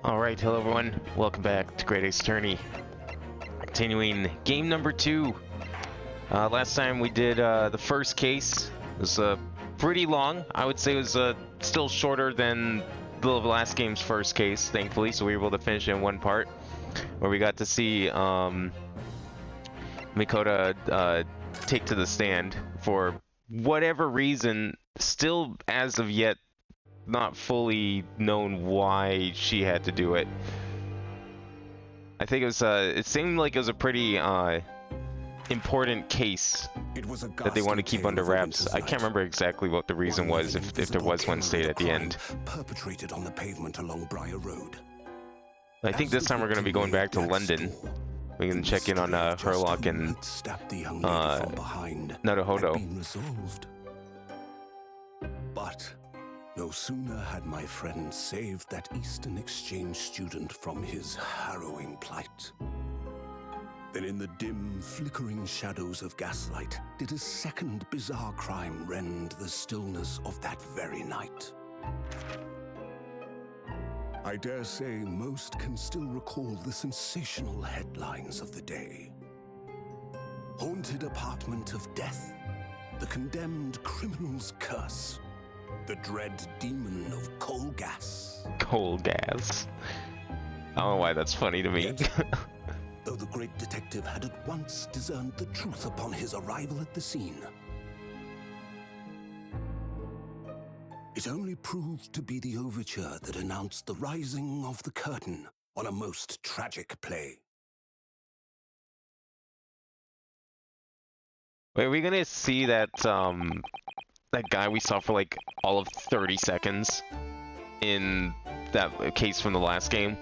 Alright, hello everyone. Welcome back to Great Ace Attorney. Continuing game number 2. Last time we did the first case. It was pretty long. I would say it was still shorter than the last game's first case, thankfully, so we were able to finish it in one part. Where we got to see Makoto take to the stand for whatever reason, still as of yet not fully known why she had to do it. I think it was it seemed like it was a pretty important case that they want to keep under wraps. I can't remember exactly what the reason was, if there was one stated at the end. Perpetrated on the pavement along Briar Road. I think this time we're going to be going back to London. We can check in on Herlock and Naruhodo. But no sooner had my friend saved that Eastern Exchange student from his harrowing plight than in the dim, flickering shadows of gaslight did a second bizarre crime rend the stillness of that very night. I dare say most can still recall the sensational headlines of the day. Haunted apartment of death, the condemned criminal's curse, the dread demon of coal gas. Coal gas. I don't know why that's funny to me. Yet, though the great detective had at once discerned the truth upon his arrival at the scene, it only proved to be the overture that announced the rising of the curtain on a most tragic play. Wait, are we gonna see that that guy we saw for like all of 30 seconds in that case from the last game?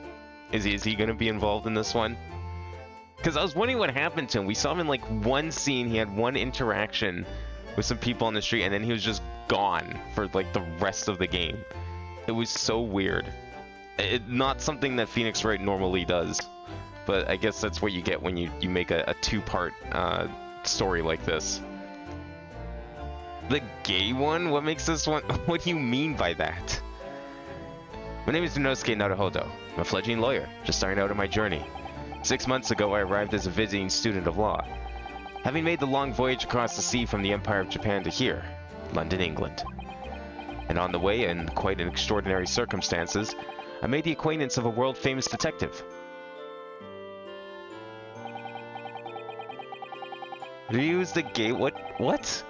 Is he gonna be involved in this one? Because I was wondering what happened to him. We saw him in like one scene, he had one interaction with some people on the street, and then he was just gone for like the rest of the game. It was so weird. Not something that Phoenix Wright normally does, but I guess that's what you get when you make a two-part story like this. The gay one? What makes this one? What do you mean by that? My name is Inosuke Naruhodo. I'm a fledgling lawyer, just starting out on my journey. 6 months ago, I arrived as a visiting student of law, having made the long voyage across the sea from the Empire of Japan to here, London, England. And on the way, in quite an extraordinary circumstances, I made the acquaintance of a world-famous detective. Use the gate? What?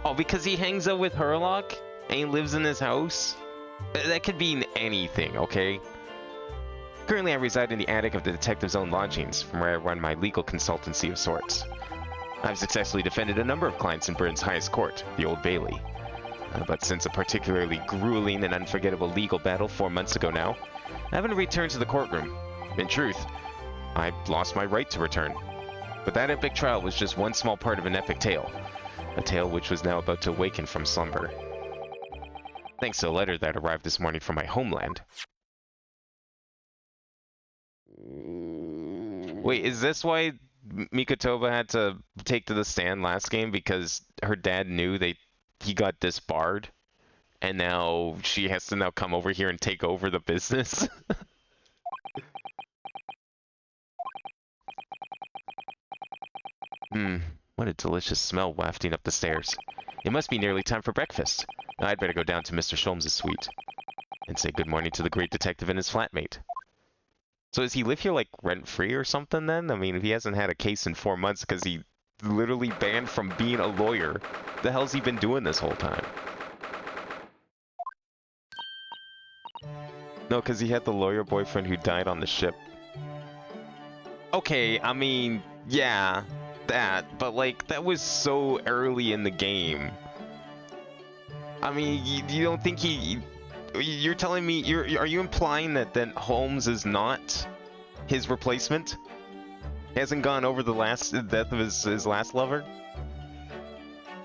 Oh, because he hangs out with Herlock and he lives in his house? That could mean anything, okay? Currently, I reside in the attic of the detective's own lodgings, from where I run my legal consultancy of sorts. I've successfully defended a number of clients in Britain's highest court, the Old Bailey. But since a particularly grueling and unforgettable legal battle 4 months ago now, I haven't returned to the courtroom. In truth, I lost my right to return. But that epic trial was just one small part of an epic tale. A tale which was now about to awaken from slumber. Thanks to a letter that arrived this morning from my homeland. Wait, is this why Mikotoba had to take to the stand last game? Because her dad knew he got disbarred? And now she has to now come over here and take over the business? What a delicious smell wafting up the stairs. It must be nearly time for breakfast. I'd better go down to Mr. Sholmes' suite and say good morning to the great detective and his flatmate. So does he live here like rent-free or something then? I mean, if he hasn't had a case in 4 months because he literally banned from being a lawyer, the hell's he been doing this whole time? No, because he had the lawyer boyfriend who died on the ship. Okay, I mean, yeah, that, but like, that was so early in the game. I mean, you don't think you're telling me, are you implying that then Holmes is not his replacement? He hasn't gone over the death of his last lover?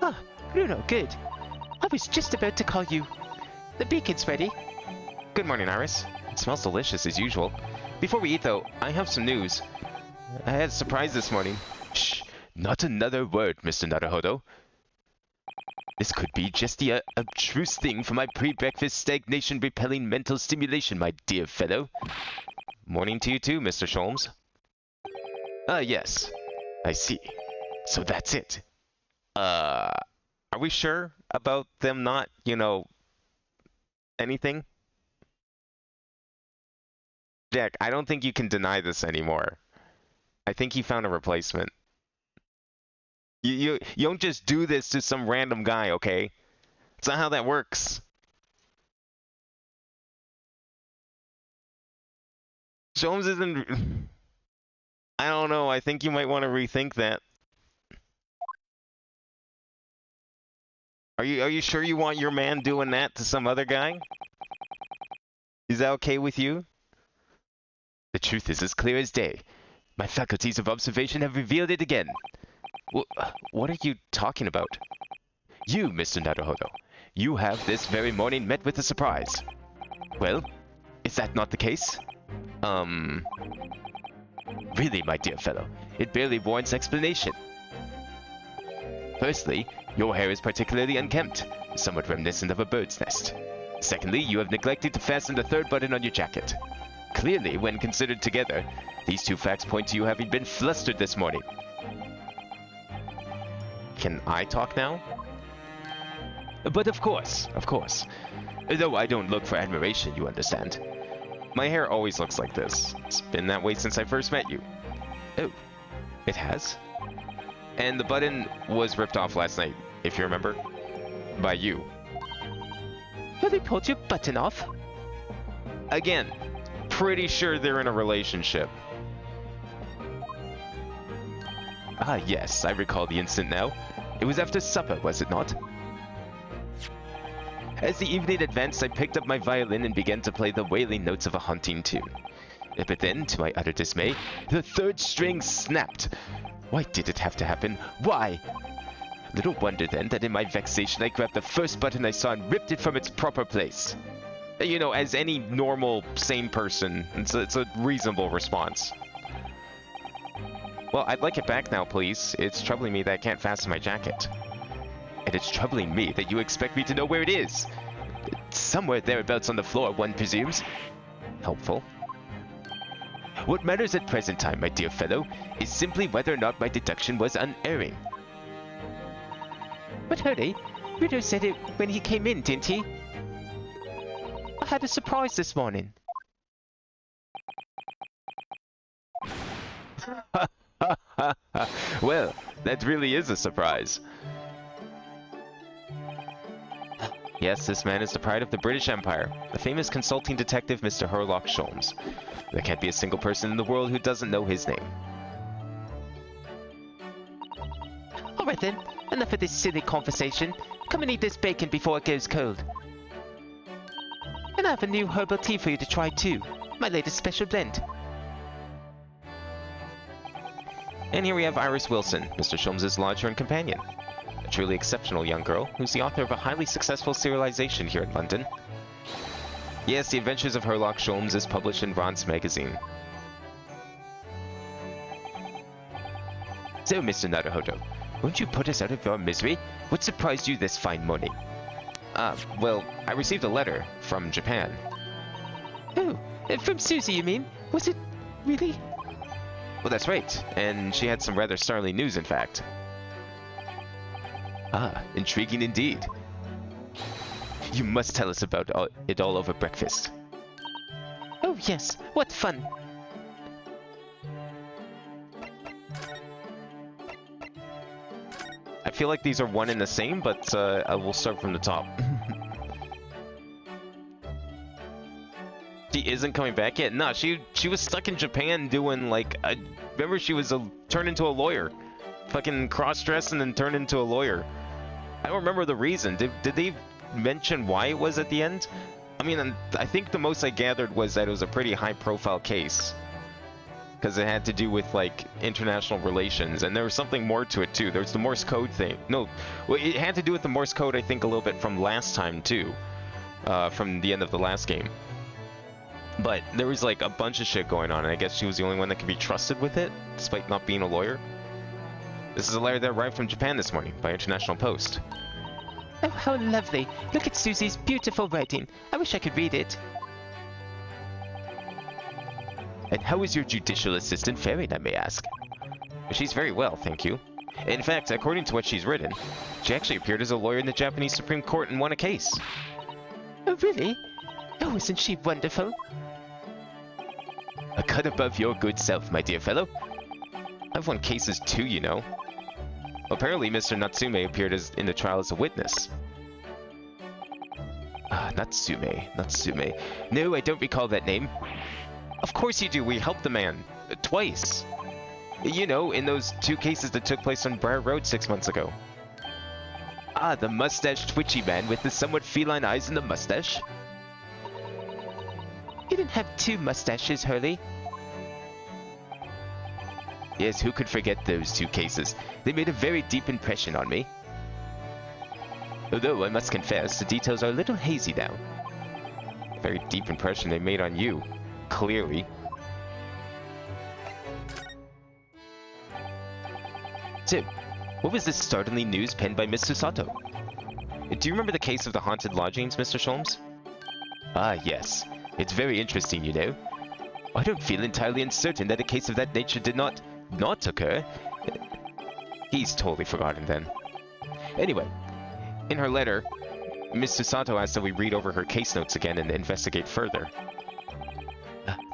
Ah, Bruno, good. I was just about to call you. The beacon's ready. Good morning, Iris. It smells delicious as usual. Before we eat though, I have some news. I had a surprise this morning. Shh, not another word, Mr. Naruhodo. This could be just the abstruse thing for my pre-breakfast stagnation repelling mental stimulation, my dear fellow. Morning to you too, Mr. Sholmes. Ah, yes. I see. So that's it. Are we sure about them not, anything? Jack, I don't think you can deny this anymore. I think he found a replacement. You don't just do this to some random guy, okay? It's not how that works. Sholmes isn't... I don't know, I think you might want to rethink that. Are you sure you want your man doing that to some other guy? Is that okay with you? The truth is as clear as day. My faculties of observation have revealed it again. What are you talking about? You, Mr. Naruhodo. You have this very morning met with a surprise. Well, is that not the case? Really, my dear fellow, it barely warrants explanation. Firstly, your hair is particularly unkempt, somewhat reminiscent of a bird's nest. Secondly, you have neglected to fasten the third button on your jacket. Clearly, when considered together, these two facts point to you having been flustered this morning. Can I talk now? But of course. Though I don't look for admiration, you understand. My hair always looks like this. It's been that way since I first met you. Oh, it has? And the button was ripped off last night, if you remember. By you. Have you pulled your button off? Again, pretty sure they're in a relationship. Ah, yes, I recall the incident now. It was after supper, was it not? As the evening advanced, I picked up my violin and began to play the wailing notes of a haunting tune. But then, to my utter dismay, the third string snapped. Why did it have to happen? Why? Little wonder then that in my vexation I grabbed the first button I saw and ripped it from its proper place. You know, as any normal, sane person, it's a reasonable response. Well, I'd like it back now, please. It's troubling me that I can't fasten my jacket. And it's troubling me that you expect me to know where it is. It's somewhere thereabouts on the floor, one presumes. Helpful. What matters at present time, my dear fellow, is simply whether or not my deduction was unerring. But Hurley, Ritter said it when he came in, didn't he? I had a surprise this morning. Well, that really is a surprise. Yes, this man is the pride of the British Empire, the famous consulting detective Mr. Herlock Sholmes. There can't be a single person in the world who doesn't know his name. Alright then, enough of this silly conversation. Come and eat this bacon before it goes cold. And I have a new herbal tea for you to try too. My latest special blend. And here we have Iris Wilson, Mr. Sholmes' lodger and companion. A truly exceptional young girl who's the author of a highly successful serialization here in London. Yes, The Adventures of Herlock Sholmes is published in Ron's magazine. So, Mr. Naruhodo, won't you put us out of your misery? What surprised you this fine morning? Well, I received a letter from Japan. Oh, from Susie, you mean? Was it really? Well, that's right, and she had some rather startling news, in fact. Ah, intriguing indeed. You must tell us about it all over breakfast. Oh yes, what fun. I feel like these are one and the same, but I will start from the top. She isn't coming back yet? No, she was stuck in Japan doing like, remember she was turned into a lawyer. Fucking cross-dressed and then turned into a lawyer. I don't remember the reason. Did they mention why it was at the end? I mean, I think the most I gathered was that it was a pretty high-profile case. Because it had to do with, like, international relations. And there was something more to it, too. There was the Morse code thing. No, well, it had to do with the Morse code, I think, a little bit from last time, too. From the end of the last game. But there was, like, a bunch of shit going on. And I guess she was the only one that could be trusted with it, despite not being a lawyer. This is a letter that arrived from Japan this morning by International Post. Oh, how lovely. Look at Susie's beautiful writing. I wish I could read it. And how is your judicial assistant faring, I may ask? She's very well, thank you. In fact, according to what she's written, she actually appeared as a lawyer in the Japanese Supreme Court and won a case. Oh, really? Oh, isn't she wonderful? A cut above your good self, my dear fellow. I've won cases too, you know. Apparently, Mr. Natsume appeared in the trial as a witness. Natsume. No, I don't recall that name. Of course you do, we helped the man. Twice. You know, in those 2 cases that took place on Briar Road 6 months ago. Ah, the mustached twitchy man with the somewhat feline eyes and the mustache. He didn't have 2 mustaches, Hurley. Yes, who could forget those 2 cases? They made a very deep impression on me. Although, I must confess, the details are a little hazy now. A very deep impression they made on you. Clearly. So, what was this startling news penned by Miss Susato? Do you remember the case of the haunted lodgings, Mr. Sholmes? Ah, yes. It's very interesting, you know. I don't feel entirely uncertain that a case of that nature did not occur. He's totally forgotten then. Anyway, in her letter, Miss Susato asked that we read over her case notes again and investigate further.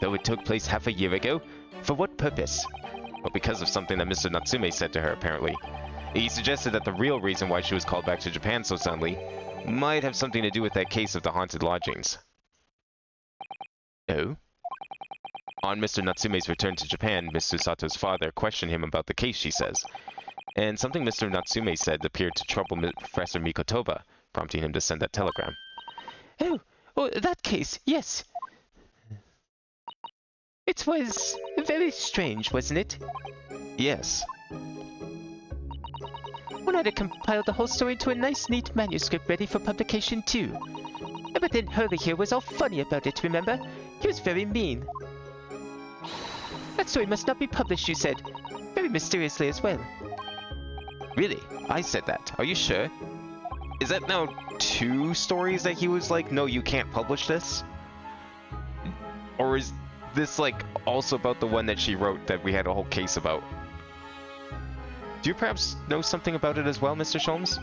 Though it took place half a year ago, for what purpose? Well, because of something that Mr. Natsume said to her, apparently. He suggested that the real reason why she was called back to Japan so suddenly might have something to do with that case of the haunted lodgings. Oh? On Mr. Natsume's return to Japan, Miss Susato's father questioned him about the case, she says. And something Mr. Natsume said appeared to trouble Professor Mikotoba, prompting him to send that telegram. Oh, that case, yes. It was very strange, wasn't it? Yes. One had to compile the whole story into a nice, neat manuscript ready for publication, too. But then Hurley here was all funny about it, remember? He was very mean. That story must not be published, you said. Very mysteriously as well. Really? I said that. Are you sure? Is that now 2 stories that he was like, no, you can't publish this? Or is this like also about the one that she wrote that we had a whole case about? Do you perhaps know something about it as well, Mr. Sholmes?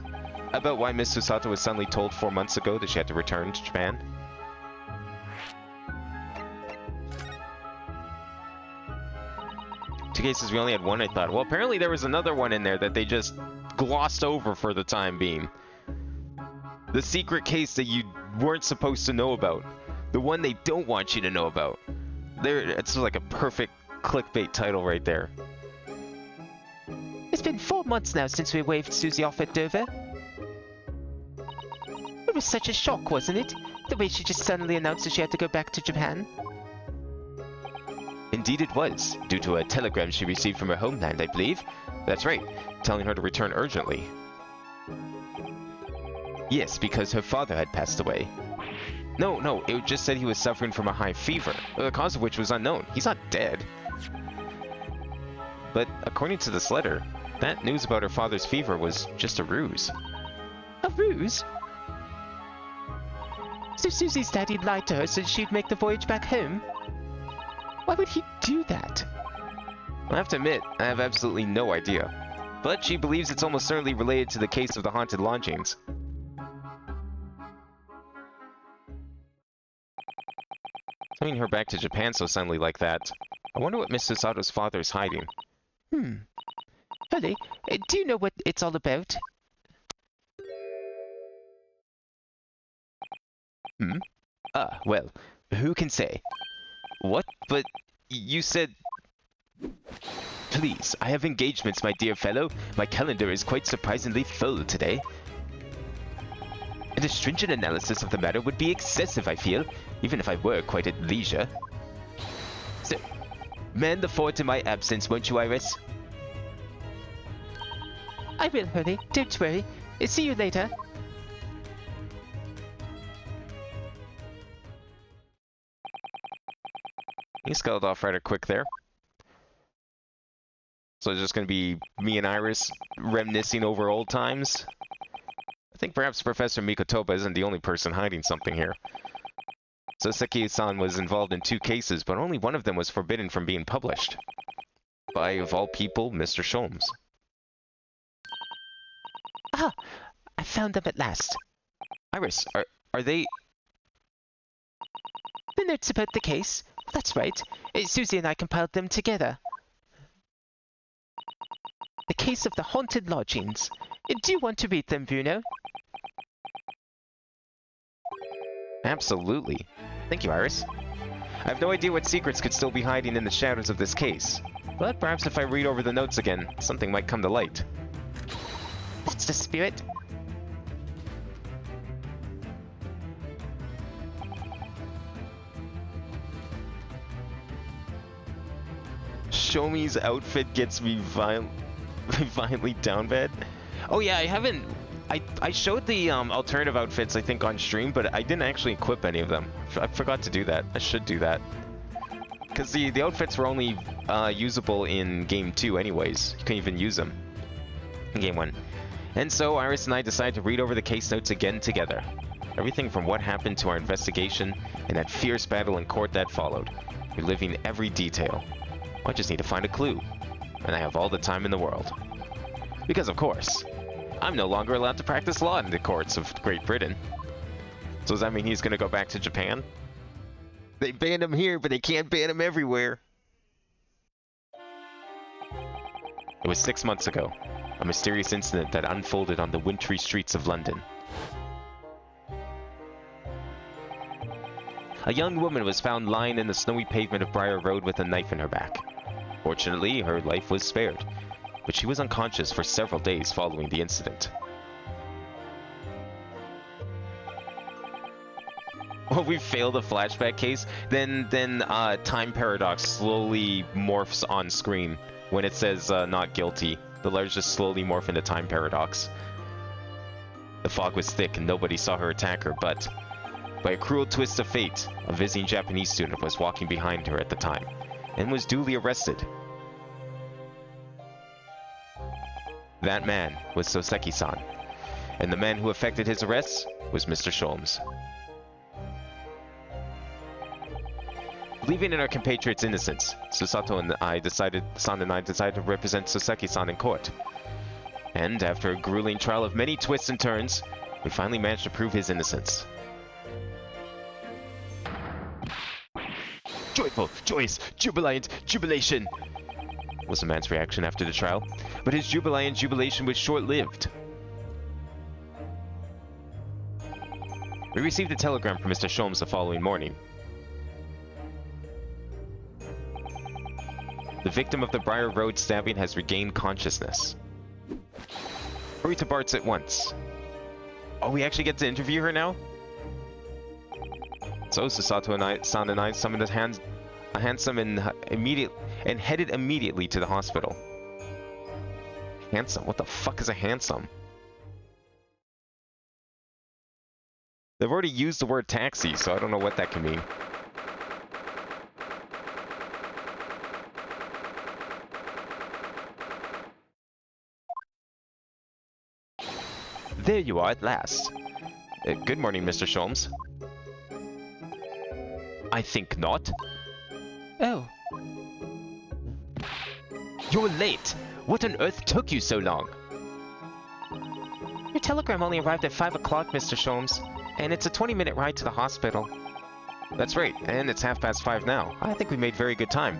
About why Miss Susato was suddenly told 4 months ago that she had to return to Japan? Two cases, we only had one, I thought. Well, apparently there was another one in there that they just glossed over for the time being. The secret case that you weren't supposed to know about. The one they don't want you to know about. It's like a perfect clickbait title right there. It's been 4 months now since we waved Susie off at Dover. It was such a shock, wasn't it? The way she just suddenly announced that she had to go back to Japan. Indeed it was, due to a telegram she received from her homeland, I believe. That's right, telling her to return urgently. Yes, because her father had passed away. No, it just said he was suffering from a high fever, the cause of which was unknown. He's not dead. But according to this letter, that news about her father's fever was just a ruse. A ruse? So Susie's daddy lied to her so she'd make the voyage back home? Why would he do that? I have to admit, I have absolutely no idea. But she believes it's almost certainly related to the case of the haunted lodgings. Sending her back to Japan so suddenly like that. I wonder what Miss Susato's father is hiding. Hurley, do you know what it's all about? Well, who can say? What? But you said... Please, I have engagements, my dear fellow. My calendar is quite surprisingly full today. And a stringent analysis of the matter would be excessive, I feel, even if I were quite at leisure. So, man the fort in my absence, won't you, Iris? I will, Hurley. Don't worry. See you later. He scuttled off rather quick there. So it's just going to be me and Iris reminiscing over old times. I think perhaps Professor Mikotoba isn't the only person hiding something here. Soseki-san was involved in 2 cases, but only one of them was forbidden from being published. By, of all people, Mr. Sholmes. Ah! I found them at last. Iris, are they... The notes about the case? That's right. Susie and I compiled them together. The case of the haunted lodgings. Do you want to read them, Bruno? Absolutely. Thank you, Iris. I have no idea what secrets could still be hiding in the shadows of this case. But perhaps if I read over the notes again, something might come to light. That's the spirit. Shomi's outfit gets me violently down bad. Oh yeah, I showed the alternative outfits, I think, on stream, but I didn't actually equip any of them. I forgot to do that. I should do that. Because the outfits were only usable in Game 2 anyways. You couldn't even use them in Game 1. And so Iris and I decided to read over the case notes again together. Everything from what happened to our investigation and that fierce battle in court that followed. Reliving every detail. I just need to find a clue. And I have all the time in the world. Because of course, I'm no longer allowed to practice law in the courts of Great Britain. So does that mean he's gonna go back to Japan? They banned him here, but they can't ban him everywhere. It was 6 months ago. A mysterious incident that unfolded on the wintry streets of London. A young woman was found lying in the snowy pavement of Briar Road with a knife in her back. Fortunately, her life was spared, but she was unconscious for several days following the incident. Well, we failed a flashback case, then time paradox slowly morphs on screen when it says not guilty. The letters just slowly morph into time paradox. The fog was thick and nobody saw her attack her, but by a cruel twist of fate, a visiting Japanese student was walking behind her at the time and was duly arrested. That man was Soseki-san, and the man who effected his arrest was Mr. Sholmes. Believing in our compatriot's innocence, Susato and I decided to represent Soseki-san in court. And after a grueling trial of many twists and turns, we finally managed to prove his innocence. Joyful, joyous, jubilant, jubilation! Was the man's reaction after the trial, but his jubilant jubilation was short-lived. We received a telegram from Mr. Sholmes the following morning. The victim of the Briar Road stabbing has regained consciousness. Hurry to Bart's at once. Oh, we actually get to interview her now? So Susato and I summoned a handsome and headed immediately to the hospital. Handsome? What the fuck is a handsome? They've already used the word taxi, so I don't know what that can mean. There you are at last. Good morning, Mr. Sholmes. I think not. Oh. You're late! What on earth took you so long? Your telegram only arrived at 5 o'clock, Mr. Sholmes, and it's a 20-minute ride to the hospital. That's right, and it's 5:30 now. I think we made very good time.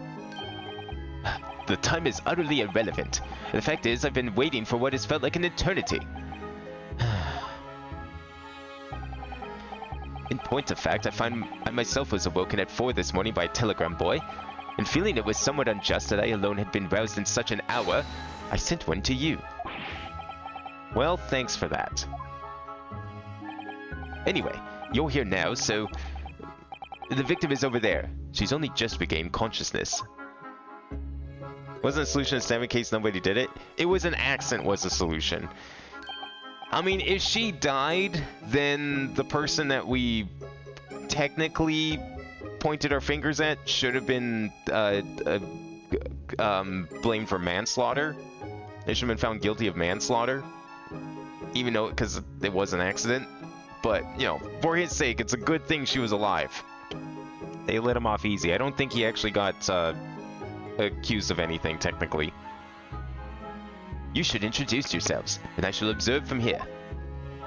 The time is utterly irrelevant. The fact is, I've been waiting for what has felt like an eternity. In point of fact, I myself was awoken at 4 this morning by a telegram boy, and feeling it was somewhat unjust that I alone had been roused in such an hour, I sent one to you. Well, thanks for that. Anyway, you're here now, so... The victim is over there. She's only just regained consciousness. Wasn't a solution a stabbing case nobody did it? It was an accident was the solution. I mean, if she died, then the person that we technically pointed our fingers at should have been blamed for manslaughter. They should have been found guilty of manslaughter. even though, because it was an accident. But, you know, for his sake, it's a good thing she was alive. They let him off easy. I don't think he actually got accused of anything, technically. You should introduce yourselves, and I shall observe from here.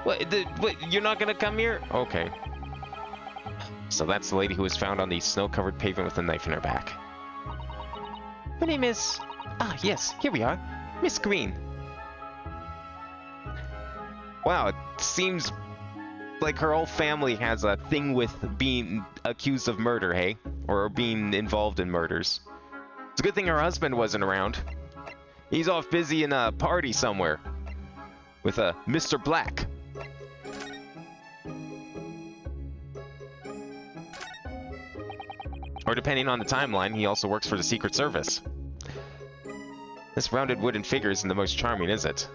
What, you're not gonna come here? Okay. So that's the lady who was found on the snow-covered pavement with a knife in her back. Her name is... Ah, yes, here we are. Miss Green. Wow, it seems like her whole family has a thing with being accused of murder, hey? Or being involved in murders. It's a good thing her husband wasn't around. He's off busy in a party somewhere. With a Mr. Black. Or depending on the timeline, he also works for the Secret Service. This rounded wooden figure isn't the most charming, is it?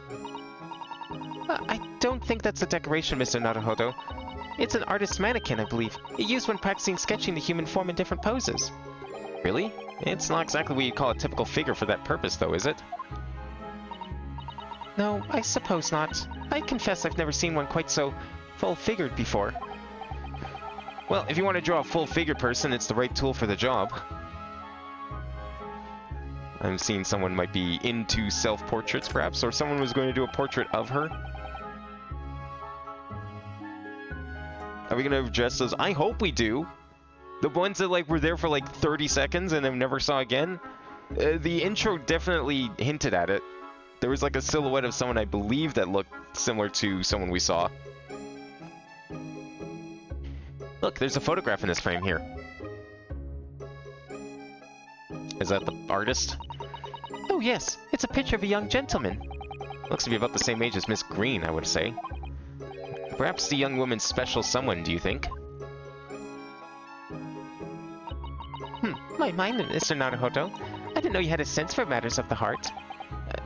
I don't think that's a decoration, Mr. Naruhodo. It's an artist's mannequin, I believe. Used when practicing sketching the human form in different poses. Really? It's not exactly what you'd call a typical figure for that purpose, though, is it? No, I suppose not. I confess I've never seen one quite so full-figured before. Well, if you want to draw a full-figured person, it's the right tool for the job. I'm seeing someone might be into self-portraits, perhaps, or someone was going to do a portrait of her. Are we going to address those? I hope we do. The ones that, like, were there for, like, 30 seconds and then never saw again. The intro definitely hinted at it. There was, like, a silhouette of someone, I believe, that looked similar to someone we saw. Look, there's a photograph in this frame here. Is that the artist? Oh yes, it's a picture of a young gentleman. Looks to be about the same age as Miss Green, I would say. Perhaps the young woman's special someone, do you think? My mind, Mr. Naruhodo. I didn't know you had a sense for matters of the heart.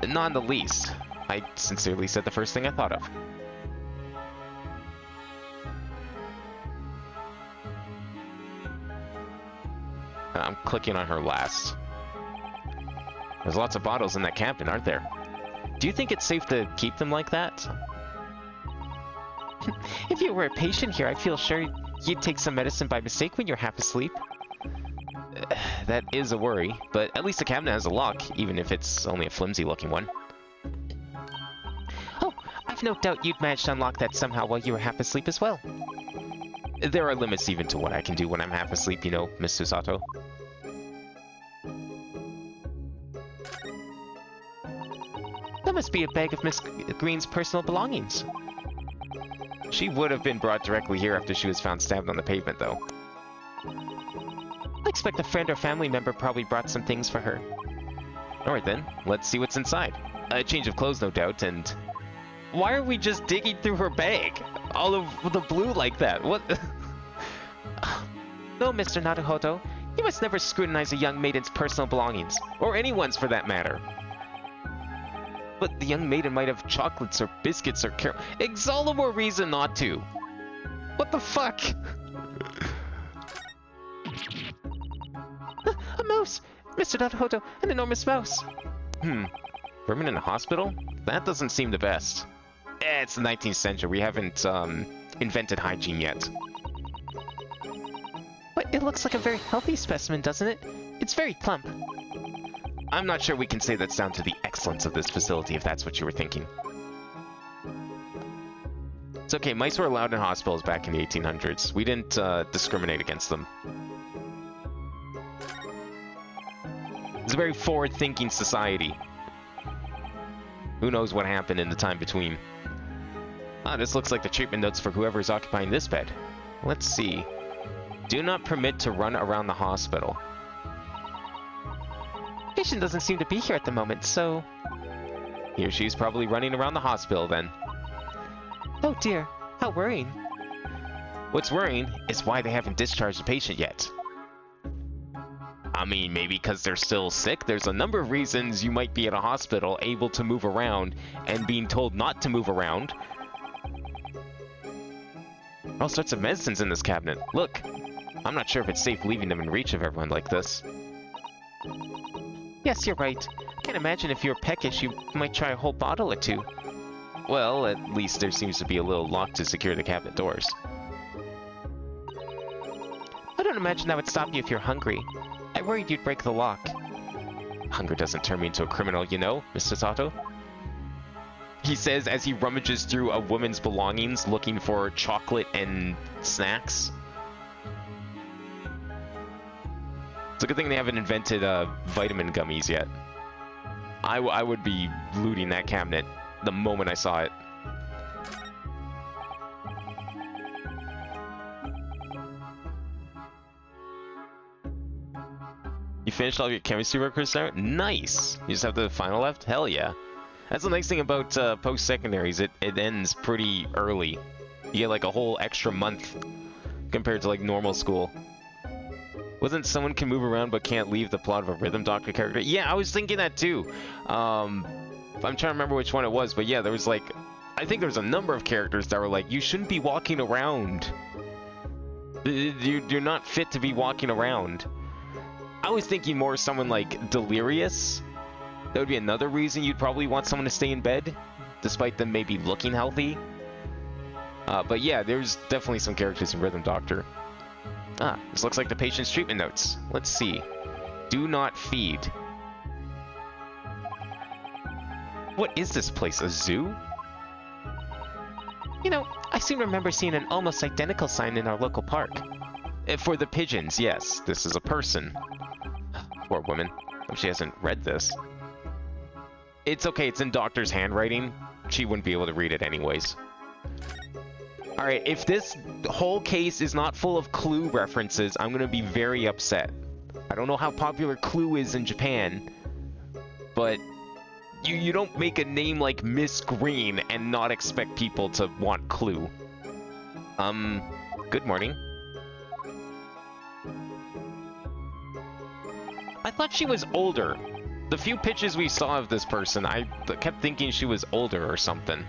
Not in the least. I sincerely said the first thing I thought of. I'm clicking on her last. There's lots of bottles in that cabinet, aren't there? Do you think it's safe to keep them like that? If you were a patient here, I feel sure you'd take some medicine by mistake when you're half asleep. That is a worry, but at least the cabinet has a lock, even if it's only a flimsy-looking one. Oh, I've no doubt you'd manage to unlock that somehow while you were half asleep as well. There are limits even to what I can do when I'm half asleep, you know, Miss Susato. That must be a bag of Miss Green's personal belongings. She would have been brought directly here after she was found stabbed on the pavement, though. I expect a friend or family member probably brought some things for her. Alright then, let's see what's inside. A change of clothes, no doubt, and... Why are we just digging through her bag? All of the blue like that, what? No, Mr. Naruhodo. You must never scrutinize a young maiden's personal belongings. Or anyone's, for that matter. But the young maiden might have chocolates or biscuits or It's all the more reason not to. What the fuck? A mouse! Mr. Naruhodo, an enormous mouse! Vermin in a hospital? That doesn't seem the best. It's the 19th century. We haven't, invented hygiene yet. But it looks like a very healthy specimen, doesn't it? It's very plump. I'm not sure we can say that's down to the excellence of this facility, if that's what you were thinking. It's okay, mice were allowed in hospitals back in the 1800s. We didn't, discriminate against them. It's a very forward-thinking society. Who knows what happened in the time between. Ah, this looks like the treatment notes for whoever's occupying this bed. Let's see. Do not permit to run around the hospital. Patient doesn't seem to be here at the moment, so... He or she's probably running around the hospital then. Oh dear, how worrying. What's worrying is why they haven't discharged the patient yet. I mean, maybe because they're still sick. There's a number of reasons you might be at a hospital able to move around and being told not to move around. All sorts of medicines in this cabinet. Look, I'm not sure if it's safe leaving them in reach of everyone like this. Yes, you're right. I can't imagine if you're peckish, you might try a whole bottle or two. Well, at least there seems to be a little lock to secure the cabinet doors. I don't imagine that would stop you if you're hungry. I worried you'd break the lock. Hunger doesn't turn me into a criminal, you know, Mr. Sato. He says as he rummages through a woman's belongings looking for chocolate and snacks. It's a good thing they haven't invented vitamin gummies yet. I would be looting that cabinet the moment I saw it. You finished all your chemistry work, Chris? Nice! You just have the final left? Hell yeah. That's the nice thing about post-secondaries. It ends pretty early. You get like a whole extra month compared to like normal school. Wasn't someone can move around but can't leave the plot of a Rhythm Doctor character? Yeah, I was thinking that too. I'm trying to remember which one it was, but yeah, there was like... I think there was a number of characters that were like, you shouldn't be walking around. You're not fit to be walking around. I was thinking more someone like Delirious. That would be another reason you'd probably want someone to stay in bed, despite them maybe looking healthy. But yeah, there's definitely some characters in Rhythm Doctor. Ah, this looks like the patient's treatment notes. Let's see. Do not feed. What is this place, a zoo? You know, I seem to remember seeing an almost identical sign in our local park. For the pigeons, yes. This is a person. Poor woman. Hope she hasn't read this. It's okay, it's in Doctor's handwriting. She wouldn't be able to read it anyways. Alright, if this whole case is not full of Clue references, I'm gonna be very upset. I don't know how popular Clue is in Japan, but you don't make a name like Miss Green and not expect people to want Clue. Good morning. I thought she was older. The few pictures we saw of this person, I kept thinking she was older or something.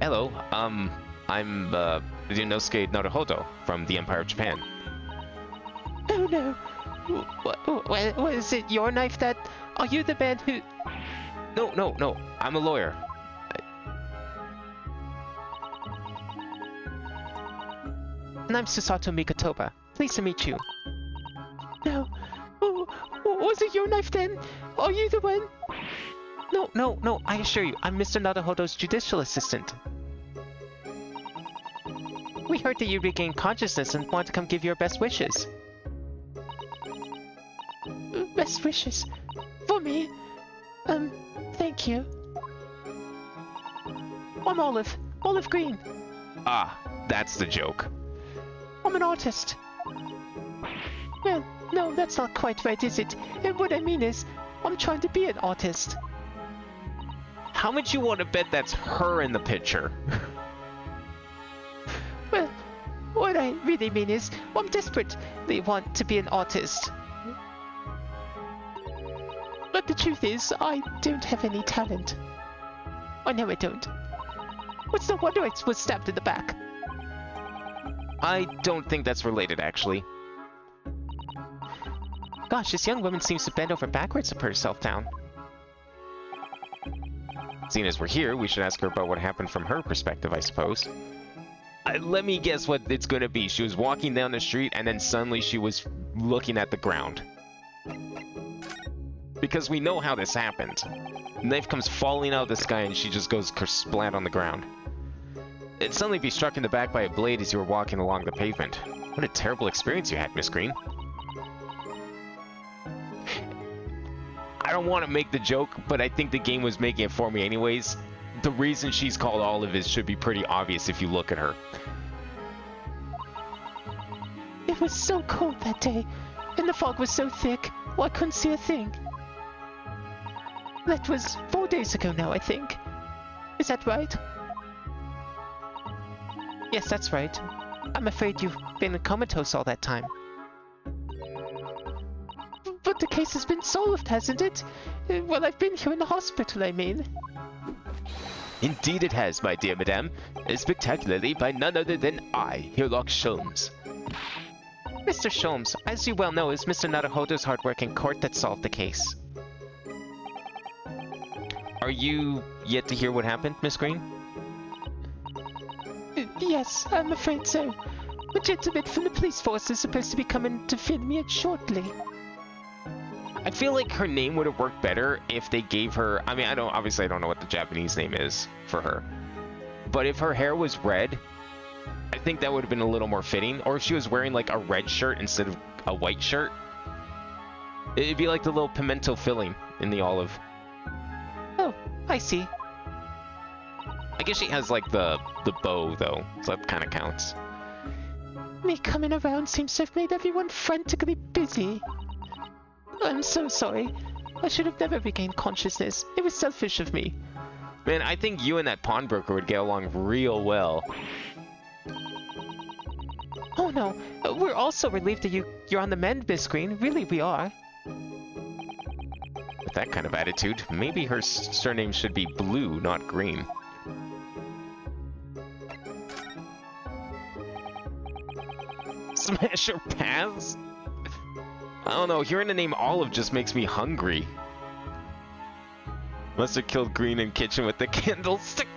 Hello, I'm Ryunosuke Naruhodo from the Empire of Japan. Oh no. What is it, your knife that... Are you the man who... No, I'm a lawyer. And I'm Susato Mikotoba. Pleased to meet you. No. Oh, was it your knife then? Are you the one? No, I assure you, I'm Mr. Naruhodo's judicial assistant. We heard that you regained consciousness and want to come give your best wishes. Best wishes? For me? Thank you. I'm Olive. Olive Green. Ah, that's the joke. I'm an artist. Well, no, that's not quite right, is it? And what I mean is, I'm trying to be an artist. How much you want to bet that's her in the picture? Well, what I really mean is, I'm desperately want to be an artist. But the truth is, I don't have any talent. I know I don't. What's no wonder I was stabbed in the back. I don't think that's related, actually. Gosh, this young woman seems to bend over backwards to put herself down. Seeing as we're here, we should ask her about what happened from her perspective, I suppose. Let me guess what it's gonna be. She was walking down the street, and then suddenly she was looking at the ground. Because we know how this happened. The knife comes falling out of the sky, and she just goes kersplat on the ground. It'd suddenly be struck in the back by a blade as you were walking along the pavement. What a terrible experience you had, Miss Green. I don't want to make the joke, but I think the game was making it for me anyways. The reason she's called Olive should be pretty obvious if you look at her. It was so cold that day, and the fog was so thick, well, I couldn't see a thing. That was 4 days ago now, I think. Is that right? Yes, that's right. I'm afraid you've been comatose all that time. But the case has been solved, hasn't it? Well, I've been here in the hospital, I mean. Indeed it has, my dear madame. Spectacularly by none other than I, Herlock Sholmes. Mr. Sholmes, as you well know, is Mr. Naruhodo's hard work in court that solved the case. Are you yet to hear what happened, Miss Green? Yes, I'm afraid so. A gentleman from the police force is supposed to be coming to fill me in shortly. I feel like her name would have worked better if they gave her... I mean, I don't know what the Japanese name is for her. But if her hair was red, I think that would have been a little more fitting. Or if she was wearing like a red shirt instead of a white shirt. It'd be like the little pimento filling in the olive. Oh, I see. I guess she has like the bow though, so that kind of counts. Me coming around seems to have made everyone frantically busy. I'm so sorry. I should have never regained consciousness. It was selfish of me. Man, I think you and that pawnbroker would get along real well. Oh no, we're also relieved that you're on the mend, Miss Green. Really, we are. With that kind of attitude, maybe her surname should be Blue, not Green. Smash her paths? I don't know, hearing the name Olive just makes me hungry. Must have killed Green in kitchen with the candlestick.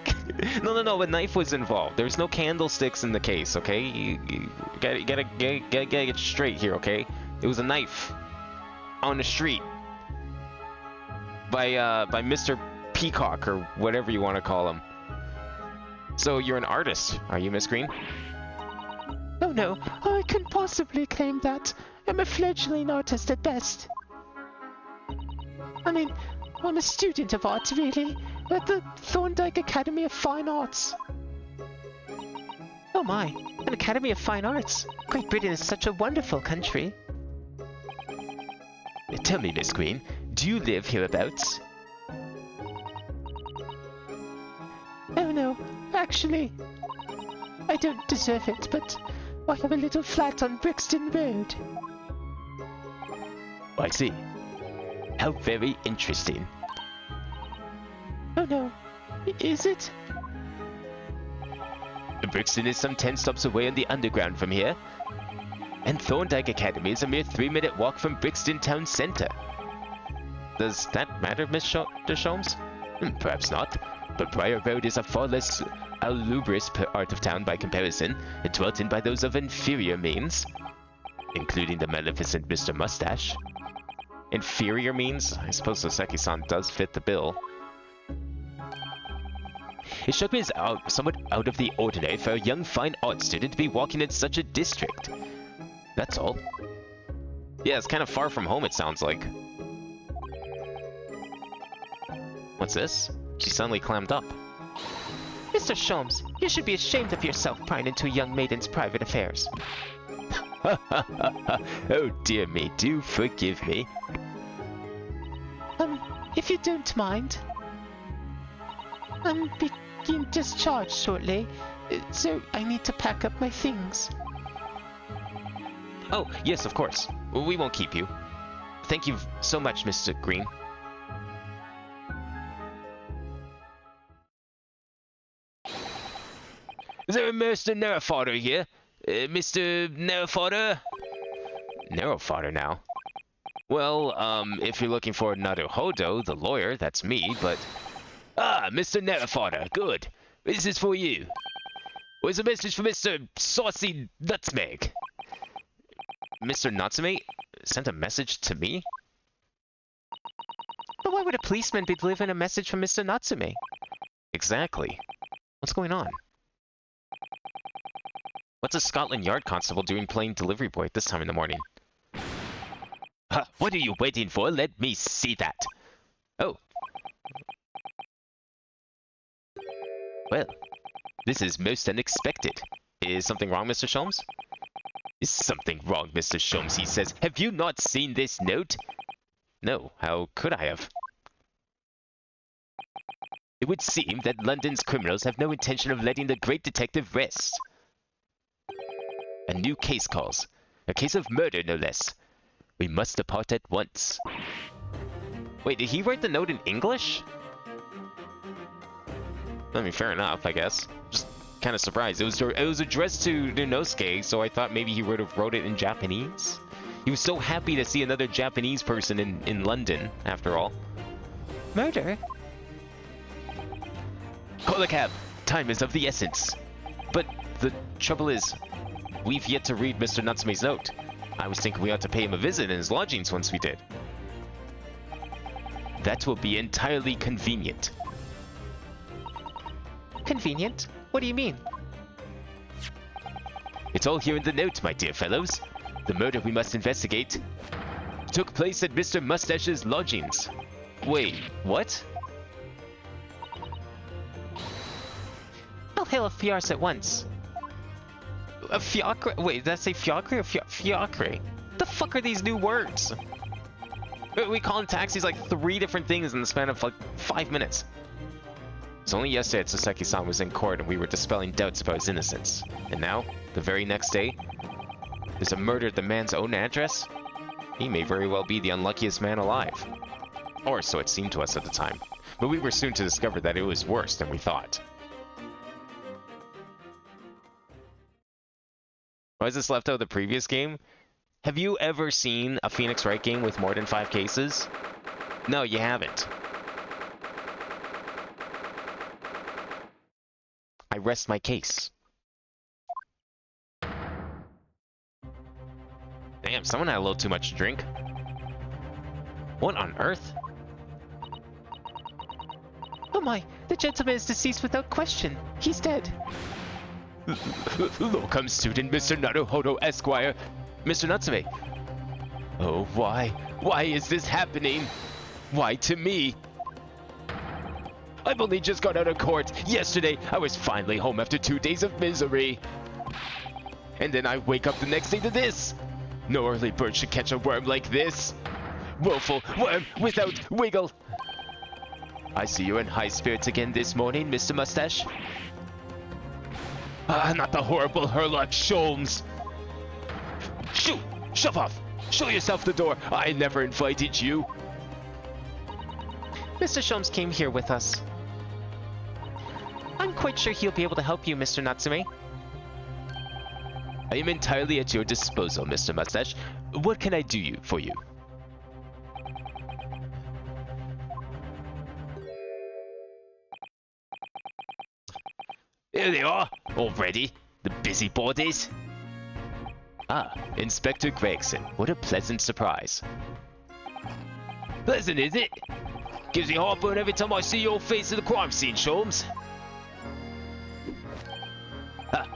No, a knife was involved. There's no candlesticks in the case, okay? You gotta get straight here, okay? It was a knife on the street by Mr. Peacock or whatever you want to call him. So you're an artist, are you, Miss Green? Oh no, I couldn't possibly claim that. I'm a fledgling artist at best. I mean, I'm a student of art, really, at the Thorndyke Academy of Fine Arts. Oh my, an Academy of Fine Arts. Great Britain is such a wonderful country. Tell me, Miss Green, do you live hereabouts? Oh no, actually, I don't deserve it, but I have a little flat on Brixton Road. I see. How very interesting. Oh no, is it? Brixton is some 10 stops away on the underground from here. And Thorndyke Academy is a mere 3-minute walk from Brixton town centre. Does that matter, Mr. Sholmes? Perhaps not, but Briar Road is a far less lubrous part of town by comparison, dwelt in by those of inferior means, including the maleficent Mr. Mustache. Inferior means? I suppose Soseki-san does fit the bill. It struck me as somewhat out of the ordinary for a young fine art student to be walking in such a district. That's all. Yeah, it's kind of far from home, it sounds like. What's this? She suddenly clammed up. Mr. Sholmes, you should be ashamed of yourself prying into a young maiden's private affairs. Oh dear me, do forgive me. If you don't mind. I'm being discharged shortly, so I need to pack up my things. Oh, yes, of course. We won't keep you. Thank you so much, Mr. Green. Is there a Mr. Nerfodder here? Mr. Nerfodder? Nerfodder now? Well, if you're looking for Naruhodo, the lawyer, that's me, but... Ah, Mr. Nerfodder, good. This is for you. Where's a message for Mr. Saucy Nutmeg? Mr. Natsume sent a message to me? But why would a policeman be delivering a message from Mr. Natsume? Exactly. What's going on? What's a Scotland Yard constable doing playing delivery boy at this time in the morning? What are you waiting for? Let me see that. Oh. Well, this is most unexpected. Is something wrong, Mr. Sholmes? Is something wrong, Mr. Sholmes, he says. Have you not seen this note? No, how could I have? It would seem that London's criminals have no intention of letting the great detective rest. A new case calls. A case of murder, no less. We must depart at once. Wait, did he write the note in English? I mean, fair enough, I guess. Just kind of surprised. It was addressed to Inosuke, so I thought maybe he would have wrote it in Japanese. He was so happy to see another Japanese person in London, after all. Murder? Call a cab. Time is of the essence. But the trouble is, we've yet to read Mr. Natsume's note. I was thinking we ought to pay him a visit in his lodgings once we did. That will be entirely convenient. Convenient? What do you mean? It's all here in the note, my dear fellows. The murder we must investigate took place at Mr. Mustache's lodgings. Wait, what? I'll hail a fiacre at once. A fiacre? Wait, did that say fiacre or fiacre? The fuck are these new words? We calling taxis like 3 different things in the span of like 5 minutes. It's only yesterday that Saseki-san was in court and we were dispelling doubts about his innocence. And now, the very next day, there's a murder at the man's own address? He may very well be the unluckiest man alive. Or so it seemed to us at the time. But we were soon to discover that it was worse than we thought. Why is this left out of the previous game? Have you ever seen a Phoenix Wright game with more than 5 cases? No, you haven't. I rest my case. Damn, someone had a little too much to drink. What on earth? Oh my, the gentleman is deceased without question. He's dead. Locum student Mr. Naruhodo Esquire. Mr. Natsume. Oh, why? Why is this happening? Why to me? I've only just got out of court. Yesterday, I was finally home after 2 days of misery. And then I wake up the next day to this. No early bird should catch a worm like this. Woeful worm without wiggle. I see you're in high spirits again this morning, Mr. Mustache. Ah, not the horrible Herlock Sholmes. Shoot! Shove off! Show yourself the door! I never invited you! Mr. Sholmes came here with us. I'm quite sure he'll be able to help you, Mr. Natsume. I am entirely at your disposal, Mr. Mustache. What can I do for you? Here they are, already. The busybodies. Ah, Inspector Gregson. What a pleasant surprise. Pleasant, is it? Gives me heartburn every time I see your face at the crime scene, Sholmes. Ah,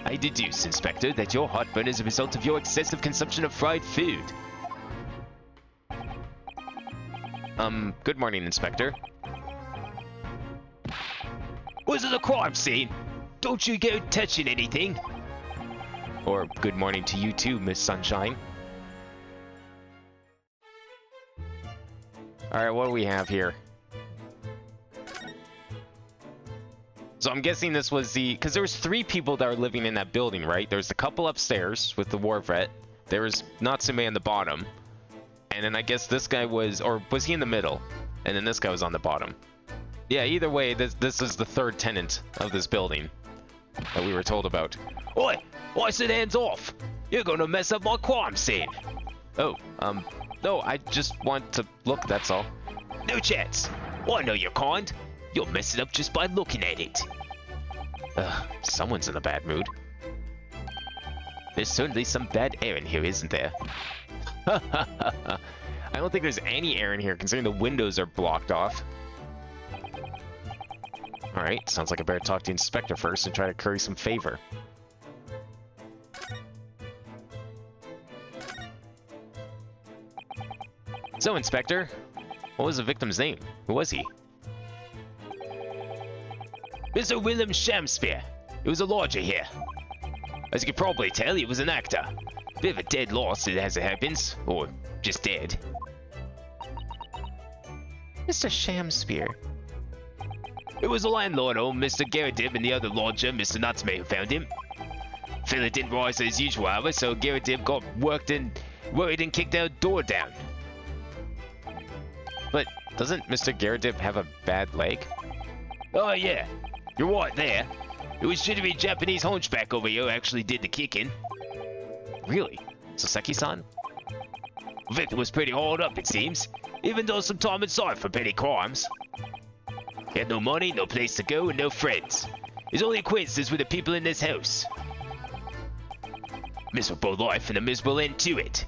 I deduce, Inspector, that your heartburn is a result of your excessive consumption of fried food. Good morning, Inspector. Was it a crime scene? Don't you go touching anything. Or good morning to you too, Miss Sunshine. Alright, what do we have here? So I'm guessing this was the... Because there was 3 people that were living in that building, right? There was the couple upstairs with the war vet. There was Natsume on the bottom. And then I guess this guy was... Or was he in the middle? And then this guy was on the bottom. Yeah, either way, this is the 3rd tenant of this building that we were told about. Oi! I said hands off! You're gonna mess up my crime scene! Oh, no, I just want to look, that's all. No chance! I know you're kind. You'll mess it up just by looking at it. Someone's in a bad mood. There's certainly some bad air in here, isn't there? I don't think there's any air in here, considering the windows are blocked off. Alright, sounds like I better talk to the Inspector first and try to curry some favor. So, Inspector, what was the victim's name? Who was he? Mr. William Shamspeare. He was a lodger here. As you can probably tell, he was an actor. Bit of a dead loss, as it happens. Or just dead. Mr. Shamspeare. It was the landlord, old Mr. Garridib, and the other lodger, Mr. Natsume, who found him. Fella didn't rise at his usual hour, so Garridib got worried and kicked our door down. But doesn't Mr. Garridib have a bad leg? Oh yeah, you're right there. It was jittery Japanese hunchback over here who actually did the kicking. Really? Saseki-san? Victor was pretty hard up, it seems, even though some time inside for petty crimes. He had no money, no place to go, and no friends. His only acquaintances were the people in this house. Miserable life and a miserable end to it.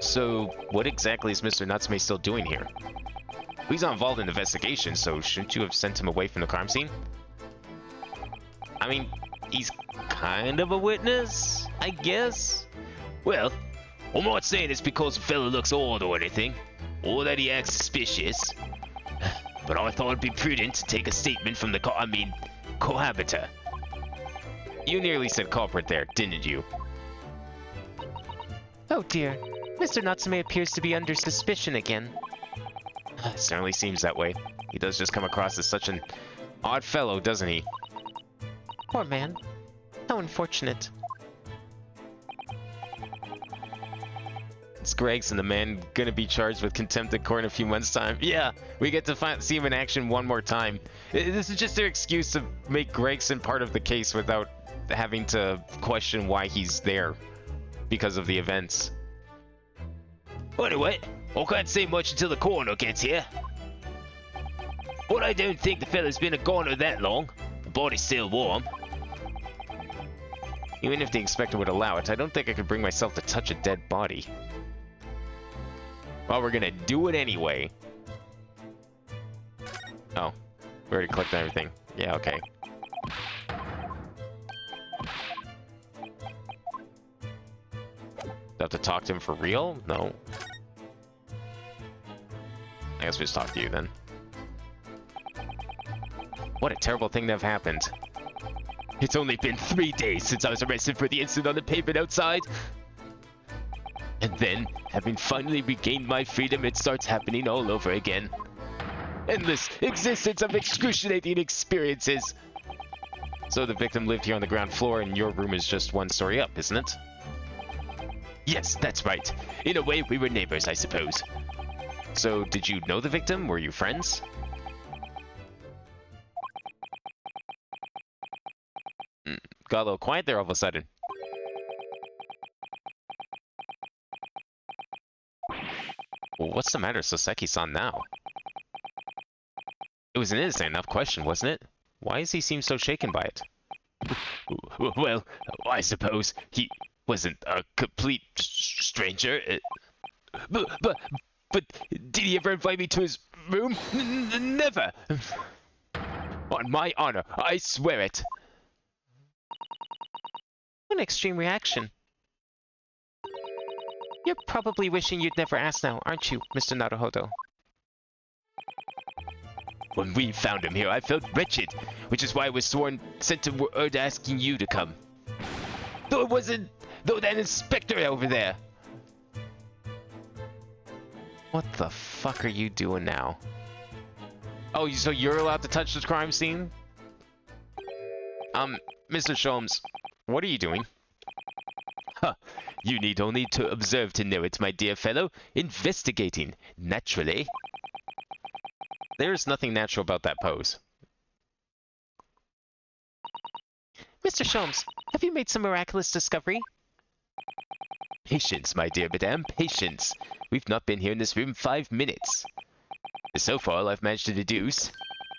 So, what exactly is Mr. Natsume still doing here? He's not involved in the investigation, so shouldn't you have sent him away from the crime scene? I mean, he's kind of a witness, I guess? Well, I'm not saying it's because the fellow looks old or anything, or that he acts suspicious. But I thought it'd be prudent to take a statement from the cohabiter. You nearly said culprit there, didn't you? Oh dear. Mr. Natsume appears to be under suspicion again. It certainly seems that way. He does just come across as such an odd fellow, doesn't he? Poor man. How unfortunate. It's Gregson, the man gonna be charged with contempt of court in a few months' time. Yeah, we get to see him in action one more time. This is just their excuse to make Gregson part of the case without having to question why he's there because of the events. Anyway, I can't say much until the coroner gets here. But I don't think the fella's been a goner that long. The body's still warm. Even if the inspector would allow it, I don't think I could bring myself to touch a dead body. Well, we're gonna do it anyway. Oh, we already clicked on everything. Yeah, okay. Do I have to talk to him for real? No. I guess we just talk to you then. What a terrible thing to have happened. It's only been 3 days since I was arrested for the incident on the pavement outside. And then, having finally regained my freedom, it starts happening all over again. Endless existence of excruciating experiences. So the victim lived here on the ground floor and your room is just one story up, isn't it? Yes, that's right. In a way, we were neighbors, I suppose. So, did you know the victim? Were you friends? Got a little quiet there all of a sudden. Well, what's the matter, Soseki-san, now? It was an innocent enough question, wasn't it? Why does he seem so shaken by it? Well, I suppose he wasn't a complete stranger. But did he ever invite me to his room? Never! On my honor, I swear it. What an extreme reaction. You're probably wishing you'd never asked now, aren't you, Mr. Naruhodo? When we found him here, I felt wretched, which is why I was sent word asking you to come. Though that inspector over there. What the fuck are you doing now? Oh, so you're allowed to touch the crime scene? Mr. Sholmes, what are you doing? Huh. You need only to observe to know it, my dear fellow. Investigating, naturally. There's nothing natural about that pose. Mr. Sholmes, have you made some miraculous discovery? Patience, my dear madame, patience. We've not been here in this room 5 minutes. So far, all I've managed to deduce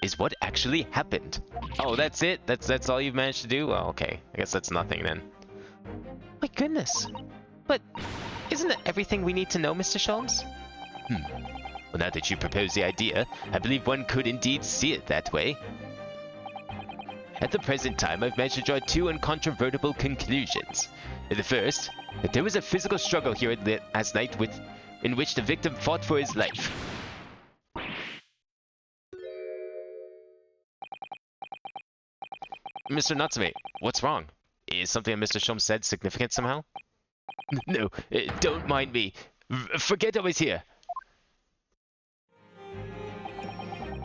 is what actually happened. Oh, that's it? That's all you've managed to do? Oh, okay. I guess that's nothing then. My goodness. But isn't that everything we need to know, Mr. Sholmes? Well, now that you propose the idea, I believe one could indeed see it that way. At the present time, I've managed to draw 2 incontrovertible conclusions. The first, that there was a physical struggle here last night in which the victim fought for his life. Mr. Natsume, what's wrong? Is something that Mr. Sholmes said significant somehow? No, don't mind me. Forget I was here.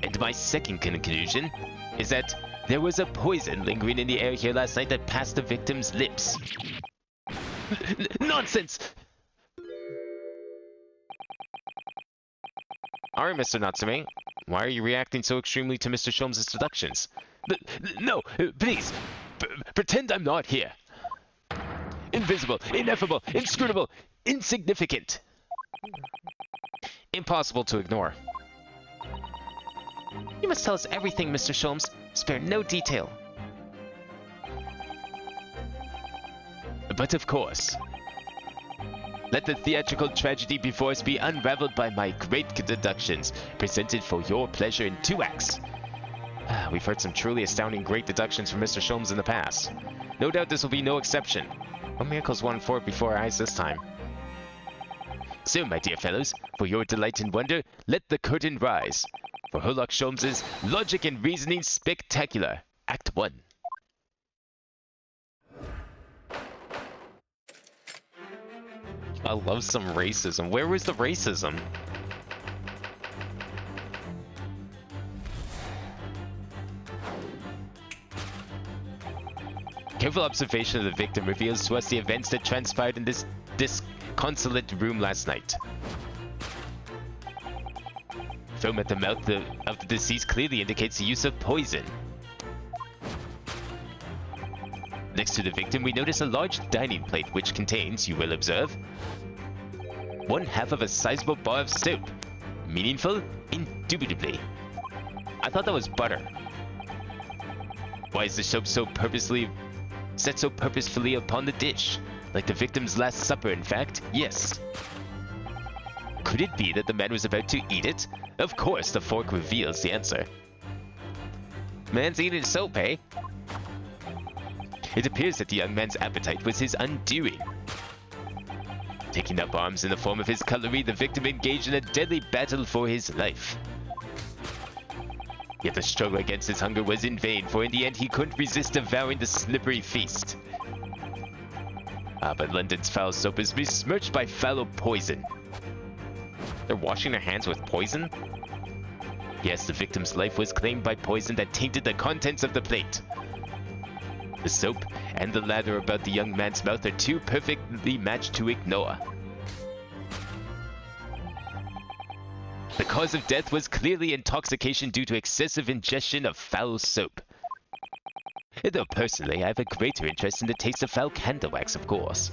And my second conclusion is that there was a poison lingering in the air here last night that passed the victim's lips. Nonsense! Alright, Mr. Natsume. Why are you reacting so extremely to Mr. Sholmes' deductions? No, please, pretend I'm not here. Invisible, ineffable, inscrutable, insignificant. Impossible to ignore. You must tell us everything, Mr. Sholmes. Spare no detail. But of course. Let the theatrical tragedy before us be unraveled by my great deductions, presented for your pleasure in 2 acts. We've heard some truly astounding great deductions from Mr. Sholmes in the past. No doubt this will be no exception. What miracles won forth before our eyes this time? So, my dear fellows, for your delight and wonder, let the curtain rise. For Herlock Sholmes' Logic and Reasoning Spectacular, Act 1. I love some racism. Where was the racism? Careful observation of the victim reveals to us the events that transpired in this disconsolate room last night. Foam at the mouth of the deceased clearly indicates the use of poison. Next to the victim, we notice a large dining plate which contains, you will observe, 1/2 of a sizable bar of soap. Meaningful? Indubitably. I thought that was butter. Why is the soap set so purposefully upon the dish? Like the victim's last supper, in fact? Yes. Could it be that the man was about to eat it? Of course, the fork reveals the answer. Man's eating soap, eh? It appears that the young man's appetite was his undoing. Taking up arms in the form of his cutlery, the victim engaged in a deadly battle for his life. Yet the struggle against his hunger was in vain, for in the end he couldn't resist devouring the slippery feast. But London's foul soap is besmirched by foul poison. They're washing their hands with poison? Yes, the victim's life was claimed by poison that tainted the contents of the plate. The soap and the lather about the young man's mouth are too perfectly matched to ignore. The cause of death was clearly intoxication due to excessive ingestion of foul soap. Though personally, I have a greater interest in the taste of foul candle wax, of course.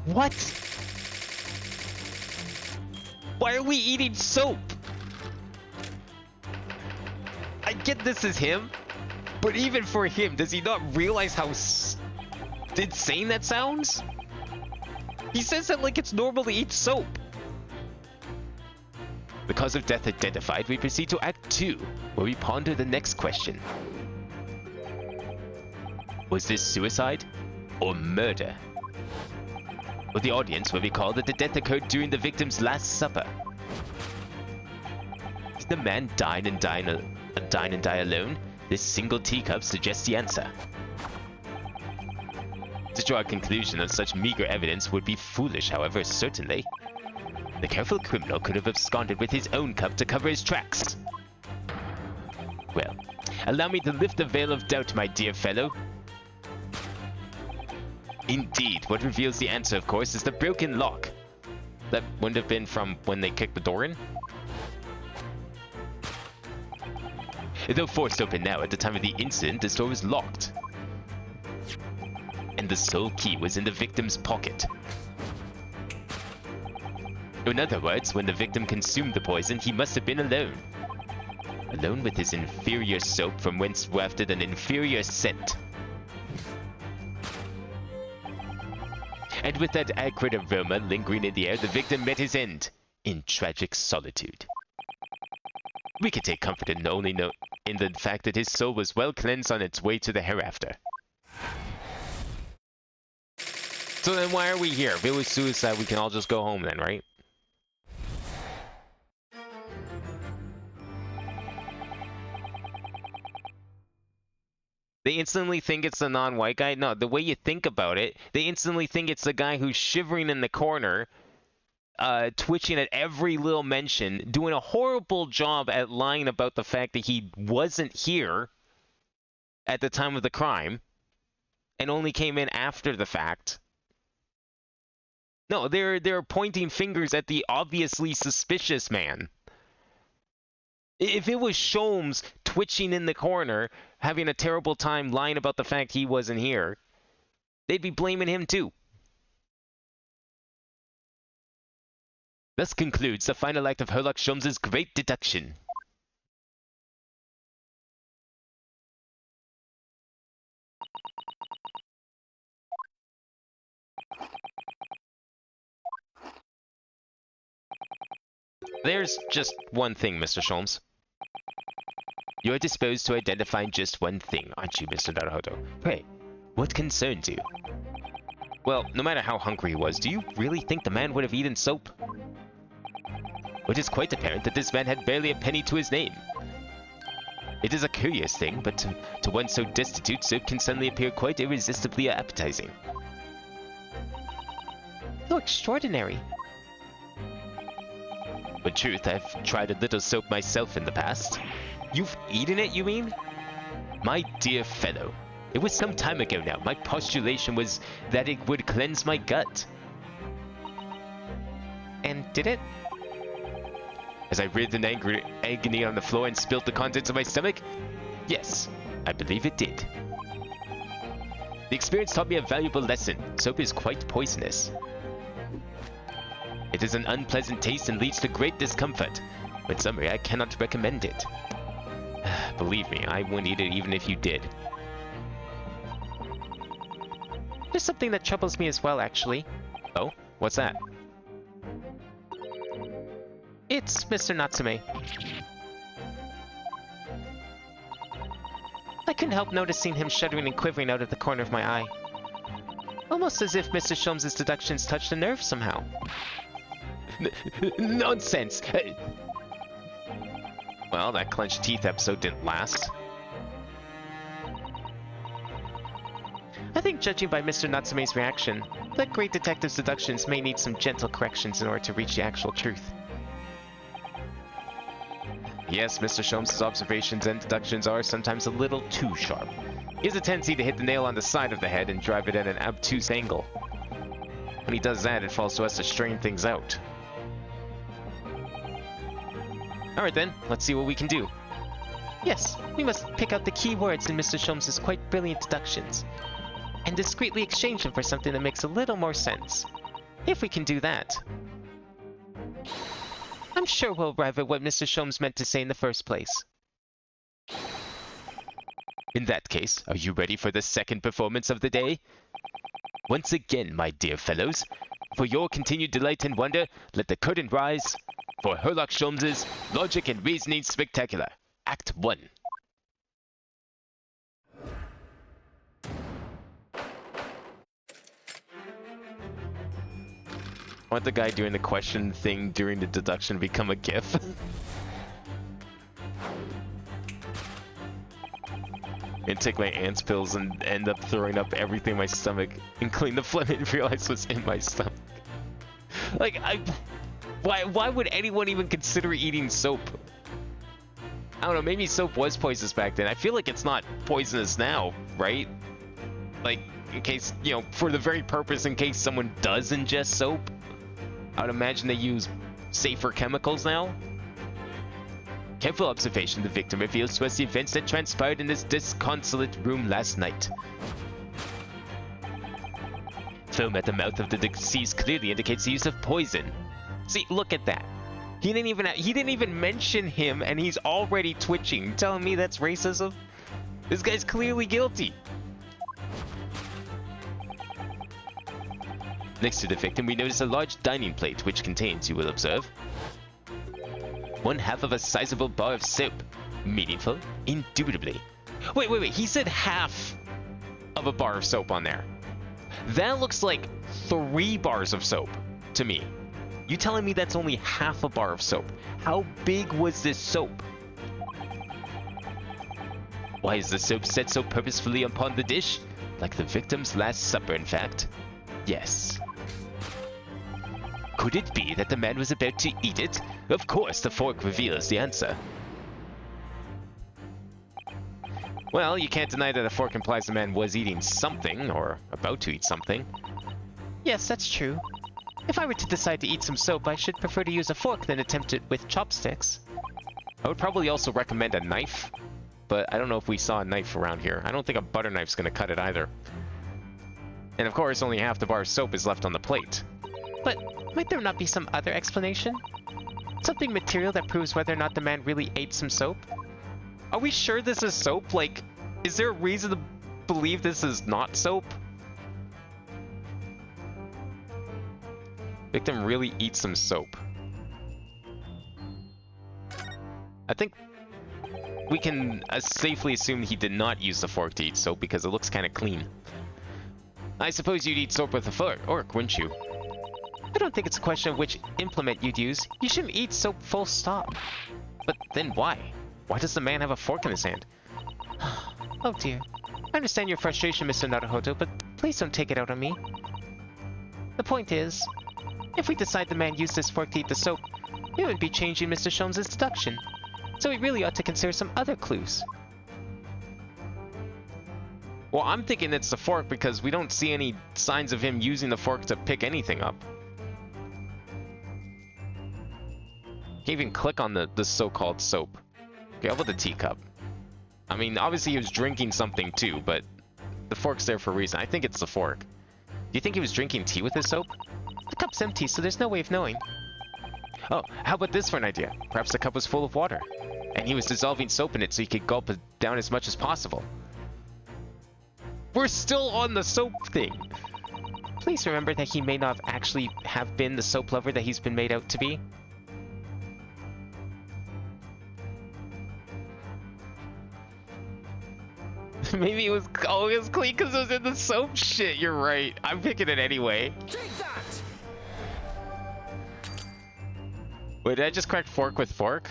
What? Why are we eating soap? I get this is him, but even for him, does he not realize how insane that sounds? He says that like it's normal to eat soap. The cause of death identified, we proceed to Act 2, where we ponder the next question. Was this suicide or murder? Will the audience will recall that the death occurred during the victim's last supper? Did the man dine and die alone? This single teacup suggests the answer. To draw a conclusion on such meager evidence would be foolish, however, certainly. The careful criminal could have absconded with his own cup to cover his tracks. Well, allow me to lift the veil of doubt, my dear fellow. Indeed, what reveals the answer, of course, is the broken lock. That wouldn't have been from when they kicked the door in? Though forced open now, at the time of the incident, the door was locked. And the sole key was in the victim's pocket. In other words, when the victim consumed the poison, he must have been alone. Alone with his inferior soap, from whence wafted an inferior scent. And with that acrid aroma lingering in the air, the victim met his end in tragic solitude. We can take comfort in the fact that his soul was well cleansed on its way to the hereafter. So then why are we here? If it was suicide, we can all just go home then, right? They instantly think it's the non-white guy? No, the way you think about it, they instantly think it's the guy who's shivering in the corner, twitching at every little mention, doing a horrible job at lying about the fact that he wasn't here at the time of the crime, and only came in after the fact. No, they're pointing fingers at the obviously suspicious man. If it was Sholmes twitching in the corner, having a terrible time lying about the fact he wasn't here, they'd be blaming him too. Thus concludes the final act of Herlock Sholmes' great deduction. There's just one thing, Mr. Sholmes. You're disposed to identifying just one thing, aren't you, Mr. Naruhodo? Pray, what concerns you? Well, no matter how hungry he was, do you really think the man would have eaten soap? It is quite apparent that this man had barely a penny to his name. It is a curious thing, but to one so destitute, soap can suddenly appear quite irresistibly appetizing. How extraordinary. In truth, I've tried a little soap myself in the past. You've eaten it, you mean? My dear fellow, it was some time ago now. My postulation was that it would cleanse my gut. And did it? As I writhed in agony on the floor and spilled the contents of my stomach? Yes, I believe it did. The experience taught me a valuable lesson. Soap is quite poisonous. It has an unpleasant taste and leads to great discomfort. In summary, I cannot recommend it. Believe me, I wouldn't eat it even if you did. There's something that troubles me as well, actually. Oh? What's that? It's Mr. Natsume. I couldn't help noticing him shuddering and quivering out of the corner of my eye. Almost as if Mr. Sholmes' deductions touched a nerve somehow. Nonsense! Well, that clenched teeth episode didn't last. I think judging by Mr. Natsume's reaction, the great detective's deductions may need some gentle corrections in order to reach the actual truth. Yes, Mr. Sholmes' observations and deductions are sometimes a little too sharp. He has a tendency to hit the nail on the side of the head and drive it at an obtuse angle. When he does that, it falls to us to straighten things out. Alright then, let's see what we can do. Yes, we must pick out the key words in Mr. Sholmes' quite brilliant deductions, and discreetly exchange them for something that makes a little more sense. If we can do that, I'm sure we'll arrive at what Mr. Sholmes meant to say in the first place. In that case, are you ready for the second performance of the day? Once again, my dear fellows, for your continued delight and wonder, let the curtain rise for Herlock Sholmes' Logic and Reasoning Spectacular, Act 1. I want the guy doing the question thing during the deduction become a GIF. And take my ants pills and end up throwing up everything in my stomach, including the phlegm and realize what's in my stomach. Like, why would anyone even consider eating soap? I don't know, maybe soap was poisonous back then. I feel like it's not poisonous now, right? Like, in case, you know, for the very purpose in case someone does ingest soap. I would imagine they use safer chemicals now. Careful observation, the victim reveals to us the events that transpired in this disconsolate room last night. Foam at the mouth of the deceased clearly indicates the use of poison. See, look at that. He didn't even mention him, and he's already twitching. You telling me that's racism? This guy's clearly guilty. Next to the victim, we notice a large dining plate, which contains, you will observe, 1/2 of a sizable bar of soap. Meaningful? Indubitably. Wait. He said half of a bar of soap on there. That looks like 3 bars of soap to me. You telling me that's only half a bar of soap? How big was this soap? Why is the soap set so purposefully upon the dish? Like the victim's last supper, in fact. Yes. Could it be that the man was about to eat it? Of course, the fork reveals the answer. Well, you can't deny that a fork implies the man was eating something, or about to eat something. Yes, that's true. If I were to decide to eat some soap, I should prefer to use a fork than attempt it with chopsticks. I would probably also recommend a knife, but I don't know if we saw a knife around here. I don't think a butter knife's gonna cut it either. And of course, only half the bar of soap is left on the plate. But might there not be some other explanation? Something material that proves whether or not the man really ate some soap? Are we sure this is soap? Like, is there a reason to believe this is not soap? Victim really eats some soap. I think we can safely assume he did not use the fork to eat soap because it looks kind of clean. I suppose you'd eat soap with a fork, wouldn't you? I don't think it's a question of which implement you'd use. You shouldn't eat soap, full stop. But then why? Why does the man have a fork in his hand? Oh dear. I understand your frustration, Mr. Naruhodo, but please don't take it out on me. The point is, if we decide the man used this fork to eat the soap, we wouldn't be changing Mr. Sholmes' deduction. So we really ought to consider some other clues. Well, I'm thinking it's the fork because we don't see any signs of him using the fork to pick anything up. Can't even click on the so-called soap. Okay, how about the teacup? I mean, obviously he was drinking something too, but the fork's there for a reason. I think it's the fork. Do you think he was drinking tea with his soap? The cup's empty, so there's no way of knowing. Oh, how about this for an idea? Perhaps the cup was full of water, and he was dissolving soap in it so he could gulp it down as much as possible. We're still on the soap thing. Please remember that he may not actually have been the soap lover that he's been made out to be. Maybe it was clean because it was in the soap shit. You're right. I'm picking it anyway. Take that! Wait, did I just correct fork with fork?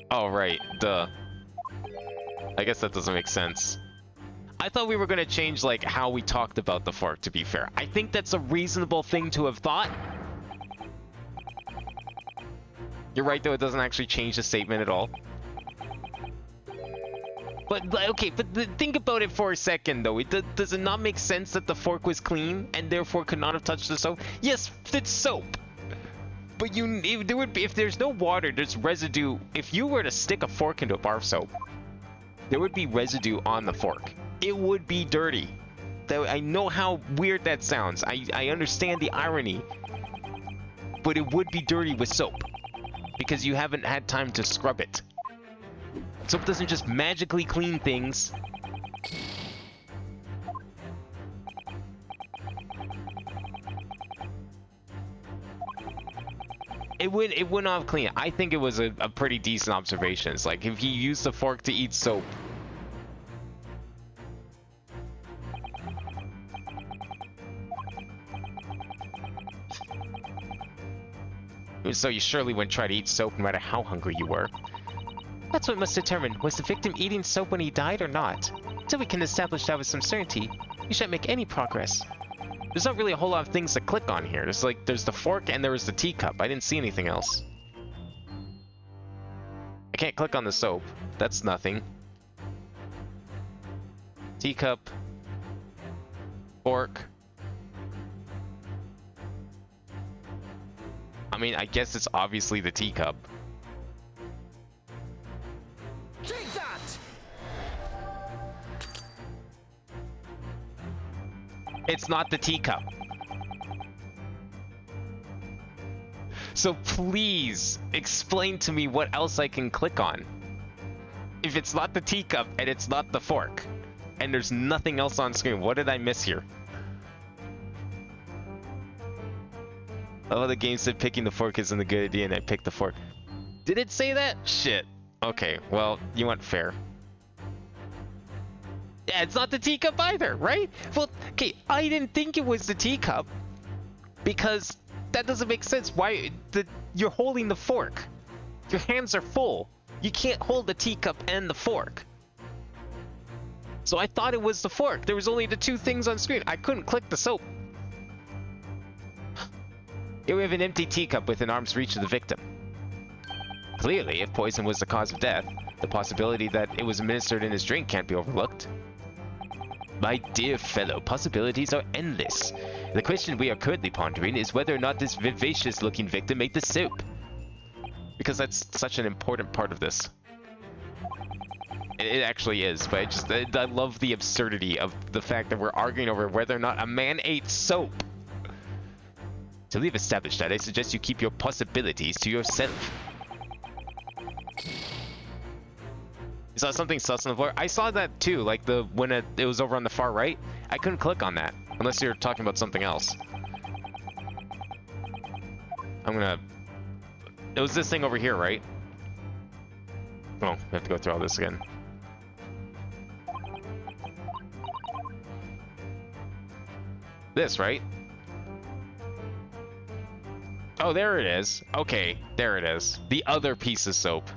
Oh, right. Duh. I guess that doesn't make sense. I thought we were going to change, like, how we talked about the fork, to be fair. I think that's a reasonable thing to have thought. You're right, though. It doesn't actually change the statement at all. But, okay, but think about it for a second, though. Does it not make sense that the fork was clean and therefore could not have touched the soap? Yes, it's soap. But if there's no water, there's residue. If you were to stick a fork into a bar of soap, there would be residue on the fork. It would be dirty. I know how weird that sounds. I understand the irony. But it would be dirty with soap. Because you haven't had time to scrub it. Soap doesn't just magically clean things. It would not have cleaned it. I think it was a pretty decent observation. It's like if he used the fork to eat soap. So you surely wouldn't try to eat soap no matter how hungry you were. That's what must determine, was the victim eating soap when he died or not? Until we can establish that with some certainty, we shan't make any progress. There's not really a whole lot of things to click on here. There's the fork and there was the teacup. I didn't see anything else. I can't click on the soap. That's nothing. Teacup. Fork. I mean, I guess it's obviously the teacup. Take that! It's not the teacup. So please explain to me what else I can click on. If it's not the teacup and it's not the fork, and there's nothing else on screen, what did I miss here? Oh, the game said picking the fork isn't a good idea and I picked the fork. Did it say that? Shit. Okay, well, you went fair. Yeah, it's not the teacup either, right? Well, okay, I didn't think it was the teacup because that doesn't make sense. Why? You're holding the fork. Your hands are full. You can't hold the teacup and the fork. So I thought it was the fork. There was only the two things on screen. I couldn't click the soap. Here we have an empty teacup within arm's reach of the victim. Clearly, if poison was the cause of death, the possibility that it was administered in his drink can't be overlooked. My dear fellow, possibilities are endless. The question we are currently pondering is whether or not this vivacious-looking victim ate the soap. Because that's such an important part of this. It actually is, but I love the absurdity of the fact that we're arguing over whether or not a man ate soap. To leave established that, I suggest you keep your possibilities to yourself. You saw something sus on the floor? I saw that too, like when it was over on the far right. I couldn't click on that, unless you're talking about something else. It was this thing over here, right? Oh, we have to go through all this again. This, right? Oh, there it is. Okay, there it is. The other piece of soap.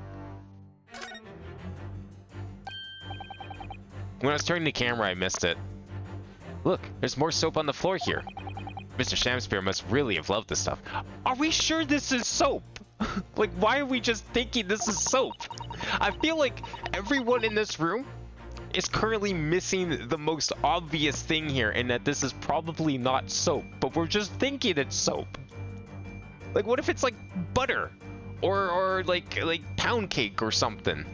When I was turning the camera, I missed it. Look, there's more soap on the floor here. Mr. Shamspear must really have loved this stuff. Are we sure this is soap? Like, why are we just thinking this is soap? I feel like everyone in this room is currently missing the most obvious thing here, and that this is probably not soap, but we're just thinking it's soap. Like, what if it's like butter or like pound cake or something?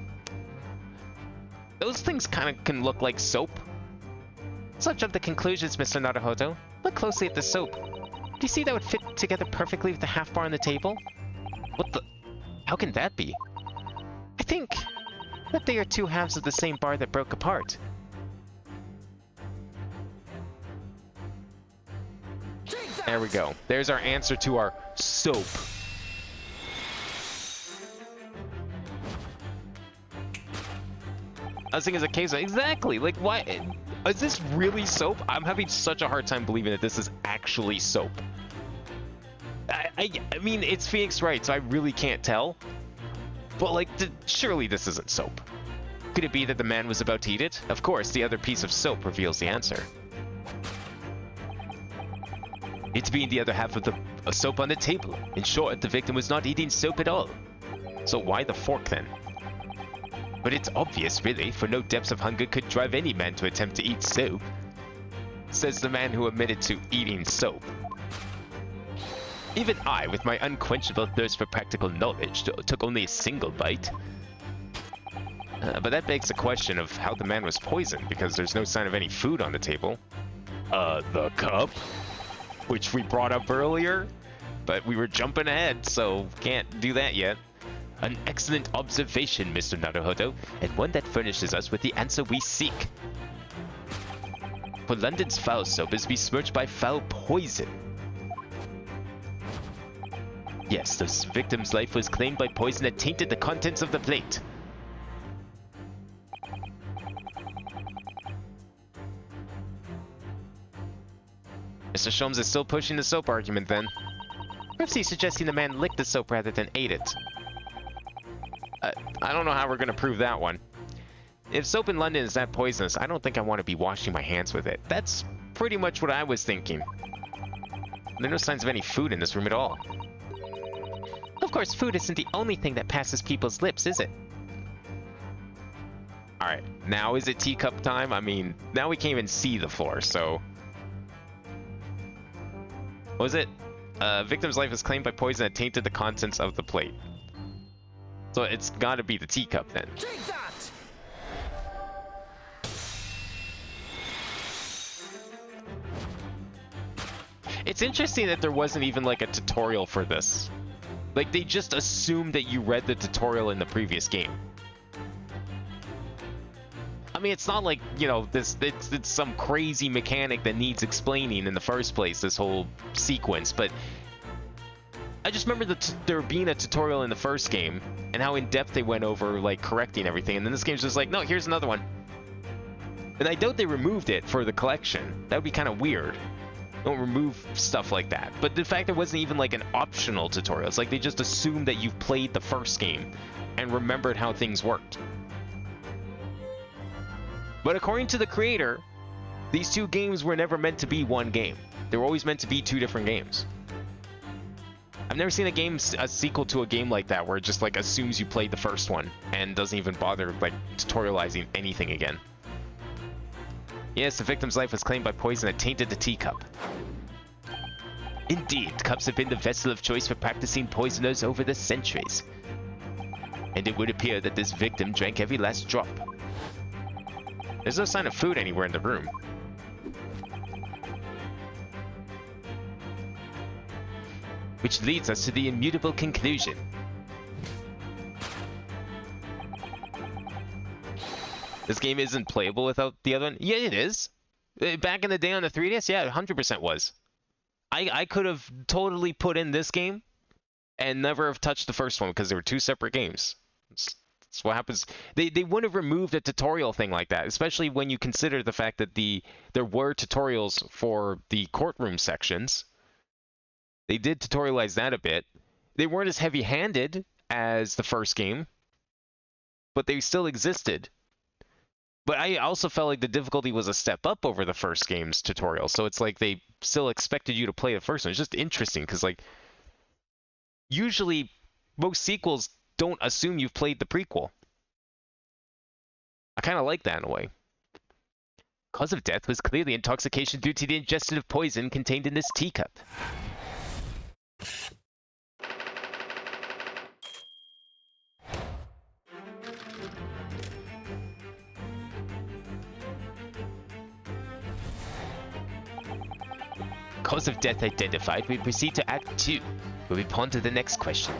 Those things kind of can look like soap. So jump to conclusions, Mr. Naruhodo. Look closely at the soap. Do you see that would fit together perfectly with the half bar on the table? What the? How can that be? I think that they are two halves of the same bar that broke apart. There we go. There's our answer to our soap. I was thinking as a case, exactly. Like, why? Is this really soap? I'm having such a hard time believing that this is actually soap. I mean, it's Phoenix Wright, so I really can't tell. But, like, surely this isn't soap. Could it be that the man was about to eat it? Of course, the other piece of soap reveals the answer. It being the other half of the soap on the table. In short, the victim was not eating soap at all. So why the fork then? But it's obvious, really, for no depths of hunger could drive any man to attempt to eat soap. Says the man who admitted to eating soap. Even I, with my unquenchable thirst for practical knowledge, took only a single bite. But that begs the question of how the man was poisoned, because there's no sign of any food on the table. The cup? Which we brought up earlier, but we were jumping ahead, so can't do that yet. An excellent observation, Mr. Naruhodo, and one that furnishes us with the answer we seek. For London's foul soap is besmirched by foul poison. Yes, the victim's life was claimed by poison that tainted the contents of the plate. Mr. Sholmes is still pushing the soap argument then. Perhaps he's suggesting the man licked the soap rather than ate it. I don't know how we're going to prove that one. If soap in London is that poisonous, I don't think I want to be washing my hands with it. That's pretty much what I was thinking. There are no signs of any food in this room at all. Of course, food isn't the only thing that passes people's lips, is it? Alright, now is it teacup time? I mean, now we can't even see the floor, so... What was it? Victim's life is claimed by poison that tainted the contents of the plate. So it's gotta be the teacup then. Take that! It's interesting that there wasn't even like a tutorial for this. Like, they just assumed that you read the tutorial in the previous game. I mean, it's not like, you know, it's some crazy mechanic that needs explaining in the first place, this whole sequence, but I just remember there being a tutorial in the first game and how in-depth they went over, like, correcting everything, and then this game's just like, no, here's another one. And I doubt they removed it for the collection. That would be kind of weird. Don't remove stuff like that. But the fact it wasn't even like an optional tutorial, it's like they just assumed that you've played the first game and remembered how things worked. But according to the creator, these two games were never meant to be one game. They were always meant to be two different games. I've never seen a sequel to a game like that where it just like assumes you played the first one and doesn't even bother like tutorializing anything again. Yes, the victim's life was claimed by poison that tainted the teacup. Indeed, cups have been the vessel of choice for practicing poisoners over the centuries. And it would appear that this victim drank every last drop. There's no sign of food anywhere in the room. which leads us to the immutable conclusion. This game isn't playable without the other one? Yeah, it is. Back in the day on the 3DS, yeah, 100% was. I could have totally put in this game and never have touched the first one because they were two separate games. That's what happens. They wouldn't have removed a tutorial thing like that, especially when you consider the fact that there were tutorials for the courtroom sections. They did tutorialize that a bit. They weren't as heavy-handed as the first game, but they still existed. But I also felt like the difficulty was a step up over the first game's tutorial, so it's like they still expected you to play the first one. It's just interesting, because like, usually most sequels don't assume you've played the prequel. I kind of like that in a way. Cause of death was clearly intoxication due to the ingestion of poison contained in this teacup. Cause of death identified, we proceed to Act 2, where we ponder the next question.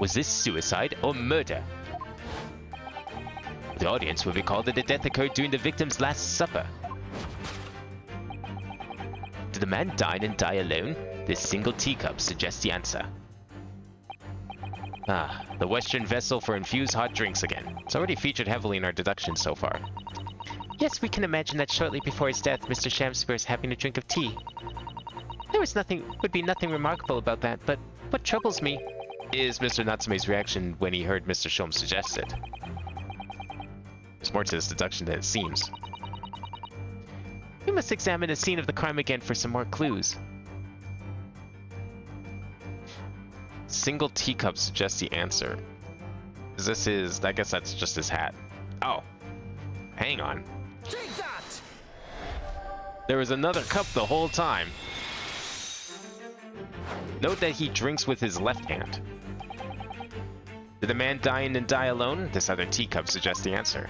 Was this suicide or murder? The audience will recall that the death occurred during the victim's last supper. Did the man dine and die alone? This single teacup suggests the answer. Ah, the Western vessel for infused hot drinks again. It's already featured heavily in our deductions so far. Yes, we can imagine that shortly before his death, Mr. Shamspur is having a drink of tea. There would be nothing remarkable about that, but what troubles me is Mr. Natsume's reaction when he heard Mr. Shom suggest it. There's more to this deduction than it seems. We must examine the scene of the crime again for some more clues. Single teacup suggests the answer. I guess that's just his hat. Oh, hang on. Take that! There was another cup the whole time. Note that he drinks with his left hand. Did the man dine and die alone? This other teacup suggests the answer.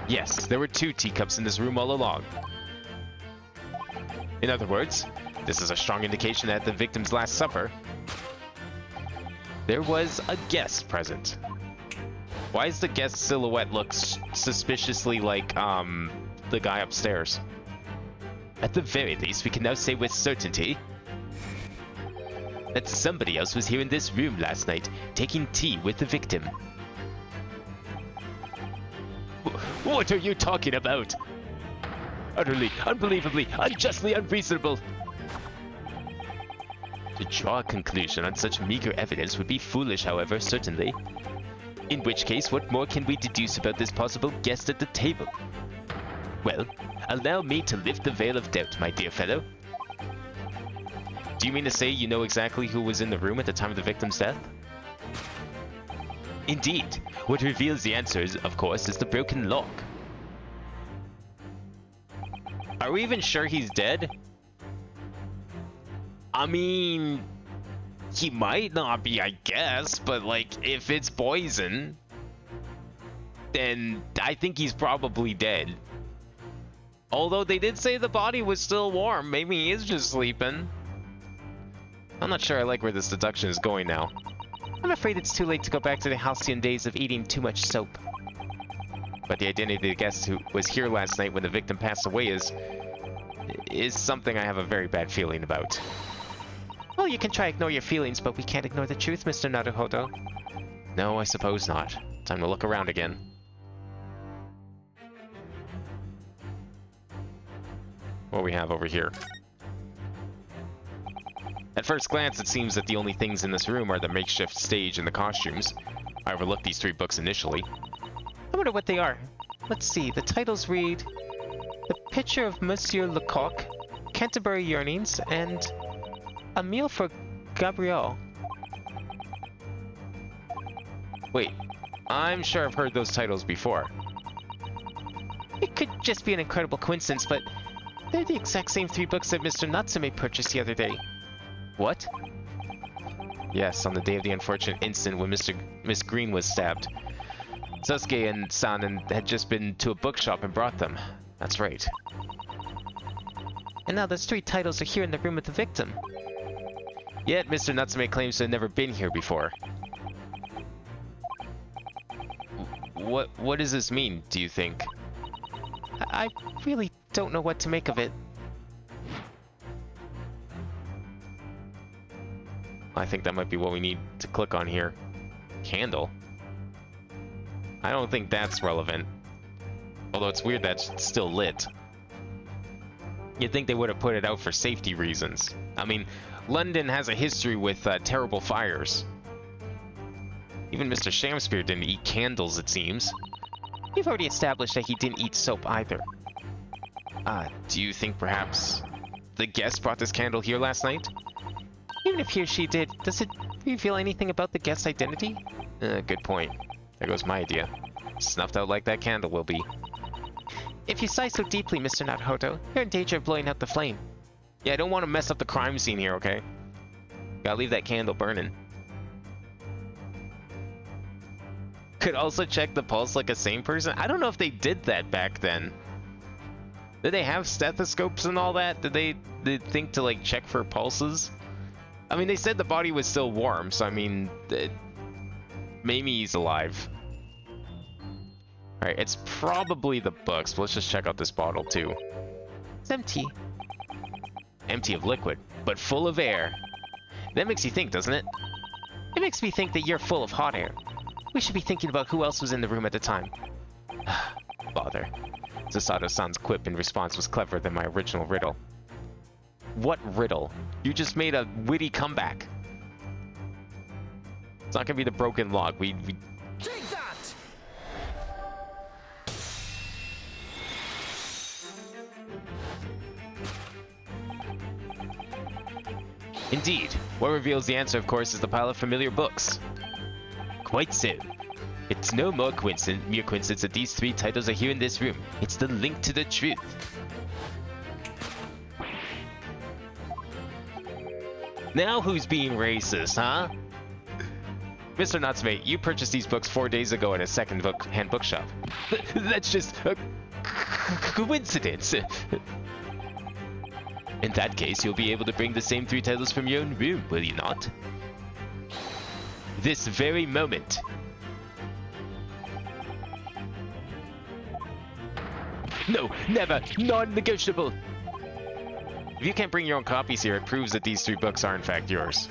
Yes, there were two teacups in this room all along. In other words, this is a strong indication that at the victim's last supper, there was a guest present. Why does the guest silhouette look suspiciously like, the guy upstairs? At the very least, we can now say with certainty that somebody else was here in this room last night, taking tea with the victim. What are you talking about? Utterly, unbelievably, unjustly unreasonable. To draw a conclusion on such meager evidence would be foolish, however, certainly. In which case, what more can we deduce about this possible guest at the table? Well, allow me to lift the veil of doubt, my dear fellow. Do you mean to say you know exactly who was in the room at the time of the victim's death? Indeed. What reveals the answers, of course, is the broken lock. Are we even sure he's dead? I mean, he might not be, I guess, but like, if it's poison, then I think he's probably dead. Although they did say the body was still warm, maybe he is just sleeping. I'm not sure I like where this deduction is going now. I'm afraid it's too late to go back to the halcyon days of eating too much soap. But the identity of the guest who was here last night when the victim passed away is something I have a very bad feeling about. Well, you can try ignore your feelings, but we can't ignore the truth, Mr. Naruhodo. No, I suppose not. Time to look around again. What we have over here? At first glance, it seems that the only things in this room are the makeshift stage and the costumes. I overlooked these 3 books initially. I wonder what they are. Let's see, the titles read The Picture of Monsieur Lecoq, Canterbury Yearnings, and A Meal for Gabrielle. Wait, I'm sure I've heard those titles before. It could just be an incredible coincidence, but they're the exact same 3 books that Mr. Natsume purchased the other day. What? Yes, on the day of the unfortunate incident when Miss Green was stabbed. Sasuke and Sanan had just been to a bookshop and brought them. That's right. And now those 3 titles are here in the room with the victim. Yet Mr. Natsume claims to have never been here before. What does this mean, do you think? I really don't know what to make of it. I think that might be what we need to click on here. Candle? I don't think that's relevant. Although it's weird that's still lit. You'd think they would have put it out for safety reasons. I mean, London has a history with terrible fires. Even Mr. Shamspear didn't eat candles, it seems. We've already established that he didn't eat soap either. Do you think perhaps the guest brought this candle here last night? Even if he or she did, does it reveal anything about the guest's identity? Good point. There goes my idea. Snuffed out like that candle will be. If you sigh so deeply, Mr. Naruhodo, you're in danger of blowing out the flame. Yeah, I don't want to mess up the crime scene here, okay? Gotta leave that candle burning. Could also check the pulse like a sane person. I don't know if they did that back then. Did they have stethoscopes and all that? Did they think to like check for pulses? I mean, they said the body was still warm, so I mean, maybe he's alive. Alright, it's probably the books, but let's just check out this bottle too. It's empty. Empty of liquid, but full of air. That makes you think, doesn't it? It makes me think that you're full of hot air. We should be thinking about who else was in the room at the time. Bother. Susato-san's quip in response was cleverer than my original riddle. What riddle? You just made a witty comeback. It's not gonna be the broken log. We Take that! Indeed. What reveals the answer, of course, is the pile of familiar books. Quite so. It's no more mere coincidence that these 3 titles are here in this room. It's the link to the truth. Now who's being racist, huh? Mr. Natsume, you purchased these books 4 days ago at a second-hand bookshop. That's just a coincidence. In that case, you'll be able to bring the same 3 titles from your own room, will you not? This very moment. No, never, non-negotiable. If you can't bring your own copies here, it proves that these 3 books are in fact yours.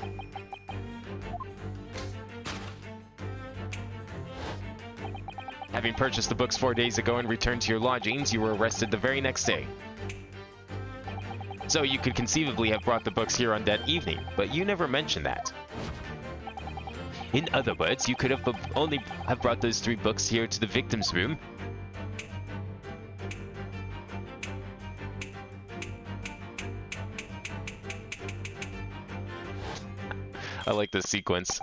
Having purchased the books 4 days ago and returned to your lodgings, you were arrested the very next day. So you could conceivably have brought the books here on that evening, but you never mentioned that. In other words, you could have only have brought those 3 books here to the victim's room. I like this sequence.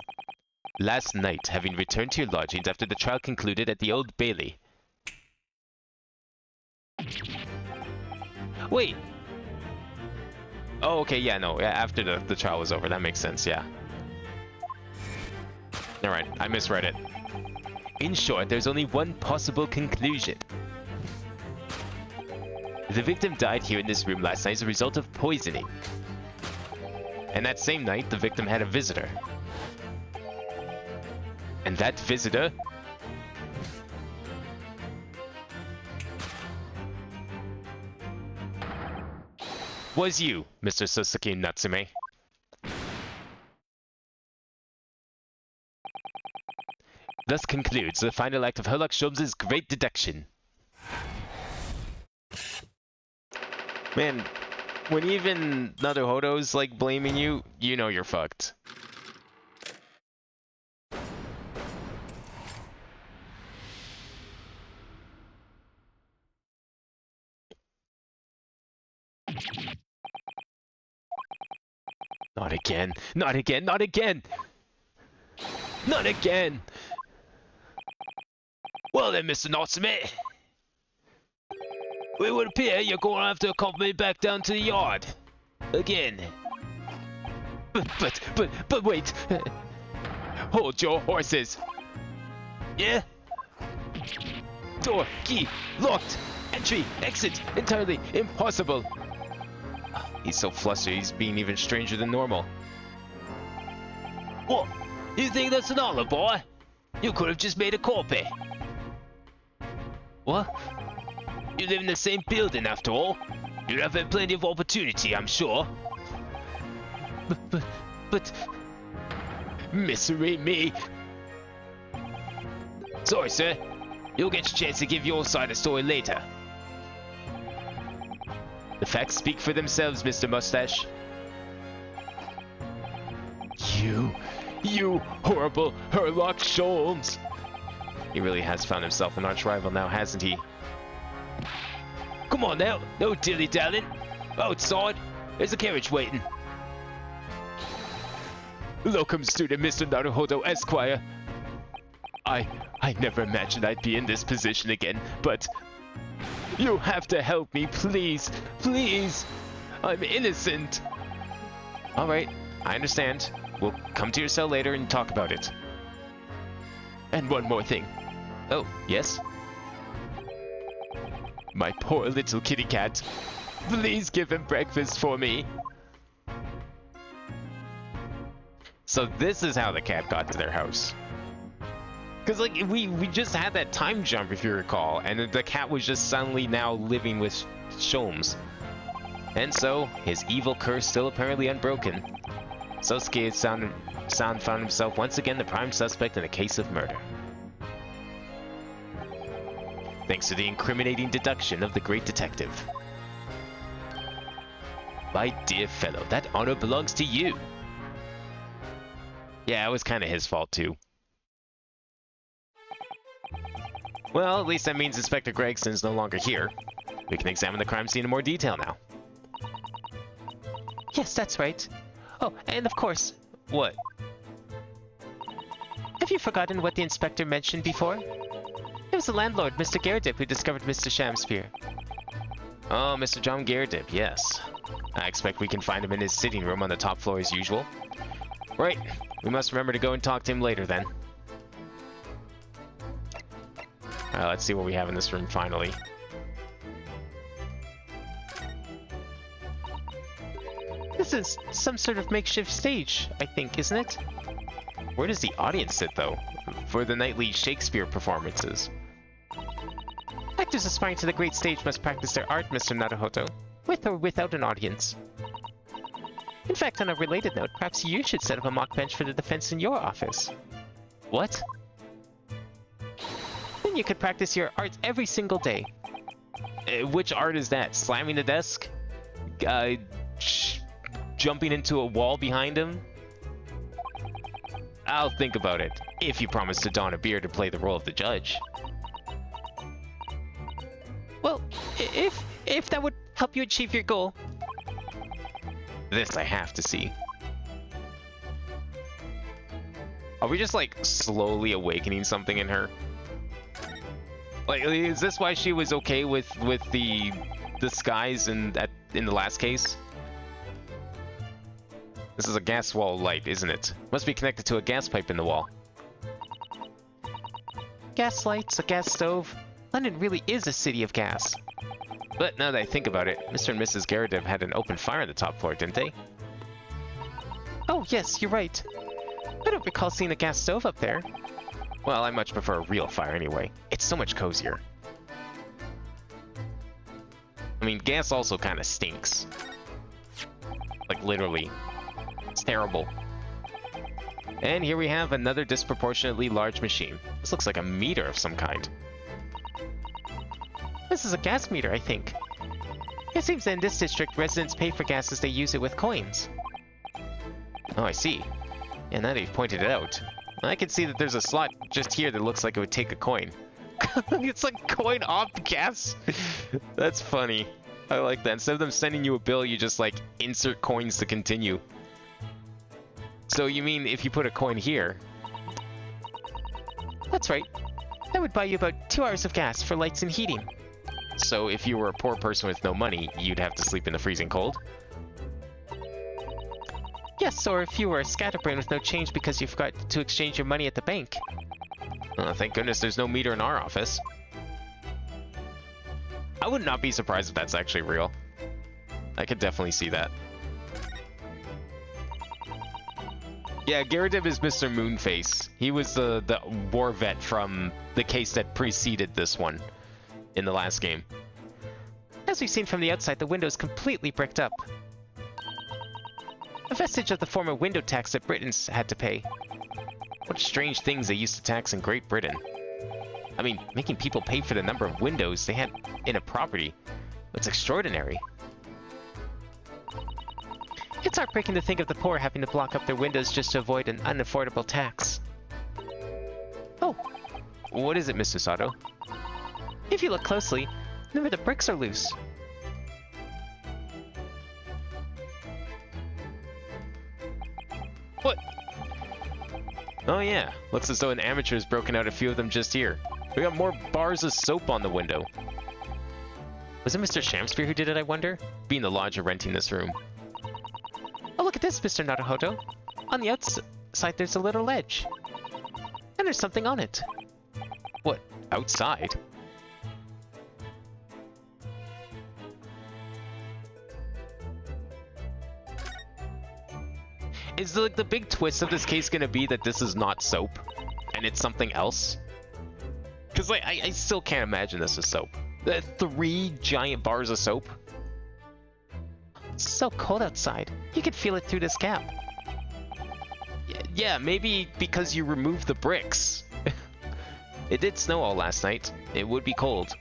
Last night, having returned to your lodgings after the trial concluded at the Old Bailey. Wait! Oh, okay, yeah, no, yeah, after the trial was over, that makes sense, yeah. Alright, I misread it. In short, there's only one possible conclusion. The victim died here in this room last night as a result of poisoning. And that same night, the victim had a visitor. And that visitor was you, Mr. Sasuke Natsume. Thus concludes the final act of Herlock Sholmes' great deduction. Man, when even Naruhodo's like blaming you, you know you're fucked. Not again, not again, not again! Not again! Well then, Mr. Natsume, it would appear you're going to have to accompany me back down to the yard. Again. But wait! Hold your horses! Yeah? Door, key, locked! Entry, exit, entirely impossible! He's so flustered, he's being even stranger than normal. What? You think that's an alibi? You could have just made a copy. What? You live in the same building after all. You'd have had plenty of opportunity, I'm sure. But... Misery me. Sorry, sir. You'll get your chance to give your side of the story later. The facts speak for themselves, Mr. Mustache. You horrible Herlock Sholmes! He really has found himself an arch rival now, hasn't he? Come on now, no dilly-dallying. Outside, there's a carriage waiting. Welcome, student Mr. Naruhodo Esquire. I never imagined I'd be in this position again, but you have to help me, please, please. I'm innocent. All right, I understand. We'll come to your cell later and talk about it. And one more thing. Oh, yes? My poor little kitty cat. Please give him breakfast for me. So this is how the cat got to their house. Because, like, we just had that time jump, if you recall, and the cat was just suddenly now living with Sholmes. And so, his evil curse still apparently unbroken. Sosuke San found himself once again the prime suspect in a case of murder. Thanks to the incriminating deduction of the great detective. My dear fellow, that honor belongs to you. Yeah, it was kind of his fault too. Well, at least that means Inspector Gregson's no longer here. We can examine the crime scene in more detail now. Yes, that's right. Oh, and of course. What? Have you forgotten what the inspector mentioned before? It was the landlord, Mr. Geradip, who discovered Mr. Shamspear. Oh, Mr. John Geradip, yes. I expect we can find him in his sitting room on the top floor as usual. Right, we must remember to go and talk to him later then. Let's see what we have in this room finally. This is some sort of makeshift stage, I think, isn't it? Where does the audience sit, though, for the nightly Shakespeare performances? Actors aspiring to the great stage must practice their art, Mr. Naruhodo, with or without an audience. In fact, on a related note, perhaps you should set up a mock bench for the defense in your office. What? Then you could practice your art every single day. Which art is that? Slamming the desk? Jumping into a wall behind him? I'll think about it, if you promise to don a beard to play the role of the judge. Well, if that would help you achieve your goal. This I have to see. Are we just, like, slowly awakening something in her? Like, is this why she was okay with the disguise in the last case? This is a gas wall light, isn't it? Must be connected to a gas pipe in the wall. Gas lights, a gas stove. London really is a city of gas. But now that I think about it, Mr. and Mrs. Geradip had an open fire on the top floor, didn't they? Oh yes, you're right. I don't recall seeing a gas stove up there. Well, I much prefer a real fire anyway. It's so much cozier. I mean, gas also kind of stinks. Like, literally. It's terrible. And here we have another disproportionately large machine. This looks like a meter of some kind. This is a gas meter, I think. It seems that in this district, residents pay for gas as they use it with coins. Oh, I see. And now that you've pointed it out, I can see that there's a slot just here that looks like it would take a coin. It's like coin op gas. That's funny. I like that. Instead of them sending you a bill, you just like insert coins to continue. So you mean if you put a coin here? That's right. That would buy you about 2 hours of gas for lights and heating. So if you were a poor person with no money, you'd have to sleep in the freezing cold? Yes, or if you were a scatterbrain with no change because you forgot to exchange your money at the bank. Thank goodness there's no meter in our office. I would not be surprised if that's actually real. I could definitely see that. Yeah, Gyarados is Mr. Moonface. He was the war vet from the case that preceded this one in the last game. As we've seen from the outside, the window is completely bricked up. A vestige of the former window tax that Britons had to pay. What strange things they used to tax in Great Britain. I mean, making people pay for the number of windows they had in a property. It's extraordinary. It's heartbreaking to think of the poor having to block up their windows just to avoid an unaffordable tax. Oh, What is it, Mr. Sato? if you look closely, remember the bricks are loose. What? Oh yeah, looks as though an amateur has broken out a few of them just here. We got more bars of soap on the window. Was it Mr. Shamspear who did it, I wonder? Being the lodge are renting this room. Oh, look at this, Mr. Naruhodo. On the outside, there's a little ledge. And there's something on it. What? Outside? Is the big twist of this case gonna be that this is not soap and it's something else? Because like I still can't imagine this is soap. The 3 giant bars of soap. It's so cold outside. You can feel it through this gap. Yeah, maybe because you removed the bricks. It did snow all last night. It would be cold.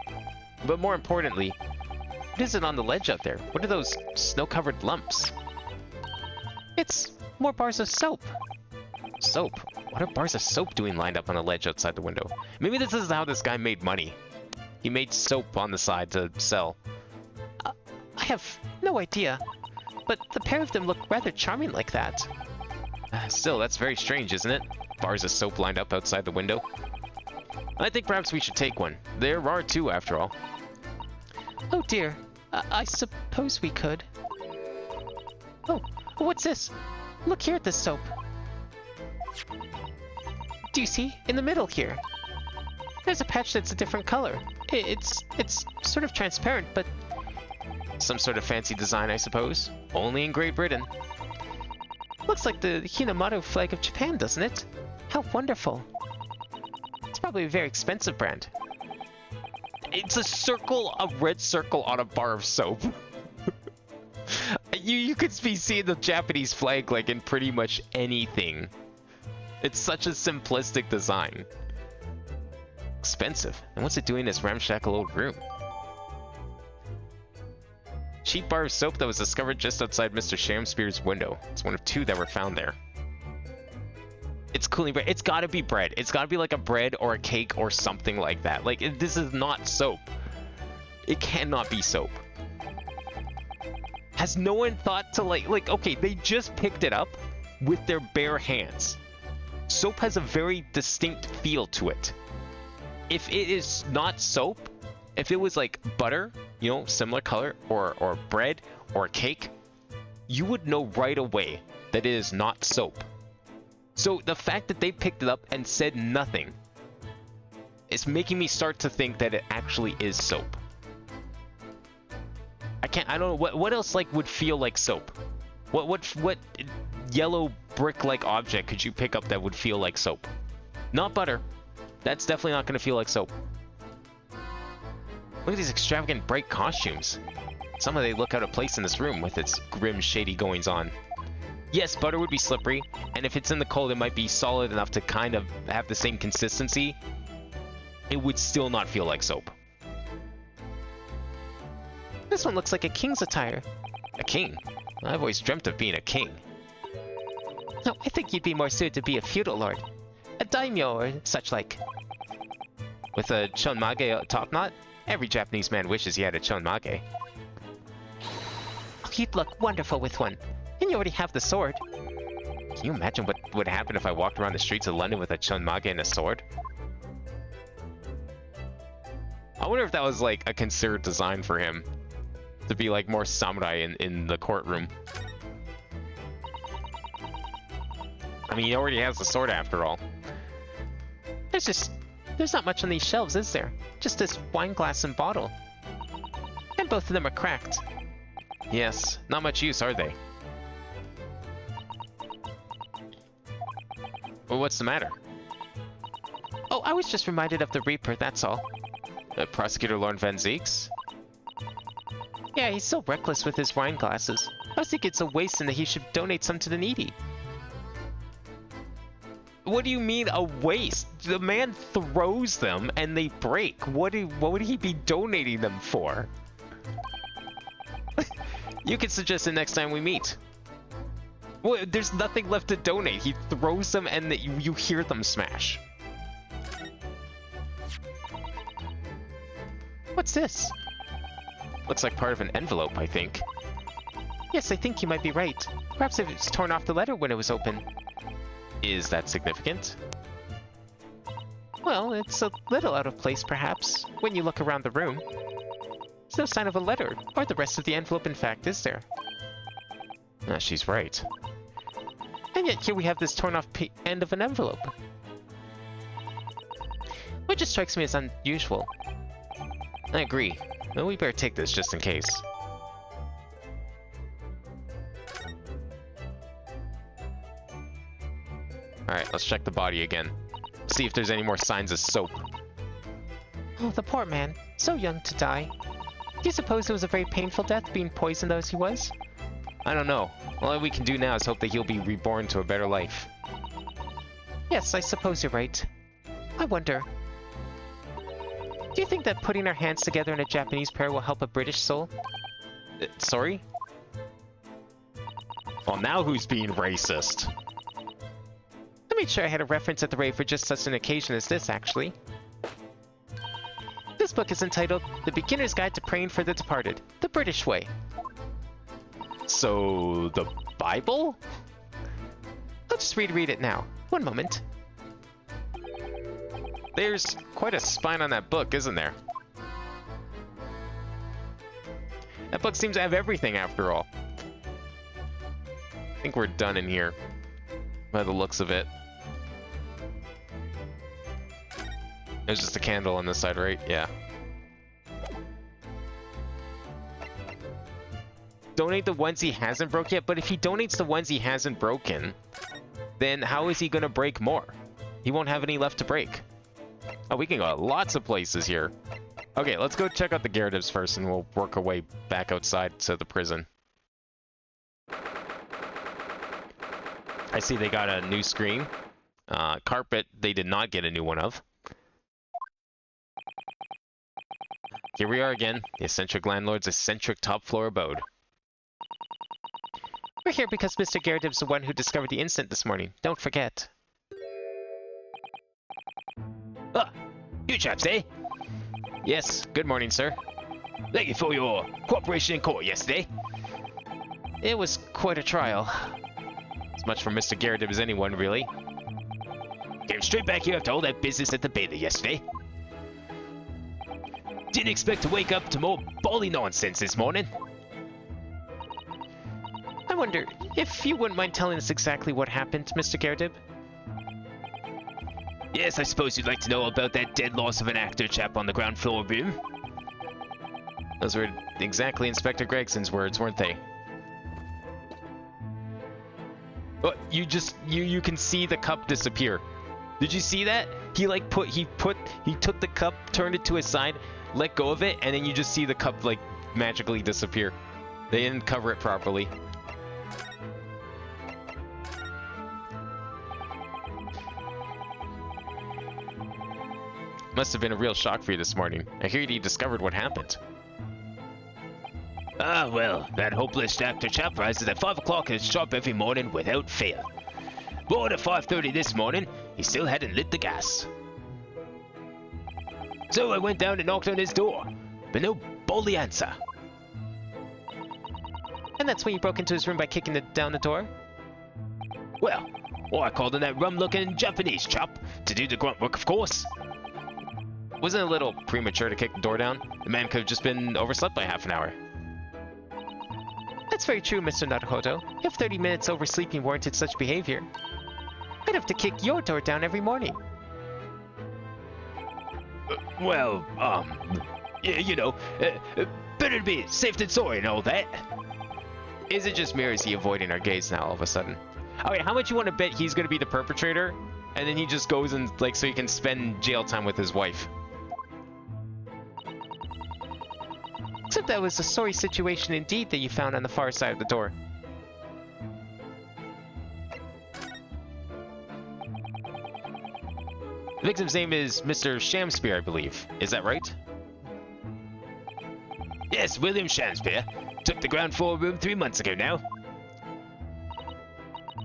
But more importantly, what is it on the ledge out there? What are those snow-covered lumps? It's more bars of soap. Soap? What are bars of soap doing lined up on a ledge outside the window? Maybe this is how this guy made money. He made soap on the side to sell. I have no idea. But the pair of them look rather charming like that. Still, that's very strange, isn't it? Bars of soap lined up outside the window. I think perhaps we should take one. There are 2 after all. Oh dear. I suppose we could. Oh, what's this? Look here at this soap. Do you see? In the middle here. There's a patch that's a different color. It's sort of transparent, but... Some sort of fancy design, I suppose. Only in Great Britain. Looks like the Hinamato flag of Japan, doesn't it? How wonderful. It's probably a very expensive brand. It's a circle, a red circle on a bar of soap. You could be seeing the Japanese flag like in pretty much anything. It's such a simplistic design. Expensive. And what's it doing in this ramshackle old room? Cheap bar of soap that was discovered just outside Mr. Shamspear's window. It's one of 2 that were found there. It's cooling bread. It's gotta be bread. It's gotta be like a bread or a cake or something like that. Like, this is not soap. It cannot be soap. Has no one thought to like, okay, they just picked it up with their bare hands. Soap has a very distinct feel to it. If it is not soap, if it was like butter, you know, similar color, or bread, or cake, you would know right away that it is not soap. So the fact that they picked it up and said nothing is making me start to think that it actually is soap. I don't know, what else like would feel like soap? What yellow brick-like object could you pick up that would feel like soap? Not butter. That's definitely not going to feel like soap. Look at these extravagant bright costumes. Somehow they look out of place in this room with its grim, shady goings-on. Yes, butter would be slippery, and if it's in the cold, it might be solid enough to kind of have the same consistency. It would still not feel like soap. This one looks like a king's attire. A king? I've always dreamt of being a king. No, I think you'd be more suited to be a feudal lord. A daimyo or such like. With a chonmage top knot? Every Japanese man wishes he had a chonmage. Oh, you'd look wonderful with one. And you already have the sword. Can you imagine what would happen if I walked around the streets of London with a chonmage and a sword? I wonder if that was like a considered design for him. To be like more samurai in the courtroom. I mean, he already has the sword after all. There's not much on these shelves, is there? Just this wine glass and bottle. And both of them are cracked. Yes, not much use, are they? Well, what's the matter? Oh, I was just reminded of the Reaper, that's all. Prosecutor Lorne Van Zeeks? Yeah, he's so reckless with his wine glasses. I was thinking it's a waste and that he should donate some to the needy. What do you mean a waste? The man throws them and they break. What would he be donating them for? You can suggest it next time we meet. Well, there's nothing left to donate. He throws them and you hear them smash. What's this? Looks like part of an envelope, I think. Yes, I think you might be right. Perhaps it was torn off the letter when it was open. Is that significant? Well, it's a little out of place, perhaps, when you look around the room. There's no sign of a letter, or the rest of the envelope, in fact, is there? She's right. And yet here we have this torn off end of an envelope. Which just strikes me as unusual. I agree. Well, we better take this just in case. Alright, let's check the body again. See if there's any more signs of soap. Oh, the poor man. So young to die. Do you suppose it was a very painful death, being poisoned as he was? I don't know. All we can do now is hope that he'll be reborn to a better life. Yes, I suppose you're right. I wonder... Do you think that putting our hands together in a Japanese prayer will help a British soul? Sorry? Well, now who's being racist? I made sure I had a reference at the rave for just such an occasion as this, actually. This book is entitled The Beginner's Guide to Praying for the Departed, the British Way. So, the Bible? I'll just reread it now. One moment. There's quite a spine on that book, isn't there? That book seems to have everything after all. I think we're done in here, by the looks of it. There's just a candle on this side, right? Yeah. Donate the ones he hasn't broke yet, but if he donates the ones he hasn't broken, then how is he gonna break more? He won't have any left to break. Oh, we can go lots of places here. Okay, let's go check out the Gyarados first, and we'll work our way back outside to the prison. I see they got a new screen. Carpet, they did not get a new one of. Here we are again, the eccentric landlord's eccentric top floor abode. We're here because Mr. Gyarados is the one who discovered the incident this morning. Don't forget. Ah, you chaps, eh? Yes, good morning, sir. Thank you for your cooperation in court yesterday. It was quite a trial. As much for Mr. Gyarados as anyone, really. Came straight back here after all that business at the Bailey yesterday. Didn't expect to wake up to more bally nonsense this morning. I wonder if you wouldn't mind telling us exactly what happened, Mr. Gyarados? Yes, I suppose you'd like to know about that dead loss of an actor chap on the ground floor room. Those were exactly Inspector Gregson's words, weren't they? Oh, you can see the cup disappear. Did you see that? He took the cup, turned it to his side, let go of it, and then you just see the cup like magically disappear. They didn't cover it properly. Must have been a real shock for you this morning. I hear you discovered what happened. Ah, well, that hopeless actor chap rises at 5 o'clock and sharp every morning without fail. Born at 5:30 this morning, he still hadn't lit the gas. So I went down and knocked on his door, but no bally answer. And that's when you broke into his room by kicking down the door? Well, I called in that rum-looking Japanese chap to do the grunt work, of course. Wasn't it a little premature to kick the door down? The man could have just been overslept by half an hour. That's very true, Mr. Naruhodo. If 30 minutes oversleeping warranted such behavior, I'd have to kick your door down every morning. Well, yeah, you know, better to be safe than sorry and all that. is it just me or is he avoiding our gaze now all of a sudden? Oh yeah, how much you want to bet he's gonna be the perpetrator? And then he just goes and, like, so he can spend jail time with his wife. Except that was a sorry situation indeed that you found on the far side of the door. The victim's name is Mr. Shamspear, I believe. Is that right? Yes, William Shamspear. Took the ground floor room 3 months ago now.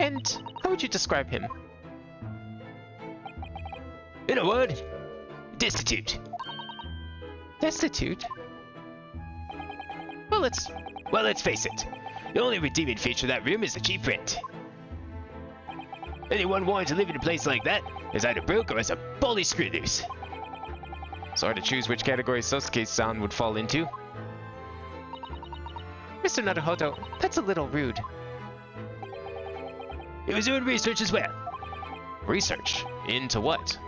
And how would you describe him? In a word, destitute. Destitute? Well, Let's face it. The only redeeming feature of that room is the cheap rent. Anyone wanting to live in a place like that is either broke or has a bally screw loose. So hard to choose which category Sosuke-san would fall into. Mr. Naruhodo, that's a little rude. He was doing research as well. Research? Into what?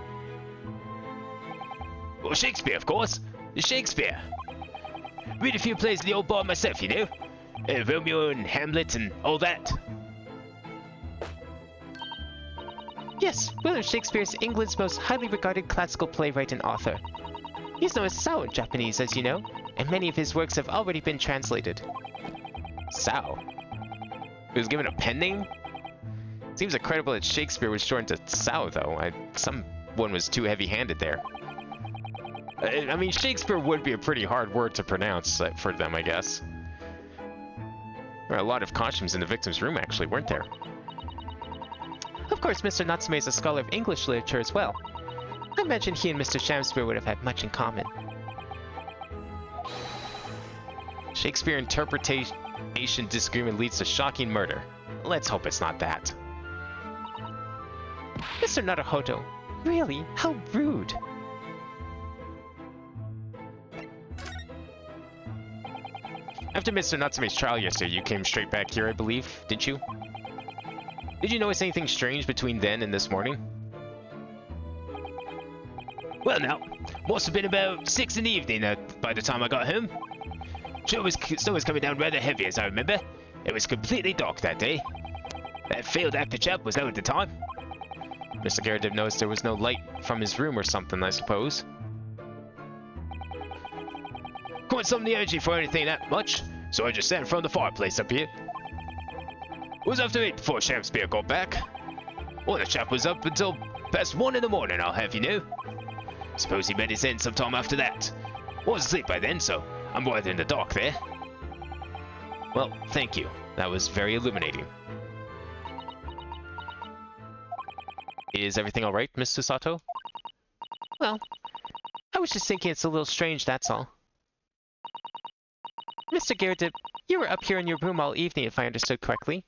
Well, Shakespeare, of course. Shakespeare. Read a few plays of the old bar myself, you know. Romeo and Hamlet and all that. Yes, William Shakespeare is England's most highly regarded classical playwright and author. He's known as Sao in Japanese, as you know, and many of his works have already been translated. Sao? He was given a pen name? Seems incredible that Shakespeare was shortened to Sao, though. Someone was too heavy-handed there. I mean, Shakespeare would be a pretty hard word to pronounce for them, I guess. There were a lot of costumes in the victim's room, actually, weren't there? Of course, Mr. Natsume is a scholar of English literature as well. I imagine he and Mr. Shamspear would have had much in common. Shakespeare interpretation disagreement leads to shocking murder. Let's hope it's not that. Mr. Naruhodo, really? How rude. After Mr. Natsume's trial yesterday, you came straight back here, I believe, didn't you? Did you notice anything strange between then and this morning? Well now, must have been about 6 in the evening by the time I got home. Snow was coming down rather heavy as I remember. It was completely dark that day. That failed actor chap was out at the time. Mr. Garrett noticed there was no light from his room or something, I suppose. Couldn't summon the energy for anything that much, so I just sat in front of the fireplace up here. It was after 8 before Shamspear got back. Well, the chap was up until past 1 in the morning, I'll have you know. Suppose he met his end sometime after that. I was asleep by then, so I'm rather in the dark there. Well, thank you. That was very illuminating. Is everything alright, Miss Susato? Well, I was just thinking it's a little strange, that's all. Mr. Garrett, you were up here in your room all evening, if I understood correctly.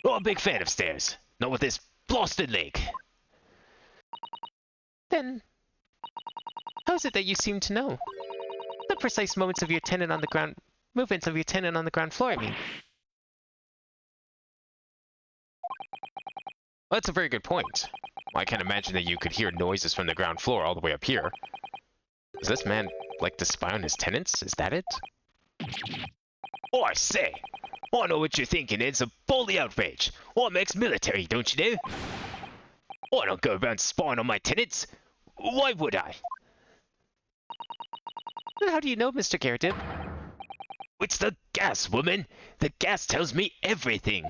Not a big fan of stairs. Not with this blasted leg. Then, how is it that you seem to know? The precise movements of your tenant on the ground floor, I mean. Well, that's a very good point. Well, I can't imagine that you could hear noises from the ground floor all the way up here. Does this man like to spy on his tenants? Is that it? Oh, I say! I know what you're thinking, it's a bully outrage. I'm ex-military, don't you know? I don't go around spying on my tenants. Why would I? Then how do you know, Mr. Garrett? It's the gas, woman. The gas tells me everything.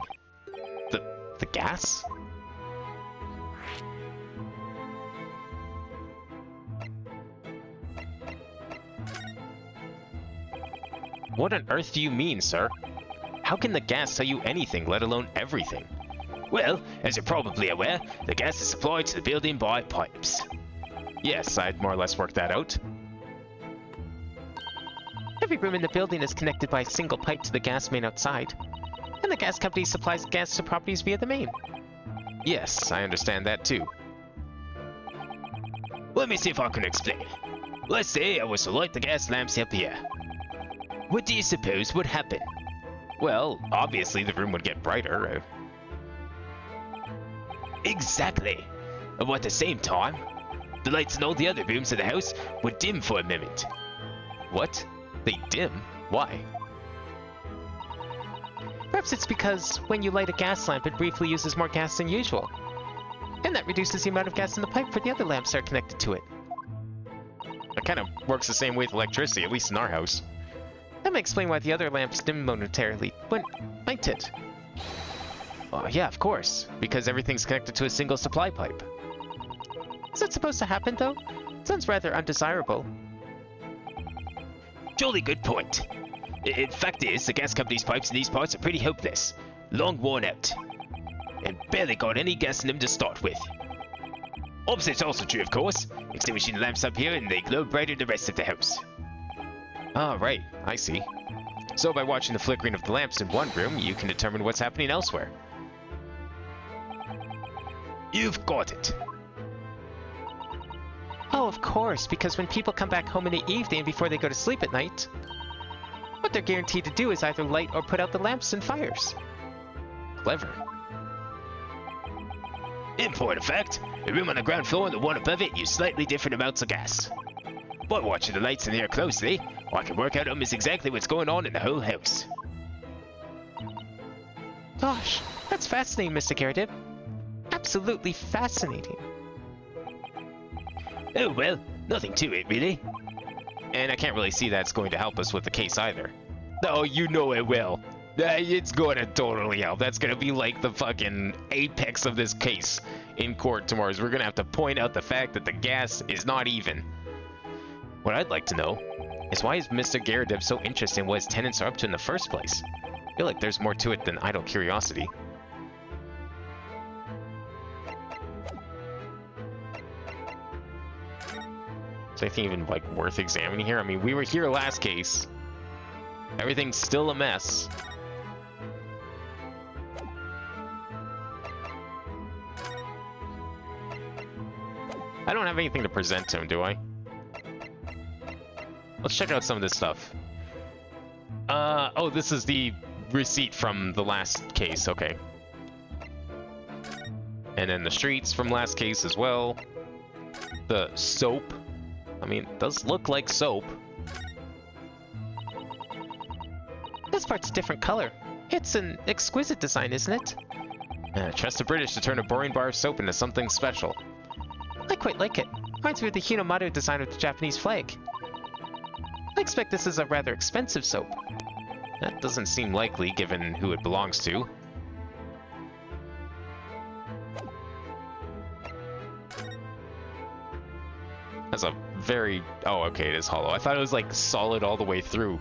The gas? What on earth do you mean, sir? How can the gas tell you anything, let alone everything? Well, as you're probably aware, the gas is supplied to the building by pipes. Yes, I'd more or less worked that out. Every room in the building is connected by a single pipe to the gas main outside, and the gas company supplies gas to properties via the main. Yes, I understand that too. Let me see if I can explain. Let's say I was to light the gas lamps up here. What do you suppose would happen? Well, obviously the room would get brighter. Exactly. And at the same time, the lights in all the other rooms of the house would dim for a moment. What? They dim? Why? Perhaps it's because when you light a gas lamp, it briefly uses more gas than usual. And that reduces the amount of gas in the pipe for the other lamps that are connected to it. It kind of works the same way with electricity, at least in our house. That may explain why the other lamps dim momentarily, might it? Yeah, of course. Because everything's connected to a single supply pipe. Is that supposed to happen, though? Sounds rather undesirable. Jolly good point. In fact is, the gas company's pipes in these parts are pretty hopeless. Long worn out. And barely got any gas in them to start with. Opposite's also true, of course. Extinguishing the lamps up here and they glow brighter than the rest of the house. Ah, right. I see. So by watching the flickering of the lamps in one room, you can determine what's happening elsewhere. You've got it. Oh, of course, because when people come back home in the evening before they go to sleep at night, what they're guaranteed to do is either light or put out the lamps and fires. Clever. In point of fact, the room on the ground floor and the one above it use slightly different amounts of gas. By watching the lights in here closely, I can work out almost exactly what's going on in the whole house. Gosh, that's fascinating, Mr. Garrett. Absolutely fascinating. Oh well, nothing to it really. And I can't really see that's going to help us with the case either. Oh, you know it will. It's going to totally help. That's going to be like the fucking apex of this case in court tomorrow. Is we're going to have to point out the fact that the gas is not even. What I'd like to know is why is Mr. Garrett so interested in what his tenants are up to in the first place? I feel like there's more to it than idle curiosity. Is anything even like worth examining here? I mean, we were here last case. Everything's still a mess. I don't have anything to present to him, do I? Let's check out some of this stuff. Oh, this is the receipt from the last case, okay. And then the streets from last case as well. The soap. I mean, it does look like soap. This part's a different color. It's an exquisite design, isn't it? Trust the British to turn a boring bar of soap into something special. I quite like it. Reminds me of the Hinomaru design of the Japanese flag. I expect this is a rather expensive soap. That doesn't seem likely, given who it belongs to. That's a very... Oh, okay, it is hollow. I thought it was, like, solid all the way through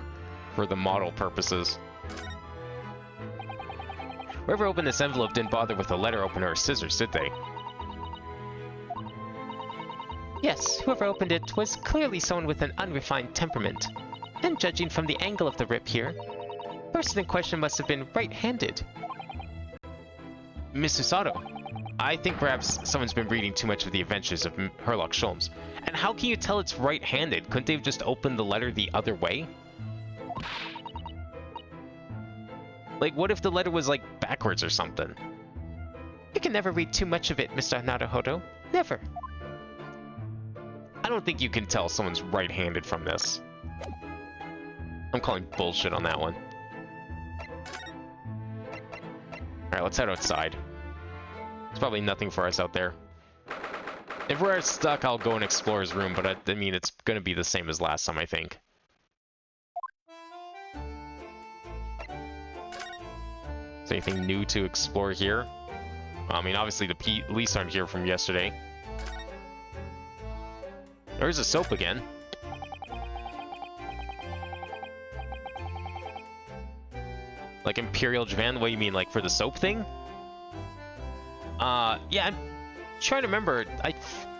for the model purposes. Whoever opened this envelope didn't bother with a letter opener or scissors, did they? Yes, whoever opened it was clearly someone with an unrefined temperament. And judging from the angle of the rip here, the person in question must have been right-handed. Mr. Sato, I think perhaps someone's been reading too much of the adventures of Herlock Sholmes. And how can you tell it's right-handed? Couldn't they have just opened the letter the other way? Like, what if the letter was, like, backwards or something? You can never read too much of it, Mr. Naruhodo. Never. I don't think you can tell someone's right-handed from this. I'm calling bullshit on that one. Alright, let's head outside. There's probably nothing for us out there. If we're stuck, I'll go and explore his room, but I mean, it's gonna be the same as last time, I think. Is there anything new to explore here? I mean, obviously the police aren't here from yesterday. There's a soap again. Like Imperial Japan? What do you mean, like for the soap thing? Yeah, I'm trying to remember. I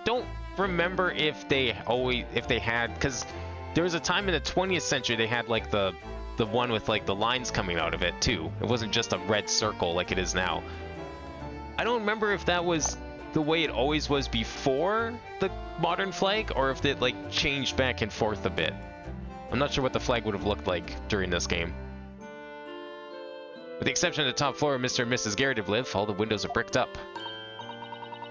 don't remember if they had, because there was a time in the 20th century they had like the one with like the lines coming out of it too. It wasn't just a red circle like it is now. I don't remember if that was the way it always was before the modern flag, or if it like changed back and forth a bit. I'm not sure what the flag would have looked like during this game. With the exception of the top floor where Mr. and Mrs. Garrett live, all the windows are bricked up.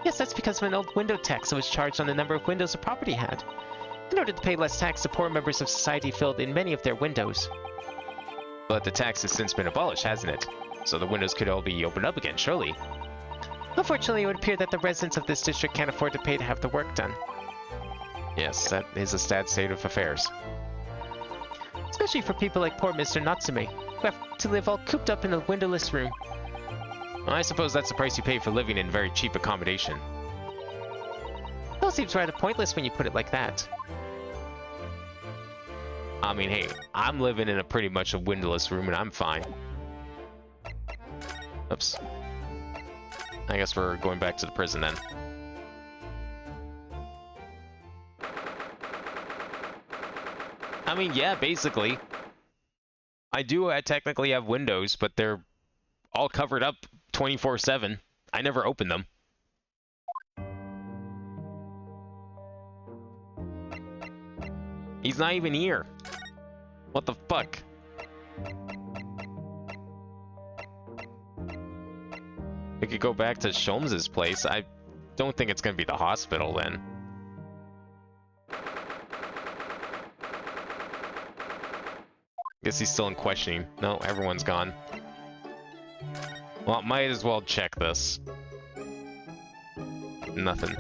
Yes, that's because of an old window tax that was charged on the number of windows the property had. In order to pay less tax, the poor members of society filled in many of their windows. But the tax has since been abolished, hasn't it? so the windows could all be opened up again, surely. Unfortunately, it would appear that the residents of this district can't afford to pay to have the work done. Yes, that is a sad state of affairs. Especially for people like poor Mr. Natsume, who have to live all cooped up in a windowless room. Well, I suppose that's the price you pay for living in very cheap accommodation. It all seems rather pointless when you put it like that. I mean, hey, I'm living in a pretty much a windowless room and I'm fine. Oops. I guess we're going back to the prison then. I mean, yeah, basically. I technically have windows, but they're all covered up 24/7. I never open them. He's not even here. What the fuck? We could go back to Sholmes' place. I don't think it's gonna be the hospital then. Guess he's still in questioning. No, everyone's gone. Well, might as well check this. Nothing.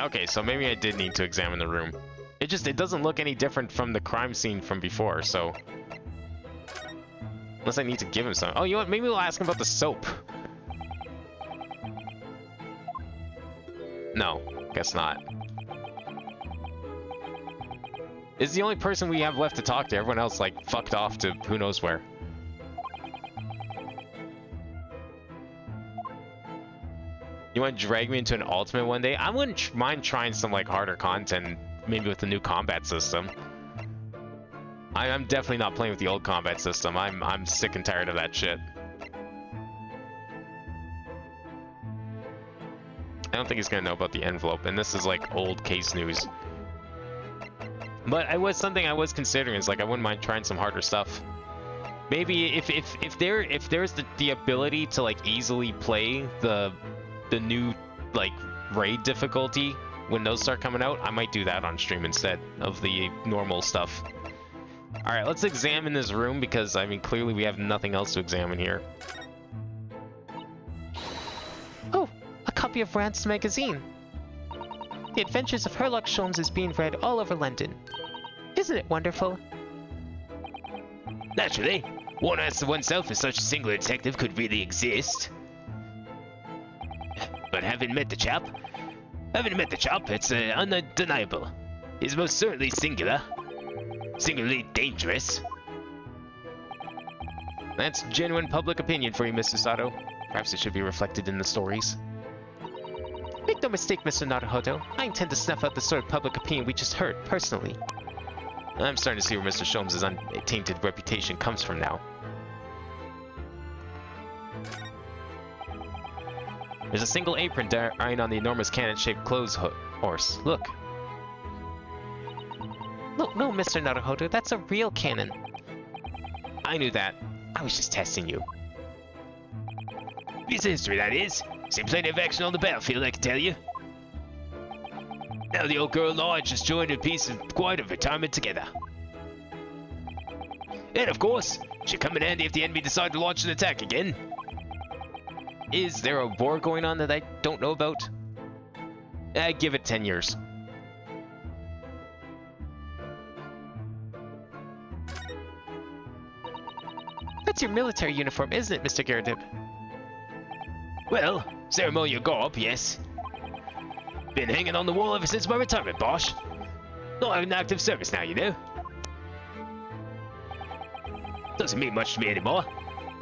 Okay, so maybe I did need to examine the room. It doesn't look any different from the crime scene from before, so... Unless I need to give him some. Oh, you know what? Maybe we'll ask him about the soap. No, guess not. This is the only person we have left to talk to. Everyone else, like, fucked off to who knows where. You want to drag me into an ultimate one day? I wouldn't mind trying some, like, harder content, maybe with the new combat system. I'm definitely not playing with the old combat system. I'm sick and tired of that shit. I don't think he's gonna know about the envelope, and this is like old case news. But something I was considering is like I wouldn't mind trying some harder stuff. Maybe if there's the ability to like easily play the new like raid difficulty when those start coming out, I might do that on stream instead of the normal stuff. All right, let's examine this room because I mean clearly we have nothing else to examine here. Oh, a copy of Rand's magazine. The Adventures of Herlock Sholmes is being read all over London. Isn't it wonderful? Naturally, one asks oneself if such a singular detective could really exist. But having met the chap, it's undeniable. He's most certainly singular. Singularly dangerous. That's genuine public opinion for you, Mr. Sato. Perhaps it should be reflected in the stories. Make no mistake, Mr. Naruhodo. I intend to snuff out the sort of public opinion we just heard, personally. I'm starting to see where Mr. Sholmes' untainted reputation comes from now. There's a single apron drying on the enormous cannon-shaped clothes horse. Look. No, Mr. Naruhodo, that's a real cannon. I knew that. I was just testing you. Piece of history, that is. Seen plenty of action on the battlefield, I can tell you. Now the old girl and I just joined a piece of quite a retirement together. And of course, she'll come in handy if the enemy decide to launch an attack again. Is there a war going on that I don't know about? Give it 10 years. That's your military uniform, isn't it, Mr. Garrett? Well, ceremonial garb, yes. Been hanging on the wall ever since my retirement, Bosch. Not in active service now, you know. Doesn't mean much to me anymore.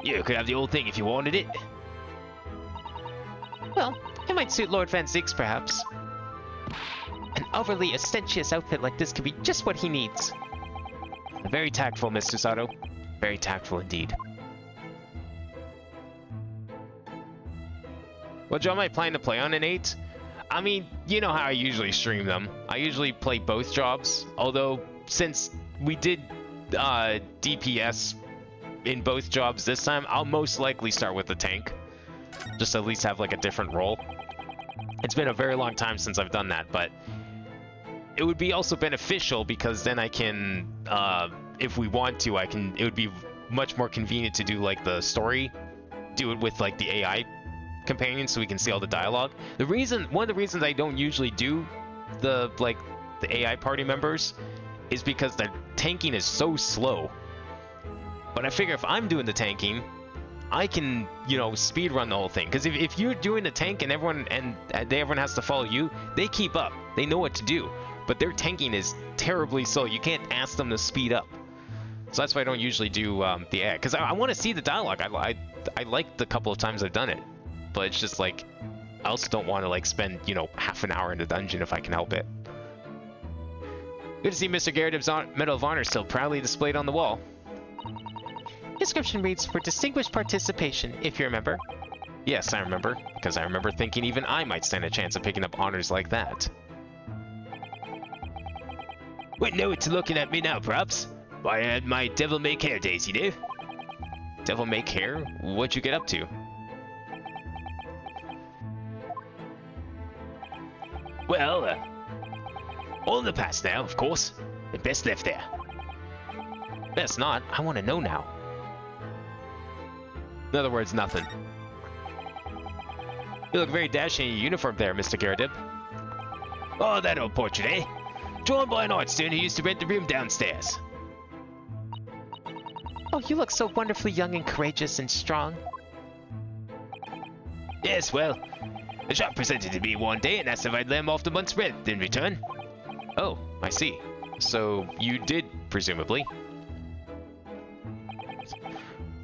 You could have the old thing if you wanted it. Well, it might suit Lord Van Ziggs, perhaps. An overly ostentatious outfit like this could be just what he needs. Very tactful, Mr. Sato. Very tactful indeed. What job am I planning to play on an 8? I mean, you know how I usually stream them. I usually play both jobs, although since we did DPS in both jobs this time, I'll most likely start with the tank. Just at least have like a different role. It's been a very long time since I've done that, but it would be also beneficial because then I can, if we want to, it would be much more convenient to do like the story, do it with like the AI companion so we can see all the dialogue. One of the reasons I don't usually do the AI party members is because the tanking is so slow. But I figure if I'm doing the tanking, I can, you know, speed run the whole thing. Because if you're doing the tank and everyone has to follow you, they keep up. They know what to do. But their tanking is terribly slow. You can't ask them to speed up. So that's why I don't usually do the AI. Because I want to see the dialogue. I like the couple of times I've done it. But it's just like, I also don't want to like spend, you know, half an hour in the dungeon if I can help it. Good to see Mr. Garrett's Medal of Honor still proudly displayed on the wall. Inscription reads for distinguished participation, if you remember. Yes, I remember, because I remember thinking even I might stand a chance of picking up honors like that. Wouldn't know it's looking at me now, perhaps. Why, I had my devil-may-care days, you know? Devil-may-care? What'd you get up to? Well, all in the past now, of course. And best left there. Best not. I want to know now. In other words, nothing. You look very dashing in your uniform there, Mr. Garrett. Oh, that old portrait, eh? Drawn by an art student who used to rent the room downstairs. Oh, you look so wonderfully young and courageous and strong. Yes, well, the shop presented to me one day and asked if I'd lay him off the month's rent in return. Oh, I see. So, you did, presumably.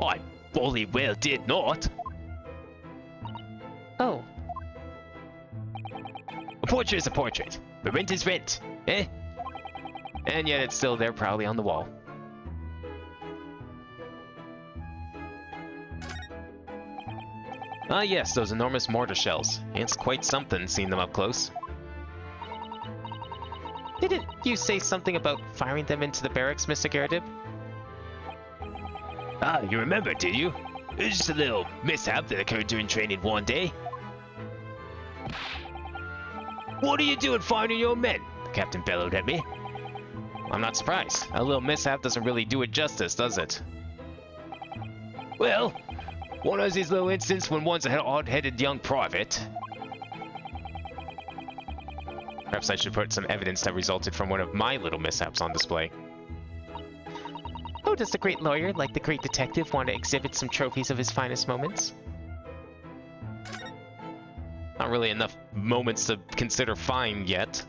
I fully well did not. Oh. A portrait is a portrait, but rent is rent, eh? And yet it's still there proudly on the wall. Ah yes, those enormous mortar shells. It's quite something seeing them up close. Didn't you say something about firing them into the barracks, Mr. Garrett? Ah, you remember, did you? It was just a little mishap that occurred during training one day. What are you doing firing your men? The captain bellowed at me. I'm not surprised. A little mishap doesn't really do it justice, does it? Well, one of these little incidents when one's an odd-headed young private. Perhaps I should put some evidence that resulted from one of my little mishaps on display. Oh, does the great lawyer, like the great detective, want to exhibit some trophies of his finest moments? Not really enough moments to consider fine yet.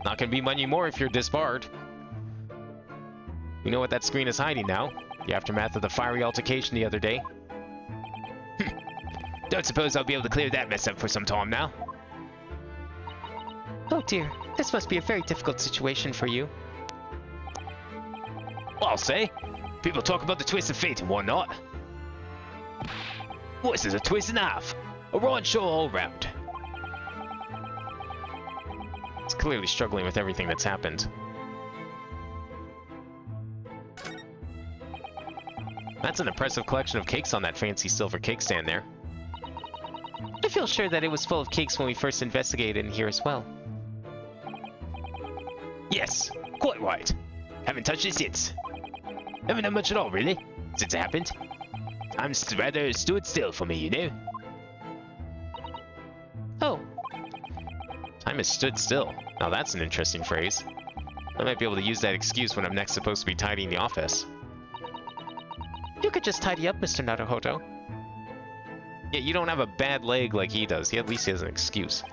Not gonna be many more if you're disbarred. You know what that screen is hiding now? The aftermath of the fiery altercation the other day. Don't suppose I'll be able to clear that mess up for some time now. Oh dear, this must be a very difficult situation for you. I'll say. People talk about the twist of fate and whatnot. This is a twist and a half. A rotten show all round. It's clearly struggling with everything that's happened. That's an impressive collection of cakes on that fancy silver cake stand there. I feel sure that it was full of cakes when we first investigated in here as well. Yes, quite right. Haven't touched it since. Haven't done much at all, really, since it happened. I'm rather stood still for me, you know. Oh. Time has stood still. Now that's an interesting phrase. I might be able to use that excuse when I'm next supposed to be tidying the office. You could just tidy up, Mr. Naruhodo. Yeah, you don't have a bad leg like he does. At least he has an excuse.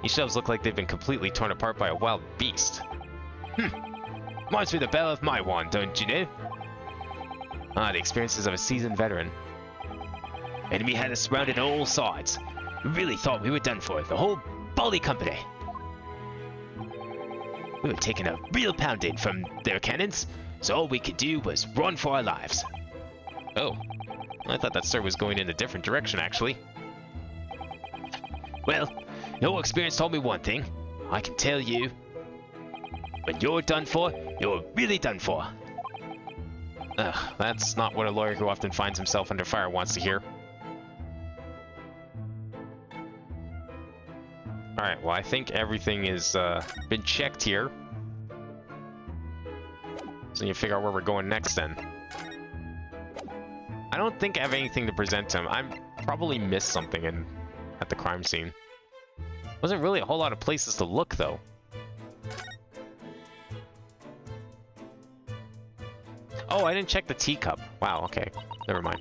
These shelves look like they've been completely torn apart by a wild beast. Reminds me of the Battle of Maiwan, don't you know? Ah, the experiences of a seasoned veteran. Enemy had us surrounded on all sides. We really thought we were done for, the whole Bali company. We were taking a real pounding from their cannons, so all we could do was run for our lives. Oh, I thought that story was going in a different direction, actually. Well, your experience told me one thing. I can tell you, when you're done for, you're really done for. Ugh, that's not what a lawyer who often finds himself under fire wants to hear. Alright, well I think everything is been checked here. So you figure out where we're going next then. I don't think I have anything to present him. I probably missed something at the crime scene. Wasn't really a whole lot of places to look though. Oh, I didn't check the teacup. Wow, okay. Never mind.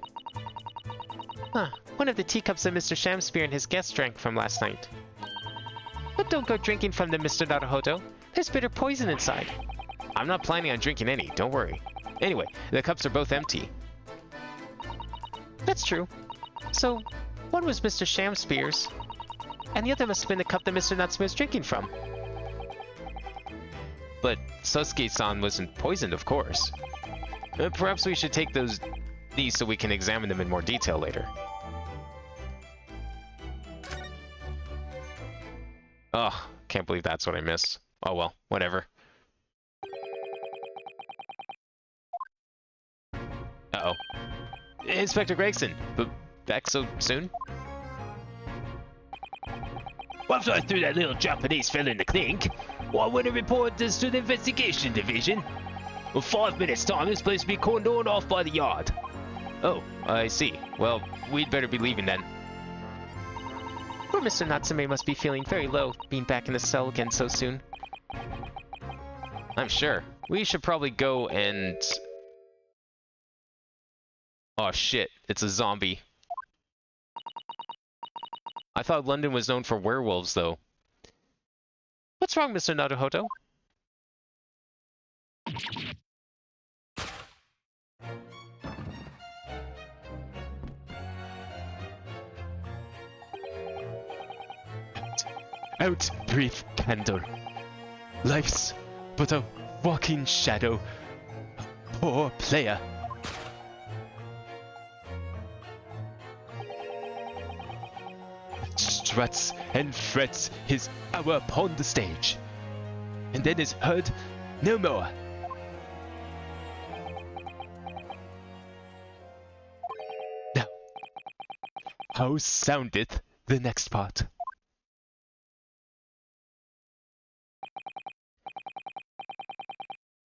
Huh, one of the teacups that Mr. Shamspear and his guests drank from last night. But don't go drinking from them, Mr. Naruhodo. There's bitter poison inside. I'm not planning on drinking any, don't worry. Anyway, the cups are both empty. That's true. So, one was Mr. Shamspear's, and the other must have been the cup that Mr. Natsume was drinking from. But Sosuke-san wasn't poisoned, of course. Perhaps we should take these so we can examine them in more detail later. Oh, can't believe that's what I missed. Oh well, whatever. Uh-oh. Inspector Gregson, but back so soon? Once I threw that little Japanese fella in the clink, well, I went and reported this to the investigation division. In 5 minutes' time, this place will be cordoned off by the yard. Oh, I see. Well, we'd better be leaving then. Poor Mr. Natsume must be feeling very low, being back in the cell again so soon. I'm sure. We should probably go and... Oh shit, it's a zombie. I thought London was known for werewolves, though. What's wrong, Mr. Naruhodo? Out, breathe candor. Life's but a walking shadow. A poor player. Struts and frets his hour upon the stage, and then is heard no more. Now, how soundeth the next part?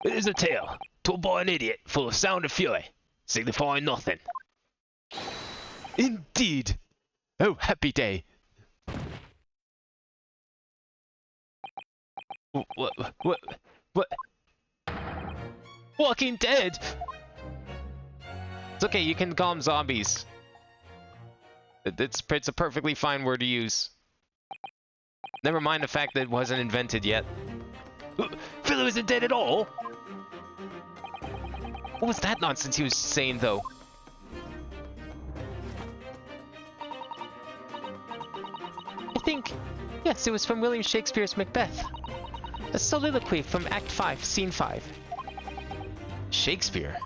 It is a tale told by an idiot full of sound and fury, signifying nothing. Indeed! Oh, happy day! What? Walking Dead! It's okay, you can call them zombies. It's a perfectly fine word to use. Never mind the fact that it wasn't invented yet. Philo isn't dead at all? What was that nonsense he was saying, though? I think, yes, it was from William Shakespeare's Macbeth. A soliloquy from Act 5, Scene 5. Shakespeare?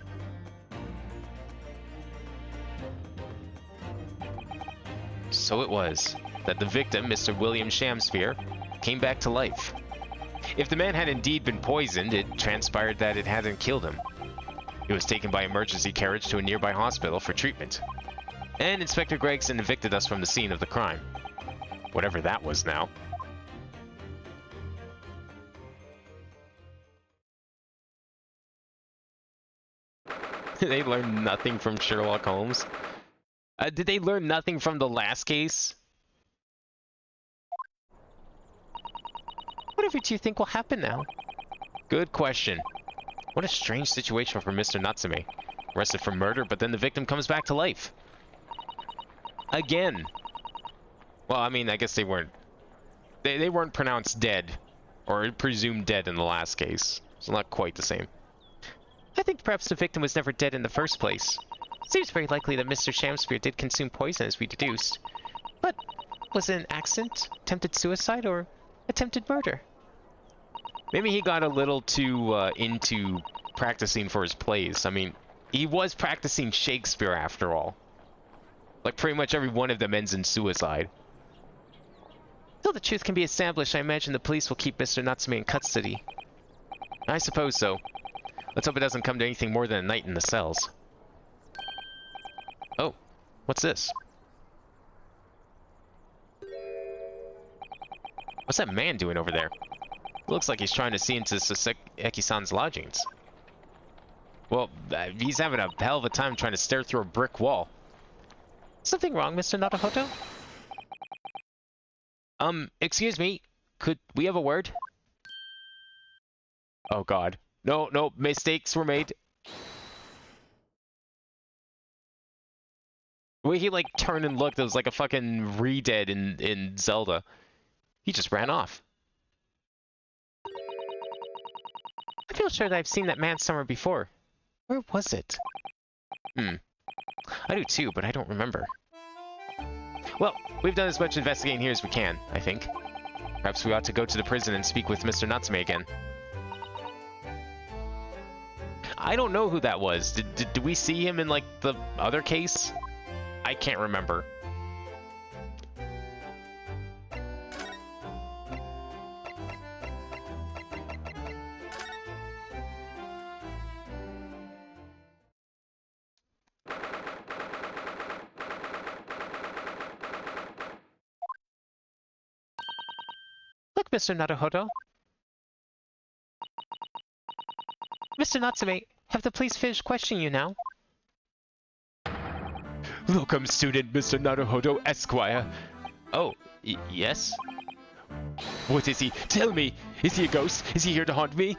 So it was that the victim, Mr. William Shamspear, came back to life. If the man had indeed been poisoned, it transpired that it hadn't killed him. He was taken by emergency carriage to a nearby hospital for treatment. And Inspector Gregson evicted us from the scene of the crime. Whatever that was now. They learned nothing from Sherlock Holmes. Did they learn nothing from the last case? Whatever do you think will happen now? Good question. What a strange situation for Mr. Natsume. Arrested for murder, but then the victim comes back to life. Again. Well, I mean, I guess they weren't... They weren't pronounced dead. Or presumed dead in the last case. It's not quite the same. I think perhaps the victim was never dead in the first place. Seems very likely that Mr. Shamspear did consume poison as we deduced. But was it an accident, attempted suicide, or attempted murder? Maybe he got a little too into practicing for his plays. I mean, he was practicing Shakespeare after all. Like, pretty much every one of them ends in suicide. Till the truth can be established, I imagine the police will keep Mr. Natsume in custody. I suppose so. Let's hope it doesn't come to anything more than a night in the cells. Oh, what's this? What's that man doing over there? Looks like he's trying to see into Saseki-san's lodgings. Well, he's having a hell of a time trying to stare through a brick wall. Something wrong, Mr. Naruhodo? Excuse me. Could we have a word? Oh god. No, no, mistakes were made. The way he, like, turned and looked, it was like a fucking re-dead in Zelda. He just ran off. I feel sure that I've seen that man somewhere before. Where was it? I do too, but I don't remember. Well, we've done as much investigating here as we can, I think. Perhaps we ought to go to the prison and speak with Mr. Natsume again. I don't know who that was. Did we see him in, like, the other case? I can't remember. Look, Mr. Naruhodo. Mr. Natsume, have the police finished questioning you now? Welcome, student Mr. Naruhodo Esquire. Oh, yes? What is he? Tell me! Is he a ghost? Is he here to haunt me?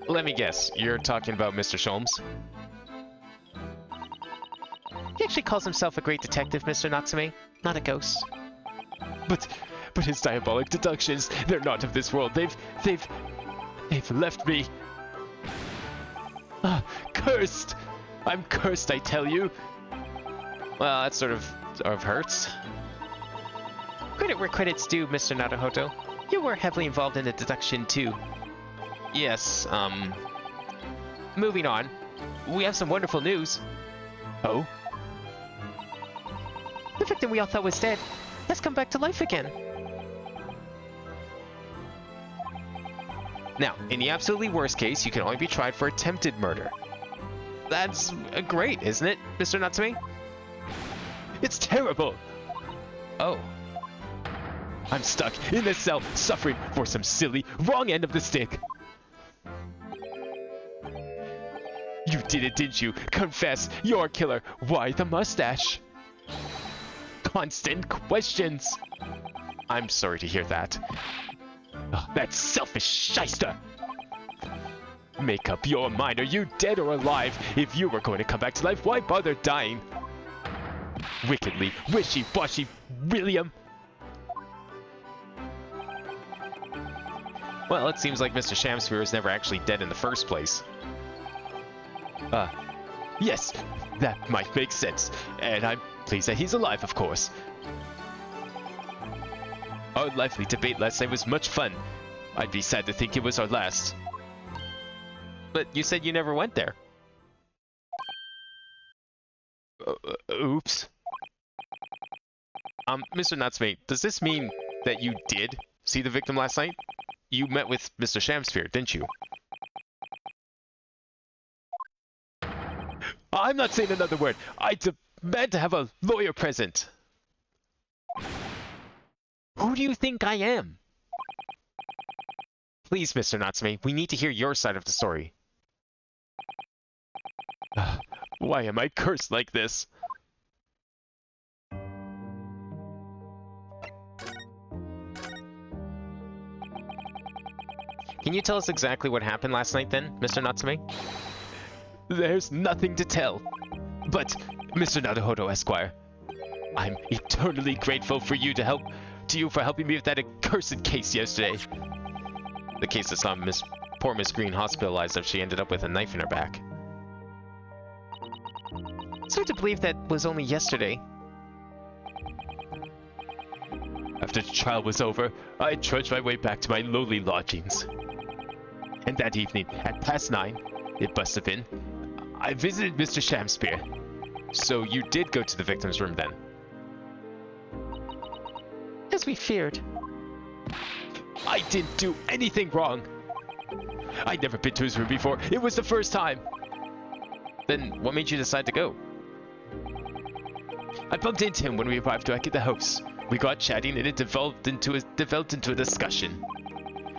Let me guess, you're talking about Mr. Sholmes? He actually calls himself a great detective, Mr. Natsume, not a ghost. But his diabolic deductions, they're not of this world. They've left me. Cursed! I'm cursed, I tell you. Well, that sort of hurts. Credit where credit's due, Mr. Naruhodo. You were heavily involved in the deduction, too. Yes, moving on. We have some wonderful news. Oh? The victim we all thought was dead has come back to life again. Now, in the absolutely worst case, you can only be tried for attempted murder. That's great, isn't it, Mr. Natsume? It's terrible! Oh. I'm stuck in this cell, suffering for some silly, wrong end of the stick. You did it, didn't you? Confess, you're a killer. Why the mustache? Constant questions. I'm sorry to hear that. Oh, that selfish shyster! Make up your mind. Are you dead or alive? If you were going to come back to life, why bother dying? Wickedly wishy-washy William. Well, it seems like Mr. Shamsphere was never actually dead in the first place. Yes, that might make sense. And I'm pleased that he's alive, of course. Our lively debate last night was much fun. I'd be sad to think it was our last. But you said you never went there. Oops. Mr. Natsume, does this mean that you did see the victim last night? You met with Mr. Shamsphere, didn't you? I'm not saying another word. I demand to have a lawyer present. Who do you think I am? Please, Mr. Natsume, we need to hear your side of the story. Why am I cursed like this? Can you tell us exactly what happened last night then, Mr. Natsume? There's nothing to tell. But, Mr. Naruhodo Esquire, I'm eternally grateful for you for helping me with that accursed case yesterday. The case that saw poor Miss Green hospitalized after she ended up with a knife in her back. It's hard to believe that was only yesterday. After the trial was over, I trudged my way back to my lowly lodgings. And that evening, at past 9, it must have been, I visited Mr. Shamsphere. So you did go to the victim's room then? As we feared. I didn't do anything wrong. I'd never been to his room before. It was the first time. Then what made you decide to go? I bumped into him when we arrived back at the house. We got chatting and it developed into a discussion.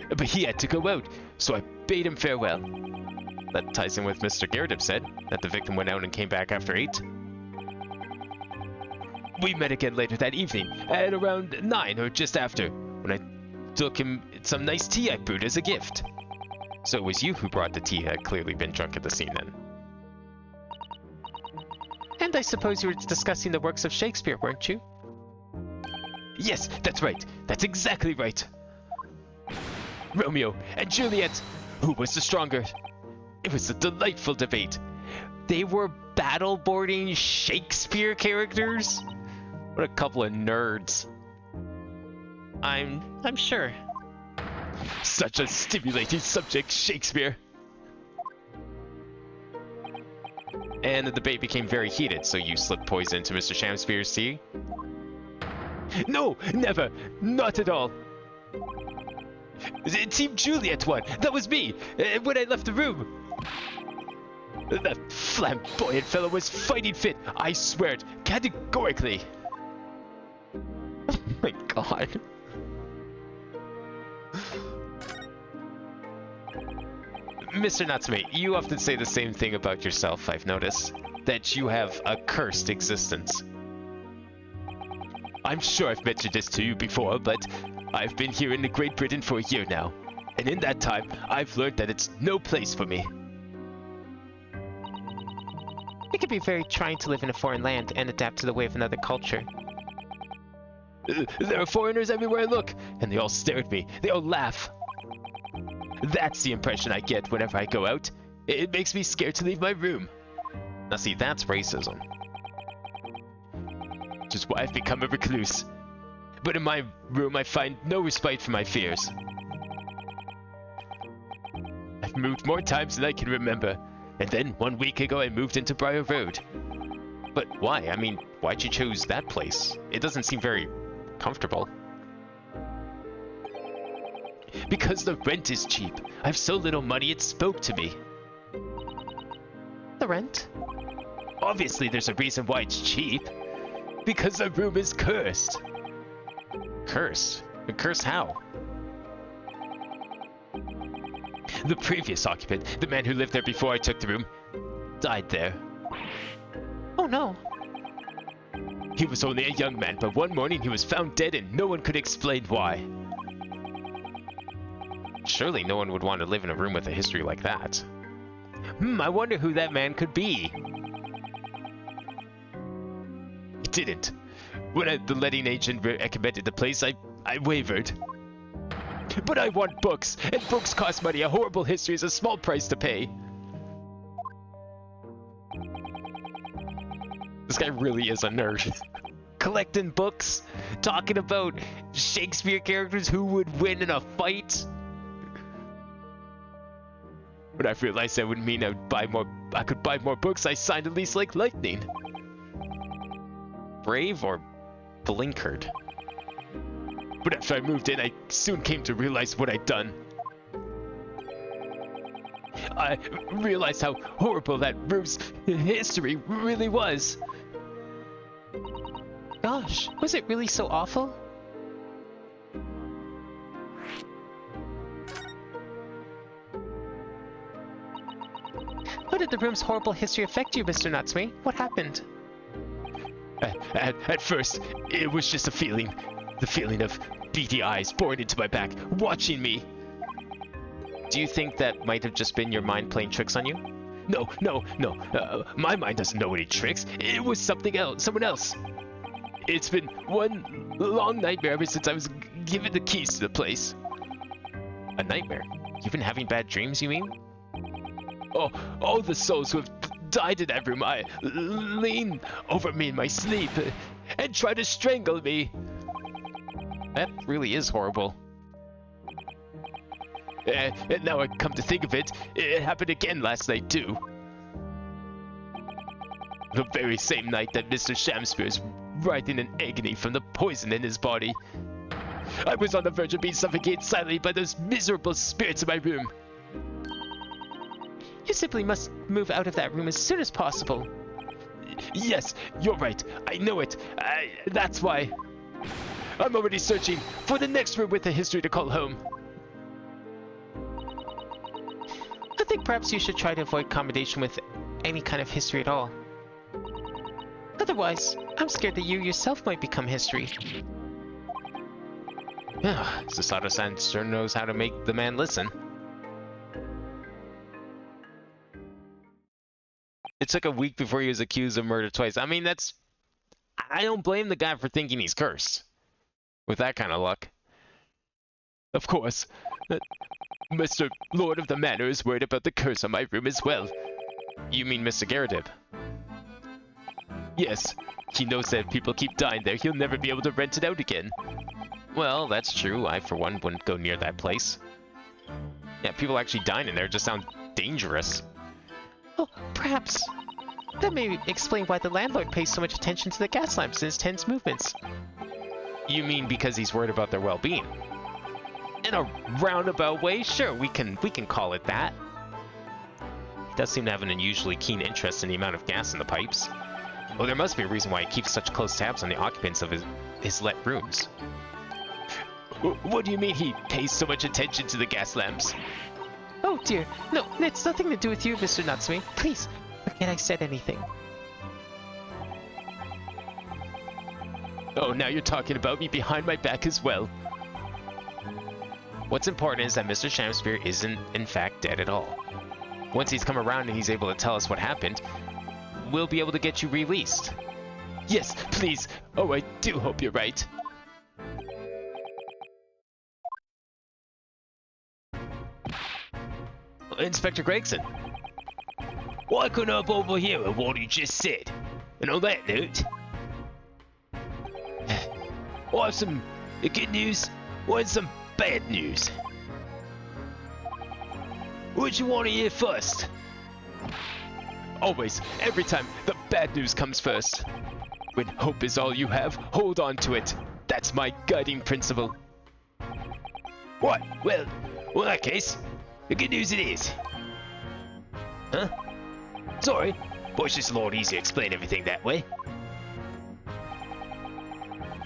But he had to go out, so I bade him farewell. That ties in with Mr. Gyarados said, that the victim went out and came back after 8. We met again later that evening, at around 9 or just after, when I took him some nice tea I brewed as a gift. So it was you who brought the tea, had clearly been drunk at the scene then. And I suppose you were discussing the works of Shakespeare, weren't you? Yes, that's right. That's exactly right. Romeo and Juliet, who was the stronger? It was a delightful debate. They were battle-boarding Shakespeare characters? What a couple of nerds. I'm sure. Such a stimulating subject, Shakespeare. And the debate became very heated, so you slipped poison into Mr. Shamspeare's tea? No, never. Not at all. Team Juliet won. That was me, when I left the room. That flamboyant fellow was fighting fit. I swear it, categorically. Oh my god. Mr. Natsume, you often say the same thing about yourself, I've noticed. That you have a cursed existence. I'm sure I've mentioned this to you before, but I've been here in Great Britain for a year now. And in that time, I've learned that it's no place for me. It can be very trying to live in a foreign land and adapt to the way of another culture. There are foreigners everywhere I look, and they all stare at me. They all laugh. That's the impression I get whenever I go out. It makes me scared to leave my room. Now see, that's racism. Which is why I've become a recluse. But in my room I find no respite for my fears. I've moved more times than I can remember. And then 1 week ago I moved into Briar Road. But why? I mean, why'd you choose that place? It doesn't seem very comfortable. Because the rent is cheap. I have so little money it spoke to me. The rent? Obviously there's a reason why it's cheap. Because the room is cursed. Cursed? Cursed how? The previous occupant, the man who lived there before I took the room, died there. Oh no. He was only a young man, but one morning he was found dead and no one could explain why. Surely no one would want to live in a room with a history like that. I wonder who that man could be. It didn't. When the letting agent recommended the place, I wavered. But I want books, and books cost money. A horrible history is a small price to pay. This guy really is a nerd. Collecting books, talking about Shakespeare characters who would win in a fight. When I realized that would mean I could buy more books, I signed a lease like lightning. Brave or blinkered? But after I moved in, I soon came to realize what I'd done. I realized how horrible that room's history really was. Gosh, was it really so awful? How did the room's horrible history affect you, Mr. Natsume? What happened? At first, it was just a feeling. The feeling of beady eyes boring into my back, watching me. Do you think that might have just been your mind playing tricks on you? No. My mind doesn't know any tricks. It was something else, someone else. It's been one long nightmare ever since I was given the keys to the place. A nightmare? You've been having bad dreams, you mean? Oh, all the souls who have died in that room, I lean over me in my sleep and try to strangle me. That really is horrible. And now I come to think of it, it happened again last night too. The very same night that Mr. Shamspeare's writhing in agony from the poison in his body. I was on the verge of being suffocated silently by those miserable spirits in my room. You simply must move out of that room as soon as possible. Yes, you're right. I know it. That's why. I'm already searching for the next room with a history to call home. I think perhaps you should try to avoid combination with any kind of history at all. Otherwise, I'm scared that you yourself might become history. Susato-san sure knows how to make the man listen. It took a week before he was accused of murder twice. I mean, that's... I don't blame the guy for thinking he's cursed. With that kind of luck. Of course. Mr. Lord of the Manor is worried about the curse on my room as well. You mean Mr. Garradib? Yes. He knows that if people keep dying there, he'll never be able to rent it out again. Well, that's true. I, for one, wouldn't go near that place. Yeah, people actually dying in there just sound dangerous. Oh, perhaps. That may explain why the landlord pays so much attention to the gas lamps in his tense movements. You mean because he's worried about their well-being? In a roundabout way, sure, we can call it that. He does seem to have an unusually keen interest in the amount of gas in the pipes. Well, there must be a reason why he keeps such close tabs on the occupants of his let rooms. What do you mean he pays so much attention to the gas lamps? Oh dear, no, it's nothing to do with you, Mr. Natsume. Please, forget I said anything. Oh, now you're talking about me behind my back as well. What's important is that Mr. Shamspear isn't, in fact, dead at all. Once he's come around and he's able to tell us what happened, we'll be able to get you released. Yes, please. Oh, I do hope you're right. Inspector Gregson. Why couldn't I overhear what you just said? And on that note, I have some good news and some bad news. What you want to hear first? Always, every time, the bad news comes first. When hope is all you have, hold on to it. That's my guiding principle. What? Well, in that case, the good news it is. Huh? Sorry, but it's just a lot easier to explain everything that way.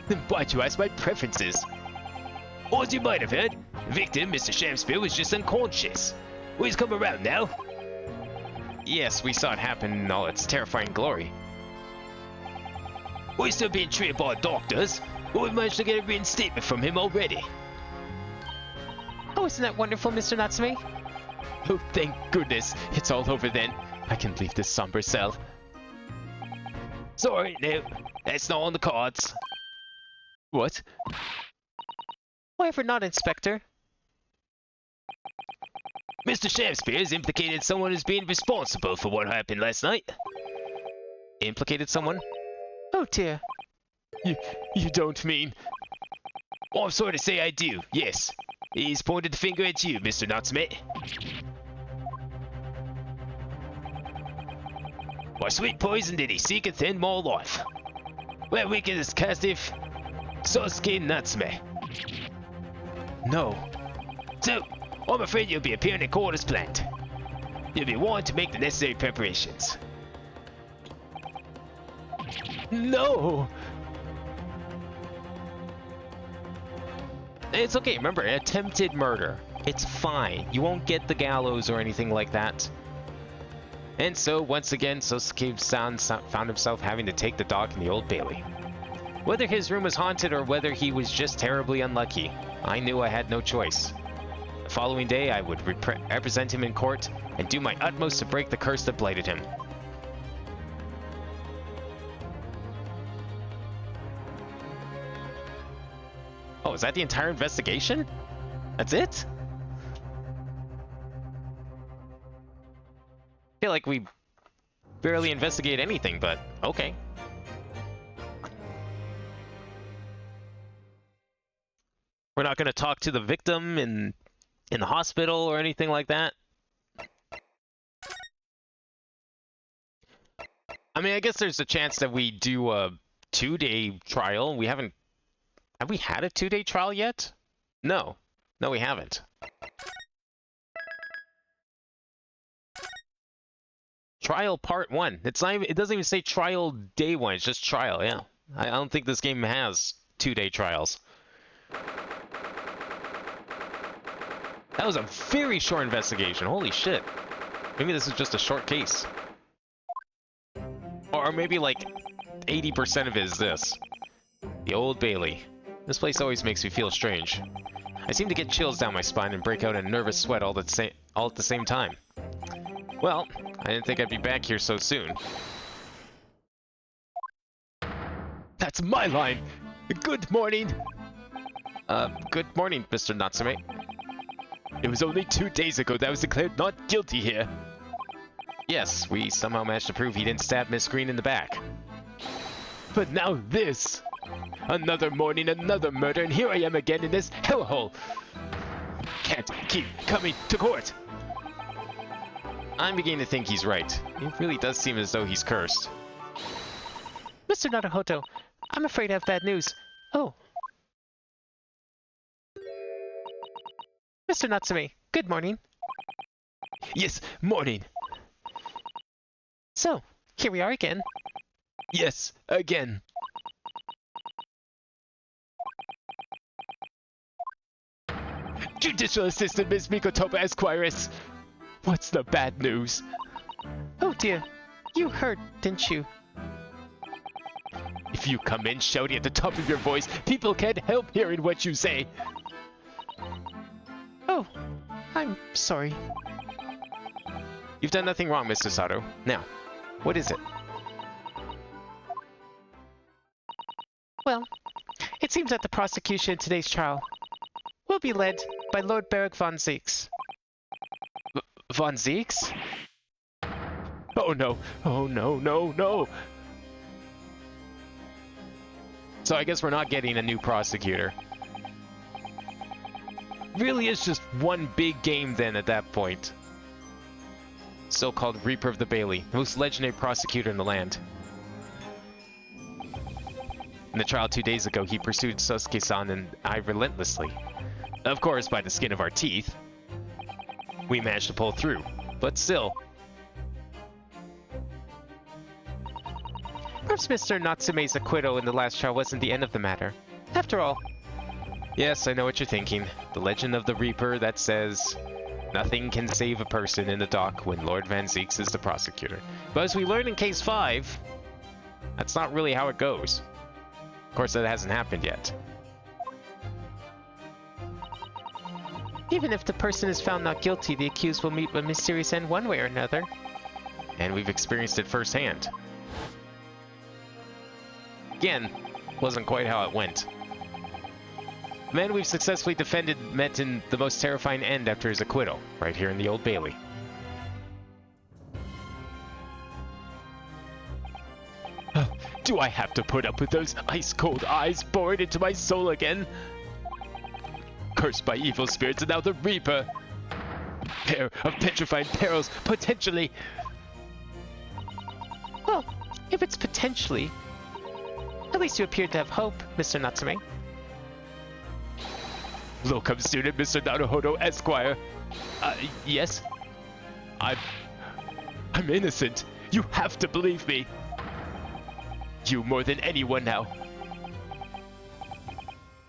Then why'd you ask my preferences? Or as you might have heard, the victim, Mr. Shamspear, was just unconscious. Well, he's come around now. Yes, we saw it happen in all its terrifying glory. Well, he's still being treated by doctors, but we've managed to get a written statement from him already. Oh, isn't that wonderful, Mr. Natsume? Oh, thank goodness. It's all over then. I can leave this somber cell. Sorry, no, that's not on the cards. What? Why ever not, Inspector? Mr. Shamspear has implicated someone as being responsible for what happened last night. Implicated someone? Oh dear. You don't mean... Oh, I'm sorry to say I do, yes. He's pointed the finger at you, Mr. Natsume. By sweet poison did he seek and thin more life. Where wicked is Castif, Sosuke Natsume. No. So, I'm afraid you'll be appearing in court as planned. You'll be warned to make the necessary preparations. No! It's okay, remember, attempted murder. It's fine. You won't get the gallows or anything like that. And so, once again, Sosuke-san found himself having to take the dock in the Old Bailey. Whether his room was haunted or whether he was just terribly unlucky, I knew I had no choice. The following day, I would represent him in court and do my utmost to break the curse that blighted him. Oh, is that the entire investigation? That's it? I feel like we barely investigate anything, but okay. We're not going to talk to the victim in the hospital or anything like that. I mean, I guess there's a chance that we do a 2-day trial. We haven't... Have we had a 2-day trial yet? No. No, we haven't. Trial part 1. It's not even, it doesn't even say trial day 1. It's just trial, yeah. I don't think this game has 2-day trials. That was a very short investigation. Holy shit. Maybe this is just a short case. Or maybe like 80% of it is this. The Old Bailey. This place always makes me feel strange. I seem to get chills down my spine and break out in a nervous sweat all at the same time. Well, I didn't think I'd be back here so soon. That's my line! Good morning! Good morning, Mr. Natsume. It was only 2 days ago that I was declared not guilty here. Yes, we somehow managed to prove he didn't stab Miss Green in the back. But now this! Another morning, another murder, and here I am again in this hellhole! Can't keep coming to court! I'm beginning to think he's right. It really does seem as though he's cursed. Mr. Naruhodo, I'm afraid I have bad news. Oh. Mr. Natsume, good morning. Yes, morning! So, here we are again. Yes, again. Judicial Assistant Miss Mikotoba Esquires. What's the bad news? Oh dear, you heard, didn't you? If you come in shouting at the top of your voice, people can't help hearing what you say. Oh, I'm sorry. You've done nothing wrong, Mr. Sato. Now, what is it? Well, it seems that the prosecution in today's trial will be led by Lord Beric von Zieks. Von Zieks? Oh no, oh no, no, no! So I guess we're not getting a new prosecutor. Really is just one big game then at that point. So-called Reaper of the Bailey, the most legendary prosecutor in the land. In the trial 2 days ago, he pursued Sosuke-san and I relentlessly. Of course, by the skin of our teeth. We managed to pull through, but still. Perhaps Mr. Natsume's acquittal in the last trial wasn't the end of the matter. After all... Yes, I know what you're thinking. The legend of the Reaper that says, nothing can save a person in the dock when Lord Van Zieks is the prosecutor. But as we learned in Case 5, that's not really how it goes. Of course, that hasn't happened yet. Even if the person is found not guilty, the accused will meet a mysterious end one way or another. And we've experienced it firsthand. Again, wasn't quite how it went. The man we've successfully defended met in the most terrifying end after his acquittal, right here in the Old Bailey. Do I have to put up with those ice-cold eyes bored into my soul again? Cursed by evil spirits and now the Reaper! Pair of petrifying perils, potentially! Well, if it's potentially... At least you appear to have hope, Mr. Natsume. Locum student Mr. Naruhodo Esquire. Yes? I'm innocent. You have to believe me. You more than anyone now.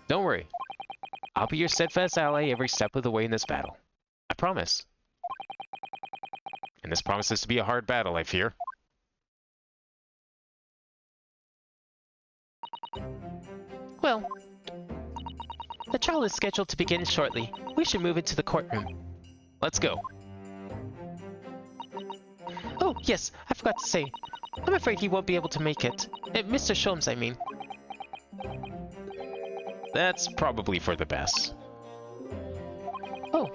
Don't worry. I'll be your steadfast ally every step of the way in this battle. I promise. And this promises to be a hard battle, I fear. Well, the trial is scheduled to begin shortly. We should move into the courtroom. Let's go. Oh, yes, I forgot to say. I'm afraid he won't be able to make it. Mr. Sholmes, I mean. That's probably for the best. Oh.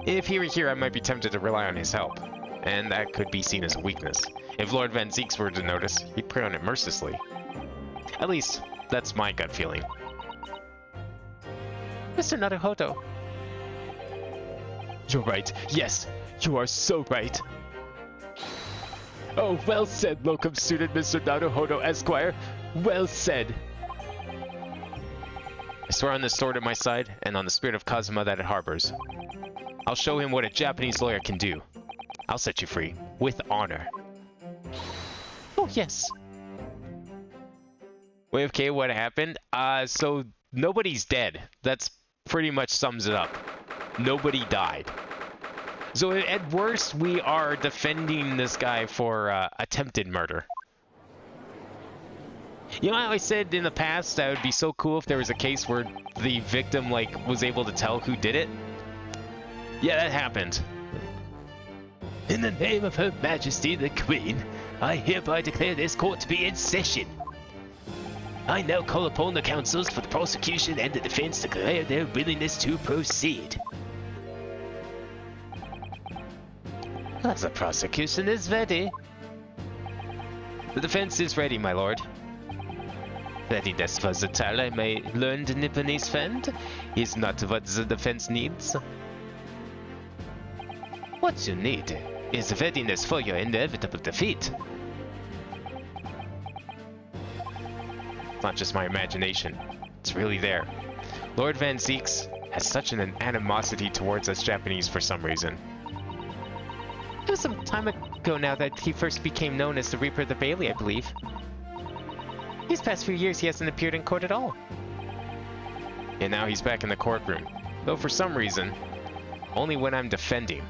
If he were here, I might be tempted to rely on his help. And that could be seen as a weakness. If Lord Van Zieks were to notice, he'd prey on it mercilessly. At least, that's my gut feeling. Mr. Naruhodo. You're right. Yes, you are so right. Oh, well said, locum student Mr. Naruhodo Esquire. Well said. I swear on the sword at my side, and on the spirit of Kazuma that it harbors. I'll show him what a Japanese lawyer can do. I'll set you free, with honor. Oh, yes. Wait, okay, what happened? So, nobody's dead. That's pretty much sums it up. Nobody died. So at worst, we are defending this guy for attempted murder. You know, I always said in the past that it would be so cool if there was a case where the victim, like, was able to tell who did it. Yeah, that happened. In the name of Her Majesty the Queen, I hereby declare this court to be in session. I now call upon the counsels for the prosecution and the defense to declare their willingness to proceed. The prosecution is ready. The defense is ready, my lord. Readiness for the trial, my learned Nipponese friend, is not what the defense needs. What you need is readiness for your inevitable defeat. It's not just my imagination. It's really there. Lord Van Zieks has such an animosity towards us Japanese for some reason. It was some time ago now that he first became known as the Reaper of the Bailey, I believe. These past few years he hasn't appeared in court at all. And now he's back in the courtroom. Though for some reason, only when I'm defending.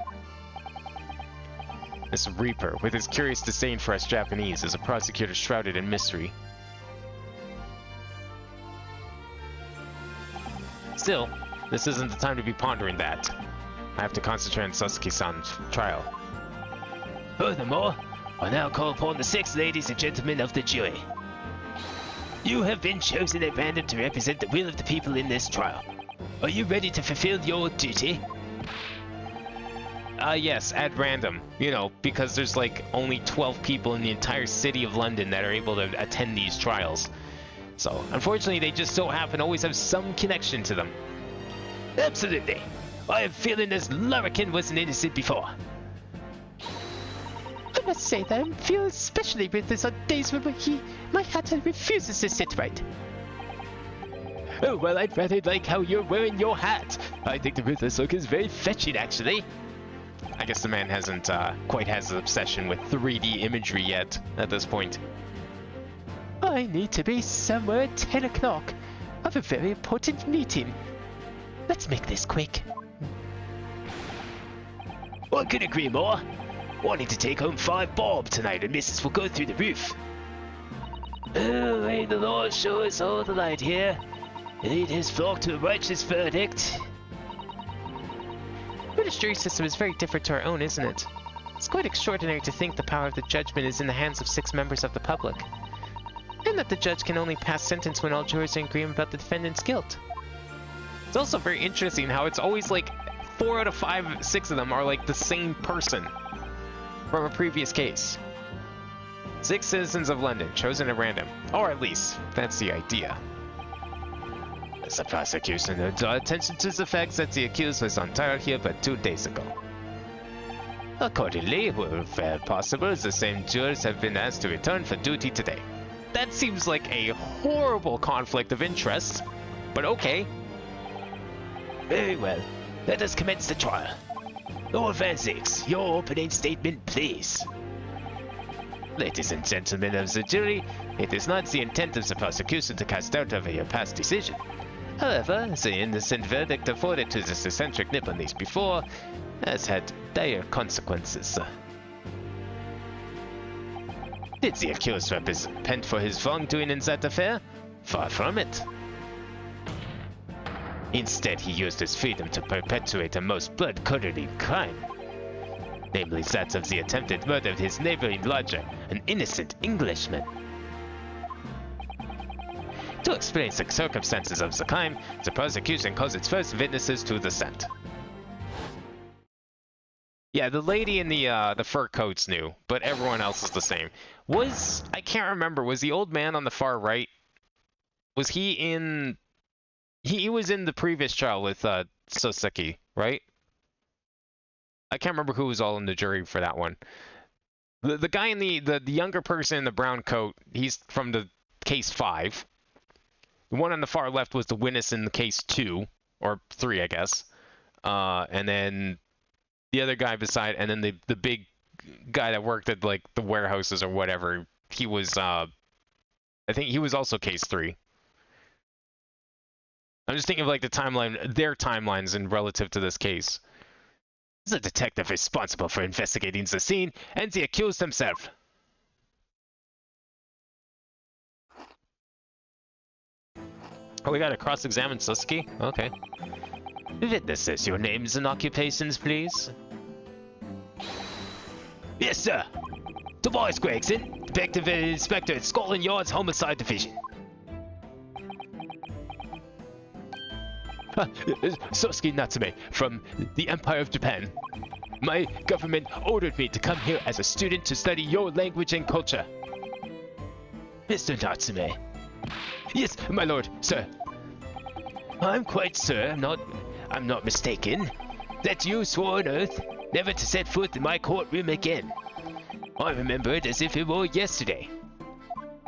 This Reaper, with his curious disdain for us Japanese, is a prosecutor shrouded in mystery. Still, this isn't the time to be pondering that. I have to concentrate on Sasuke-san's trial. Furthermore, I now call upon the 6 ladies and gentlemen of the jury. You have been chosen at random to represent the will of the people in this trial. Are you ready to fulfill your duty? Yes, at random. You know, because there's like only 12 people in the entire city of London that are able to attend these trials. So, unfortunately, they just so happen to always have some connection to them. Absolutely. I have a feeling this larrikin wasn't innocent before. I must say that I feel especially with this on days when my hat refuses to sit right. Oh, well, I'd rather like how you're wearing your hat. I think the ruthless look is very fetching, actually. I guess the man hasn't quite has an obsession with 3D imagery yet at this point. I need to be somewhere at 10 o'clock. I have a very important meeting. Let's make this quick. I could agree more. Wanting to take home 5 bob tonight and missus will go through the roof. Oh, may the Lord show us all the light here, and lead his flock to a righteous verdict. British jury system is very different to our own, isn't it? It's quite extraordinary to think the power of the judgment is in the hands of 6 members of the public, and that the judge can only pass sentence when all jurors are in agreement about the defendant's guilt. It's also very interesting how it's always like 4 out of 5, 6 of them are like the same person from a previous case. 6 citizens of London, chosen at random. Or at least, that's the idea. As the prosecution will draw attention to the fact that the accused was on trial here but 2 days ago. Accordingly, where possible, the same jurors have been asked to return for duty today. That seems like a horrible conflict of interest, but okay. Very well. Let us commence the trial. Lord Van Zieks, your opening statement, please. Ladies and gentlemen of the jury, it is not the intent of the prosecution to cast doubt over your past decision. However, the innocent verdict afforded to this eccentric Nipponese before has had dire consequences. Did the accused repent for his wrongdoing in that affair? Far from it. Instead, he used his freedom to perpetuate a most blood-curdling crime, namely that of the attempted murder of his neighboring lodger, an innocent Englishman. To explain the circumstances of the crime, the prosecution calls its first witnesses to the stand. Yeah, the lady in the fur coat's new, but everyone else is the same. I can't remember, was the old man on the far right, was he in... He was in the previous trial with Soseki, right? I can't remember who was all in the jury for that one. The guy in the younger person in the brown coat, he's from the case 5. The one on the far left was the witness in the case 2, or 3, I guess. And then the other guy beside, and then the big guy that worked at like the warehouses or whatever, he was I think he was also case 3. I'm just thinking of like the timeline, their timelines in relative to this case. The detective responsible for investigating the scene and the accused himself. Oh, we gotta cross-examine Suzuki? Okay. Witnesses, your names and occupations, please. Yes, sir. Tobias Gregson, Detective Inspector at Scotland Yard's Homicide Division. Suzuki Natsume, from the Empire of Japan. My government ordered me to come here as a student to study your language and culture. Mr. Natsume. Yes, my lord, sir. I'm quite sure I'm not mistaken that you swore on oath never to set foot in my courtroom again. I remember it as if it were yesterday.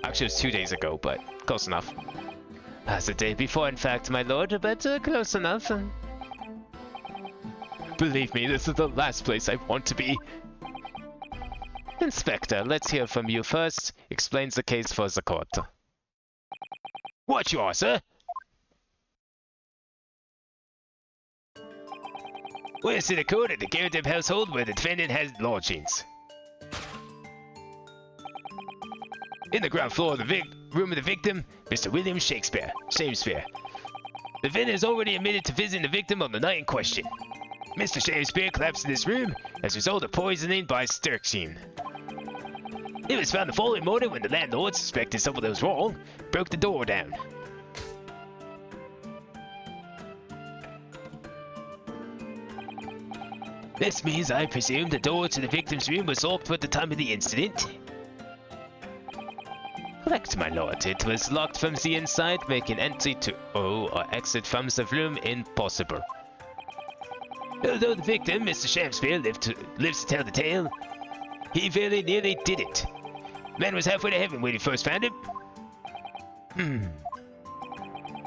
Actually, it was 2 days ago, but close enough. As the day before, in fact, my lord, but close enough. Believe me, this is the last place I want to be. Inspector, let's hear from you first. Explains the case for the court. What you are, sir? We're in the court at the Garrett household where the defendant has lodgings. In the ground floor of the room of the victim, Mr. William Shakespeare. The defendant is already admitted to visiting the victim on the night in question. Mr. Shakespeare collapsed in this room as a result of poisoning by Sturgeon. It was found the following morning when the landlord, suspecting something was wrong, broke the door down. This means I presume the door to the victim's room was locked at the time of the incident. Correct, my lord. It was locked from the inside, making entry to or exit from the room impossible. Although the victim, Mr. Shakespeare, lives to tell the tale, he very nearly did it. Man was halfway to heaven when he first found him.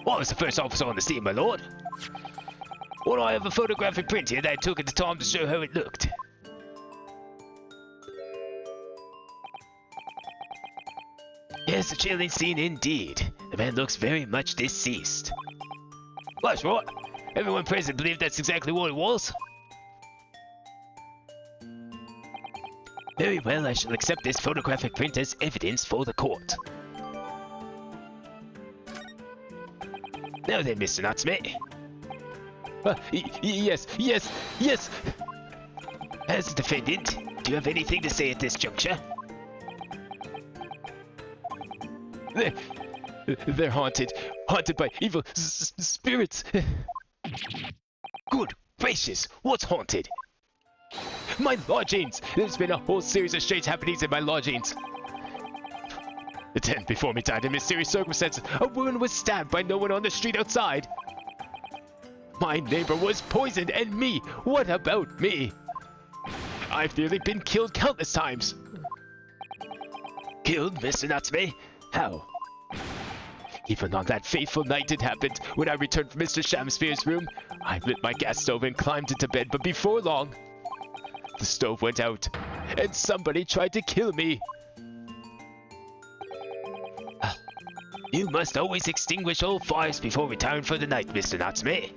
I was the first officer on the scene, my lord. Well, I have a photographic print here that I took at the time to show how it looked. Yes, a chilling scene indeed. The man looks very much deceased. That's right. Everyone present believed that's exactly what it was. Very well, I shall accept this photographic print as evidence for the court. Now then, Mr. Natsume. Yes. As the defendant, do you have anything to say at this juncture? They're haunted by evil spirits. Good gracious, what's haunted? My lodgings! There's been a whole series of strange happenings in my lodgings. The tenant before me died in mysterious circumstances. A woman was stabbed by no one on the street outside. My neighbor was poisoned, and me. What about me? I've nearly been killed countless times. Killed, Mr. Natsume? How? Even on that fateful night it happened, when I returned from Mr. Shakespeare's room, I lit my gas stove and climbed into bed, but before long, the stove went out, and somebody tried to kill me. You must always extinguish all fires before retiring for the night, Mr. Natsume.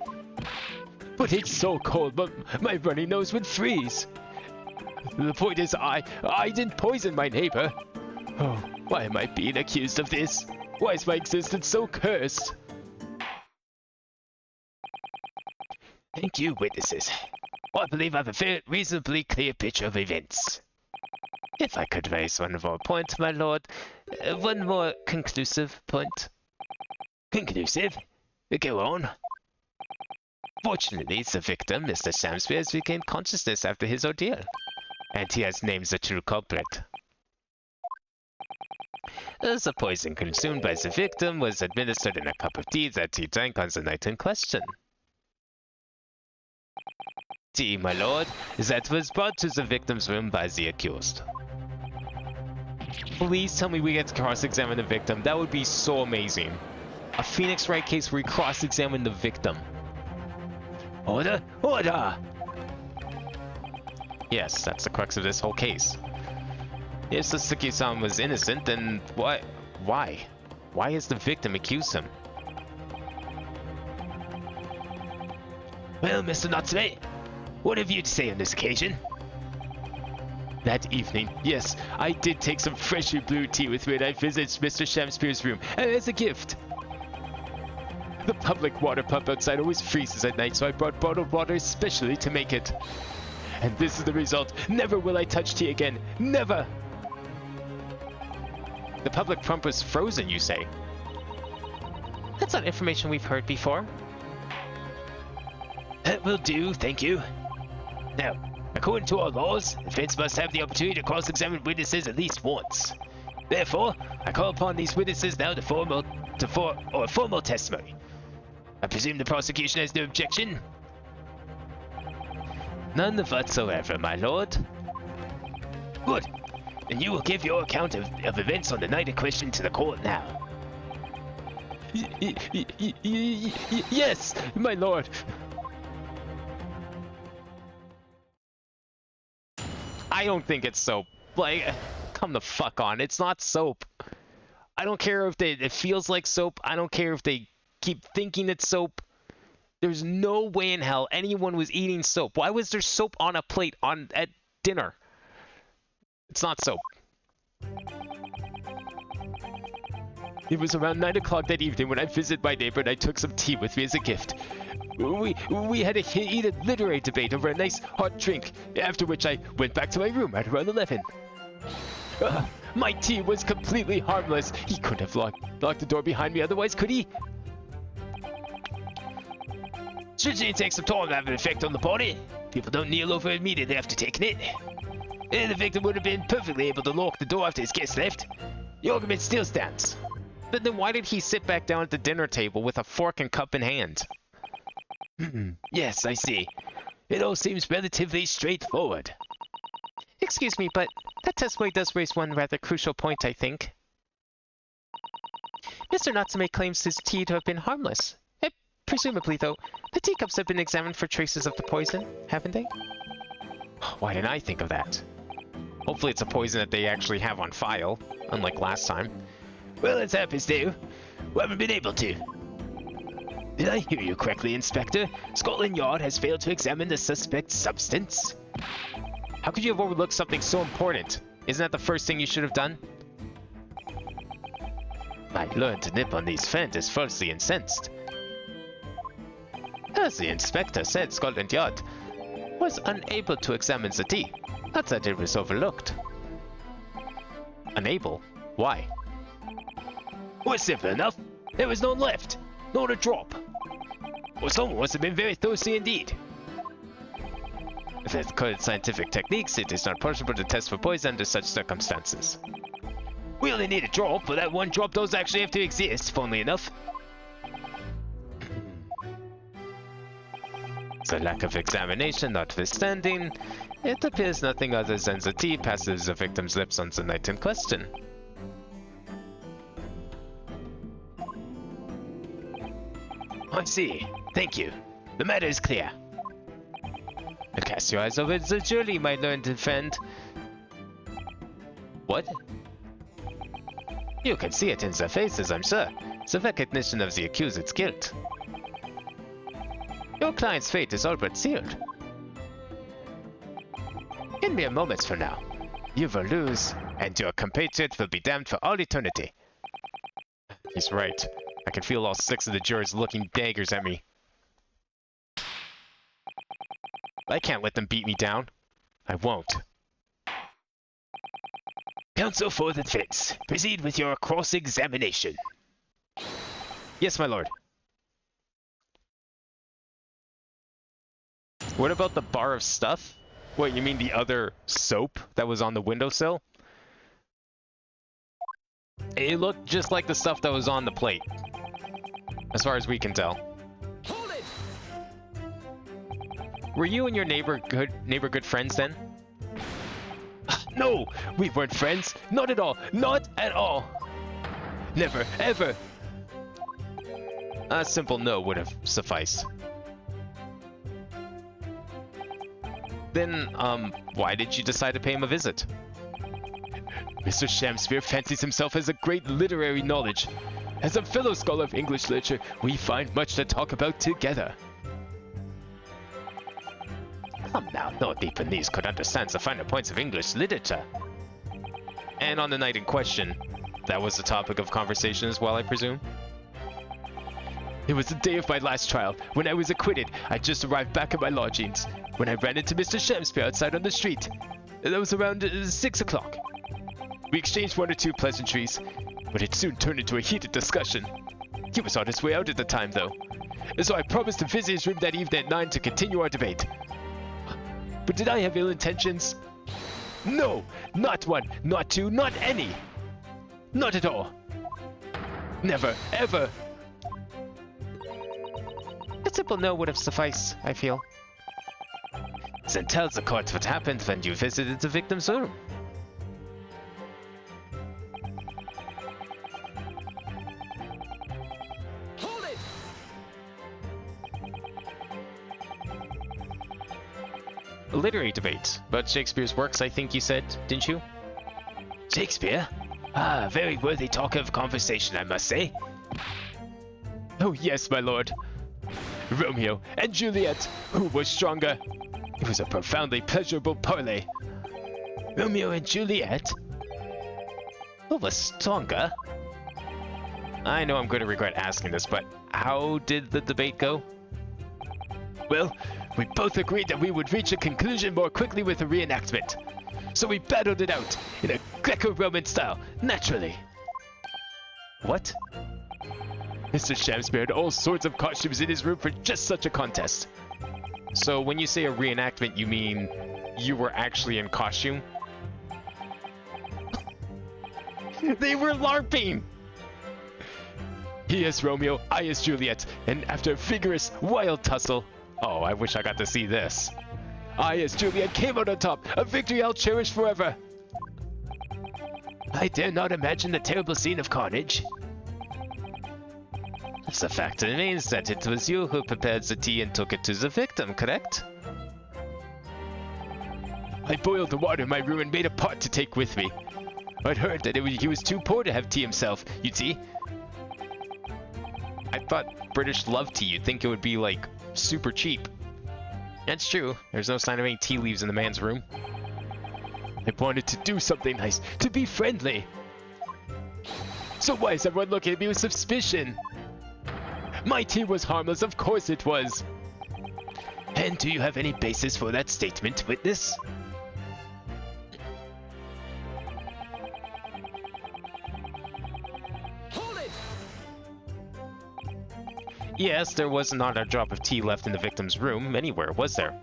But it's so cold, my runny nose would freeze. The point is, I didn't poison my neighbor. Oh, why am I being accused of this? Why is my existence so cursed? Thank you, witnesses. I believe I have a reasonably clear picture of events. If I could raise one more point, my lord. One more conclusive point. Conclusive? Go on. Fortunately, the victim, Mr. Shakespeare, has regained consciousness after his ordeal, and he has named the true culprit. The poison consumed by the victim was administered in a cup of tea that he drank on the night in question. Tea, my lord, that was brought to the victim's room by the accused. Please tell me we get to cross-examine the victim. That would be so amazing. A Phoenix Wright case where we cross-examine the victim. Order! Order! Yes, that's the crux of this whole case. If Suzuki-san was innocent, then why? Why has the victim accused him? Well, Mr. Natsume, what have you to say on this occasion? That evening, yes, I did take some freshly brewed tea with me when I visited Mr. Shamspeare's room, as a gift. The public water pump outside always freezes at night, so I brought bottled water especially to make it. And this is the result. Never will I touch tea again. Never! The public pump was frozen, you say? That's not information we've heard before. That will do, thank you. Now, according to our laws, defense must have the opportunity to cross-examine witnesses at least once. Therefore, I call upon these witnesses now to formal testimony. I presume the prosecution has no objection? None whatsoever, my lord. Good. Then you will give your account of events on the night in question to the court now. Yes, my lord. I don't think it's soap. Like, come the fuck on. It's not soap. I don't care if it feels like soap. I don't care if they keep thinking it's soap. There's no way in hell anyone was eating soap. Why was there soap on a plate at dinner? It's not soap. It was around 9 o'clock that evening when I visited my neighbor and I took some tea with me as a gift. We had a heated literary debate over a nice hot drink, after which I went back to my room at around 11. My tea was completely harmless. He couldn't have locked the door behind me otherwise, could he? Certainly it takes some time to have an effect on the body. People don't kneel over immediately after taking it. And the victim would have been perfectly able to lock the door after his guest left. The argument still stands. But then why did he sit back down at the dinner table with a fork and cup in hand? Yes, I see. It all seems relatively straightforward. Excuse me, but that testimony does raise one rather crucial point, I think. Mr. Natsume claims his tea to have been harmless. Presumably, though, the teacups have been examined for traces of the poison, haven't they? Why didn't I think of that? Hopefully it's a poison that they actually have on file, unlike last time. Well, it happens to. We haven't been able to. Did I hear you correctly, Inspector? Scotland Yard has failed to examine the suspect's substance? How could you have overlooked something so important? Isn't that the first thing you should have done? I learned to nip on these friends is falsely incensed. As the inspector said, Scotland Yard was unable to examine the tea. Not that it was overlooked. Unable? Why? Well, simple enough. There was none left. Not a drop. Or someone must have been very thirsty indeed. With current scientific techniques, it is not possible to test for poison under such circumstances. We only need a drop, but that one drop does actually have to exist, funnily enough. The lack of examination notwithstanding, it appears nothing other than the tea passes the victim's lips on the night in question. I see. Thank you. The matter is clear. Cast your eyes over the jury, my learned friend. What? You can see it in their faces, I'm sure. The recognition of the accused's guilt. Your client's fate is all but sealed. In mere moments from now, you will lose, and your compatriot will be damned for all eternity. He's right. I can feel all 6 of the jurors looking daggers at me. I can't let them beat me down. I won't. Counsel for the defense, proceed with your cross-examination. Yes, my lord. What about the bar of stuff? What, you mean the other soap that was on the windowsill? It looked just like the stuff that was on the plate, as far as we can tell. Hold it! Were you and your neighbor good friends then? No, we weren't friends. Not at all. Not at all. Never, ever. A simple no would have sufficed. Then, why did you decide to pay him a visit? Mr. Shamsphere fancies himself as a great literary knowledge. As a fellow scholar of English literature, we find much to talk about together. Come now, no Japanese could understand the finer points of English literature. And on the night in question, that was the topic of conversation as well, I presume? It was the day of my last trial. When I was acquitted, I just arrived back at my lodgings when I ran into Mr. Shamspeare outside on the street. That was around 6 o'clock. We exchanged one or two pleasantries, but it soon turned into a heated discussion. He was on his way out at the time, though, so I promised to visit his room that evening at 9 to continue our debate. But did I have ill intentions? No! Not one, not two, not any! Not at all! Never, ever! A simple no would have sufficed, I feel. Then tell the court what happened when you visited the victim's room. Hold it! A literary debate about Shakespeare's works, I think you said, didn't you? Shakespeare? Ah, very worthy talk of conversation, I must say. Oh yes, my lord. Romeo and Juliet, who was stronger? It was a profoundly pleasurable parley. Romeo and Juliet? Who was stronger? I know I'm going to regret asking this, but how did the debate go? Well, we both agreed that we would reach a conclusion more quickly with a reenactment. So we battled it out in a Greco-Roman style, naturally. What? Mr. Shamspeare had all sorts of costumes in his room for just such a contest. So when you say a reenactment, you mean you were actually in costume? They were LARPing! He as Romeo, I as Juliet, and after a vigorous, wild tussle, oh, I wish I got to see this. I as Juliet came out on top, a victory I'll cherish forever. I dare not imagine the terrible scene of carnage. The fact remains that it was you who prepared the tea and took it to the victim, correct? I boiled the water in my room and made a pot to take with me. I'd heard that he was too poor to have tea himself, you see. I thought British love tea. You'd think it would be, like, super cheap. That's true. There's no sign of any tea leaves in the man's room. I wanted to do something nice, to be friendly. So why is everyone looking at me with suspicion? My tea was harmless, of course it was. And do you have any basis for that statement, witness? Hold it! Yes, there was not a drop of tea left in the victim's room anywhere, was there?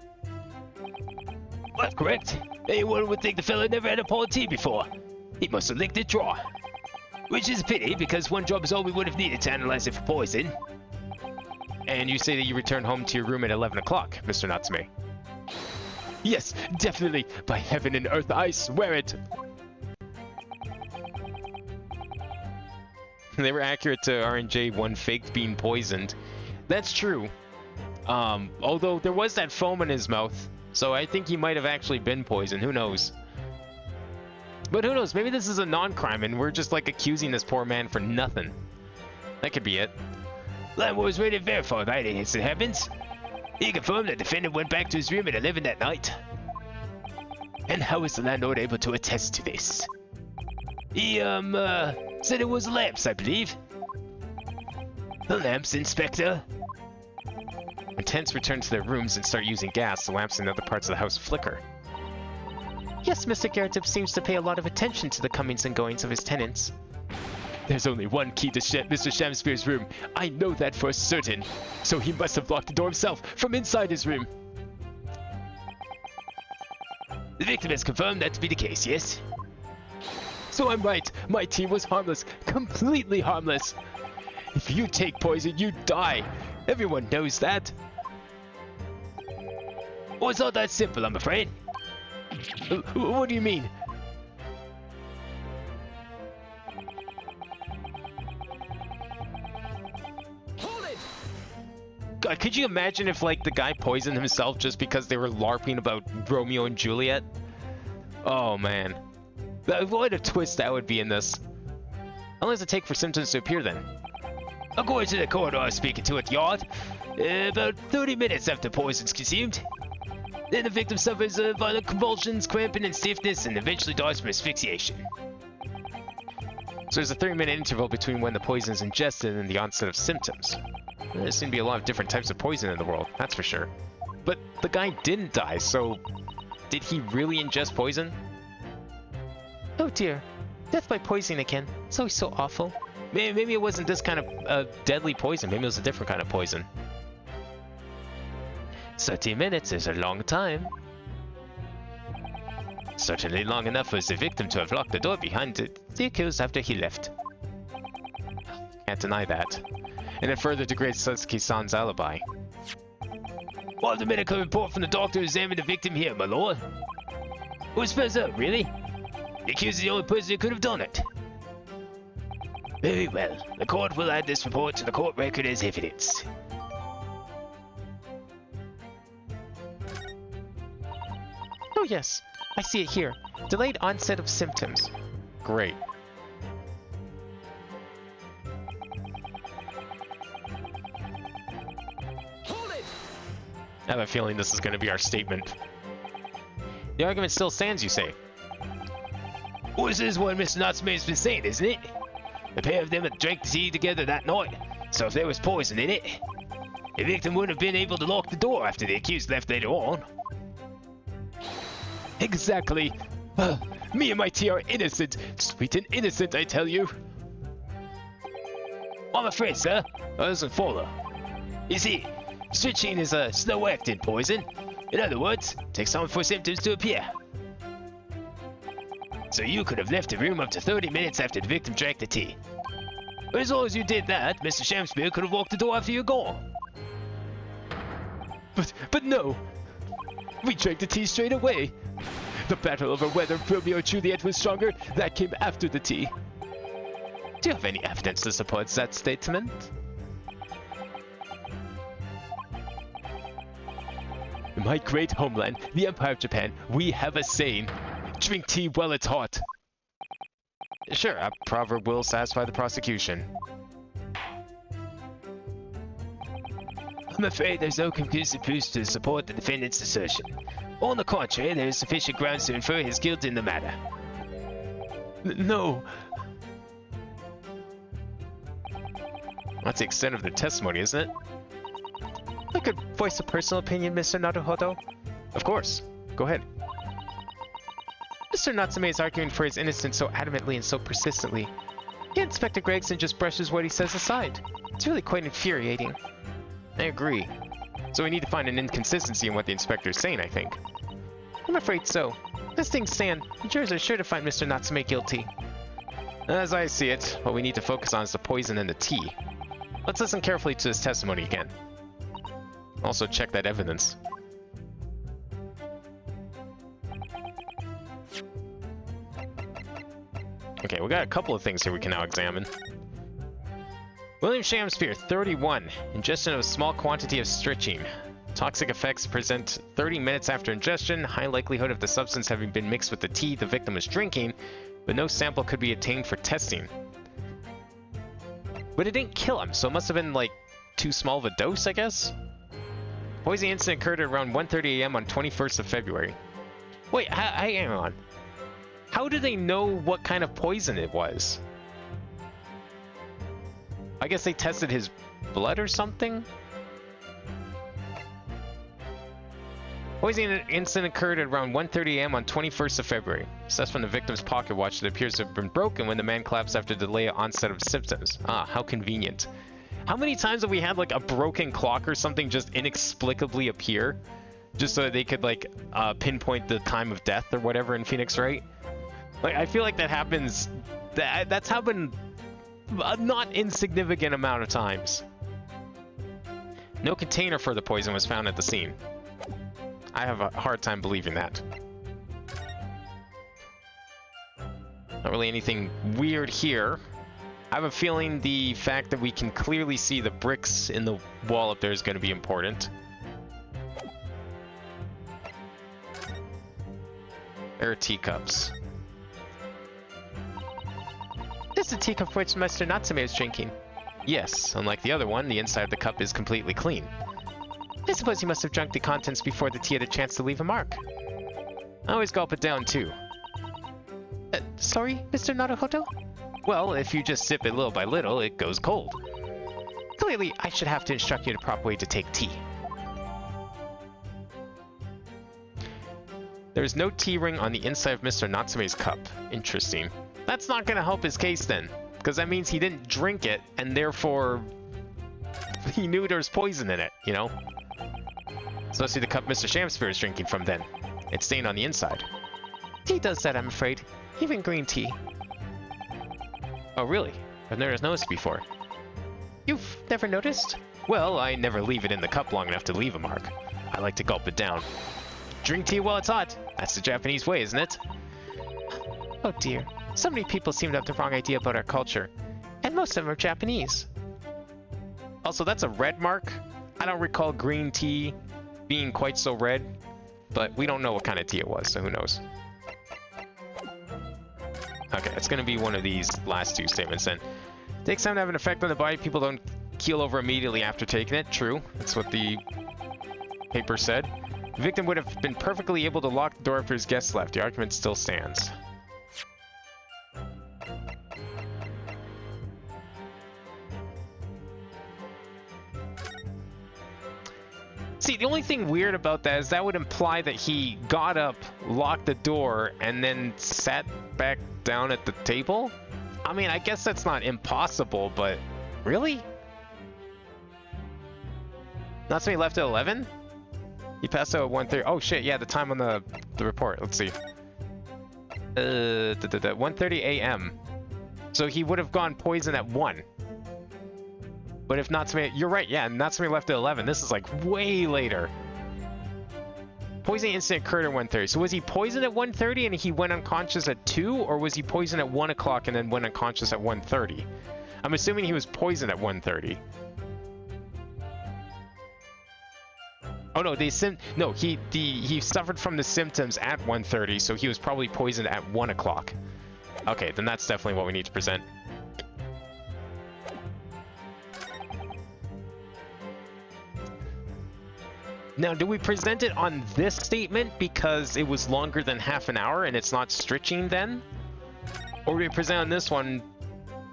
That's correct. Anyone would think the fella never had a pot of tea before. He must have licked it dry. Which is a pity, because one drop is all we would have needed to analyze it for poison. And you say that you returned home to your room at 11 o'clock, Mr. Natsume. Yes, definitely. By heaven and earth, I swear it. They were accurate to RNJ, one faked being poisoned. That's true. Although there was that foam in his mouth, so I think he might have actually been poisoned. Who knows? But who knows? Maybe this is a non-crime and we're just like accusing this poor man for nothing. That could be it. Landlord was ready to verify that it happens. He confirmed the defendant went back to his room at 11 that night. And how was the landlord able to attest to this? He, said it was lamps, I believe. The lamps, Inspector? When tenants return to their rooms and start using gas, the lamps in other parts of the house flicker. Yes, Mr. Garrett seems to pay a lot of attention to the comings and goings of his tenants. There's only one key to Mr. Shamspeare's room. I know that for certain. So he must have locked the door himself from inside his room. The victim has confirmed that to be the case, yes? So I'm right. My tea was harmless. Completely harmless. If you take poison, you die. Everyone knows that. Well, it's not that simple, I'm afraid. What do you mean? God, could you imagine if, like, the guy poisoned himself just because they were LARPing about Romeo and Juliet? Oh, man. What a twist that would be in this. How long does it take for symptoms to appear, then? According to the coroner I was speaking to at the yard, about 30 minutes after poison's consumed. Then the victim suffers violent convulsions, cramping, and stiffness, and eventually dies from asphyxiation. So there's a 3-minute interval between when the poison is ingested and the onset of symptoms. There seem to be a lot of different types of poison in the world, that's for sure. But the guy didn't die, so did he really ingest poison? Oh dear. Death by poisoning again. It's always so awful. Maybe it wasn't this kind of deadly poison. Maybe it was a different kind of poison. 30 minutes is a long time. Certainly long enough for the victim to have locked the door behind the accused after he left. Can't deny that. And it further degrades Satsuki-san's alibi. While the medical report from the doctor examined the victim here, my lord. Who's first up, really? The accused is the only person who could have done it. Very well. The court will add this report to the court record as evidence. Oh yes, I see it here. Delayed onset of symptoms. Great. Hold it! I have a feeling this is going to be our statement. The argument still stands, you say? Well, this is what Mr. Natsume's been saying, isn't it? The pair of them had drank tea together that night, so if there was poison in it, the victim wouldn't have been able to lock the door after the accused left later on. Exactly. Me and my tea are innocent. Sweet and innocent, I tell you. I'm afraid, sir, that doesn't follow. You see, strychnine is a slow-acting poison. In other words, it takes time for symptoms to appear. So you could have left the room up to 30 minutes after the victim drank the tea. But as long as you did that, Mr. Shamspeare could have walked the door after you're gone. But no. We drank the tea straight away. The battle over whether Romeo and Juliet was stronger, that came after the tea. Do you have any evidence to support that statement? In my great homeland, the Empire of Japan, we have a saying. Drink tea while it's hot. Sure, a proverb will satisfy the prosecution. I'm afraid there's no conclusive proof to support the defendant's assertion. On the contrary, there is sufficient grounds to infer his guilt in the matter. No. That's the extent of the testimony, isn't it? I could voice a personal opinion, Mr. Naruhodo. Of course. Go ahead. Mr. Natsume is arguing for his innocence so adamantly and so persistently. Yet Inspector Gregson just brushes what he says aside. It's really quite infuriating. I agree. So we need to find an inconsistency in what the inspector is saying, I think. I'm afraid so. As things stand, the jurors are sure to find Mr. Natsume guilty. As I see it, what we need to focus on is the poison in the tea. Let's listen carefully to his testimony again. Also check that evidence. Okay, we got a couple of things here we can now examine. William Shamspeare, 31. Ingestion of a small quantity of strychnine. Toxic effects present 30 minutes after ingestion. High likelihood of the substance having been mixed with the tea the victim was drinking, but no sample could be obtained for testing. But it didn't kill him, so it must have been like too small of a dose, I guess? Poisoning incident occurred at around 1:30 a.m. on 21st of February. Wait, hang on. How do they know what kind of poison it was? I guess they tested his blood or something? Poisoning incident occurred at around 1:30 a.m. on 21st of February. Assessed from the victim's pocket watch that appears to have been broken when the man collapsed after delay onset of symptoms. Ah, how convenient. How many times have we had like a broken clock or something just inexplicably appear? Just so that they could like pinpoint the time of death or whatever in Phoenix Wright? Like, I feel like that happens, that's happened a not insignificant amount of times. No container for the poison was found at the scene. I have a hard time believing that. Not really anything weird here. I have a feeling the fact that we can clearly see the bricks in the wall up there is going to be important. There are teacups. This is the teacup which Mr. Natsume is drinking. Yes, unlike the other one, the inside of the cup is completely clean. I suppose he must have drunk the contents before the tea had a chance to leave a mark. I always gulp it down too. Sorry, Mr. Naruhodo? Well, if you just sip it little by little, it goes cold. Clearly, I should have to instruct you the proper way to take tea. There's no tea ring on the inside of Mr. Natsume's cup. Interesting. That's not gonna help his case then, because that means he didn't drink it, and therefore he knew there was poison in it, you know? Especially the cup Mr. Shamsphere is drinking from then. It's stained on the inside. Tea does that, I'm afraid. Even green tea. Oh really? I've never noticed before. You've never noticed? Well, I never leave it in the cup long enough to leave a mark. I like to gulp it down. Drink tea while it's hot. That's the Japanese way, isn't it? Oh dear. So many people seem to have the wrong idea about our culture. And most of them are Japanese. Also, that's a red mark. I don't recall green tea being quite so red, but we don't know what kind of tea it was, so who knows. Okay, it's gonna be one of these last two statements then. Takes time to have an effect on the body. People don't keel over immediately after taking it. True. That's what the paper said. The victim would have been perfectly able to lock the door after his guests left. The argument still stands. See, the only thing weird about that is that would imply that he got up, locked the door, and then sat back down at the table? I mean, I guess that's not impossible, but really? Natsume left at 11? He passed out at 1:30. Oh shit, yeah, the time on the report. Let's see. 1:30 a.m. So he would have gone poison at 1. But if Natsume, you're right, yeah, Natsume left at 11. This is like way later. Poisoning incident occurred at 1:30. So was he poisoned at 1:30 and he went unconscious at 2, or was he poisoned at 1 o'clock and then went unconscious at 1:30? I'm assuming he was poisoned at 1:30. Oh no, he suffered from the symptoms at 1:30, so he was probably poisoned at 1 o'clock. Okay, then that's definitely what we need to present. Now, do we present it on this statement because it was longer than half an hour and it's not stretching then? Or do we present on this one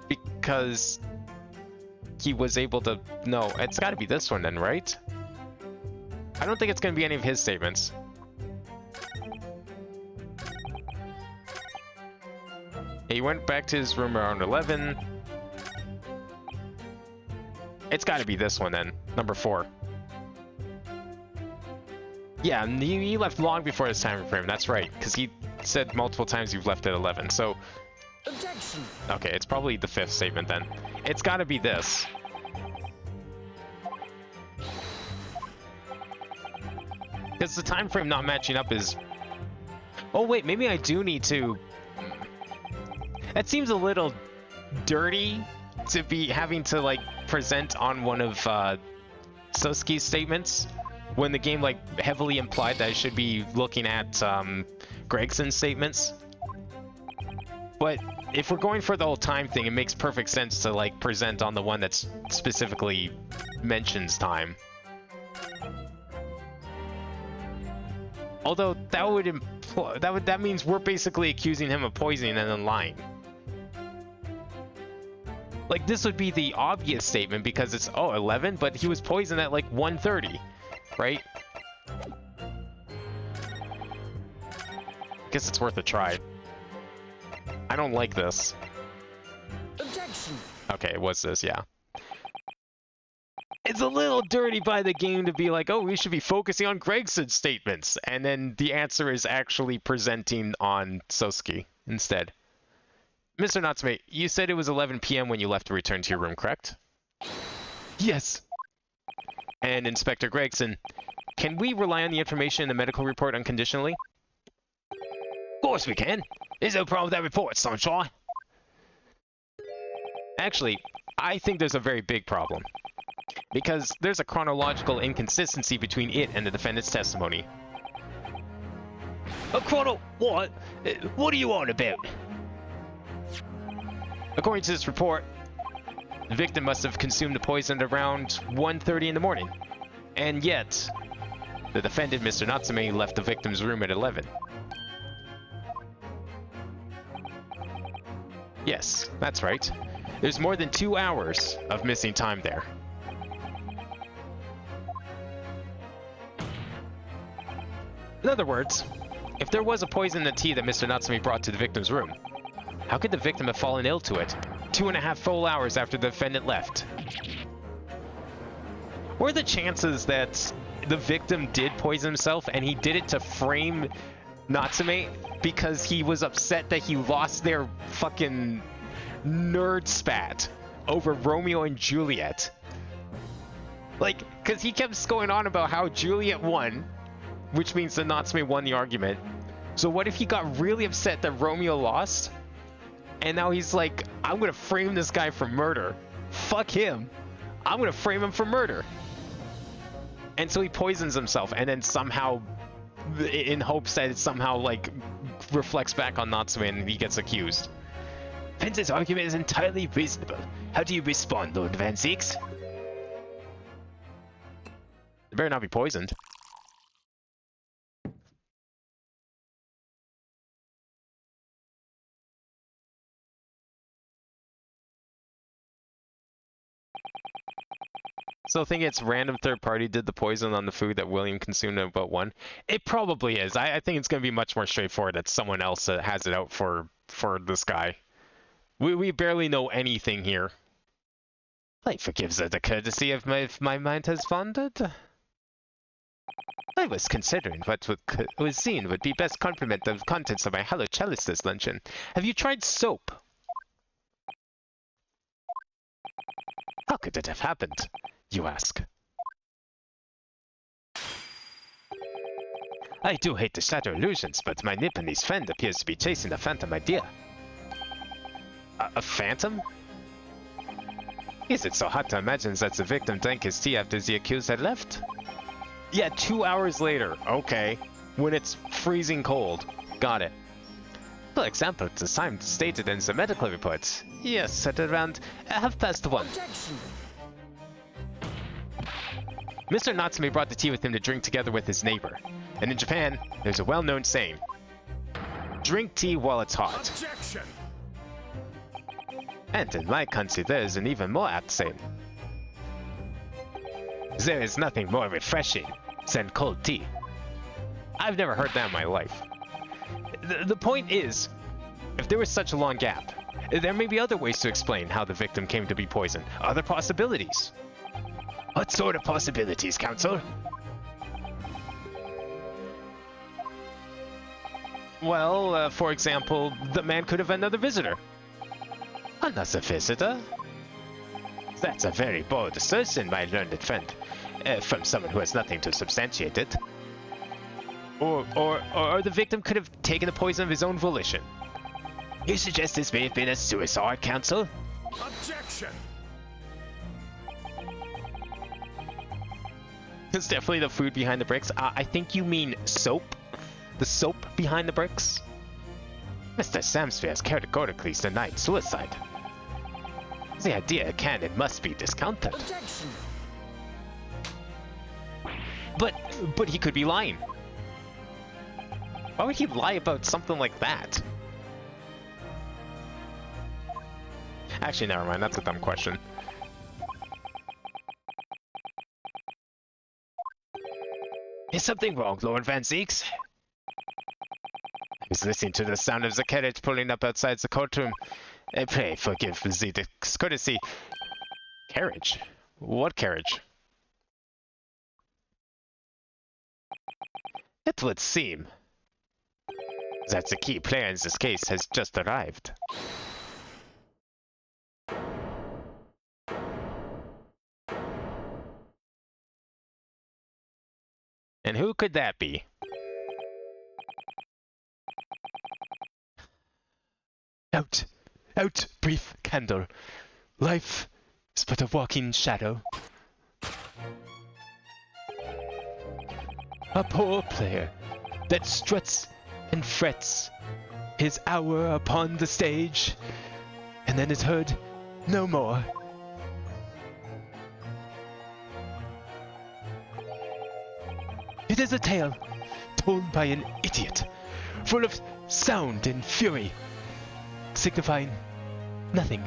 because he was able to... No, it's got to be this one then, right? I don't think it's going to be any of his statements. He went back to his room around 11. It's got to be this one then, number 4. Yeah, he left long before this time frame, that's right, because he said multiple times you've left at 11, so... Objection! Okay, it's probably the 5th statement then. It's gotta be this. Because the time frame not matching up is... Oh wait, maybe I do need to... That seems a little dirty to be having to, like, present on one of Sosuke's statements. When the game like heavily implied that I should be looking at Gregson's statements. But if we're going for the whole time thing, it makes perfect sense to like present on the one that specifically mentions time. Although that would imply that means we're basically accusing him of poisoning and then lying. Like this would be the obvious statement because it's 11, but he was poisoned at like 1:30. Right? Guess it's worth a try. I don't like this. Objection! Okay, it was this, yeah. It's a little dirty by the game to be like, oh, we should be focusing on Gregson's statements. And then the answer is actually presenting on Sosuke instead. Mr. Natsume, you said it was 11 p.m. when you left to return to your room, correct? Yes. And Inspector Gregson, can we rely on the information in the medical report unconditionally? Of course we can. There's no problem with that report, Sunshine. Actually, I think there's a very big problem. Because there's a chronological inconsistency between it and the defendant's testimony. A chrono... What? What are you on about? According to this report, the victim must have consumed the poison at around 1:30 in the morning. And yet, the defendant, Mr. Natsume, left the victim's room at 11. Yes, that's right. There's more than 2 hours of missing time there. In other words, if there was a poison in the tea that Mr. Natsume brought to the victim's room, how could the victim have fallen ill to it 2.5 full hours after the defendant left? What are the chances that the victim did poison himself and he did it to frame Natsume because he was upset that he lost their fucking nerd spat over Romeo and Juliet? Like, because he kept going on about how Juliet won, which means that Natsume won the argument. So what if he got really upset that Romeo lost? And now he's like, I'm gonna frame this guy for murder. Fuck him. I'm gonna frame him for murder. And so he poisons himself, and then somehow, in hopes that it somehow, like, reflects back on Natsume and he gets accused. Fence's argument is entirely reasonable. How do you respond, Lord Van Zieks? They better not be poisoned. So think it's random third party did the poison on the food that William consumed at about 1? It probably is. I think it's going to be much more straightforward that someone else has it out for this guy. We barely know anything here. Life forgives her the courtesy of my mind has wandered. I was considering what was seen would be best complement of contents of my Hello Chalice this luncheon. Have you tried soap? How could it have happened, you ask? I do hate to shatter illusions, but my Nipponese friend appears to be chasing a phantom idea. A phantom? Is it so hard to imagine that the victim drank his tea after the accused had left? Yeah, 2 hours later. Okay. When it's freezing cold. Got it. For example, the time stated in the medical reports. Yes, at around 1:30. Mr. Natsume brought the tea with him to drink together with his neighbor. And in Japan, there's a well-known saying. Drink tea while it's hot. Objection! And in my country, there is an even more apt saying. There is nothing more refreshing than cold tea. I've never heard that in my life. The point is, if there was such a long gap, there may be other ways to explain how the victim came to be poisoned. Other possibilities. What sort of possibilities, Counsel? Well, for example, the man could have another visitor. Another visitor? That's a very bold assertion, my learned friend. From someone who has nothing to substantiate it. Or the victim could have taken the poison of his own volition. You suggest this may have been a suicide, Counsel? Objection! It's definitely the food behind the bricks. I think you mean soap? The soap behind the bricks? Mr. Samsphere has categorically denied suicide. The idea can and must be discounted. Objection! But he could be lying. Why would he lie about something like that? Actually, never mind. That's a dumb question. Is something wrong, Lord Van Zieks? I was listening to the sound of the carriage pulling up outside the courtroom. Pray forgive the discourtesy. Carriage? What carriage? It would seem that the key player in this case has just arrived. And who could that be? Out! Out, brief candle. Life is but a walking shadow. A poor player that struts and frets his hour upon the stage, and then is heard no more. It is a tale told by an idiot, full of sound and fury, signifying nothing.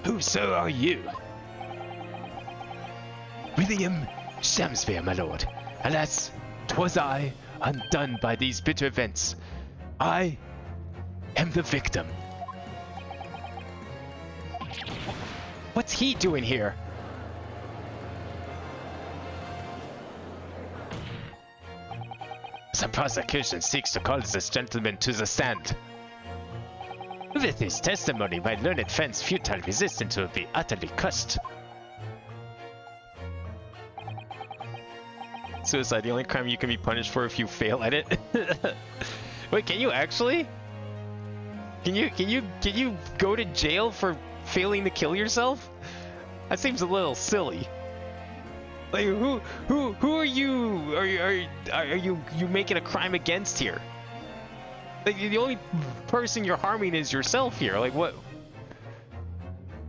Who, sir, are you? William Shamsphere, my lord. Alas, 'twas I, undone by these bitter events. I am the victim. What's he doing here? The prosecution seeks to call this gentleman to the stand. With his testimony, my learned friend's futile resistance will be utterly crushed. Suicide, the only crime you can be punished for if you fail at it. Wait, can you actually? Can you go to jail for failing to kill yourself? That seems a little silly. Like who are you? Are you making a crime against here? Like the only person you're harming is yourself here. Like what?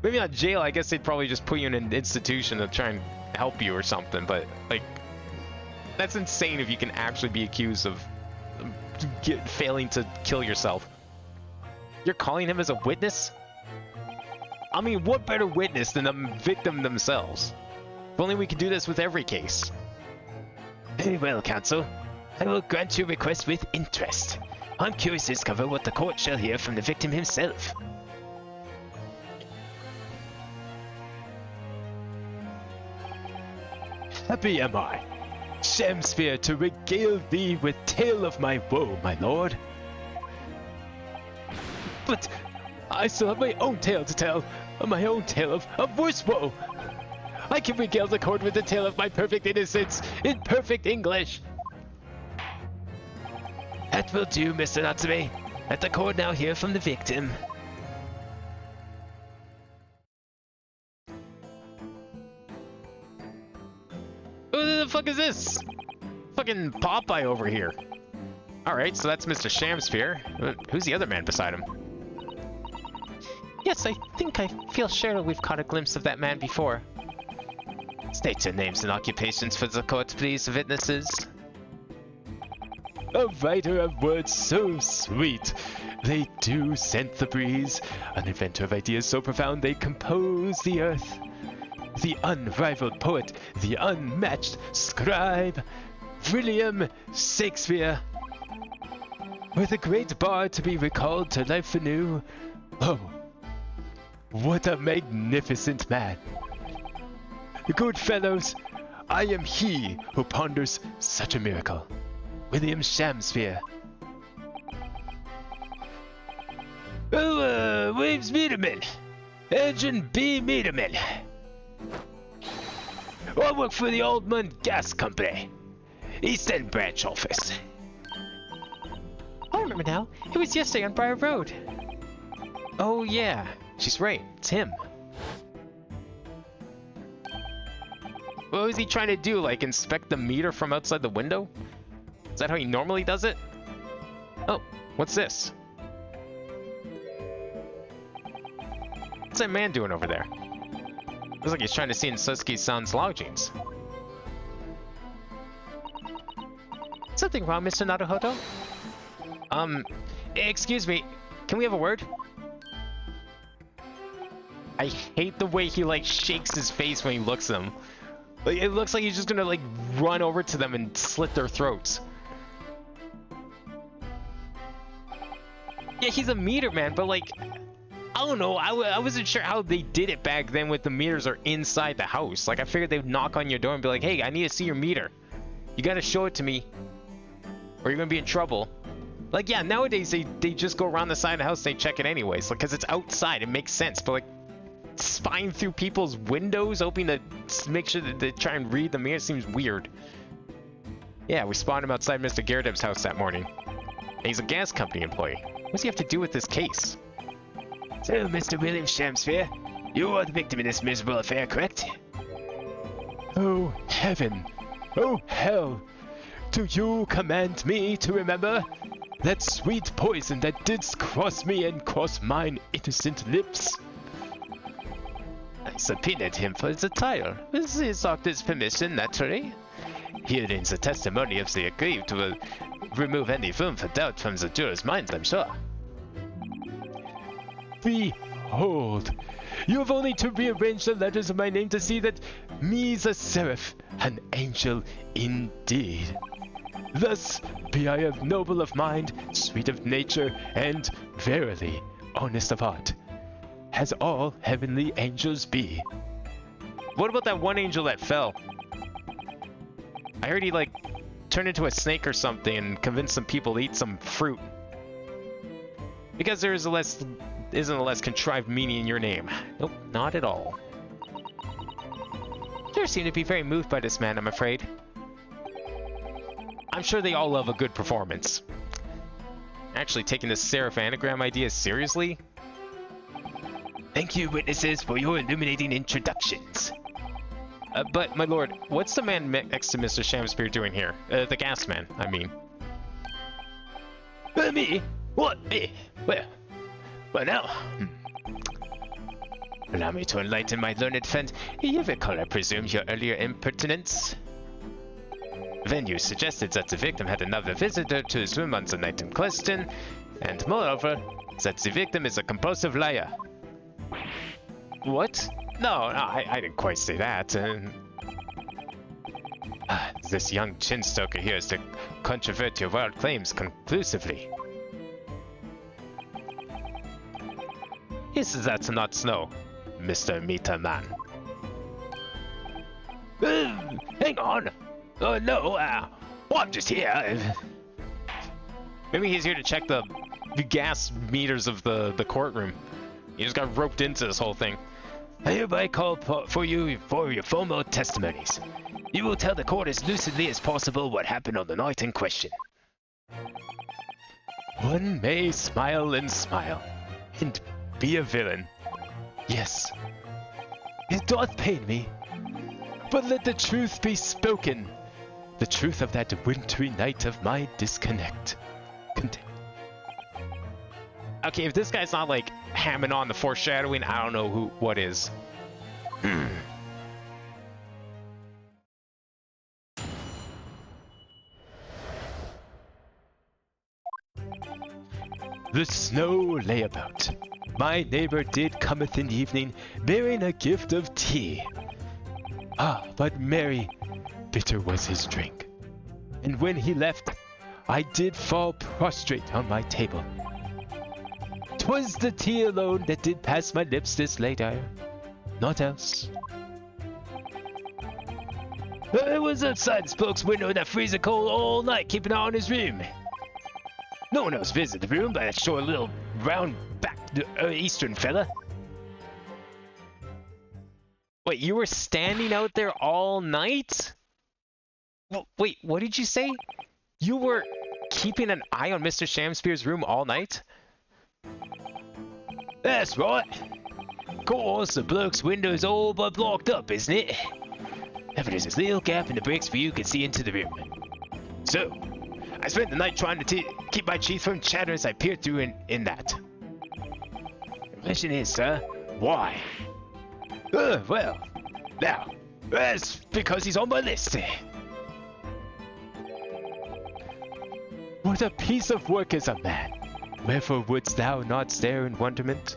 Maybe not jail. I guess they'd probably just put you in an institution to try and help you or something. But like, that's insane if you can actually be accused of failing to kill yourself. You're calling him as a witness? I mean, what better witness than the victim themselves? If only we could do this with every case. Very well, counsel. I will grant your request with interest. I'm curious to discover what the court shall hear from the victim himself. Happy am I, Shamsphere, to regale thee with tale of my woe, my lord. But I still have my own tale to tell, my own tale of worse woe. I can regale the court with the tale of my perfect innocence in perfect English. That will do, Mr. Natsume. Let the court now hear from the victim. Who the fuck is this? Fucking Popeye over here. Alright, so that's Mr. Shamsphere. Who's the other man beside him? Yes, I think I feel sure we've caught a glimpse of that man before. State your names and occupations for the court, please, witnesses. A writer of words so sweet, they do scent the breeze. An inventor of ideas so profound, they compose the earth. The unrivaled poet, the unmatched scribe, William Shakespeare. With a great bard to be recalled to life anew. Oh, what a magnificent man. Good fellows, I am he who ponders such a miracle. William Shamsphere. Oh, Waves Meterman. Agent B. Meterman. I work for the Oldman Gas Company. East End branch office. I remember now. It was yesterday on Briar Road. Oh yeah, she's right. It's him. What was he trying to do? Like inspect the meter from outside the window? Is that how he normally does it? Oh, what's this? What's that man doing over there? Looks like he's trying to see in Sasuke-san's lodgings. Something wrong, Mr. Naruhodo? Excuse me. Can we have a word? I hate the way he like shakes his face when he looks at them. Like, it looks like he's just gonna like run over to them and slit their throats. Yeah, he's a meter man, but like, I don't know. I wasn't sure how they did it back then with the meters are inside the house. Like, I figured they'd knock on your door and be like, hey, I need to see your meter. You gotta show it to me, or you're gonna be in trouble. Like, yeah, nowadays they just go around the side of the house and they check it anyways. Like, because it's outside, it makes sense. But like, spying through people's windows, hoping to make sure that they try and read the mirror seems weird. Yeah, we spotted him outside Mr. Garadeb's house that morning. And he's a gas company employee. What does he have to do with this case? So, Mr. William Shamsphere, you are the victim in this miserable affair, correct? Oh, heaven! Oh, hell! Do you command me to remember? that sweet poison that didst cross me and cross mine innocent lips. I subpoenaed him for his attire, with his doctor's permission, naturally. Hearing the testimony of the aggrieved will remove any room for doubt from the jurors' minds, I'm sure. Behold, you have only to rearrange the letters of my name to see that me's a seraph, an angel indeed. Thus be I of noble of mind, sweet of nature, and verily honest of heart, as all heavenly angels be. What about that one angel that fell? I heard he, like, turned into a snake or something and convinced some people to eat some fruit. Because there is isn't a less contrived meaning in your name. Nope, not at all. You seem to be very moved by this man, I'm afraid. I'm sure they all love a good performance. Actually taking this seraph anagram idea seriously? Thank you, witnesses, for your illuminating introductions. But, my lord, what's the man next to Mr. Shamspear doing here? The gas man, I mean. Me? What, me? Well now. Allow me to enlighten my learned friend. You recall, I presume, your earlier impertinence? Then you suggested that the victim had another visitor to his room on the night in question, and moreover, that the victim is a compulsive liar. What? No, I didn't quite say that. This young chin-stoker here is to controvert your wild claims conclusively. Yes, that's not snow, Mr. Meter Man. Hang on. Oh no, I'm just here. Maybe he's here to check the gas meters of the courtroom. He just got roped into this whole thing. I hereby call for your formal testimonies. You will tell the court as lucidly as possible what happened on the night in question. One may smile and be a villain. Yes, it doth pain me, but let the truth be spoken. The truth of that wintry night of my discontent. Okay, if this guy's not like hamming on the foreshadowing, I don't know what is. The snow lay about. My neighbor did cometh in evening, bearing a gift of tea. But merry, bitter was his drink. And when he left, I did fall prostrate on my table. 'Twas the tea alone that did pass my lips this late hour, naught else. I was outside this bloke's window in that freezer cold all night, keeping an eye on his room. No one else visited the room but that short little round-backed eastern fella. Wait, you were standing out there all night? Wait, what did you say? You were keeping an eye on Mr. Shamspear's room all night? That's right. Course, the bloke's window's all but blocked up, isn't it? But there's this little gap in the bricks where you can see into the room. So, I spent the night trying to keep my teeth from chatter as I peered through in that. The question is, sir, why? Well, now, that's because he's on my list. What a piece of work is a man! Wherefore wouldst thou not stare in wonderment?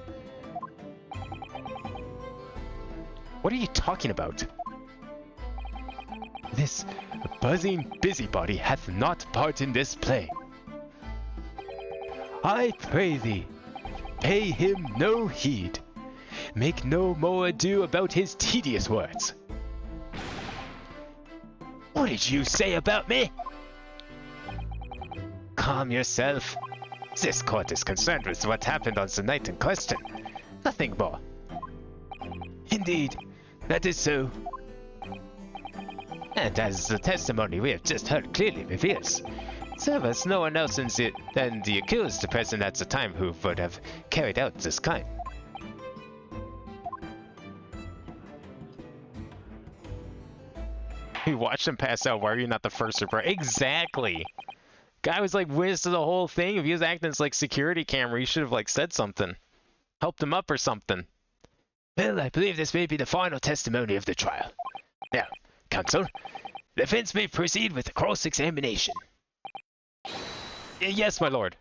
What are you talking about? This buzzing busybody hath not part in this play. I pray thee, pay him no heed. Make no more ado about his tedious words. What did you say about me? Calm yourself. This court is concerned with what happened on the night in question. Nothing more. Indeed, that is so. And as the testimony we have just heard clearly reveals, there was no one else than the accused present at the time who would have carried out this crime. You watched him pass out. Why are you not the first report? Exactly. Guy was like witness to the whole thing. If he was acting as like security camera, he should have like said something. Helped him up or something. Well, I believe this may be the final testimony of the trial. Now, counsel, the defense may proceed with the cross-examination. Yes, my lord.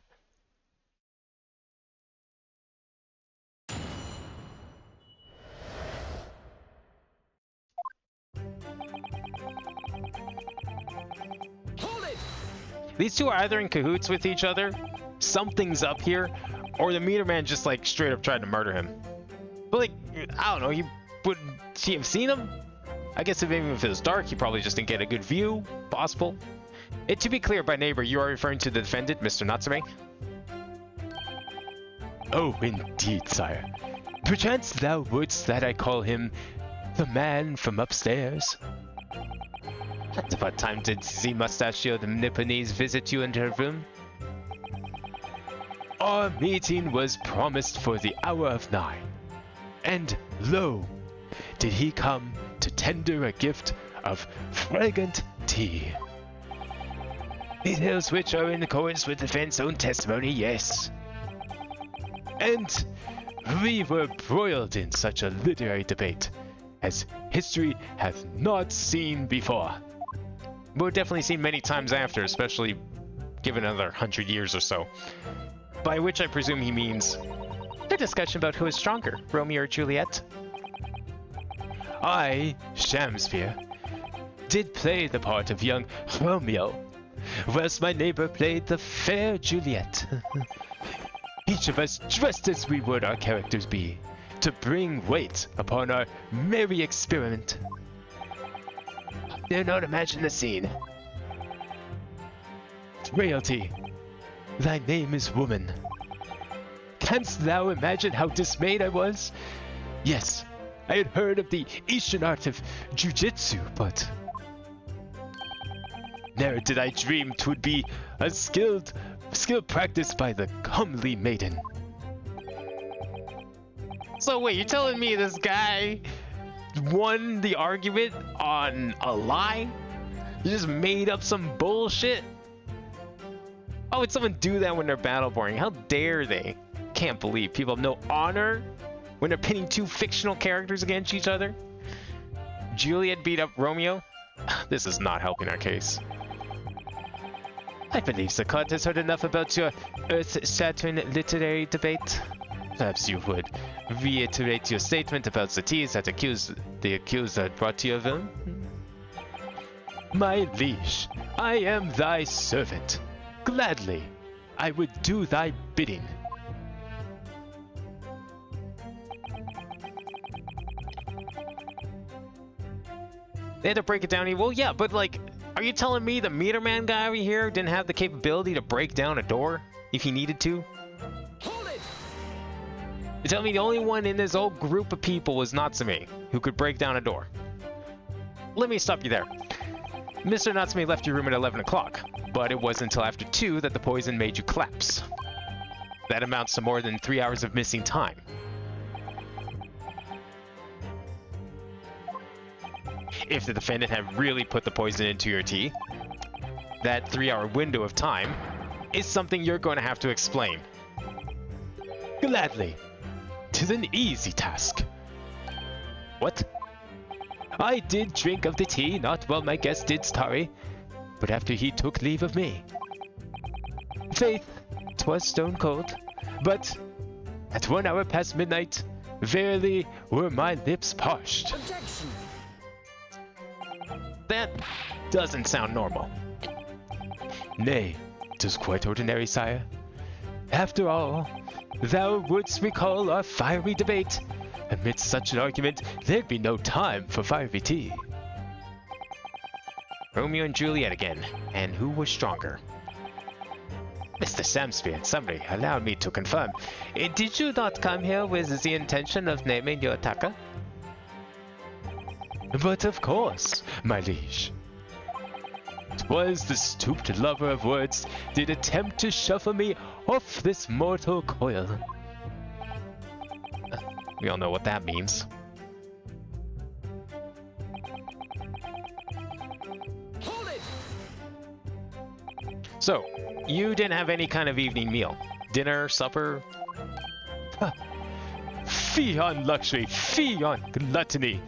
Hold it! These two are either in cahoots with each other, something's up here, or the meter man just like straight up tried to murder him. But like, I don't know, you would he have seen him? I guess if even if it was dark, he probably just didn't get a good view. Possible. To be clear, by neighbor, you are referring to the defendant, Mr. Natsume? Oh, indeed, sire. Perchance thou wouldst that I call him the man from upstairs? At what time did the Mustachio the Nipponese visit you in her room? Our meeting was promised for the hour of 9. And lo, did he come to tender a gift of fragrant tea. Details which are in accordance with the defense's own testimony, yes. And we were broiled in such a literary debate as history hath not seen before. We've definitely seen many times after, especially given another 100 years or so. By which I presume he means The discussion about who is stronger, Romeo or Juliet. I, Shamsphere, did play the part of young Romeo, whilst my neighbor played the fair Juliet. Each of us dressed as we would our characters be, to bring weight upon our merry experiment. Dare not imagine the scene. Frailty, thy name is woman. Canst thou imagine how dismayed I was? Yes, I had heard of the Eastern art of jujitsu, but ne'er did I dream 'twould be a skill practiced by the comely maiden. So wait, you're telling me this guy won the argument on a lie? You just made up some bullshit? Why would someone do that when they're battleboarding? How dare they? Can't believe people have no honor when they're pitting two fictional characters against each other. Juliet beat up Romeo? This is not helping our case. I believe the court has heard enough about your Earth-Saturn literary debate. Perhaps you would reiterate your statement about the teas that the accuser brought to your room? My liege, I am thy servant. Gladly, I would do thy bidding. They had to break it down. Well, yeah, but like, are you telling me the meter man guy over here didn't have the capability to break down a door if he needed to? Hold it! You're telling me the only one in this whole group of people was Natsume, who could break down a door? Let me stop you there. Mr. Natsume left your room at 11 o'clock, but it wasn't until after 2 that the poison made you collapse. That amounts to more than 3 hours of missing time. If the defendant had really put the poison into your tea, that 3-hour window of time is something you're going to have to explain. Gladly. 'Tis an easy task. What? I did drink of the tea, not while my guest did tarry, but after he took leave of me. Faith, 'twas stone cold, but at 1 hour past midnight, verily were my lips parched. Objection! That doesn't sound normal. Nay, 'tis quite ordinary, sire. After all, thou wouldst recall our fiery debate. Amidst such an argument, there'd be no time for fiery tea. Romeo and Juliet again, and who was stronger? Mr. Shamsphere, somebody allow me to confirm. Did you not come here with the intention of naming your attacker? But of course, my liege. 'Twas the stooped lover of words did attempt to shuffle me off this mortal coil. We all know what that means. Hold it! So, You didn't have any kind of evening meal. Dinner, supper? Fee on luxury, fee on gluttony.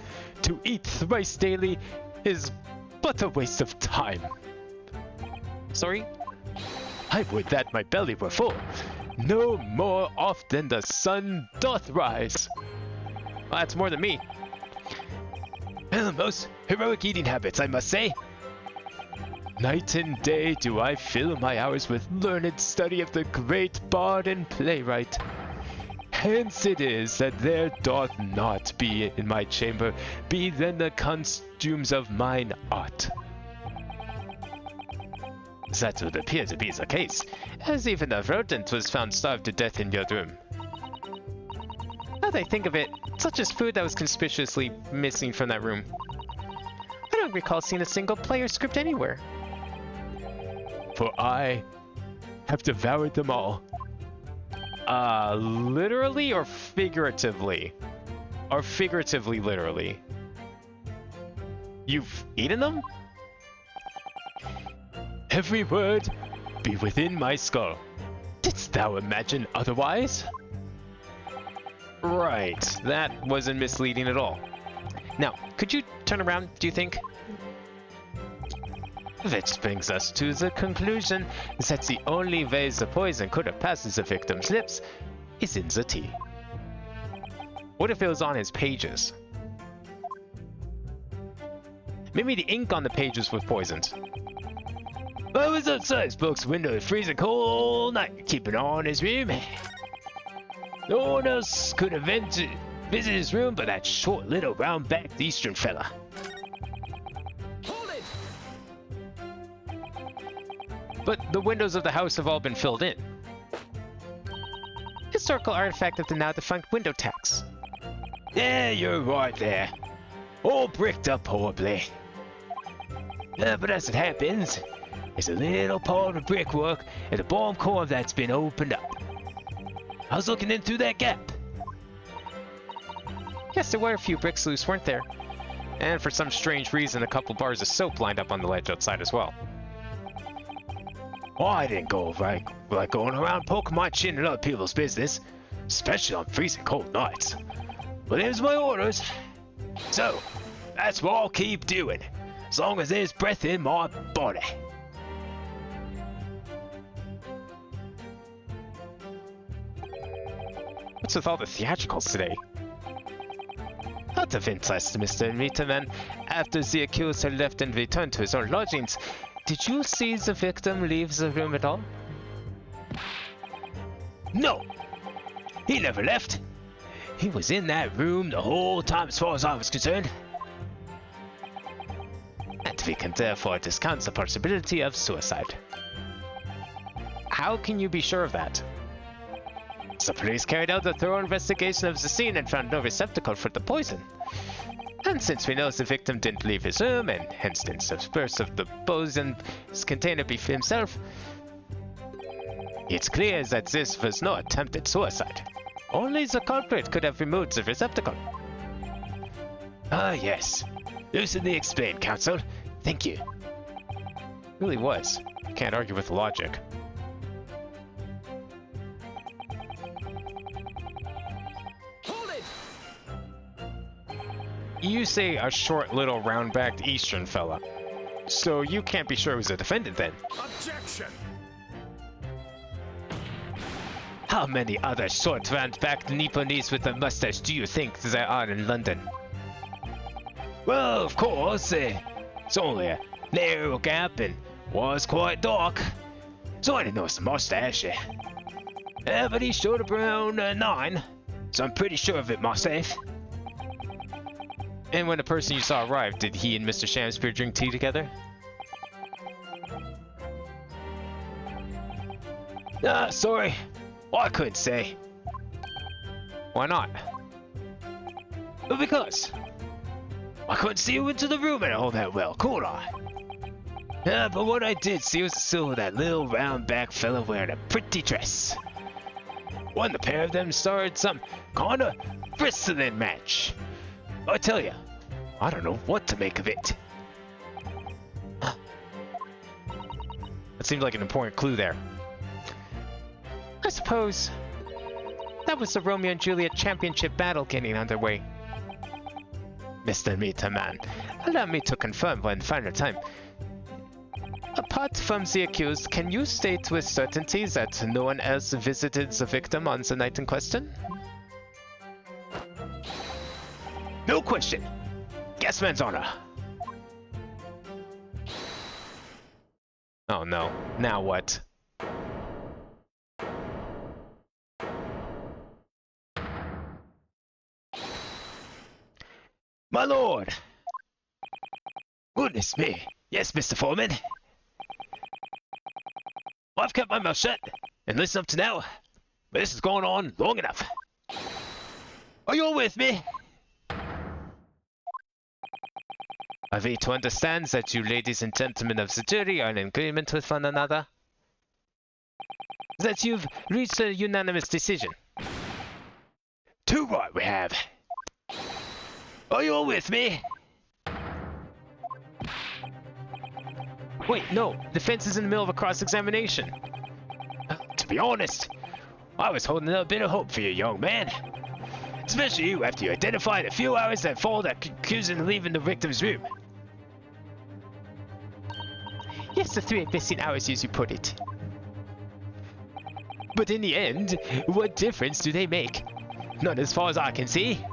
To eat thrice daily is but a waste of time. Sorry? I would that my belly were full, no more oft than the sun doth rise. Well, that's more than me. Most heroic eating habits, I must say. Night and day do I fill my hours with learned study of the great bard and playwright. Hence it is that there doth not be in my chamber be then the costumes of mine art. That would appear to be the case, as even a rodent was found starved to death in your room. Now that I think of it, such as food that was conspicuously missing from that room. I don't recall seeing a single player script anywhere. For I have devoured them all. Literally or figuratively? Or figuratively literally? You've eaten them? Every word be within my skull. Didst thou imagine otherwise? Right, that wasn't misleading at all. Now, could you turn around, do you think? Which brings us to the conclusion that the only way the poison could have passed the victim's lips is in the tea. What if it was on his pages? Maybe the ink on the pages was poisoned. I was outside his book's window, freezing cold night, keeping on his room. No one else could have visit his room but that short little round-backed Eastern fella. But the windows of the house have all been filled in. Historical artifact of the now defunct window tax. Yeah, you're right there. All bricked up horribly. But as it happens, there's a little part of brickwork at the bottom corner that's been opened up. I was looking in through that gap. Yes, there were a few bricks loose, weren't there? And for some strange reason, a couple bars of soap lined up on the ledge outside as well. Oh, I didn't go like going around poking my chin in other people's business, especially on freezing cold nights. But there's my orders. So, that's what I'll keep doing, as long as there's breath in my body. What's with all the theatricals today? Out of interest, Mr. Ritterman, after the accused had left and returned to his own lodgings, did you see the victim leave the room at all? No! He never left. He was in that room the whole time as far as I was concerned. And we can therefore discount the possibility of suicide. How can you be sure of that? The police carried out a thorough investigation of the scene and found no receptacle for the poison. And since we know the victim didn't leave his room, and hence didn't disperse of the poison's container be himself, it's clear that this was no attempted suicide. Only the culprit could have removed the receptacle. Ah, yes. Lucidly explained, Counsel. Thank you. It really was. You can't argue with the logic. You say a short little round-backed Eastern fella. So you can't be sure who's the defendant then. Objection! How many other short round-backed Nipponese with a mustache do you think there are in London? Well, of course, it's only a narrow gap and was quite dark. So I didn't notice the mustache. But he showed up around 9, so I'm pretty sure of it myself. And when the person you saw arrived, did he and Mr. Shamspear drink tea together? Sorry. I couldn't say. Why not? Well, because I couldn't see who into the room at all that well, could I? But what I did see was still that little round-back fella wearing a pretty dress. When the pair of them started some kind of wrestling match. I tell you, I don't know what to make of it. That seemed like an important clue there. I suppose that was the Romeo and Juliet championship battle getting underway. Mr. Meter Man, allow me to confirm one final time. Apart from the accused, can you state with certainty that no one else visited the victim on the night in question? No question. Gasman's honor. Oh no. Now what? My lord! Goodness me. Yes, Mr. Foreman. I've kept my mouth shut and listened up to now, but this has gone on long enough. Are you all with me? Are we to understand that you ladies and gentlemen of the jury are in agreement with one another? That you've reached a unanimous decision? Too right we have. Are you all with me? Wait, no. The defense is in the middle of a cross-examination. To be honest, I was holding a bit of hope for you, young man. Especially you after you identified a few hours that followed that accusing leaving the victim's room. Yes, the 3 missing hours as you put it. But in the end, what difference do they make? None as far as I can see.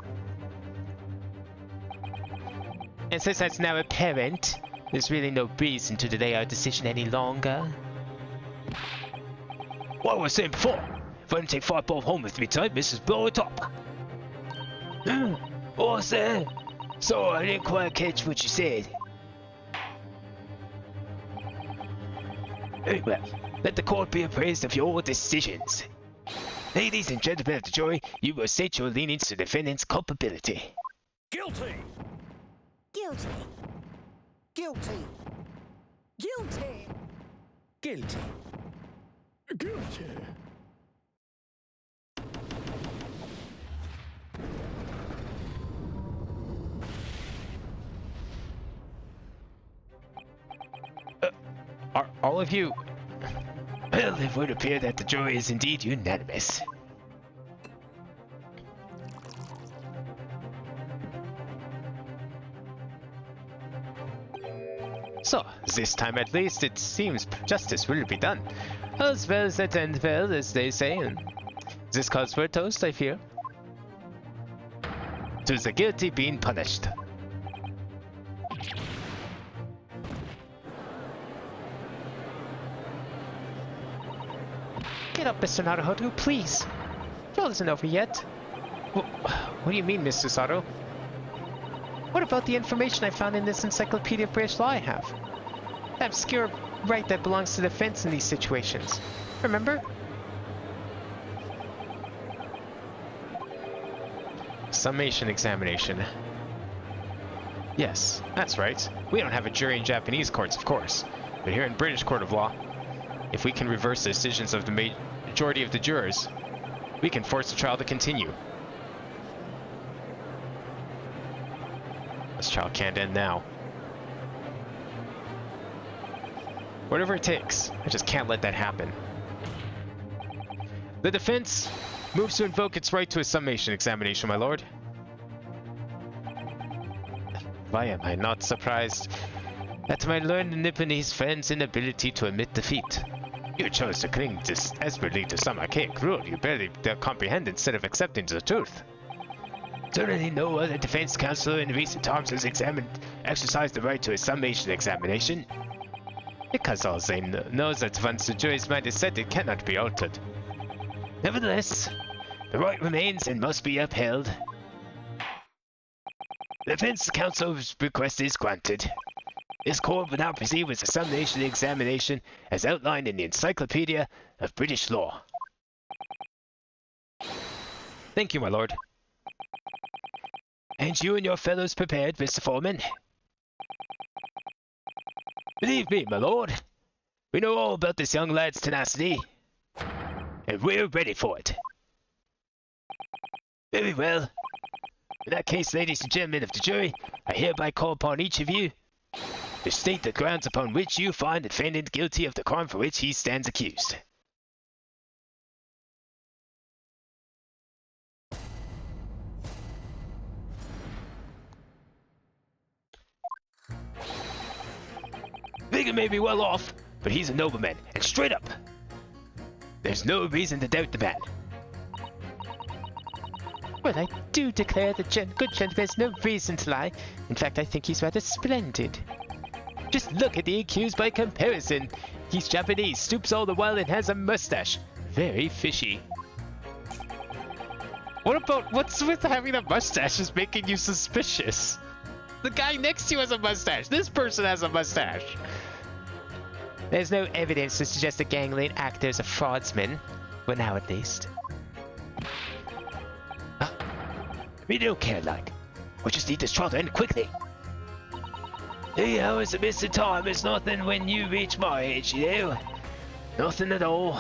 And since that's now apparent, there's really no reason to delay our decision any longer. What I was saying before, if I didn't take 5 ball home with me tonight, Mrs. Blow it up. What's that? So I didn't quite catch what you said. Very well, let the court be appraised of your decisions. Ladies and gentlemen of the jury, you will state your leanings to the defendant's culpability. Guilty! Guilty. Guilty. Guilty. Guilty. Guilty. Are all of you... Well, it would appear that the jury is indeed unanimous. So, this time at least, it seems justice will be done. As well as that end well, as they say, and this calls for a toast, I fear. To the guilty being punished. Get up, Mr. Naruhodo, please. Trial isn't over yet. What do you mean, Mr. Sato? What about the information I found in this Encyclopedia of British Law I have? That obscure right that belongs to the defense in these situations. Remember? Summation examination. Yes, that's right. We don't have a jury in Japanese courts, of course. But here in British Court of Law, if we can reverse the decisions of the majority of the jurors, we can force the trial to continue. This trial can't end now. Whatever it takes, I just can't let that happen. The defense moves to invoke its right to a summation examination, my lord. Why am I not surprised at my learned Nipponese friend's inability to admit defeat? You chose to cling desperately to some archaic rule you barely comprehend instead of accepting the truth. Certainly no other defense counsel in recent times has exercised the right to a summation examination. Because all they know that once the jury's mind is set, it cannot be altered. Nevertheless, the right remains and must be upheld. The defense counsel's request is granted. This court will now proceed with the summation examination as outlined in the Encyclopedia of British Law. Thank you, my lord. And you and your fellows prepared, Mr. Foreman? Believe me, my lord, we know all about this young lad's tenacity, and we're ready for it. Very well. In that case, ladies and gentlemen of the jury, I hereby call upon each of you to state the grounds upon which you find the defendant guilty of the crime for which he stands accused. Vigor may be well off, but he's a nobleman, and straight up. There's no reason to doubt the man. Well, I do declare the good gentleman has no reason to lie. In fact, I think he's rather splendid. Just look at the accused by comparison. He's Japanese, stoops all the while, and has a mustache. Very fishy. What's with having a mustache is making you suspicious? The guy next to you has a mustache. This person has a mustache. There's no evidence to suggest the gangland actor is a fraudsman. Well, now at least. We don't care, like. We just need this trial to end quickly. 3 hours of missing time is nothing when you reach my age, you know? Nothing at all.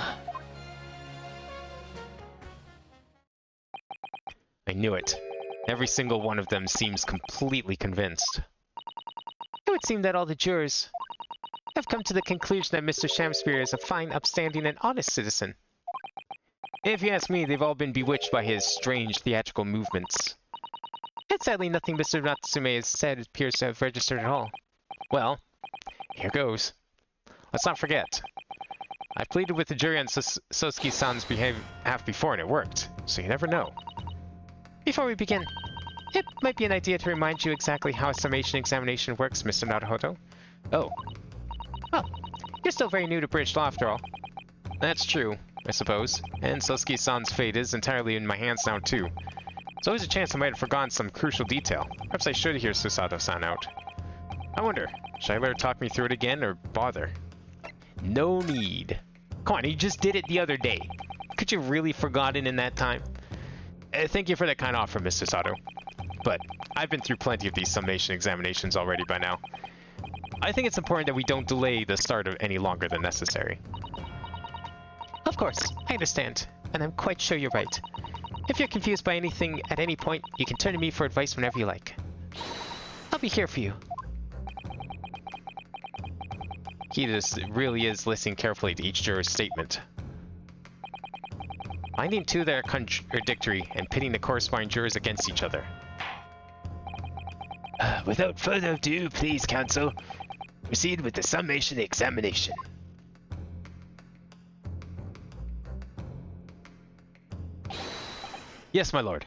I knew it. Every single one of them seems completely convinced. It would seem that all the jurors have come to the conclusion that Mr. Shamspeare is a fine, upstanding, and honest citizen. If you ask me, they've all been bewitched by his strange theatrical movements. And sadly, nothing Mr. Natsume has said appears to have registered at all. Well, here goes. Let's not forget. I pleaded with the jury on Sosuke-san's behalf before and it worked, so you never know. Before we begin, it might be an idea to remind you exactly how a summation examination works, Mr. Naruhodo. Oh. Well, you're still very new to British law after all. That's true, I suppose. And Sosuke-san's fate is entirely in my hands now too. There's always a chance I might have forgotten some crucial detail. Perhaps I should hear Susato-san out. I wonder, should I let her talk me through it again or bother? No need. Come on, you just did it the other day. Could you really forgotten in that time? Thank you for that kind offer, Mr. Sato. But I've been through plenty of these summation examinations already by now. I think it's important that we don't delay the start of any longer than necessary. Of course, I understand, and I'm quite sure you're right. If you're confused by anything at any point, you can turn to me for advice whenever you like. I'll be here for you. He just really is listening carefully to each juror's statement. Finding two that are contradictory and pitting the corresponding jurors against each other. Without further ado, please, counsel, proceed with the summation examination. Yes, my lord.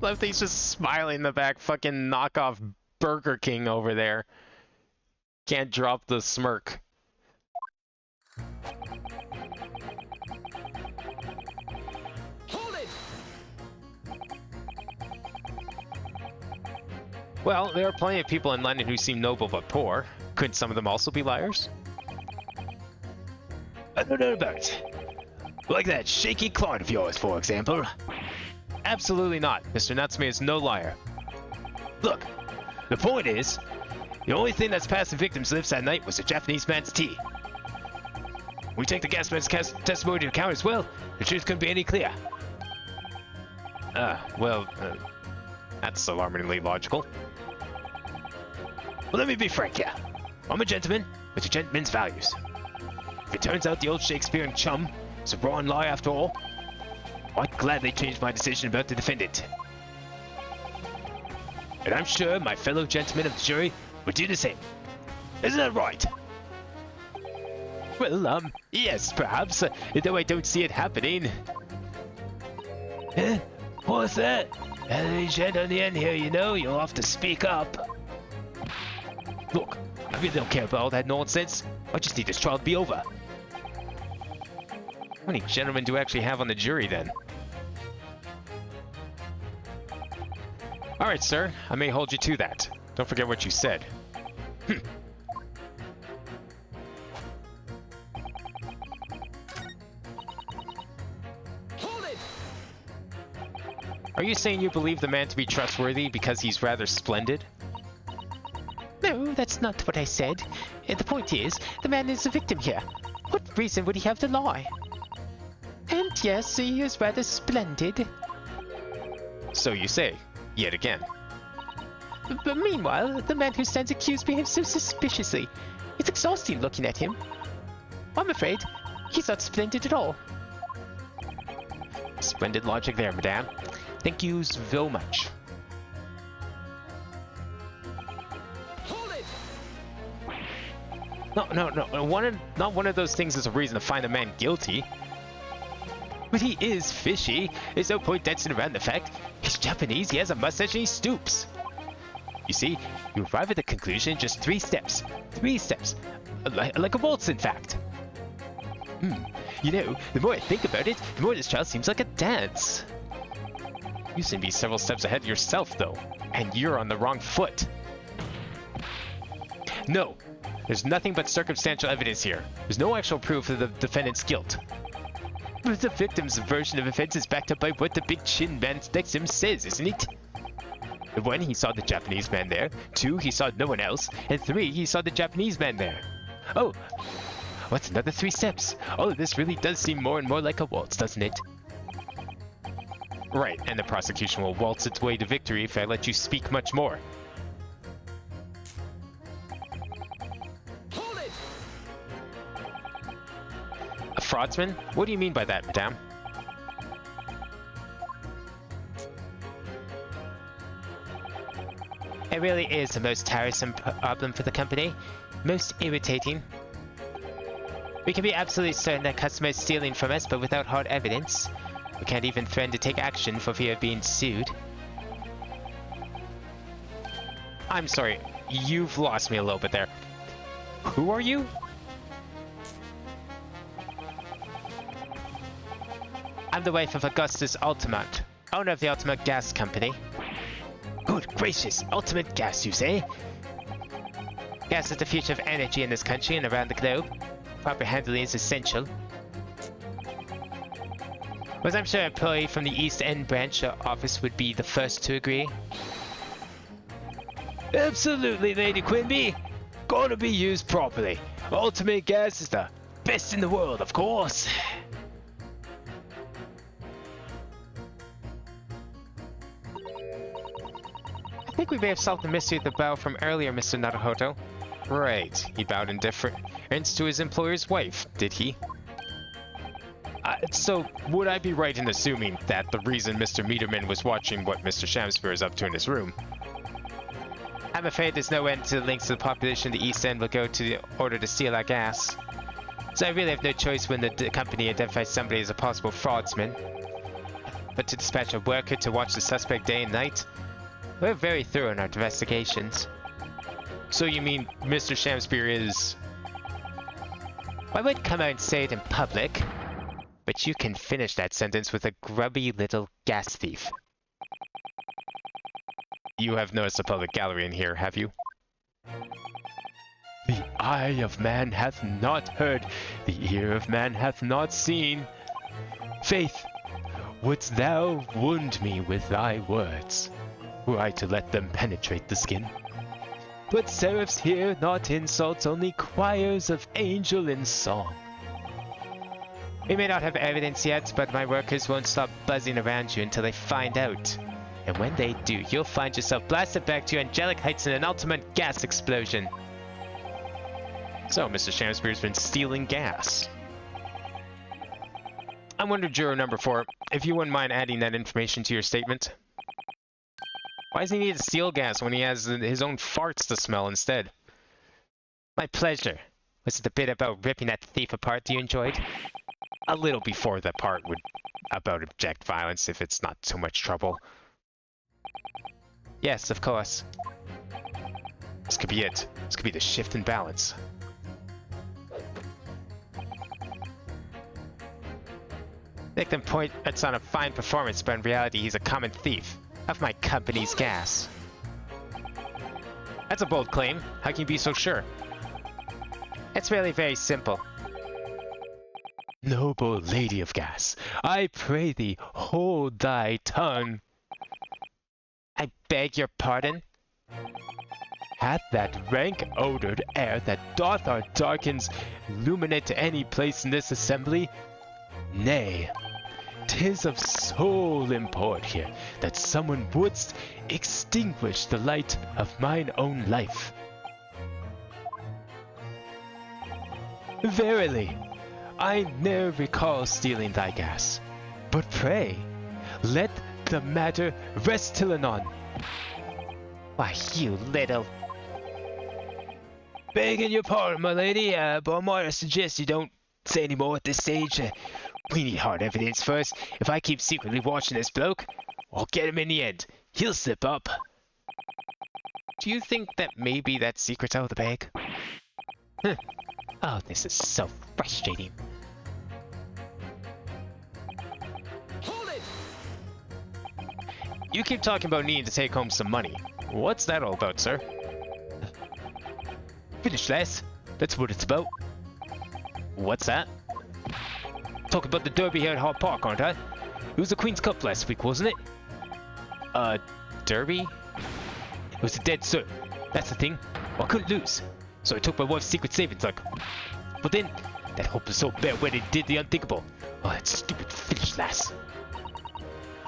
Love that he's just smiling in the back, fucking knockoff Burger King over there. Can't drop the smirk. Hold it! Well, there are plenty of people in London who seem noble but poor. Could some of them also be liars? I don't know about it. Like that shaky client of yours, for example. Absolutely not. Mr. Natsume is no liar. Look, the point is, the only thing that's past the victim's lips that night was a Japanese man's tea. We take the gas man's testimony to account as well, the truth couldn't be any clearer. That's alarmingly logical. Well, let me be frank here. I'm a gentleman with a gentleman's values. If it turns out the old Shakespearean chum is a raw liar after all, I'd gladly change my decision about the defendant. And I'm sure my fellow gentlemen of the jury would do the same. Isn't that right? Well, yes, perhaps, though I don't see it happening. What's that? There's a gent on the end here, you know, you'll have to speak up. Look, I really don't care about all that nonsense. I just need this trial to be over. How many gentlemen do we actually have on the jury, then? Alright, sir. I may hold you to that. Don't forget what you said. Hold it! Are you saying you believe the man to be trustworthy because he's rather splendid? No, that's not what I said. The point is, the man is a victim here. What reason would he have to lie? And yes, he is rather splendid. So you say, yet again. But meanwhile, the man who stands accused behaves so suspiciously. It's exhausting looking at him. I'm afraid he's not splendid at all. Splendid logic there, madame. Thank you so much. Hold it! No. Not one of those things is a reason to find a man guilty. But he is fishy. There's no point dancing around the fact. He's Japanese, he has a mustache, and he stoops. You see, you arrive at the conclusion in just 3 steps. 3 steps. Like a waltz, in fact. You know, the more I think about it, the more this child seems like a dance. You seem to be several steps ahead yourself, though. And you're on the wrong foot. No. There's nothing but circumstantial evidence here. There's no actual proof of the defendant's guilt. But the victim's version of events is backed up by what the big chin man next to him says, isn't it? 1, he saw the Japanese man there. 2, he saw no one else. And 3, he saw the Japanese man there. Oh, what's another 3 steps? All of this really does seem more and more like a waltz, doesn't it? Right, and the prosecution will waltz its way to victory if I let you speak much more. Hold it! A fraudsman? What do you mean by that, madame? It really is the most tiresome problem for the company. Most irritating. We can be absolutely certain that customers are stealing from us, but without hard evidence. We can't even threaten to take action for fear of being sued. I'm sorry, you've lost me a little bit there. Who are you? I'm the wife of Augustus Altamont, owner of the Altamont Gas Company. Good gracious, ultimate gas, you say? Gas is the future of energy in this country and around the globe. Proper handling is essential. Was I'm sure an employee from the East End branch office would be the first to agree. Absolutely, Lady Quimby. Gotta be used properly. Ultimate gas is the best in the world, of course. I think we may have solved the mystery of the bow from earlier, Mr. Naruhodo. Right, he bowed in deference to his employer's wife, did he? So, would I be right in assuming that the reason Mr. Meterman was watching what Mr. Shamspear is up to in his room? I'm afraid there's no end to the links to the population the East End will go to in order to steal our gas. So I really have no choice when the company identifies somebody as a possible fraudsman. But to dispatch a worker to watch the suspect day and night? We're very thorough in our investigations. So you mean Mr. Shamspear is... I wouldn't come out and say it in public, but you can finish that sentence with a grubby little gas thief. You have noticed a public gallery in here, have you? The eye of man hath not heard, the ear of man hath not seen. Faith, wouldst thou wound me with thy words, were I to let them penetrate the skin? But seraphs hear not insults, only choirs of angel in song. We may not have evidence yet, but my workers won't stop buzzing around you until they find out. And when they do, you'll find yourself blasted back to your angelic heights in an ultimate gas explosion. So, Mr. Shamspear's been stealing gas. I wonder, juror number 4, if you wouldn't mind adding that information to your statement. Why does he need to steal gas when he has his own farts to smell instead? My pleasure. Was it the bit about ripping that thief apart you enjoyed? A little before the part about object violence, if it's not so much trouble. Yes, of course. This could be it. This could be the shift in balance. Victim points on a fine performance, but in reality he's a common thief of my company's gas. That's a bold claim. How can you be so sure? It's really very simple. Noble lady of gas, I pray thee, hold thy tongue. I beg your pardon? Hath that rank-odored air that doth our darkens illuminate any place in this assembly? Nay, 'tis of sole import here that someone wouldst extinguish the light of mine own life. Verily, I ne'er recall stealing thy gas, but pray, let the matter rest till anon. Why, you little... Begging your pardon, my lady, but I might suggest you don't say any more at this stage. We need hard evidence first. If I keep secretly watching this bloke, I'll get him in the end. He'll slip up. Do you think that maybe that secret's out of the bag? Huh. Oh, this is so frustrating. Hold it! You keep talking about needing to take home some money. What's that all about, sir? Finish, lass. That's what it's about. What's that? Talk about the derby here at Hart Park, aren't I? It was the Queen's Cup last week, wasn't it? Derby? It was a dead cert. That's the thing. I couldn't lose. So I took my wife's secret savings, like. But then, that hopeless old bear went and did the unthinkable. Oh, that stupid Finnish lass.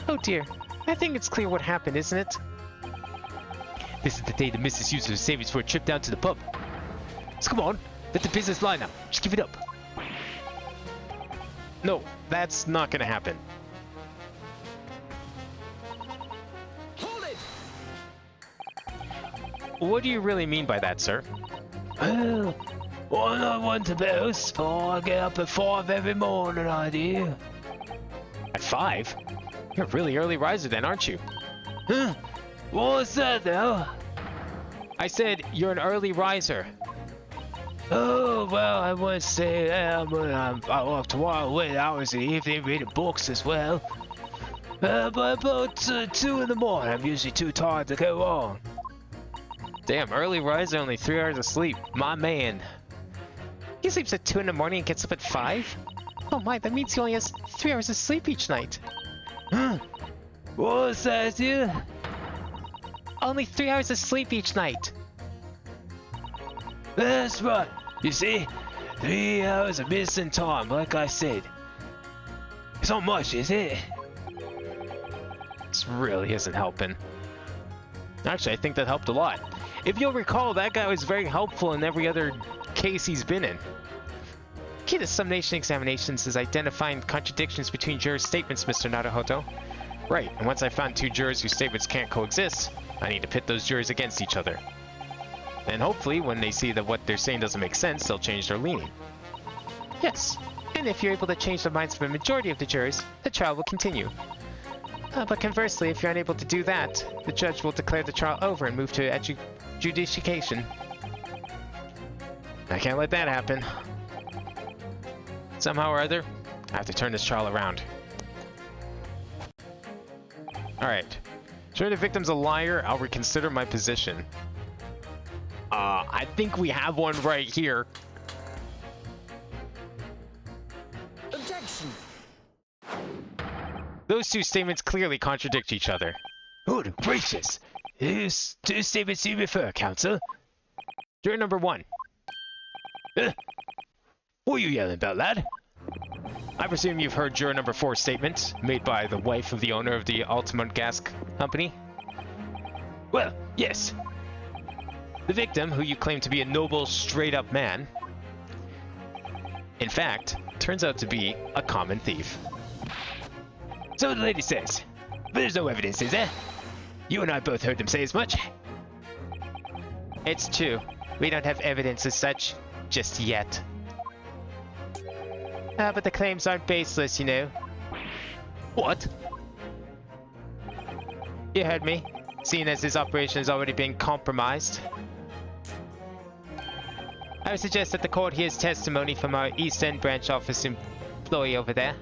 Oh dear. I think it's clear what happened, isn't it? This is the day the missus used her savings for a trip down to the pub. So come on, let the business lie now. Just give it up. No, that's not gonna happen. Hold it! What do you really mean by that, sir? Well, I'm not one to boast, for I get up at 5 every morning, I do. At 5? You're a really early riser then, aren't you? Huh? What's that now? I said you're an early riser. Oh, well, I wouldn't say that, but I work to while late hours in the evening reading books as well. But about 2 in the morning, I'm usually too tired to go on. Damn, early riser, only 3 hours of sleep. My man. He sleeps at 2 in the morning and gets up at 5? Oh my, that means he only has 3 hours of sleep each night. Huh? What's that, you? Only 3 hours of sleep each night. That's right. You see, 3 hours of missing time, like I said. It's not much, is it? This really isn't helping. Actually, I think that helped a lot. If you'll recall, that guy was very helpful in every other case he's been in. Key to summation examinations is identifying contradictions between jurors' statements, Mr. Naruhodo. Right, and once I found 2 jurors whose statements can't coexist, I need to pit those jurors against each other. And hopefully, when they see that what they're saying doesn't make sense, they'll change their leaning. Yes, and if you're able to change the minds of a majority of the jurors, the trial will continue. But conversely, if you're unable to do that, the judge will declare the trial over and move to adjudication. I can't let that happen. Somehow or other, I have to turn this trial around. Alright. Sure, the victim's a liar, I'll reconsider my position. I think we have one right here. Objection! Those 2 statements clearly contradict each other. Good gracious! Whose 2 statements do you refer, counsel? Juror number 1. What are you yelling about, lad? I presume you've heard juror number 4's statement, made by the wife of the owner of the Altamont Gas Company. Well, yes. The victim, who you claim to be a noble, straight-up man, in fact, turns out to be a common thief. So the lady says. But there's no evidence, is there? You and I both heard them say as much. It's true. We don't have evidence as such, just yet. But the claims aren't baseless, you know. What? You heard me. Seeing as his operation has already been compromised. I would suggest that the court hears testimony from our East End branch office employee over there.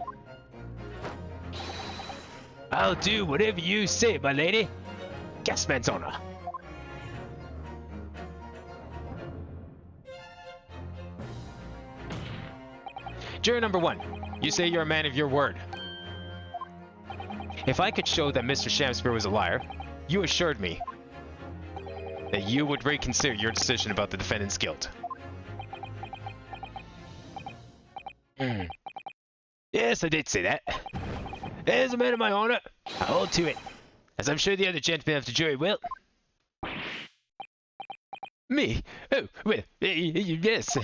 I'll do whatever you say, my lady. Gasman's honor. Juror number 1, you say you're a man of your word. If I could show that Mr. Shamspeare was a liar, you assured me that you would reconsider your decision about the defendant's guilt. Yes, I did say that. As a man of my honor, I hold to it, as I'm sure the other gentlemen of the jury will. Me? Oh, well, yes.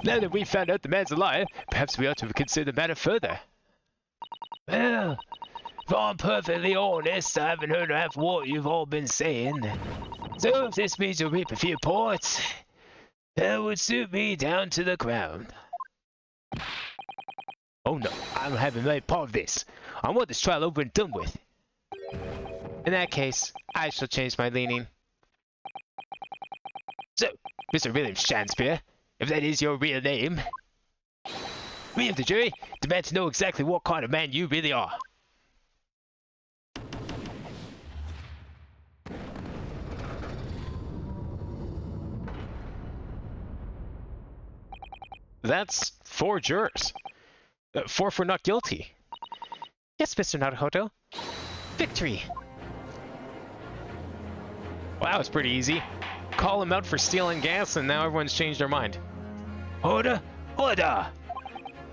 Now that we've found out the man's a liar, perhaps we ought to consider the matter further. Well, if I'm perfectly honest, I haven't heard half what you've all been saying. So if this means you'll reap a few points, that would suit me down to the ground. Oh no, I'm having my part of this. I want this trial over and done with. In that case, I shall change my leaning. So, Mr. William Shakespeare, if that is your real name, we of the jury demand to know exactly what kind of man you really are. That's 4 jurors. 4 for not guilty. Yes, Mr. Naruhodo. Victory! Wow, that was pretty easy. Call him out for stealing gas and now everyone's changed their mind. Order! Order!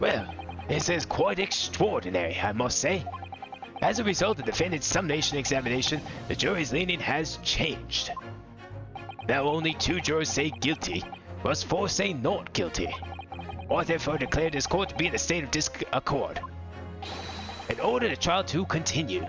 Well, this is quite extraordinary, I must say. As a result of the defendant's summation examination, the jury's leaning has changed. Now only 2 jurors say guilty, whereas 4 say not guilty. I therefore declare this court to be in a state of disaccord, and order the trial to continue.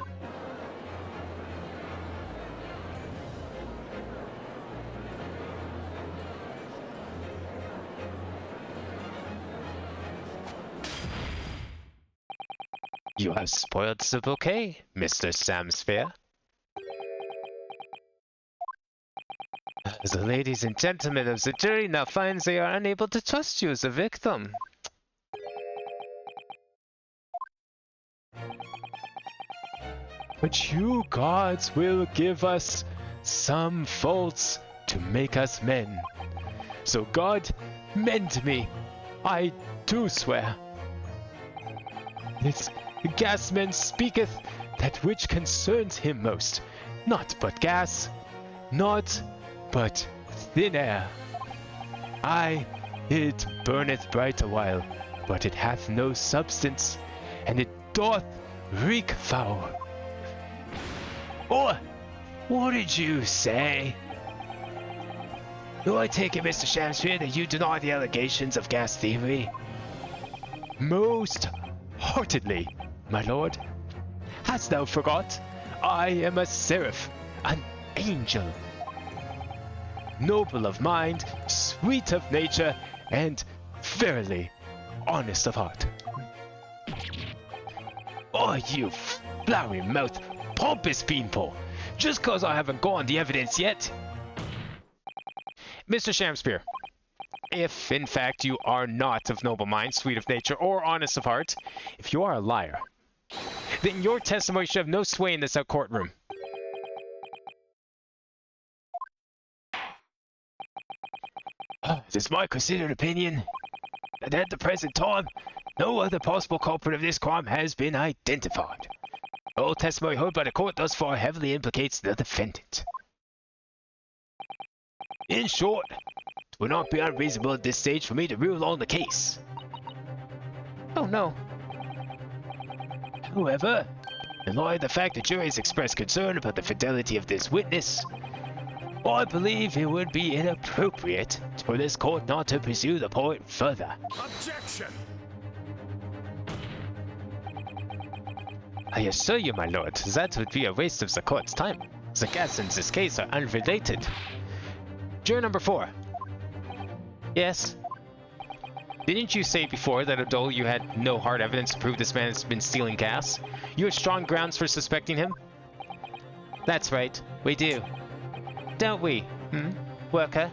You have spoiled the bouquet, Mr. Samsphere. The ladies and gentlemen of the jury now find they are unable to trust you as a victim. But you gods will give us some faults to make us men. So God, mend me. I do swear. This gasman speaketh that which concerns him most, not but gas, not but thin air. Aye, it burneth bright a while, but it hath no substance, and it doth reek foul. Or, what did you say? Do I take it, Mr. Shamsford, that you deny the allegations of gas thievery? Most heartedly, my lord. Hast thou forgot? I am a seraph, an angel. Noble of mind, sweet of nature, and verily honest of heart. Oh, you flowery-mouthed, pompous beanpole! Just 'cause I haven't gone the evidence yet. Mr. Shamspeare, if in fact you are not of noble mind, sweet of nature, or honest of heart, if you are a liar, then your testimony should have no sway in this courtroom. It is my considered opinion that at the present time, no other possible culprit of this crime has been identified. All testimony heard by the court thus far heavily implicates the defendant. In short, it would not be unreasonable at this stage for me to rule on the case. Oh no. However, in light of the fact the jury has expressed concern about the fidelity of this witness, I believe it would be inappropriate for this court not to pursue the point further. Objection! I assure you, my lord, that would be a waste of the court's time. The gas in this case are unrelated. Juror number 4. Yes. Didn't you say before that although you had no hard evidence to prove this man has been stealing gas, you had strong grounds for suspecting him? That's right, we do. Don't we, worker?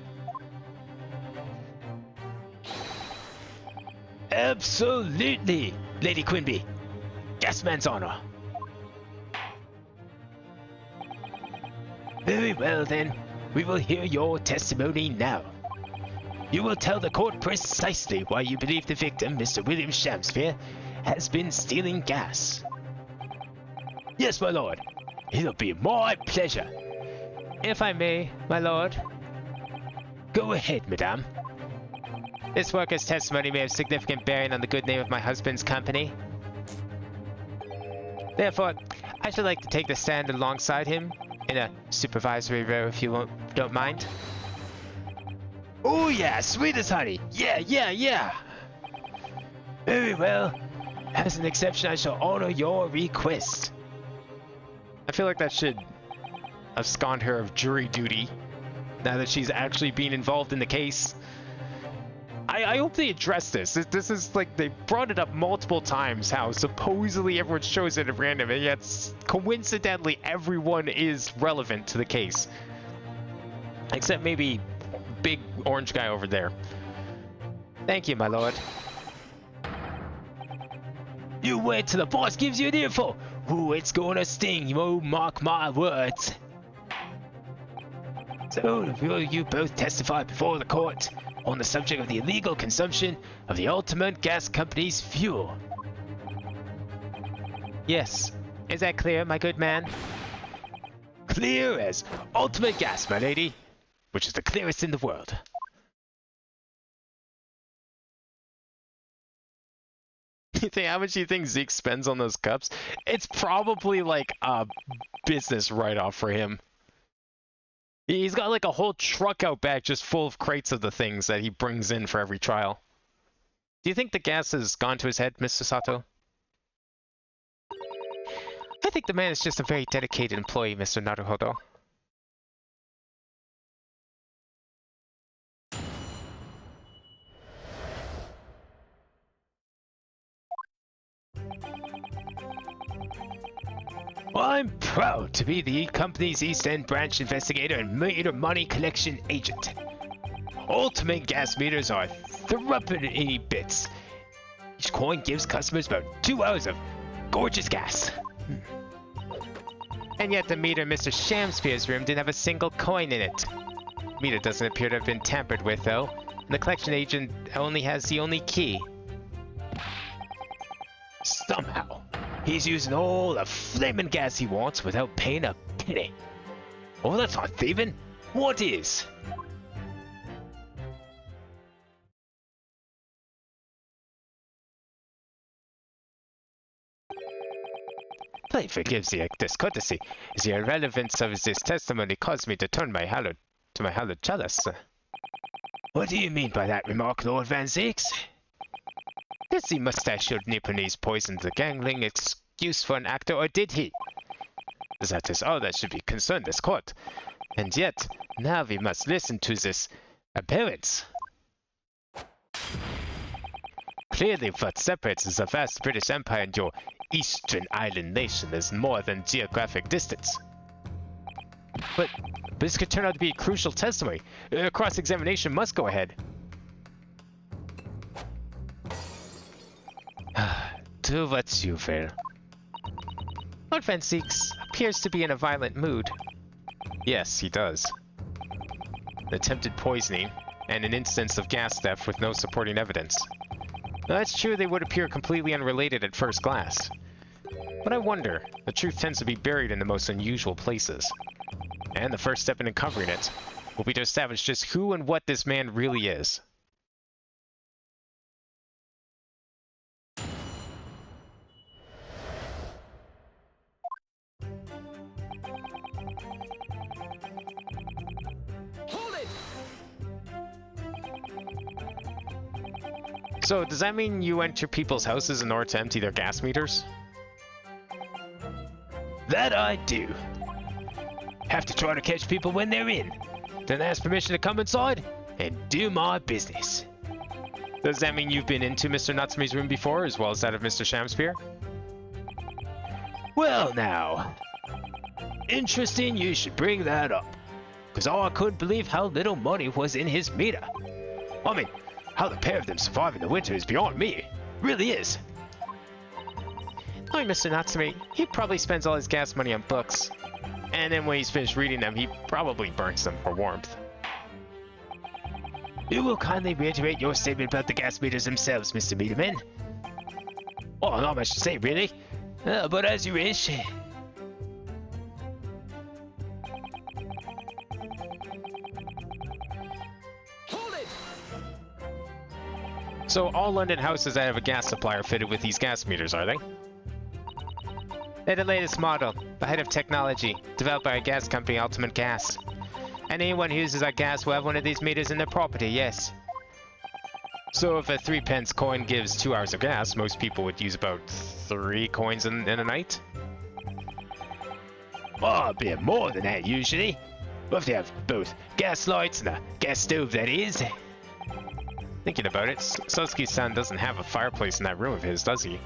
Absolutely, Lady Quimby. Gasman's honor. Very well then, we will hear your testimony now. You will tell the court precisely why you believe the victim, Mr. William Shamspeare, has been stealing gas. Yes, my lord. It'll be my pleasure. If I may, my lord. Go ahead, madame. This worker's testimony may have significant bearing on the good name of my husband's company. Therefore, I should like to take the stand alongside him in a supervisory role if you don't mind. Oh yeah, sweet as honey. Yeah. Very well. As an exception, I shall honor your request. I feel like that should abscond her of jury duty now that she's actually being involved in the case. I hope they address this. This is like, they brought it up multiple times how supposedly everyone shows it at random, and yet coincidentally everyone is relevant to the case. Except maybe big orange guy over there. Thank you, my lord. You wait till the boss gives you the info. Ooh, it's gonna sting, you mark my words. So, will you both testify before the court on the subject of the illegal consumption of the Ultimate Gas Company's fuel? Yes. Is that clear, my good man? Clear as Ultimate Gas, my lady, which is the clearest in the world. You think, how much do you think Zeke spends on those cups? It's probably like a business write-off for him. He's got like a whole truck out back just full of crates of the things that he brings in for every trial. Do you think the gas has gone to his head, Mr. Sato? I think the man is just a very dedicated employee, Mr. Naruhodo. I'm proud to be the company's East End branch investigator and meter money collection agent. Ultimate gas meters are threepenny bits. Each coin gives customers about 2 hours of gorgeous gas. And yet the meter in Mr. Shamsphere's room didn't have a single coin in it. Meter doesn't appear to have been tampered with, though. And the collection agent only has the only key. Somehow, he's using all the flaming gas he wants without paying a penny. Oh, that's not thieving. What is? Please forgive the discourtesy. The irrelevance of this testimony caused me to turn my hallowed chalice. What do you mean by that remark, Lord Van Zix? Did the mustachioed Nipponese poison the gangling excuse for an actor, or did he? That is all that should be concerned this court. And yet, now we must listen to this appearance. Clearly, what separates the vast British Empire and your Eastern Island nation is more than geographic distance. But this could turn out to be a crucial testimony. Cross-examination must go ahead. Do what you will. Lord Van Zix appears to be in a violent mood. Yes, he does. Attempted poisoning, and an instance of gas theft with no supporting evidence. Now, that's true, they would appear completely unrelated at first glance. But I wonder, the truth tends to be buried in the most unusual places. And the first step in uncovering it will be to establish just who and what this man really is. Hold it! So, does that mean you enter people's houses in order to empty their gas meters? That I do. Have to try to catch people when they're in. Then ask permission to come inside and do my business. Does that mean you've been into Mr. Natsume's room before, as well as that of Mr. Shamsphere? Well now, interesting you should bring that up. Because I couldn't believe how little money was in his meter. I mean, how the pair of them survive in the winter is beyond me. Really is. Knowing Mr. Natsume, he probably spends all his gas money on books. And then when he's finished reading them, he probably burns them for warmth. You will kindly reiterate your statement about the gas meters themselves, Mr. Meterman. Oh, not much to say, really. But as you wish. Hold it! So all London houses that have a gas supply are fitted with these gas meters, are they? They're the latest model, the height of technology, developed by our gas company, Ultimate Gas. And anyone who uses our gas will have one of these meters in their property, yes. So if a 3-pence coin gives 2 hours of gas, most people would use about 3 coins in a night? Oh, a bit more than that usually. We'll have to have both gas lights and a gas stove, that is. Thinking about it, Sosuke-san doesn't have a fireplace in that room of his, does he?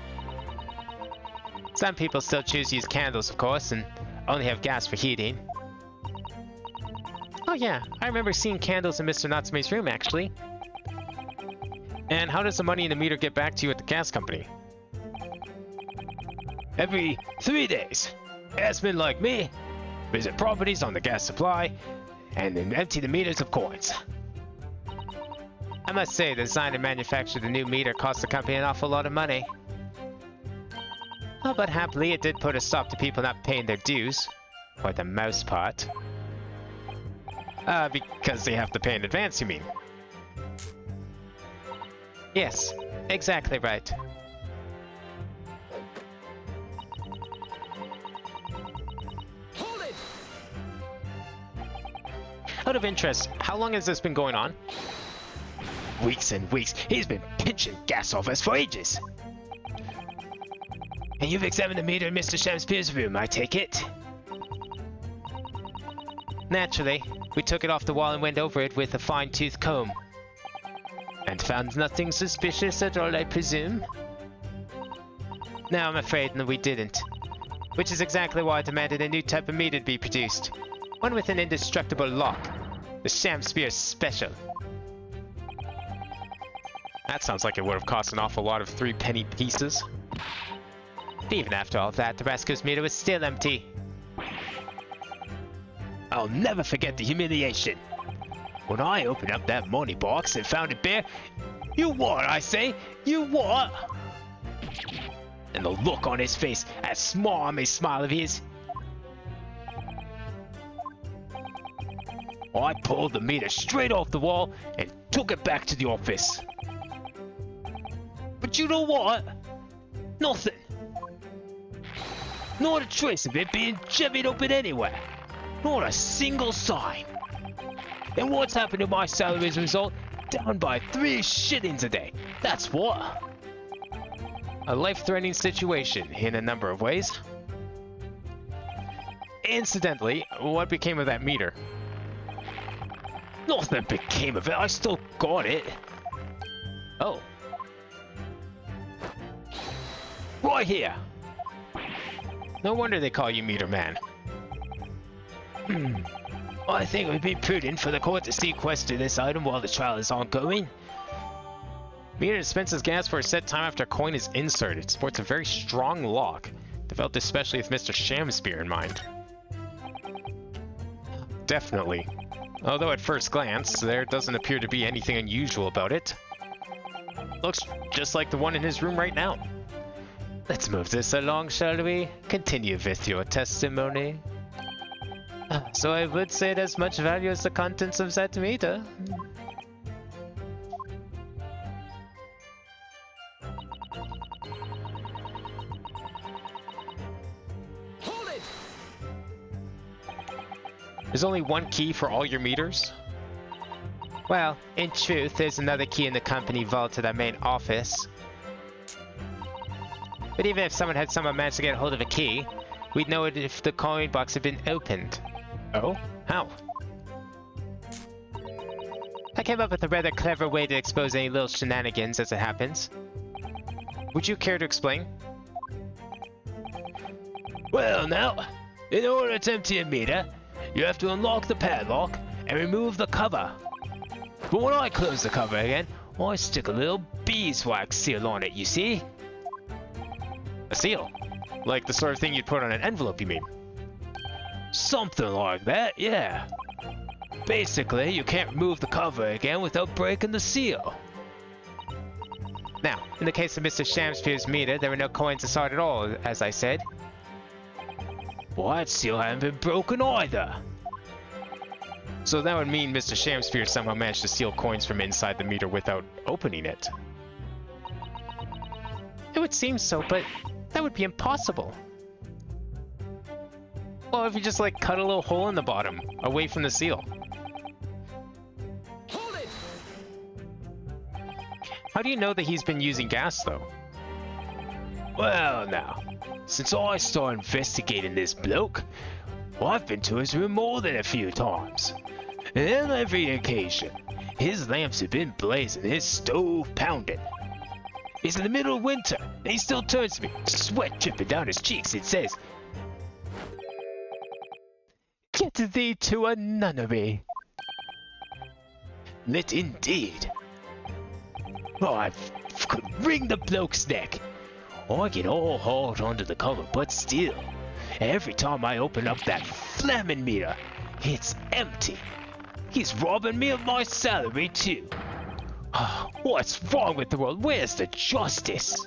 Some people still choose to use candles, of course, and only have gas for heating. Oh yeah, I remember seeing candles in Mr. Natsume's room, actually. And how does the money in the meter get back to you at the gas company? Every 3 days, gasmen like me visit properties on the gas supply and then empty the meters of coins. I must say, the design and manufacture of the new meter cost the company an awful lot of money. Oh, but happily, it did put a stop to people not paying their dues. For the most part. Because they have to pay in advance, you mean? Yes, exactly right. Hold it! Out of interest, how long has this been going on? Weeks and weeks. He's been pinching gas off us for ages. And you've examined the meter in Mr. Shamspeare's room, I take it? Naturally, we took it off the wall and went over it with a fine-tooth comb. And found nothing suspicious at all, I presume? No, I'm afraid we didn't. Which is exactly why I demanded a new type of meter to be produced. One with an indestructible lock. The Shamspeare Special. That sounds like it would have cost an awful lot of 3-penny pieces. But even after all that, the Rascal's meter was still empty. I'll never forget the humiliation. When I opened up that money box and found it bare, you what, I say? You what? And the look on his face, that smarmy smile of his. I pulled the meter straight off the wall and took it back to the office. But you know what? Nothing. Not a trace of it being jimmied open anywhere. Not a single sign. And what's happened to my salary as a result? Down by 3 shillings a day. That's what. A life-threatening situation in a number of ways. Incidentally, what became of that meter? Nothing became of it. I still got it. Oh. Right here. No wonder they call you Meter Man. I think it would be prudent for the court to sequester this item while the trial is ongoing. Meter dispenses gas for a set time after a coin is inserted. It sports a very strong lock, developed especially with Mr. Shamspeare in mind. Definitely. Although at first glance, there doesn't appear to be anything unusual about it. Looks just like the one in his room right now. Let's move this along, shall we? Continue with your testimony. So I would say it has much value as the contents of that meter. Hold it! There's only one key for all your meters? Well, in truth, there's another key in the company vault at our main office. But even if someone had somehow managed to get hold of a key, we'd know it if the coin box had been opened. Oh? How? I came up with a rather clever way to expose any little shenanigans as it happens. Would you care to explain? Well now, in order to empty a meter, you have to unlock the padlock and remove the cover. But when I close the cover again, I stick a little beeswax seal on it, you see? A seal? Like the sort of thing you'd put on an envelope, you mean? Something like that, yeah. Basically, you can't remove the cover again without breaking the seal. Now, in the case of Mr. Shamspeare's meter, there were no coins inside at all, as I said. Well, that seal hadn't been broken either. So that would mean Mr. Shamspeare somehow managed to steal coins from inside the meter without opening it. It would seem so, but that would be impossible. Well, if you just like cut a little hole in the bottom, away from the seal. Hold it! How do you know that he's been using gas, though? Well, now, since I started investigating this bloke, I've been to his room more than a few times. And on every occasion, his lamps have been blazing, his stove pounding. It's in the middle of winter, and he still turns to me, sweat dripping down his cheeks, and says, Get thee to a nunnery. "Lit indeed." Oh, I could wring the bloke's neck. I get all hard under the cover, but still, every time I open up that flaming meter, it's empty. He's robbing me of my salary too. What's wrong with the world? Where's the justice?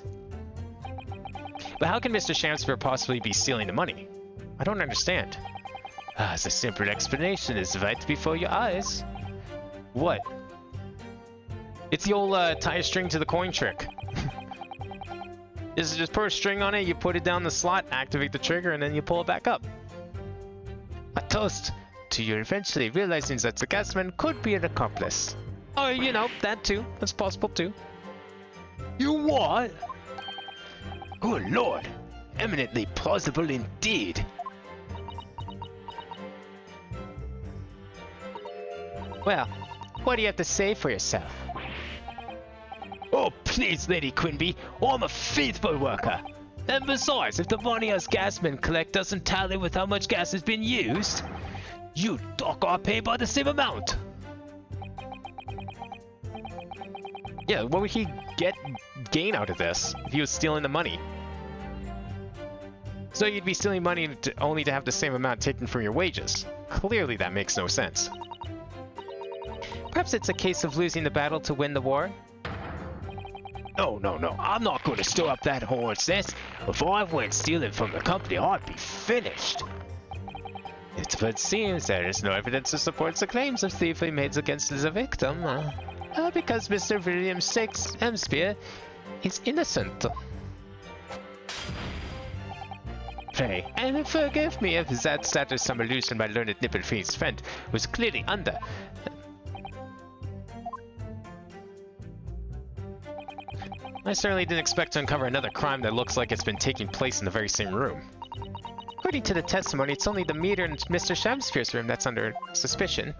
But how can Mr. Shamsphere possibly be stealing the money? I don't understand. The simple explanation is right before your eyes. What? It's the old tie a string to the coin trick. Just put a string on it, you put it down the slot, activate the trigger, and then you pull it back up. A toast to you eventually realizing that the gasman could be an accomplice. Oh, you know, that too. That's possible too. You what? Good lord, eminently plausible indeed. Well, what do you have to say for yourself? Oh, please, Lady Quimby, I'm a faithful worker. And besides, if the money us gasmen collect doesn't tally with how much gas has been used, you dock our pay by the same amount. Yeah, what would he gain out of this if he was stealing the money? So you'd be stealing money only to have the same amount taken from your wages. Clearly that makes no sense. Perhaps it's a case of losing the battle to win the war? No, I'm not going to stir up that hornet's nest. If I went stealing from the company, I'd be finished. It seems there is no evidence to support the claims of thievery made against the victim. Because Mr. William Shamsphere is innocent. Pray, And forgive me if that is some illusion my learned Nibelfriend's friend was clearly under. I certainly didn't expect to uncover another crime that looks like it's been taking place in the very same room. According to the testimony, it's only the meter in Mr. Shamsphere's room that's under suspicion.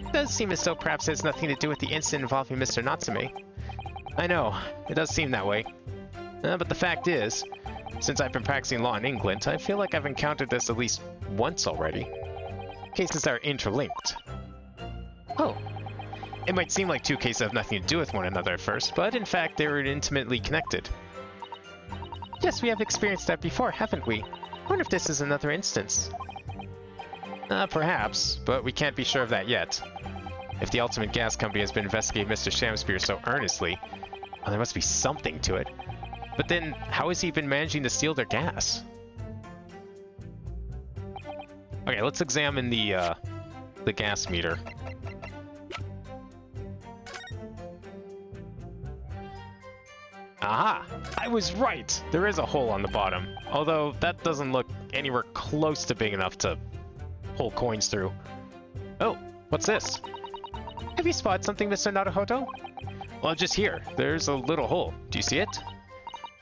It does seem as though perhaps it has nothing to do with the incident involving Mr. Natsume. I know, it does seem that way. But the fact is, since I've been practicing law in England, I feel like I've encountered this at least once already. Cases are interlinked. Oh, It might seem like two cases have nothing to do with one another at first, but in fact they were intimately connected. yes, we have experienced that before, haven't we? I wonder if this is another instance. Perhaps, but we can't be sure of that yet. If the Ultimate Gas Company has been investigating Mr. Shamsphere so earnestly, well, there must be something to it. But then, how has he been managing to steal their gas? Okay, let's examine the gas meter. Aha! I was right! There is a hole on the bottom, although that doesn't look anywhere close to big enough to pull coins through. Oh, what's this? Have you spotted something, Mr. Naruhodo? Well, just here. There's a little hole. Do you see it?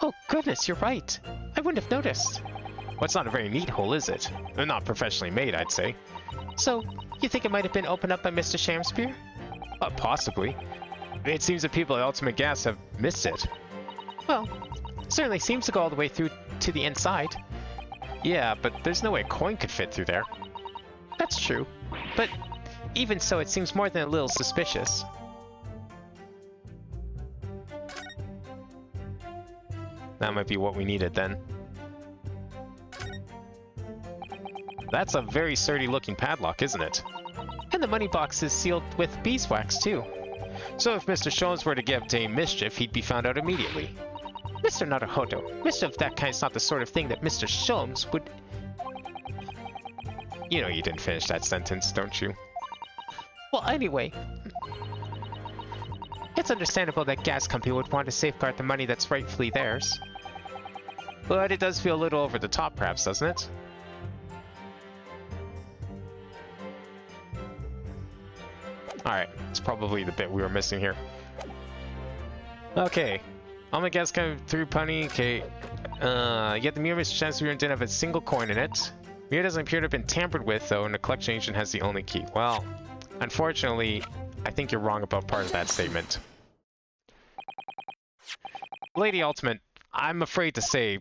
Oh, goodness, you're right. I wouldn't have noticed. Well, it's not a very neat hole, is it? Not professionally made, I'd say. So, you think it might have been opened up by Mr. Shamsphere? Possibly. It seems that people at Ultimate Gas have missed it. Well, it certainly seems to go all the way through to the inside. Yeah, but there's no way a coin could fit through there. That's true. But even so, it seems more than a little suspicious. That might be what we needed then. That's a very sturdy looking padlock, isn't it? And the money box is sealed with beeswax, too. So if Mr. Sholmes were to get up to mischief, he'd be found out immediately. Mr. Naruhodo, mischief of that kind is not the sort of thing that Mr. Sholmes would... You know you didn't finish that sentence, don't you? Well, anyway... It's understandable that gas company would want to safeguard the money that's rightfully theirs. But it does feel a little over the top, perhaps, doesn't it? Alright, it's probably the bit we were missing here. Okay. I'm gonna guess coming through Punny. Okay. Yet the mirror Mr. Chancery didn't have a single coin in it. Mirror doesn't appear to have been tampered with, though, and the collection agent has the only key. Well, unfortunately, I think you're wrong about part of that statement. Lady Ultimate, I'm afraid to say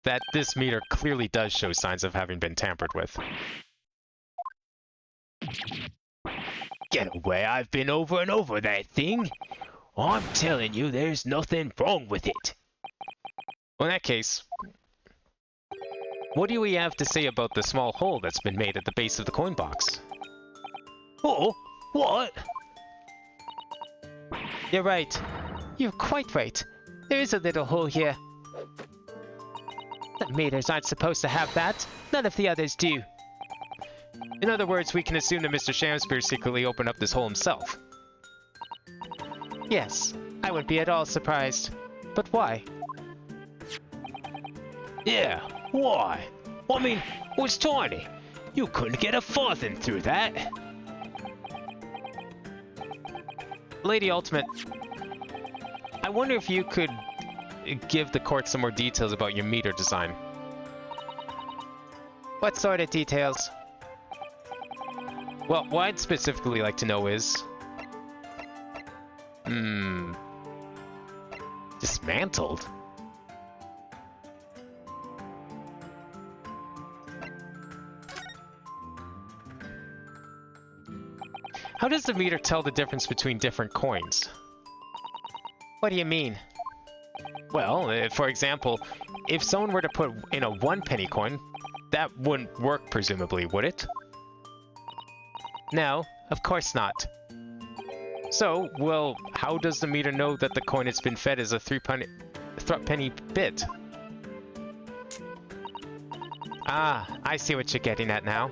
that this meter clearly does show signs of having been tampered with. Get away, I've been over and over that thing. I'm telling you, there's nothing wrong with it. Well, in that case, what do we have to say about the small hole that's been made at the base of the coin box? Oh, what? You're right. You're quite right. There is a little hole here. The meters aren't supposed to have that. None of the others do. In other words, we can assume that Mr. Shamspear secretly opened up this hole himself. Yes, I wouldn't be at all surprised. But why? Yeah, why? I mean, it was tiny. You couldn't get a farthing through that. Lady Ultimate, I wonder if you could give the court some more details about your meter design. What sort of details? Well, what I'd specifically like to know is... dismantled? How does the meter tell the difference between different coins? What do you mean? Well, for example, if someone were to put in a 1 penny coin, that wouldn't work presumably, would it? No, of course not. So, well, how does the meter know that the coin it's been fed is a 3 penny bit? Ah, I see what you're getting at now.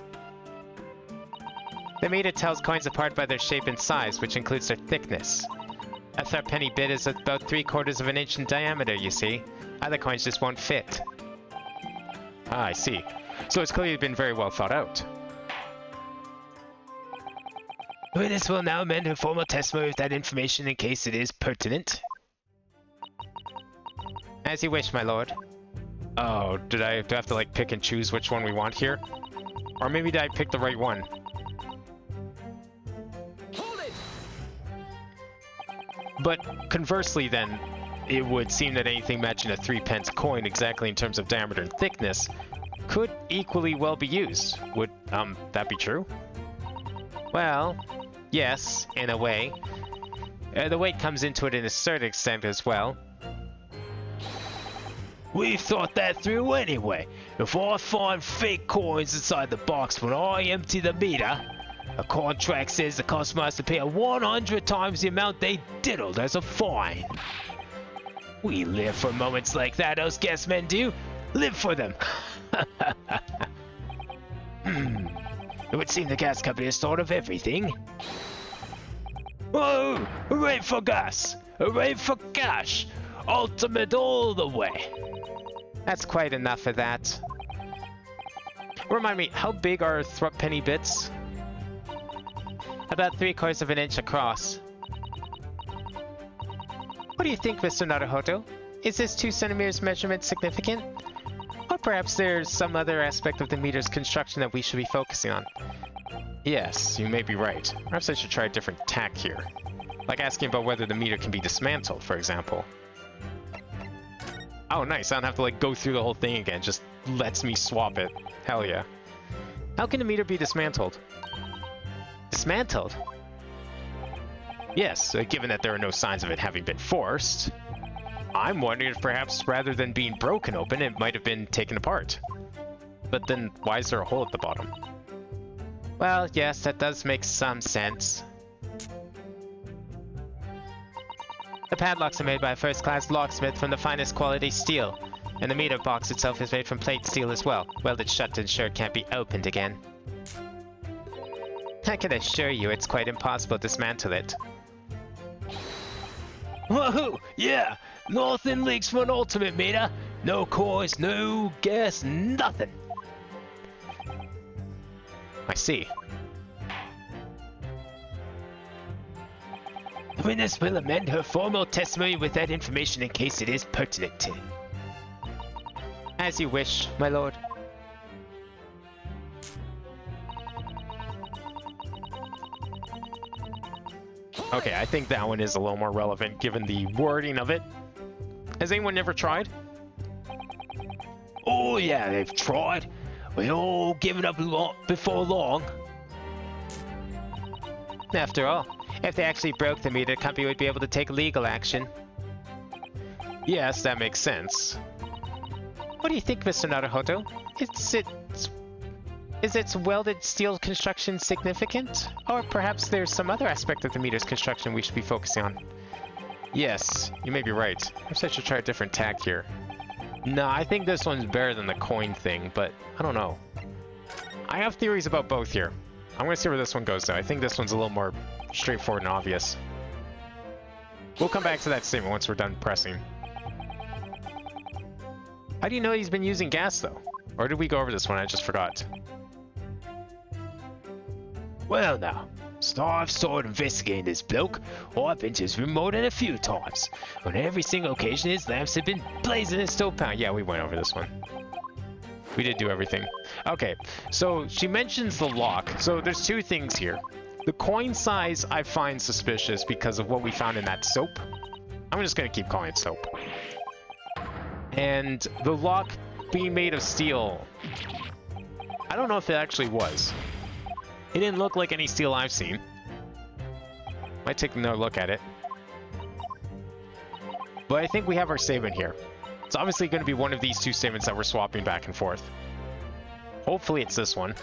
The meter tells coins apart by their shape and size, which includes their thickness. A threepenny bit is about 3/4 of an inch in diameter, you see. Other coins just won't fit. Ah, I see. So it's clearly been very well thought out. Witness will now amend her formal testimony with that information in case it is pertinent. As you wish, my lord. Oh, do I have to like pick and choose which one we want here? Or maybe did I pick the right one? Hold it! But conversely then, it would seem that anything matching a 3-pence coin exactly in terms of diameter and thickness could equally well be used. Would that be true? Well, yes, in a way. The weight comes into it in a certain extent as well. We thought that through anyway. If I find fake coins inside the box when I empty the meter, a contract says the customer has to pay 100 times the amount they diddled as a fine. We live for moments like that, us guest men do. Live for them. It would seem the gas company has thought of everything. Oh, hooray for gas! Hooray for cash! Ultimate all the way! That's quite enough of that. Remind me, how big are threepenny bits? About 3/4 of an inch across. What do you think, Mr. Naruhodo? Is this 2 centimeters measurement significant? Or perhaps there's some other aspect of the meter's construction that we should be focusing on? Yes, you may be right. Perhaps I should try a different tack here. Like asking about whether the meter can be dismantled, for example. Oh, nice. I don't have to like go through the whole thing again. Just lets me swap it. Hell yeah. How can a meter be dismantled? Dismantled? Yes, given that there are no signs of it having been forced. I'm wondering if perhaps rather than being broken open, it might have been taken apart. But then why is there a hole at the bottom? Well, yes, that does make some sense. The padlocks are made by a first-class locksmith from the finest quality steel, and the meter box itself is made from plate steel as well, welded shut to ensure it can't be opened again. I can assure you it's quite impossible to dismantle it. Woohoo! Yeah! Nothing leaks from an ultimate meter. No coins, no gas, nothing. I see. Witness will amend her formal testimony with that information in case it is pertinent. As you wish, my lord. Okay, I think that one is a little more relevant given the wording of it. Has anyone ever tried? Oh yeah, they've tried. We all given up before long. After all, if they actually broke the meter, the company would be able to take legal action. Yes, that makes sense. What do you think, Mr. Naruhodo? Is its welded steel construction significant? Or perhaps there's some other aspect of the meter's construction we should be focusing on? Yes, you may be right. Perhaps I should try a different tack here. No, I think this one's better than the coin thing, but I don't know. I have theories about both here. I'm gonna see where this one goes though. I think this one's a little more straightforward and obvious. We'll come back to that statement once we're done pressing. How do you know he's been using gas though? Or did we go over this one? I just forgot. Well now, so I've started investigating this bloke. I've been to his room more than a few times. On every single occasion his lamps have been blazing and still pounding. Yeah, we went over this one. We did do everything. Okay, so she mentions the lock. So there's two things here. The coin size I find suspicious because of what we found in that soap. I'm just gonna keep calling it soap. And the lock being made of steel. I don't know if it actually was. It didn't look like any steel I've seen. Might take another look at it. But I think we have our statement here. It's obviously going to be one of these two statements that we're swapping back and forth. Hopefully it's this one.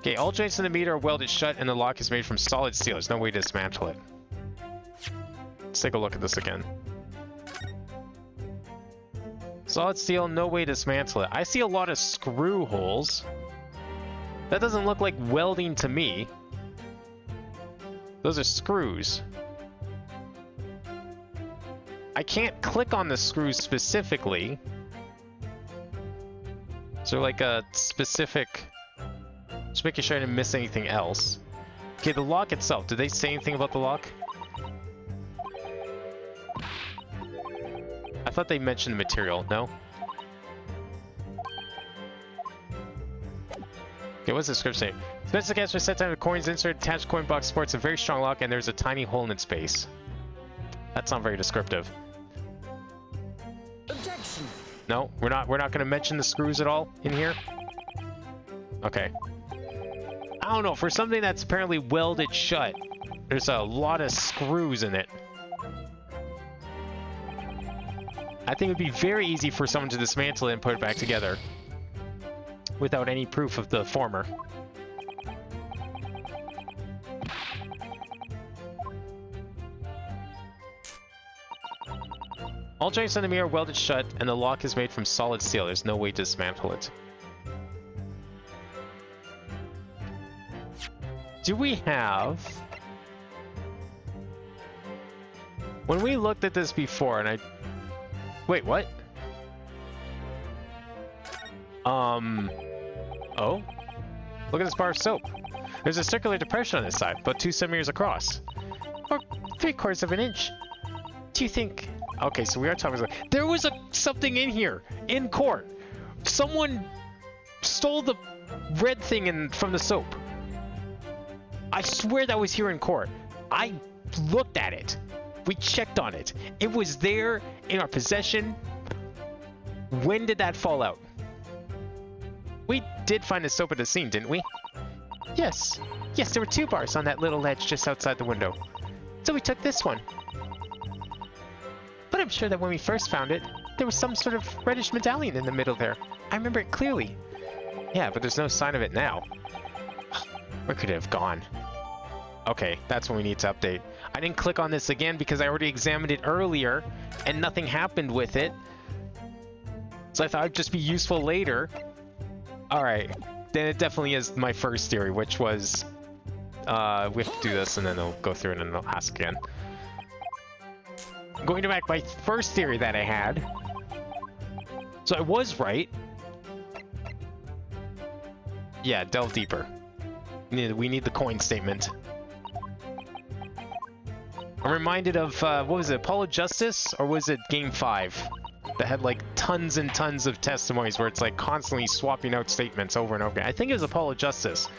Okay, all joints in the meter are welded shut and the lock is made from solid steel. There's no way to dismantle it. Let's take a look at this again. Solid steel, no way to dismantle it. I see a lot of screw holes. That doesn't look like welding to me. Those are screws. I can't click on the screws specifically. Is there like a specific... Just making sure I didn't miss anything else. Okay, the lock itself. Did they say anything about the lock? I thought they mentioned the material. No? Okay, what's the script say? Special cast for set time with coins insert, attached coin box supports a very strong lock, and there's a tiny hole in its base. That's not very descriptive. Objection. No, we're not going to mention the screws at all in here. Okay. I don't know, for something that's apparently welded shut, there's a lot of screws in it. I think it would be very easy for someone to dismantle it and put it back together without any proof of the former. All joints on the mirror are welded shut and the lock is made from solid steel. There's no way to dismantle it. Do we have... When we looked at this before and I... Wait, what? Oh? Look at this bar of soap. There's a circular depression on this side, about 2 centimeters across. Or 3/4 of an inch. Do you think... Okay, so we are talking about... There was something in here, in court. Someone stole the red thing from the soap. I swear that was here in court. I looked at it. We checked on it. It was there in our possession. When did that fall out? We did find the soap at the scene, didn't we? Yes. Yes, there were 2 bars on that little ledge just outside the window. So we took this one. But I'm sure that when we first found it, there was some sort of reddish medallion in the middle there. I remember it clearly. Yeah, but there's no sign of it now. Where could it have gone? Okay, that's when we need to update. I didn't click on this again because I already examined it earlier and nothing happened with it. So I thought it'd just be useful later. Alright, then it definitely is my first theory, which was... we have to do this and then it'll go through and then it'll ask again. I'm going to back my first theory that I had. So I was right. Yeah, delve deeper. We need the coin statement. I'm reminded of, what was it, Apollo Justice? Or was it Game 5? That had like tons and tons of testimonies where it's like constantly swapping out statements over and over again. I think it was Apollo Justice.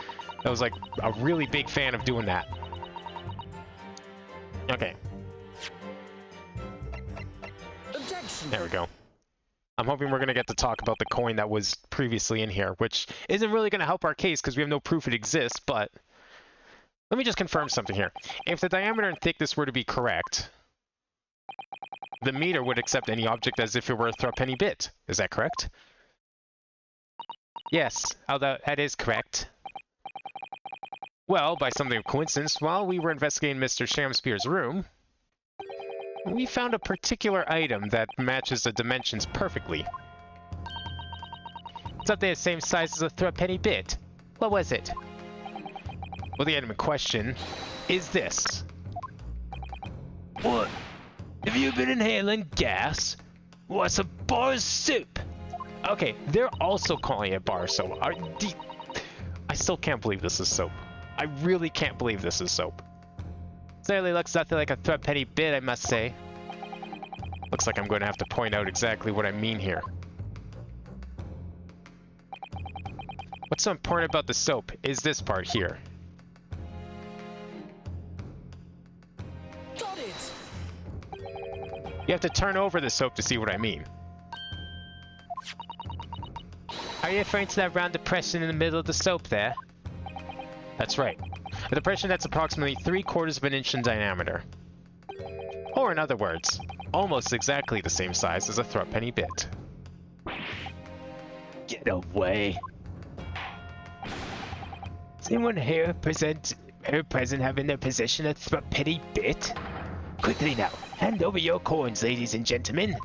I was like a really big fan of doing that. Okay. Objection. There we go. I'm hoping we're going to get to talk about the coin that was previously in here, which isn't really going to help our case because we have no proof it exists, but let me just confirm something here. If the diameter and thickness were to be correct, the meter would accept any object as if it were a threepenny bit. Is that correct? Yes, although that is correct. Well, by something of coincidence, while we were investigating Mr. Shamspear's room, we found a particular item that matches the dimensions perfectly. It's up there the same size as a threepenny bit. What was it? Well, the item in question is this. What? Have you been inhaling gas? What's a bar of soup? Okay, they're also calling it bar soap. I still can't believe this is soap. I really can't believe this is soap. Certainly looks nothing like a threepenny bit, I must say. Looks like I'm going to have to point out exactly what I mean here. What's so important about the soap is this part here. Got it. You have to turn over the soap to see what I mean. Are you referring to that round depression in the middle of the soap there? That's right. A depression that's approximately 3/4 of an inch in diameter. Or in other words, almost exactly the same size as a threepenny bit. Get away. Does anyone here present have in their possession a threepenny bit? Quickly now, hand over your coins, ladies and gentlemen.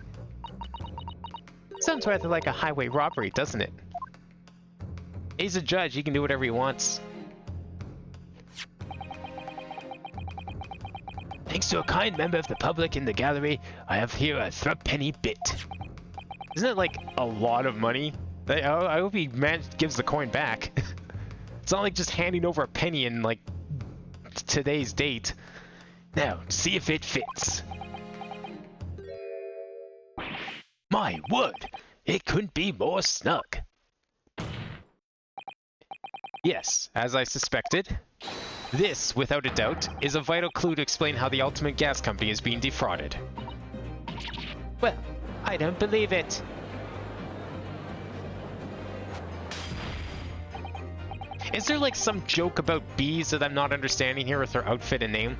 Sounds rather like a highway robbery, doesn't it? He's a judge, he can do whatever he wants. Thanks to a kind member of the public in the gallery, I have here a threepenny bit. Isn't it like a lot of money? I hope he gives the coin back. It's not like just handing over a penny in like today's date. Now, see if it fits. My word, it couldn't be more snug. Yes, as I suspected. This, without a doubt, is a vital clue to explain how the Ultimate Gas Company is being defrauded. Well, I don't believe it. Is there like some joke about bees that I'm not understanding here with their outfit and name?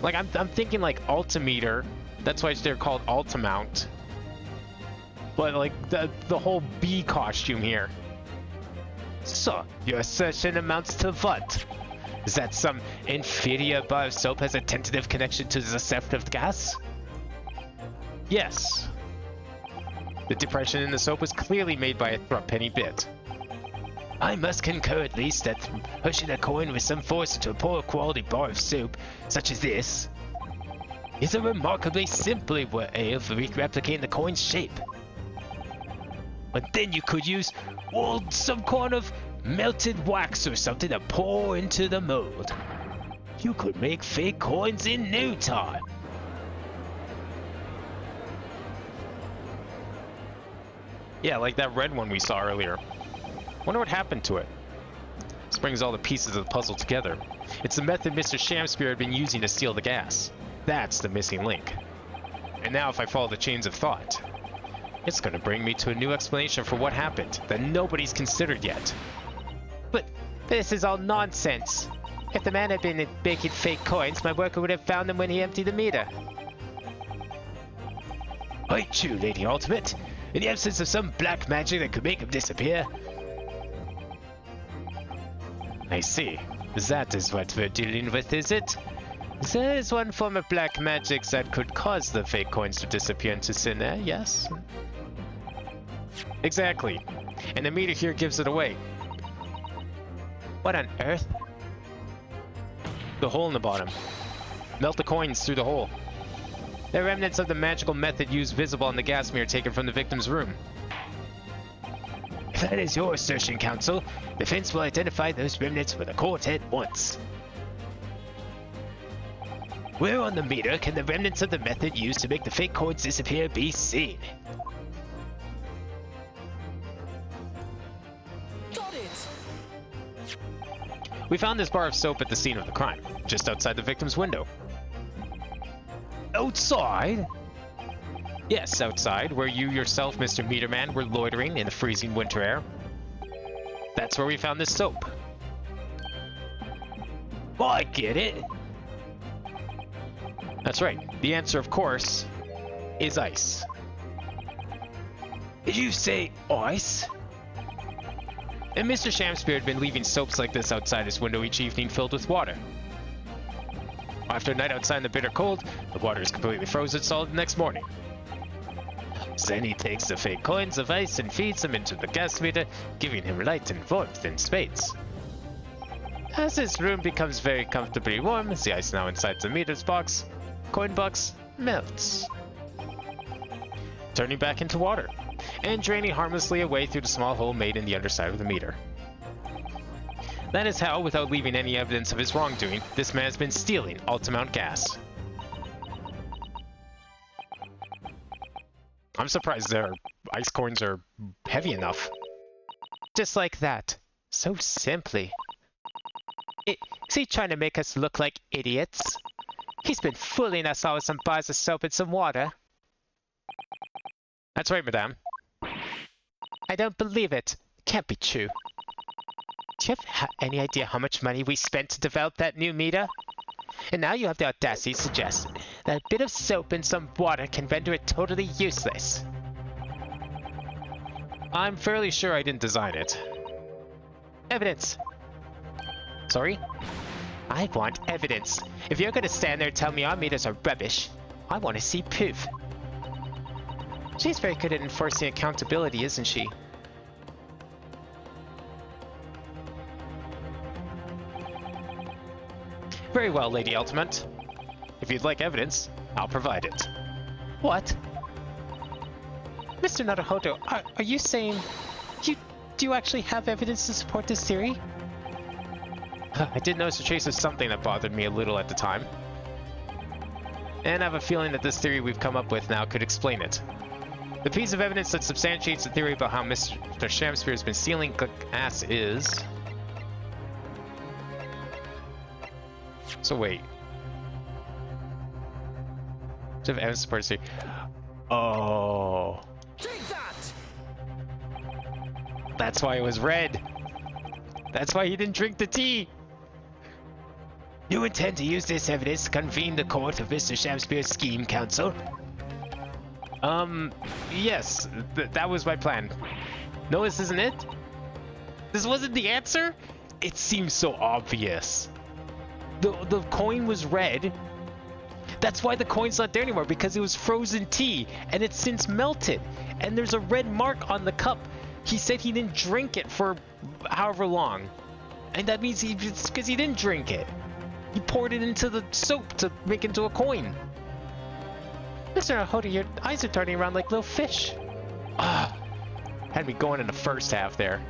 Like I'm thinking like altimeter, that's why they're called Altamount. But like the whole bee costume here. So, your assertion amounts to what? Is that some inferior bar of soap has a tentative connection to the theft of gas? Yes. The depression in the soap was clearly made by a threepenny bit. I must concur at least that pushing a coin with some force into a poor quality bar of soap, such as this, is a remarkably simple way of replicating the coin's shape. But then you could use, well, some kind of melted wax or something to pour into the mold. You could make fake coins in no time. Yeah, like that red one we saw earlier. Wonder what happened to it. This brings all the pieces of the puzzle together. It's the method Mr. Shamspear had been using to steal the gas. That's the missing link. And now if I follow the chains of thought, it's going to bring me to a new explanation for what happened that nobody's considered yet. But this is all nonsense. If the man had been making fake coins, my worker would have found them when he emptied the meter. Quite true, Lady Ultimate. In the absence of some black magic that could make him disappear. I see. That is what we're dealing with, is it? There is one form of black magic that could cause the fake coins to disappear into thin air, yes? Exactly. And the meter here gives it away. What on earth? The hole in the bottom. Melt the coins through the hole. The remnants of the magical method used visible on the gas mirror taken from the victim's room. If that is your assertion, Counsel, defense will identify those remnants with the court at once. Where on the meter can the remnants of the method used to make the fake coins disappear be seen? Got it. We found this bar of soap at the scene of the crime, just outside the victim's window. Outside? Yes, outside, where you yourself, Mr. Meterman, were loitering in the freezing winter air. That's where we found this soap. Oh, I get it. That's right. The answer, of course, is ice. Did you say ice? And Mr. Shamspear had been leaving soaps like this outside his window each evening filled with water. After a night outside in the bitter cold, the water is completely frozen solid the next morning. Then he takes the fake coins of ice and feeds them into the gas meter, giving him light and warmth in spades. As his room becomes very comfortably warm, the ice now inside the meter's box, coin box, melts, turning back into water, and draining harmlessly away through the small hole made in the underside of the meter. That is how, without leaving any evidence of his wrongdoing, this man has been stealing Altamount gas. I'm surprised their ice coins are heavy enough. Just like that. So simply. Is he trying to make us look like idiots? He's been fooling us all with some bars of soap and some water. That's right, madame. I don't believe it. Can't be true. Do you have any idea how much money we spent to develop that new meter? And now you have the audacity to suggest that a bit of soap and some water can render it totally useless. I'm fairly sure I didn't design it. Evidence. Sorry? I want evidence. If you're gonna stand there and tell me our meters are rubbish, I want to see proof. She's very good at enforcing accountability, isn't she? Very well, Lady Altamont. If you'd like evidence, I'll provide it. What? Mr. Naruhodo, are you saying... Do you actually have evidence to support this theory? I did notice a trace of something that bothered me a little at the time. And I have a feeling that this theory we've come up with now could explain it. The piece of evidence that substantiates the theory about how Mr. Shamspear has been stealing gas is... So wait. To have evidence supports theory. Oh. Take that. That's why it was red. That's why he didn't drink the tea. You intend to use this evidence to convene the court of Mr. Shamspear's scheme, Counsel? Yes. That was my plan. No, this isn't it? This wasn't the answer? It seems so obvious. The coin was red. That's why the coin's not there anymore, because it was frozen tea, and it's since melted. And there's a red mark on the cup. He said he didn't drink it for however long. And that means it's because he didn't drink it. He poured it into the soap to make it into a coin. Mr. Naruhodo, your eyes are darting around like little fish. Had me going in the first half there.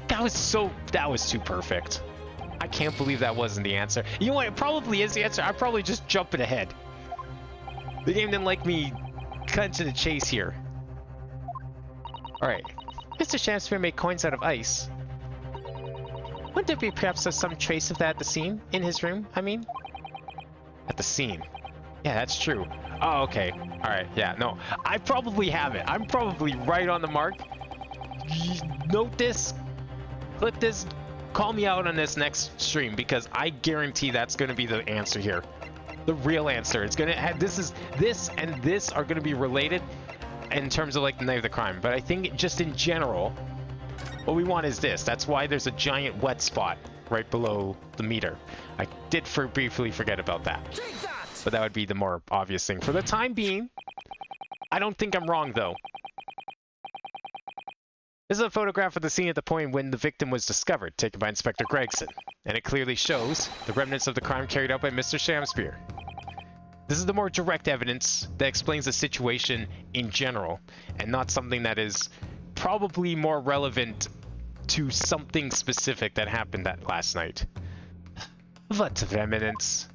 That was too perfect. I can't believe that wasn't the answer. You know what? It probably is the answer. I'm probably just jumping ahead. The game didn't like me cut to the chase here. Alright. Mr. Shamspear made coins out of ice. Wouldn't there be perhaps some trace of that at the scene? In his room, I mean? At the scene. Yeah, that's true. Oh, okay. Alright, yeah, no. I probably have it. I'm probably right on the mark. Note this. Clip this. Call me out on this next stream, because I guarantee that's going to be the answer here. The real answer. It's going to have... This and this are going to be related in terms of, like, the night of the crime. But I think just in general, what we want is this. That's why there's a giant wet spot right below the meter. I did briefly forget about that. Take that. But that would be the more obvious thing. For the time being, I don't think I'm wrong, though. This is a photograph of the scene at the point when the victim was discovered, taken by Inspector Gregson, and it clearly shows the remnants of the crime carried out by Mr. Shamspear. This is the more direct evidence that explains the situation in general, and not something that is probably more relevant to something specific that happened that last night. What remnants?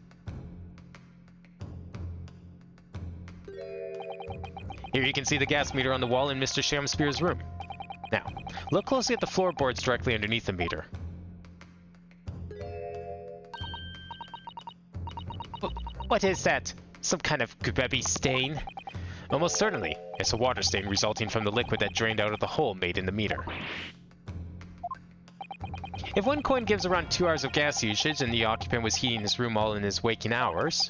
Here you can see the gas meter on the wall in Mr. Shamspear's room. Now, look closely at the floorboards directly underneath the meter. What is that? Some kind of grubby stain? Almost certainly, it's a water stain resulting from the liquid that drained out of the hole made in the meter. If one coin gives around 2 hours of gas usage and the occupant was heating his room all in his waking hours,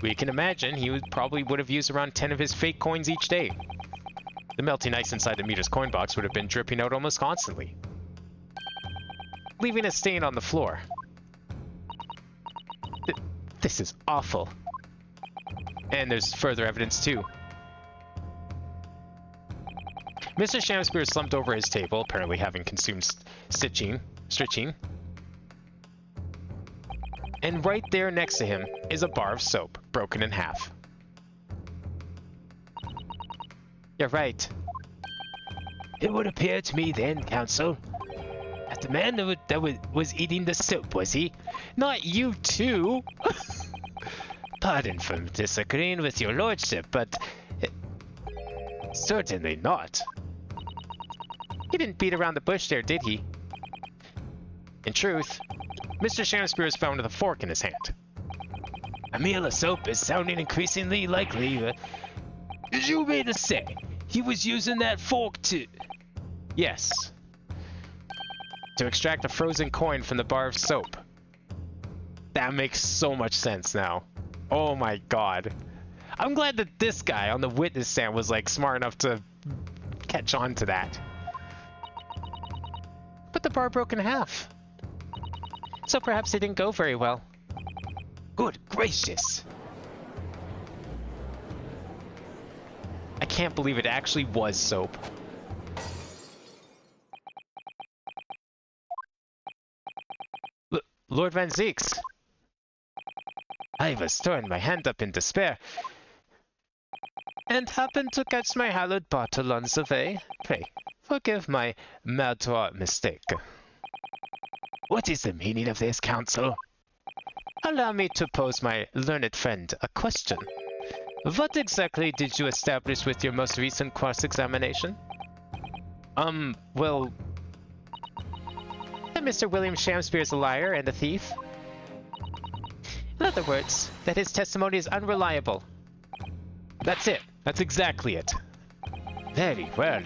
we can imagine he probably would have used around 10 of his fake coins each day. The melting ice inside the meter's coin box would have been dripping out almost constantly, leaving a stain on the floor. This is awful. And there's further evidence too. Mr. Shamspear slumped over his table, apparently having consumed stitching. And right there next to him is a bar of soap, broken in half. You're right. It would appear to me then, Counsel, that the man that was eating the soap, was he? Not you too! Pardon for disagreeing with your lordship, but certainly not. He didn't beat around the bush there, did he? In truth, Mr. Shamspear is found with a fork in his hand. A meal of soap is sounding increasingly likely. You mean to say he was using that fork to... Yes. To extract a frozen coin from the bar of soap. That makes so much sense now. Oh my god. I'm glad that this guy on the witness stand was like smart enough to catch on to that. But the bar broke in half. So perhaps it didn't go very well. Good gracious! I can't believe it actually was soap. Lord Van Zieks! I was throwing my hand up in despair, and happened to catch my hallowed bottle on the way. Pray, forgive my maladroit mistake. What is the meaning of this, Counsel? Allow me to pose my learned friend a question. What exactly did you establish with your most recent cross-examination? Well... That Mr. William Shamspear is a liar and a thief. In other words, that his testimony is unreliable. That's it. That's exactly it. Very well.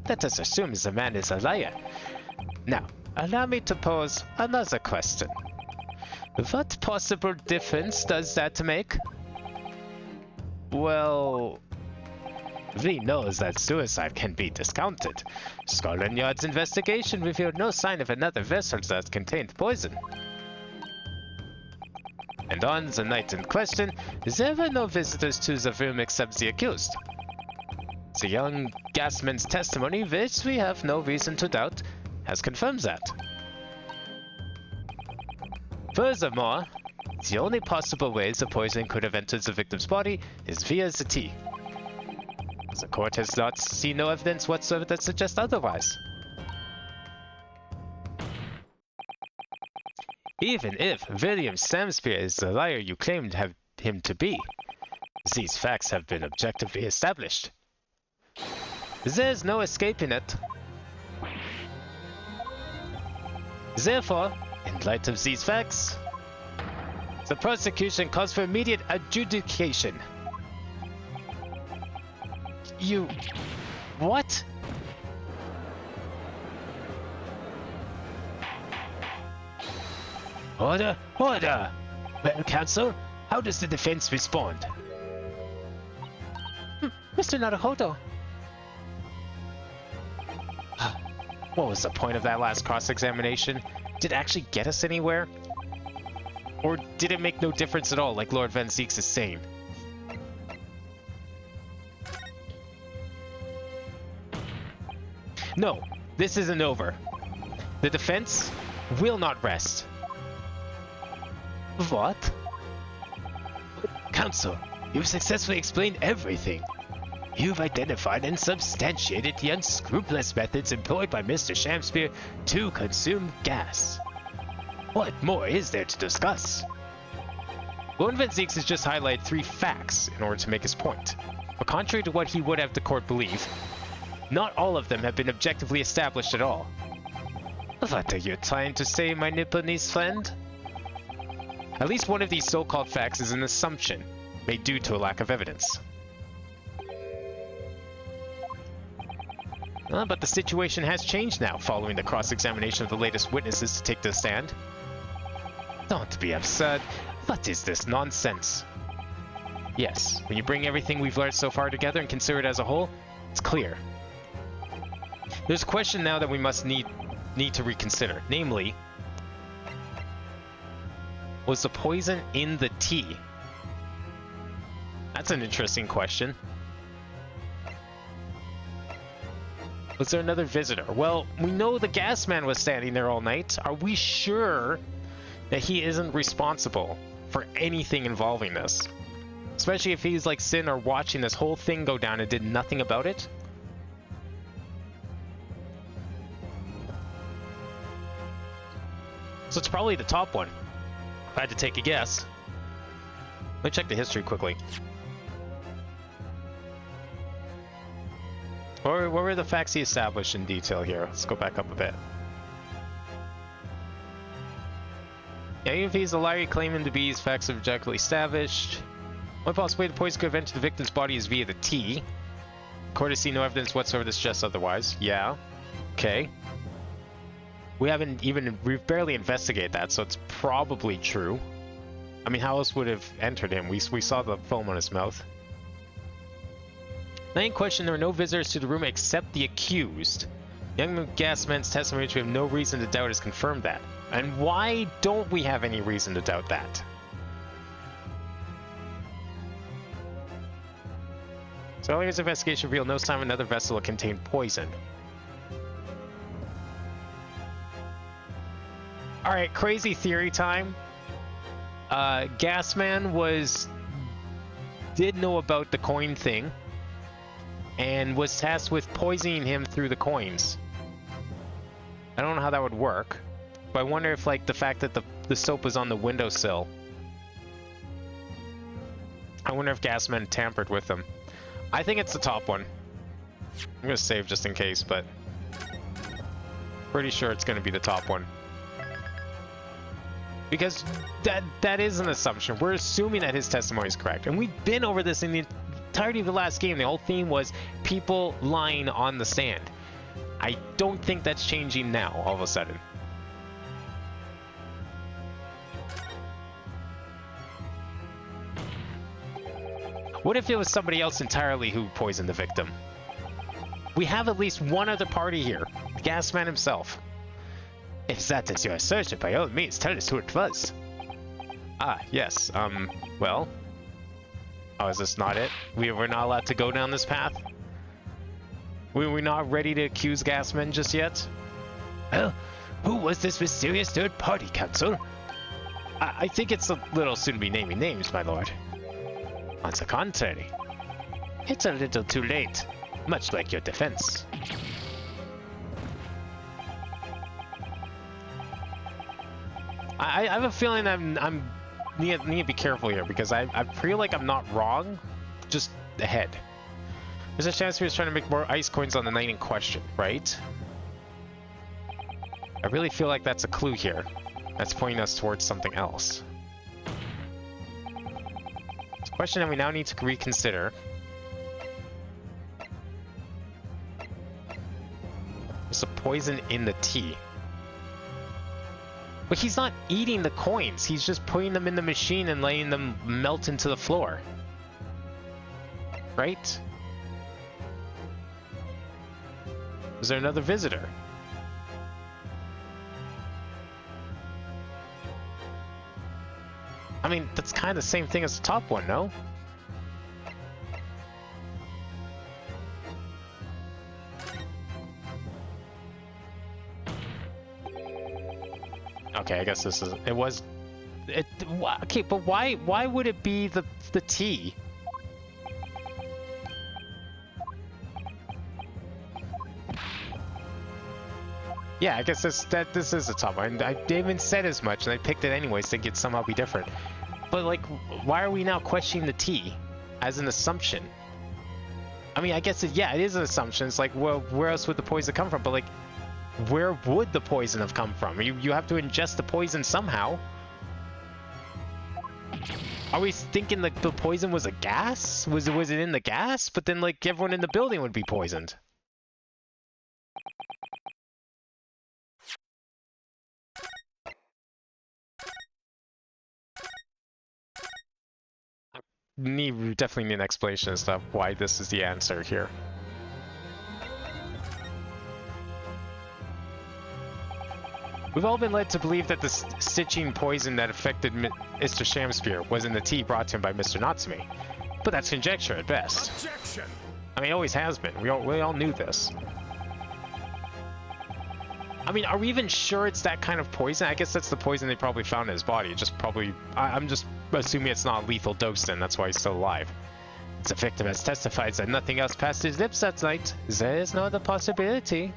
Let us assume the man is a liar. Now, allow me to pose another question. What possible difference does that make? Well... We know that suicide can be discounted. Scotland Yard's investigation revealed no sign of another vessel that contained poison. And on the night in question, there were no visitors to the room except the accused. The young gasman's testimony, which we have no reason to doubt, has confirmed that. Furthermore, the only possible way the poison could have entered the victim's body is via the tea. The court has not seen no evidence whatsoever that suggests otherwise. Even if William Shamspear is the liar you claimed him to be, these facts have been objectively established. There's no escaping it. Therefore, in light of these facts, the prosecution calls for immediate adjudication. You... what? Order! Order! Well, Counsel, how does the defense respond? Mr. Naruhodo. What was the point of that last cross-examination? Did it actually get us anywhere? Or did it make no difference at all, like Lord Van Zieks is saying? No, this isn't over. The defense will not rest. What? Counsel, you've successfully explained everything. You've identified and substantiated the unscrupulous methods employed by Mr. Shamspear to consume gas. What more is there to discuss? Lord Van Zieks has just highlighted 3 facts in order to make his point. But contrary to what he would have the court believe, not all of them have been objectively established at all. What are you trying to say, my Nipponese friend? At least one of these so-called facts is an assumption, made due to a lack of evidence. But the situation has changed now, following the cross-examination of the latest witnesses to take the stand. Don't be absurd. What is this nonsense? Yes, when you bring everything we've learned so far together and consider it as a whole, it's clear. There's a question now that we must need to reconsider, namely, was the poison in the tea? That's an interesting question. Was there another visitor? Well, we know the gas man was standing there all night. Are we sure that he isn't responsible for anything involving this? Especially if he's like sitting or watching this whole thing go down and did nothing about it? So it's probably the top one, if I had to take a guess. Let me check the history quickly. What were the facts he established in detail here? Let's go back up a bit. Yeah, even if he's a liar, claiming to be, his facts are objectively established. One possible way the poison could have entered the victim's body is via the tea. Court has seen no evidence whatsoever that suggests otherwise. Yeah. Okay. We've barely investigated that, so it's probably true. I mean, how else would it have entered him? We saw the foam on his mouth. Now in question, there were no visitors to the room except the accused. Young Gasman's testimony, which we have no reason to doubt, has confirmed that. And why don't we have any reason to doubt that? So earlier's investigation revealed no sign of another vessel that contained poison. Alright, crazy theory time. Gasman did know about the coin thing and was tasked with poisoning him through the coins. I don't know how that would work, but I wonder if like the fact that the soap was on the windowsill, I wonder if Gasman tampered with them. I think it's the top one. I'm gonna save just in case, but pretty sure it's gonna be the top one. Because that is an assumption. We're assuming that his testimony is correct. And we've been over this in the entirety of the last game. The whole theme was people lying on the stand. I don't think that's changing now, all of a sudden. What if it was somebody else entirely who poisoned the victim? We have at least one other party here, the Gasman himself. If that is your assertion, by all means, tell us who it was. Ah, yes, well... Oh, is this not it? We're not allowed to go down this path? We're not ready to accuse Gasman just yet? Well, who was this mysterious third party, Counsel? I think it's a little soon to be naming names, my lord. On the contrary, it's a little too late, much like your defense. I have a feeling I'm need to be careful here because I feel like I'm not wrong, just ahead. There's a chance he was trying to make more ice coins on the night in question, right? I really feel like that's a clue here. That's pointing us towards something else. It's a question that we now need to reconsider. Is the poison in the tea? But he's not eating the coins, he's just putting them in the machine and letting them melt into the floor. Right? Is there another visitor? I mean, that's kind of the same thing as the top one, no? Okay, I guess this is... It was... Okay, but why would it be the tea? Yeah, I guess this is the top one. I even said as much, and I picked it anyways, thinking it'd somehow be different. But like, why are we now questioning the tea as an assumption? I mean, I guess yeah, it is an assumption. It's like, well, where else would the poison come from? But like, where would the poison have come from? You have to ingest the poison somehow. Are we thinking like the poison was a gas? Was it in the gas? But then like everyone in the building would be poisoned. Definitely need an explanation as to why this is the answer here. We've all been led to believe that the stitching poison that affected Mr. Shamspear was in the tea brought to him by Mr. Natsume. But that's conjecture at best. Objection! I mean, it always has been. We all knew this. I mean, are we even sure it's that kind of poison? I guess that's the poison they probably found in his body. It just probably... I'm just assuming it's not a lethal dose then. That's why he's still alive. The victim has testified that nothing else passed his lips that night. There is no other possibility.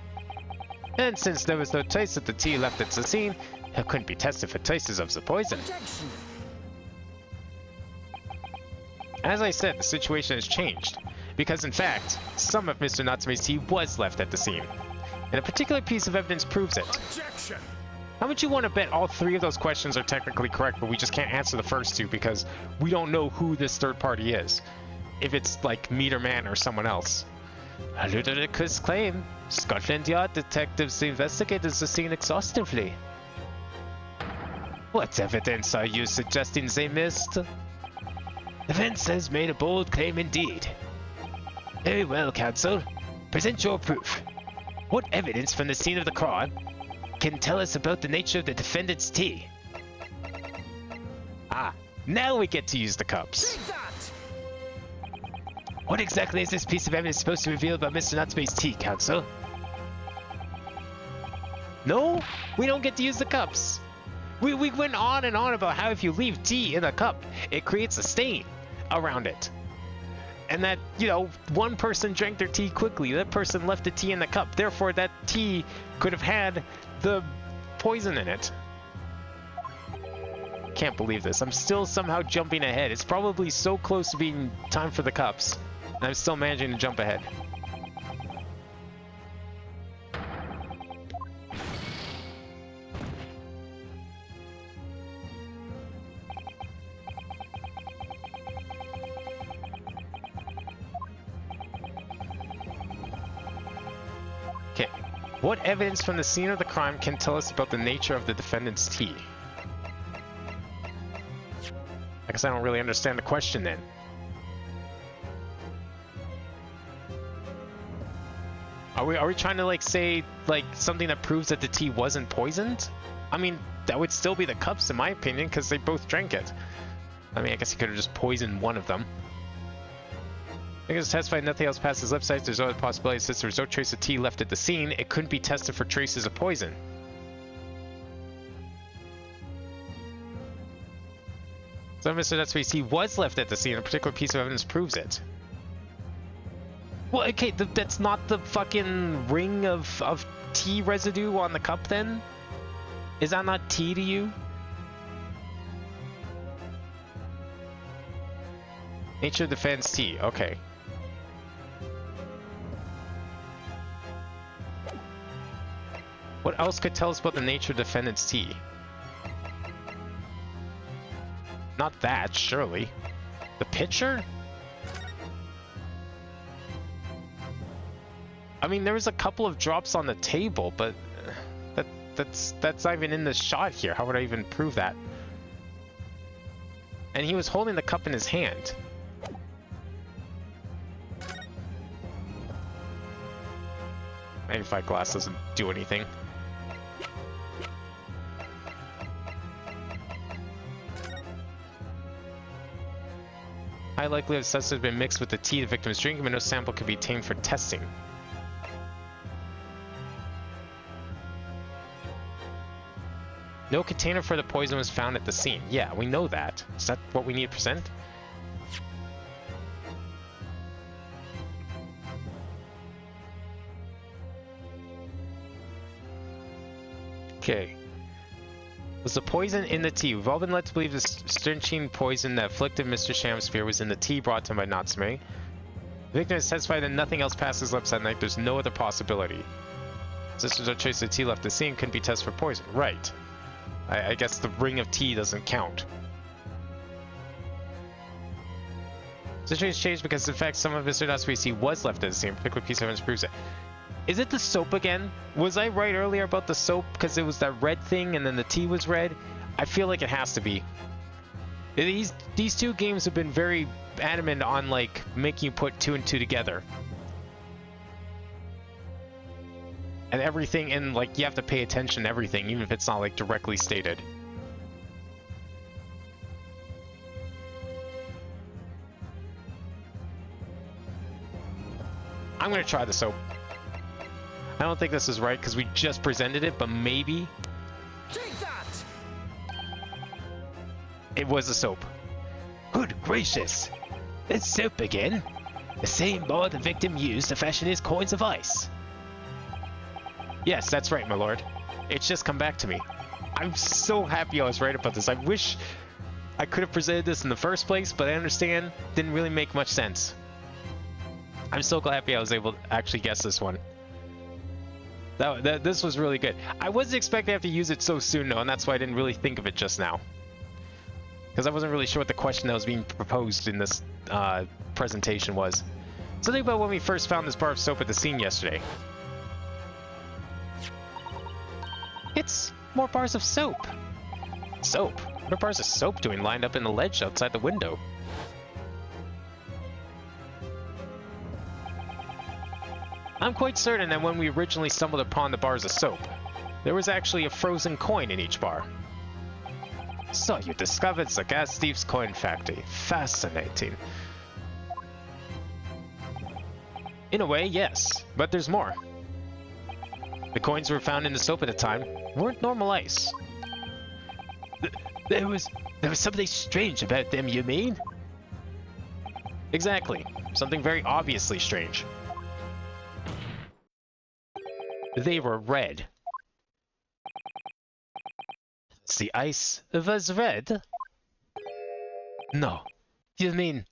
And since there was no trace of the tea left at the scene, it couldn't be tested for traces of the poison. Objection. As I said, the situation has changed. Because in fact, some of Mr. Natsume's tea was left at the scene. And a particular piece of evidence proves it. Objection! How would you want to bet all three of those questions are technically correct, but we just can't answer the first two because we don't know who this third party is? If it's like Meter Man or someone else. A ludicrous claim. Scotland Yard detectives investigated the scene exhaustively. What evidence are you suggesting they missed? Events has made a bold claim indeed. Very well, counsel. Present your proof. What evidence from the scene of the crime can tell us about the nature of the defendant's tea? Ah, now we get to use the cups. Take that! What exactly is this piece of evidence supposed to reveal about Mr. Natsume's tea, counsel? No, we don't get to use the cups. We went on and on about how if you leave tea in a cup, it creates a stain around it. And that, you know, one person drank their tea quickly, that person left the tea in the cup. Therefore, that tea could have had the poison in it. Can't believe this. I'm still somehow jumping ahead. It's probably so close to being time for the cups. And I'm still managing to jump ahead. Okay. What evidence from the scene of the crime can tell us about the nature of the defendant's tea? I guess I don't really understand the question then. Are we trying to like say like something that proves that the tea wasn't poisoned? I mean, that would still be the cups in my opinion because they both drank it. I mean, I guess he could have just poisoned one of them. I guess testified nothing else past his lip size. There's no other possibility since there was no trace of tea left at the scene. It couldn't be tested for traces of poison. So Mr. Natsume's tea was left at the scene. A particular piece of evidence proves it. Well, okay, that's not the fucking ring of tea residue on the cup then? Is that not tea to you? Nature defends tea, okay. What else could tell us about the nature of defendant's tea? Not that, surely. The pitcher? I mean, there was a couple of drops on the table, but that's not even in the shot here. How would I even prove that? And he was holding the cup in his hand. Magnified glass doesn't do anything. High likelihood of substance has been mixed with the tea the victim is drinking, but no sample could be obtained for testing. No container for the poison was found at the scene. Yeah, we know that. Is that what we need to present? Okay. Was the poison in the tea? We've all been led to believe the strychnine poison that afflicted Mr. Shamspear was in the tea brought to him by Natsume. The victim has testified that nothing else passed his lips that night. There's no other possibility. Sisters are trace of tea left the scene couldn't be tested for poison. Right. I guess the ring of tea doesn't count. Situation changed because in fact some of Mr. Natsume's tea was left at the scene. A particular piece of evidence proves it. Is it the soap again? Was I right earlier about the soap because it was that red thing and then the tea was red? I feel like it has to be. These two games have been very adamant on like making you put 2 and 2 together. And everything, and like you have to pay attention to everything, even if it's not like directly stated. I'm gonna try the soap. I don't think this is right because we just presented it, but maybe Take that! it was a soap. Good gracious! It's soap again? The same mold the victim used to fashion his coins of ice. Yes, that's right, my lord. It's just come back to me. I'm so happy I was right about this. I wish I could have presented this in the first place, but I understand it didn't really make much sense. I'm so happy I was able to actually guess this one. This was really good. I wasn't expecting to have to use it so soon, though, and that's why I didn't really think of it just now. Because I wasn't really sure what the question that was being proposed in this presentation was. So think about when we first found this bar of soap at the scene yesterday. It's more bars of soap. Soap? What are bars of soap doing lined up in the ledge outside the window? I'm quite certain that when we originally stumbled upon the bars of soap, there was actually a frozen coin in each bar. So you discovered the gas thief's coin factory. Fascinating. In a way, yes, but there's more. The coins were found in the soap at the time weren't normal ice. There was something strange about them, you mean? Exactly. Something very obviously strange. They were red. The ice was red? No. You mean...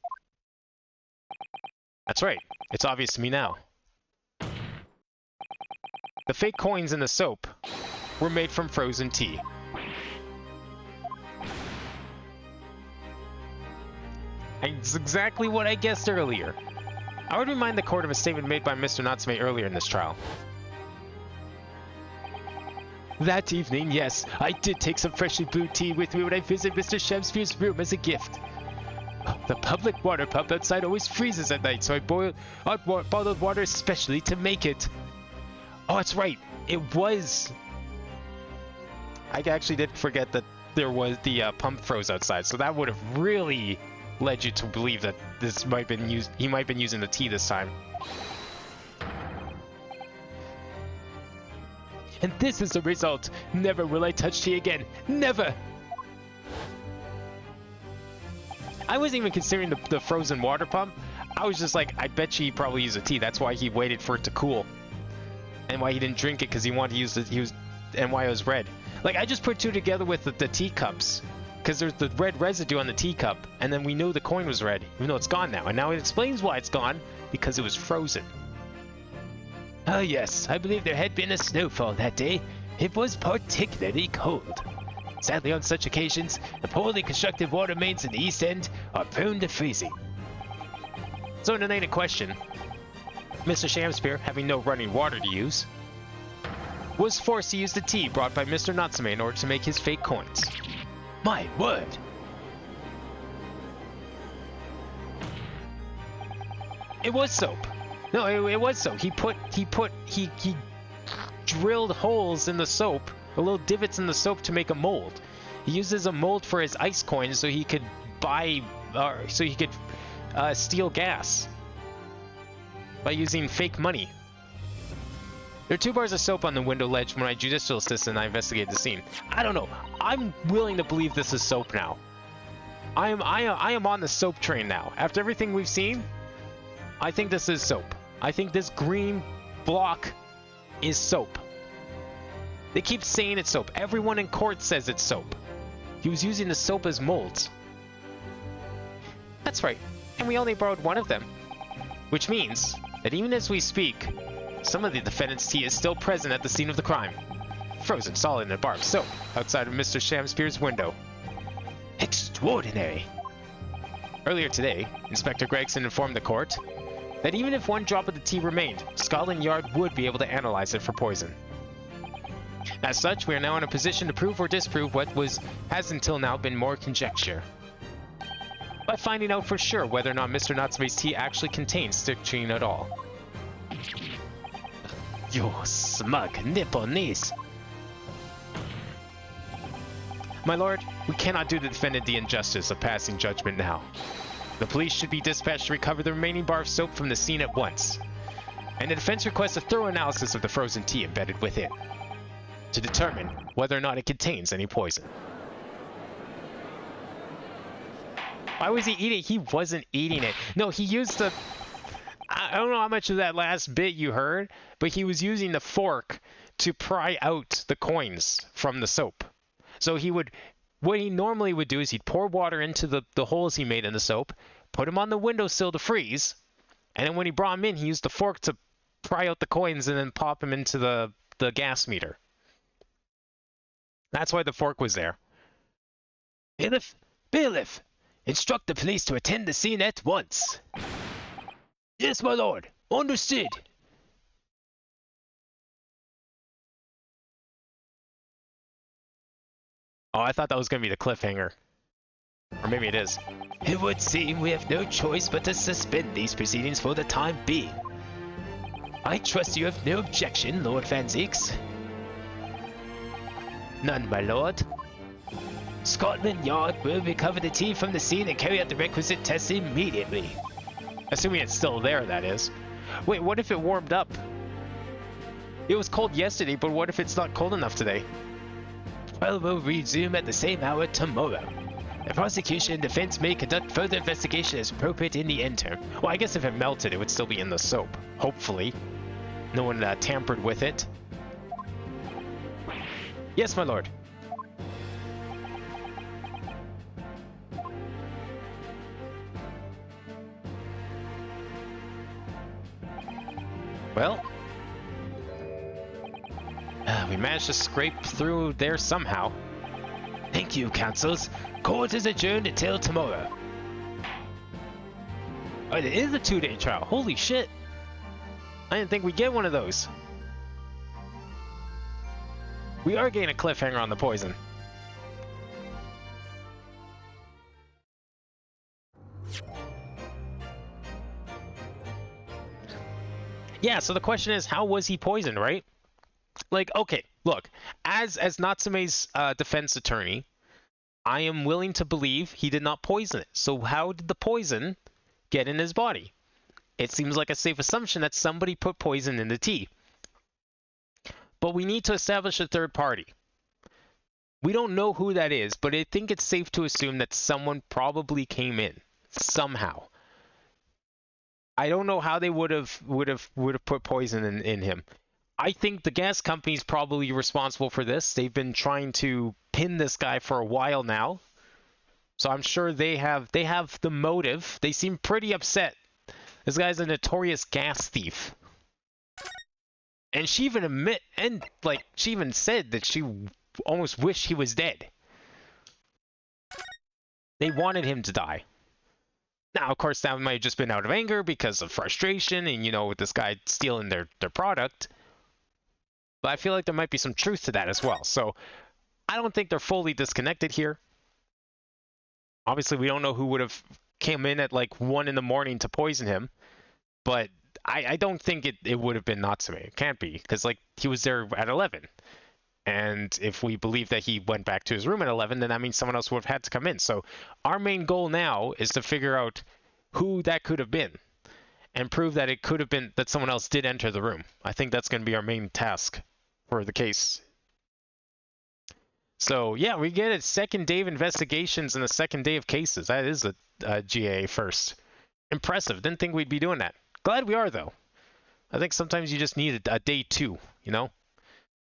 That's right. It's obvious to me now. The fake coins in the soap were made from frozen tea. It's exactly what I guessed earlier. I would remind the court of a statement made by Mr. Natsume earlier in this trial. That evening, yes, I did take some freshly brewed tea with me when I visited Mr. Shamspier's room as a gift. The public water pump outside always freezes at night, so I boiled bottled water especially to make it. Oh, that's right. It was... I actually did forget that there was the pump froze outside, so that would have really led you to believe that this might have been used. He might have been using the tea this time. And this is the result. Never will I touch tea again. Never! I wasn't even considering the frozen water pump. I was just like, I bet you he probably used a tea. That's why he waited for it to cool. And why he didn't drink it, because he wanted to use it. And why it was red. Like, I just put two together with the teacups. Because there's the red residue on the teacup. And then we knew the coin was red, even though it's gone now. And now it explains why it's gone. Because it was frozen. Oh yes, I believe there had been a snowfall that day. It was particularly cold. Sadly, on such occasions, the poorly constructed water mains in the East End are prone to freezing. So in a question, Mr. Shamspeare, having no running water to use, was forced to use the tea brought by Mr. Natsume in order to make his fake coins. My word! It was soap. No, it was soap. He drilled holes in the soap, or little divots in the soap to make a mold. He uses a mold for his ice coins so he could steal gas by using fake money. There are 2 bars of soap on the window ledge when my judicial assistant and I investigated the scene. I don't know. I'm willing to believe this is soap now. I am on the soap train now. After everything we've seen, I think this is soap. I think this green block is soap. They keep saying it's soap. Everyone in court says it's soap. He was using the soap as molds. That's right. And we only borrowed one of them. Which means that even as we speak, some of the defendant's tea is still present at the scene of the crime. Frozen solid in a bar of soap outside of Mr. Shamspeare's window. Extraordinary. Earlier today, Inspector Gregson informed the court that even if one drop of the tea remained, Scotland Yard would be able to analyze it for poison. As such, we are now in a position to prove or disprove what has until now been more conjecture, by finding out for sure whether or not Mr. Natsume's tea actually contains strychnine at all. You smug Nipponese. My lord, we cannot do the defendant the injustice of passing judgment now. The police should be dispatched to recover the remaining bar of soap from the scene at once, and the defense requests a thorough analysis of the frozen tea embedded within, to determine whether or not it contains any poison. Why was he eating it? He wasn't eating it. No, he used the... I don't know how much of that last bit you heard, but he was using the fork to pry out the coins from the soap. So he would... What he normally would do is he'd pour water into the holes he made in the soap, put them on the windowsill to freeze, and then when he brought them in, he used the fork to pry out the coins and then pop them into the gas meter. That's why the fork was there. Bailiff! Bailiff! Instruct the police to attend the scene at once. Yes, my lord. Understood. Oh, I thought that was going to be the cliffhanger. Or maybe it is. It would seem we have no choice but to suspend these proceedings for the time being. I trust you have no objection, Lord Van Zieks. None, my lord. Scotland Yard will recover the tea from the scene and carry out the requisite tests immediately. Assuming it's still there, that is. Wait, what if it warmed up? It was cold yesterday, but what if it's not cold enough today? Trial will resume at the same hour tomorrow. The prosecution and defense may conduct further investigation as appropriate in the interim. Well, I guess if it melted, it would still be in the soap. Hopefully. No one tampered with it. Yes, my lord. Well, we managed to scrape through there somehow. Thank you, counsels. Court is adjourned until tomorrow. Oh, it is a 2-day trial. Holy shit. I didn't think we'd get one of those. We are getting a cliffhanger on the poison. Yeah, so the question is, how was he poisoned, right? Like, okay, look, as Natsume's defense attorney, I am willing to believe he did not poison it. So how did the poison get in his body? It seems like a safe assumption that somebody put poison in the tea. But we need to establish a third party. We don't know who that is, but I think it's safe to assume that someone probably came in somehow. I don't know how they would have put poison in him. I think the gas company's probably responsible for this. They've been trying to pin this guy for a while now. So I'm sure they have the motive. They seem pretty upset. This guy's a notorious gas thief. And she even said that she almost wished he was dead. They wanted him to die. Now, of course, that might have just been out of anger because of frustration and, with this guy stealing their product. But I feel like there might be some truth to that as well. So I don't think they're fully disconnected here. Obviously, we don't know who would have came in at 1 in the morning to poison him. But I don't think it would have been Natsume. It can't be, because he was there at 11. And if we believe that he went back to his room at 11, then that means someone else would have had to come in. So our main goal now is to figure out who that could have been and prove that it could have been that someone else did enter the room. I think that's going to be our main task for the case. So yeah, we get a second day of investigations and a second day of cases. That is a GA first. Impressive. Didn't think we'd be doing that. Glad we are, though. I think sometimes you just need a day 2,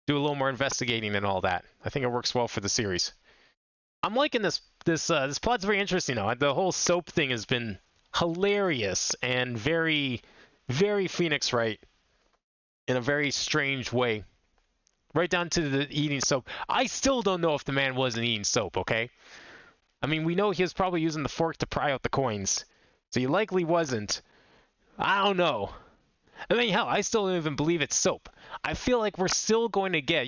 do a little more investigating and all that. I think it works well for the series. I'm liking this plot's very interesting now. The whole soap thing has been hilarious and very, very Phoenix Wright in a very strange way. Right down to the eating soap. I still don't know if the man wasn't eating soap, okay? I mean, we know he was probably using the fork to pry out the coins. So he likely wasn't. I don't know. I mean, hell, I still don't even believe it's soap. I feel like we're still going to get,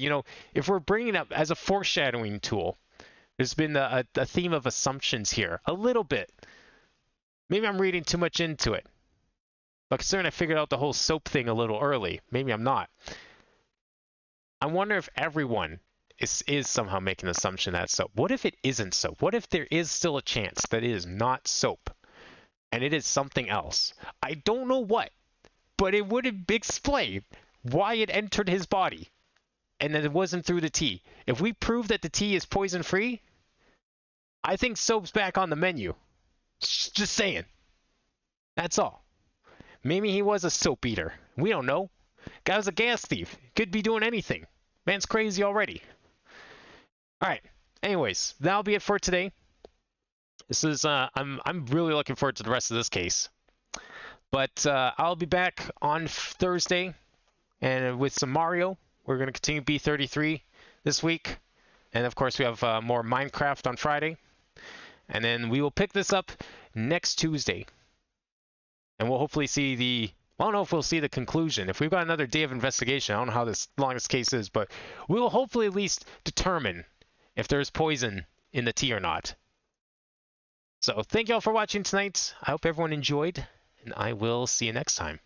if we're bringing it up as a foreshadowing tool, there's been a theme of assumptions here. A little bit. Maybe I'm reading too much into it. But considering I figured out the whole soap thing a little early, maybe I'm not. I wonder if everyone is somehow making an assumption that soap. What if it isn't soap? What if there is still a chance that it is not soap and it is something else? I don't know what, but it would explain why it entered his body and that it wasn't through the tea. If we prove that the tea is poison-free, I think soap's back on the menu. Just saying. That's all. Maybe he was a soap eater. We don't know. Guy was a gas thief. Could be doing anything. Man's crazy already. Alright. Anyways, that'll be it for today. This is I'm really looking forward to the rest of this case. But I'll be back on Thursday and with some Mario. We're going to continue B33 this week. And of course we have more Minecraft on Friday. And then we will pick this up next Tuesday. And we'll hopefully see I don't know if we'll see the conclusion. If we've got another day of investigation, I don't know how long this case is, but we will hopefully at least determine if there's poison in the tea or not. So thank you all for watching tonight. I hope everyone enjoyed, and I will see you next time.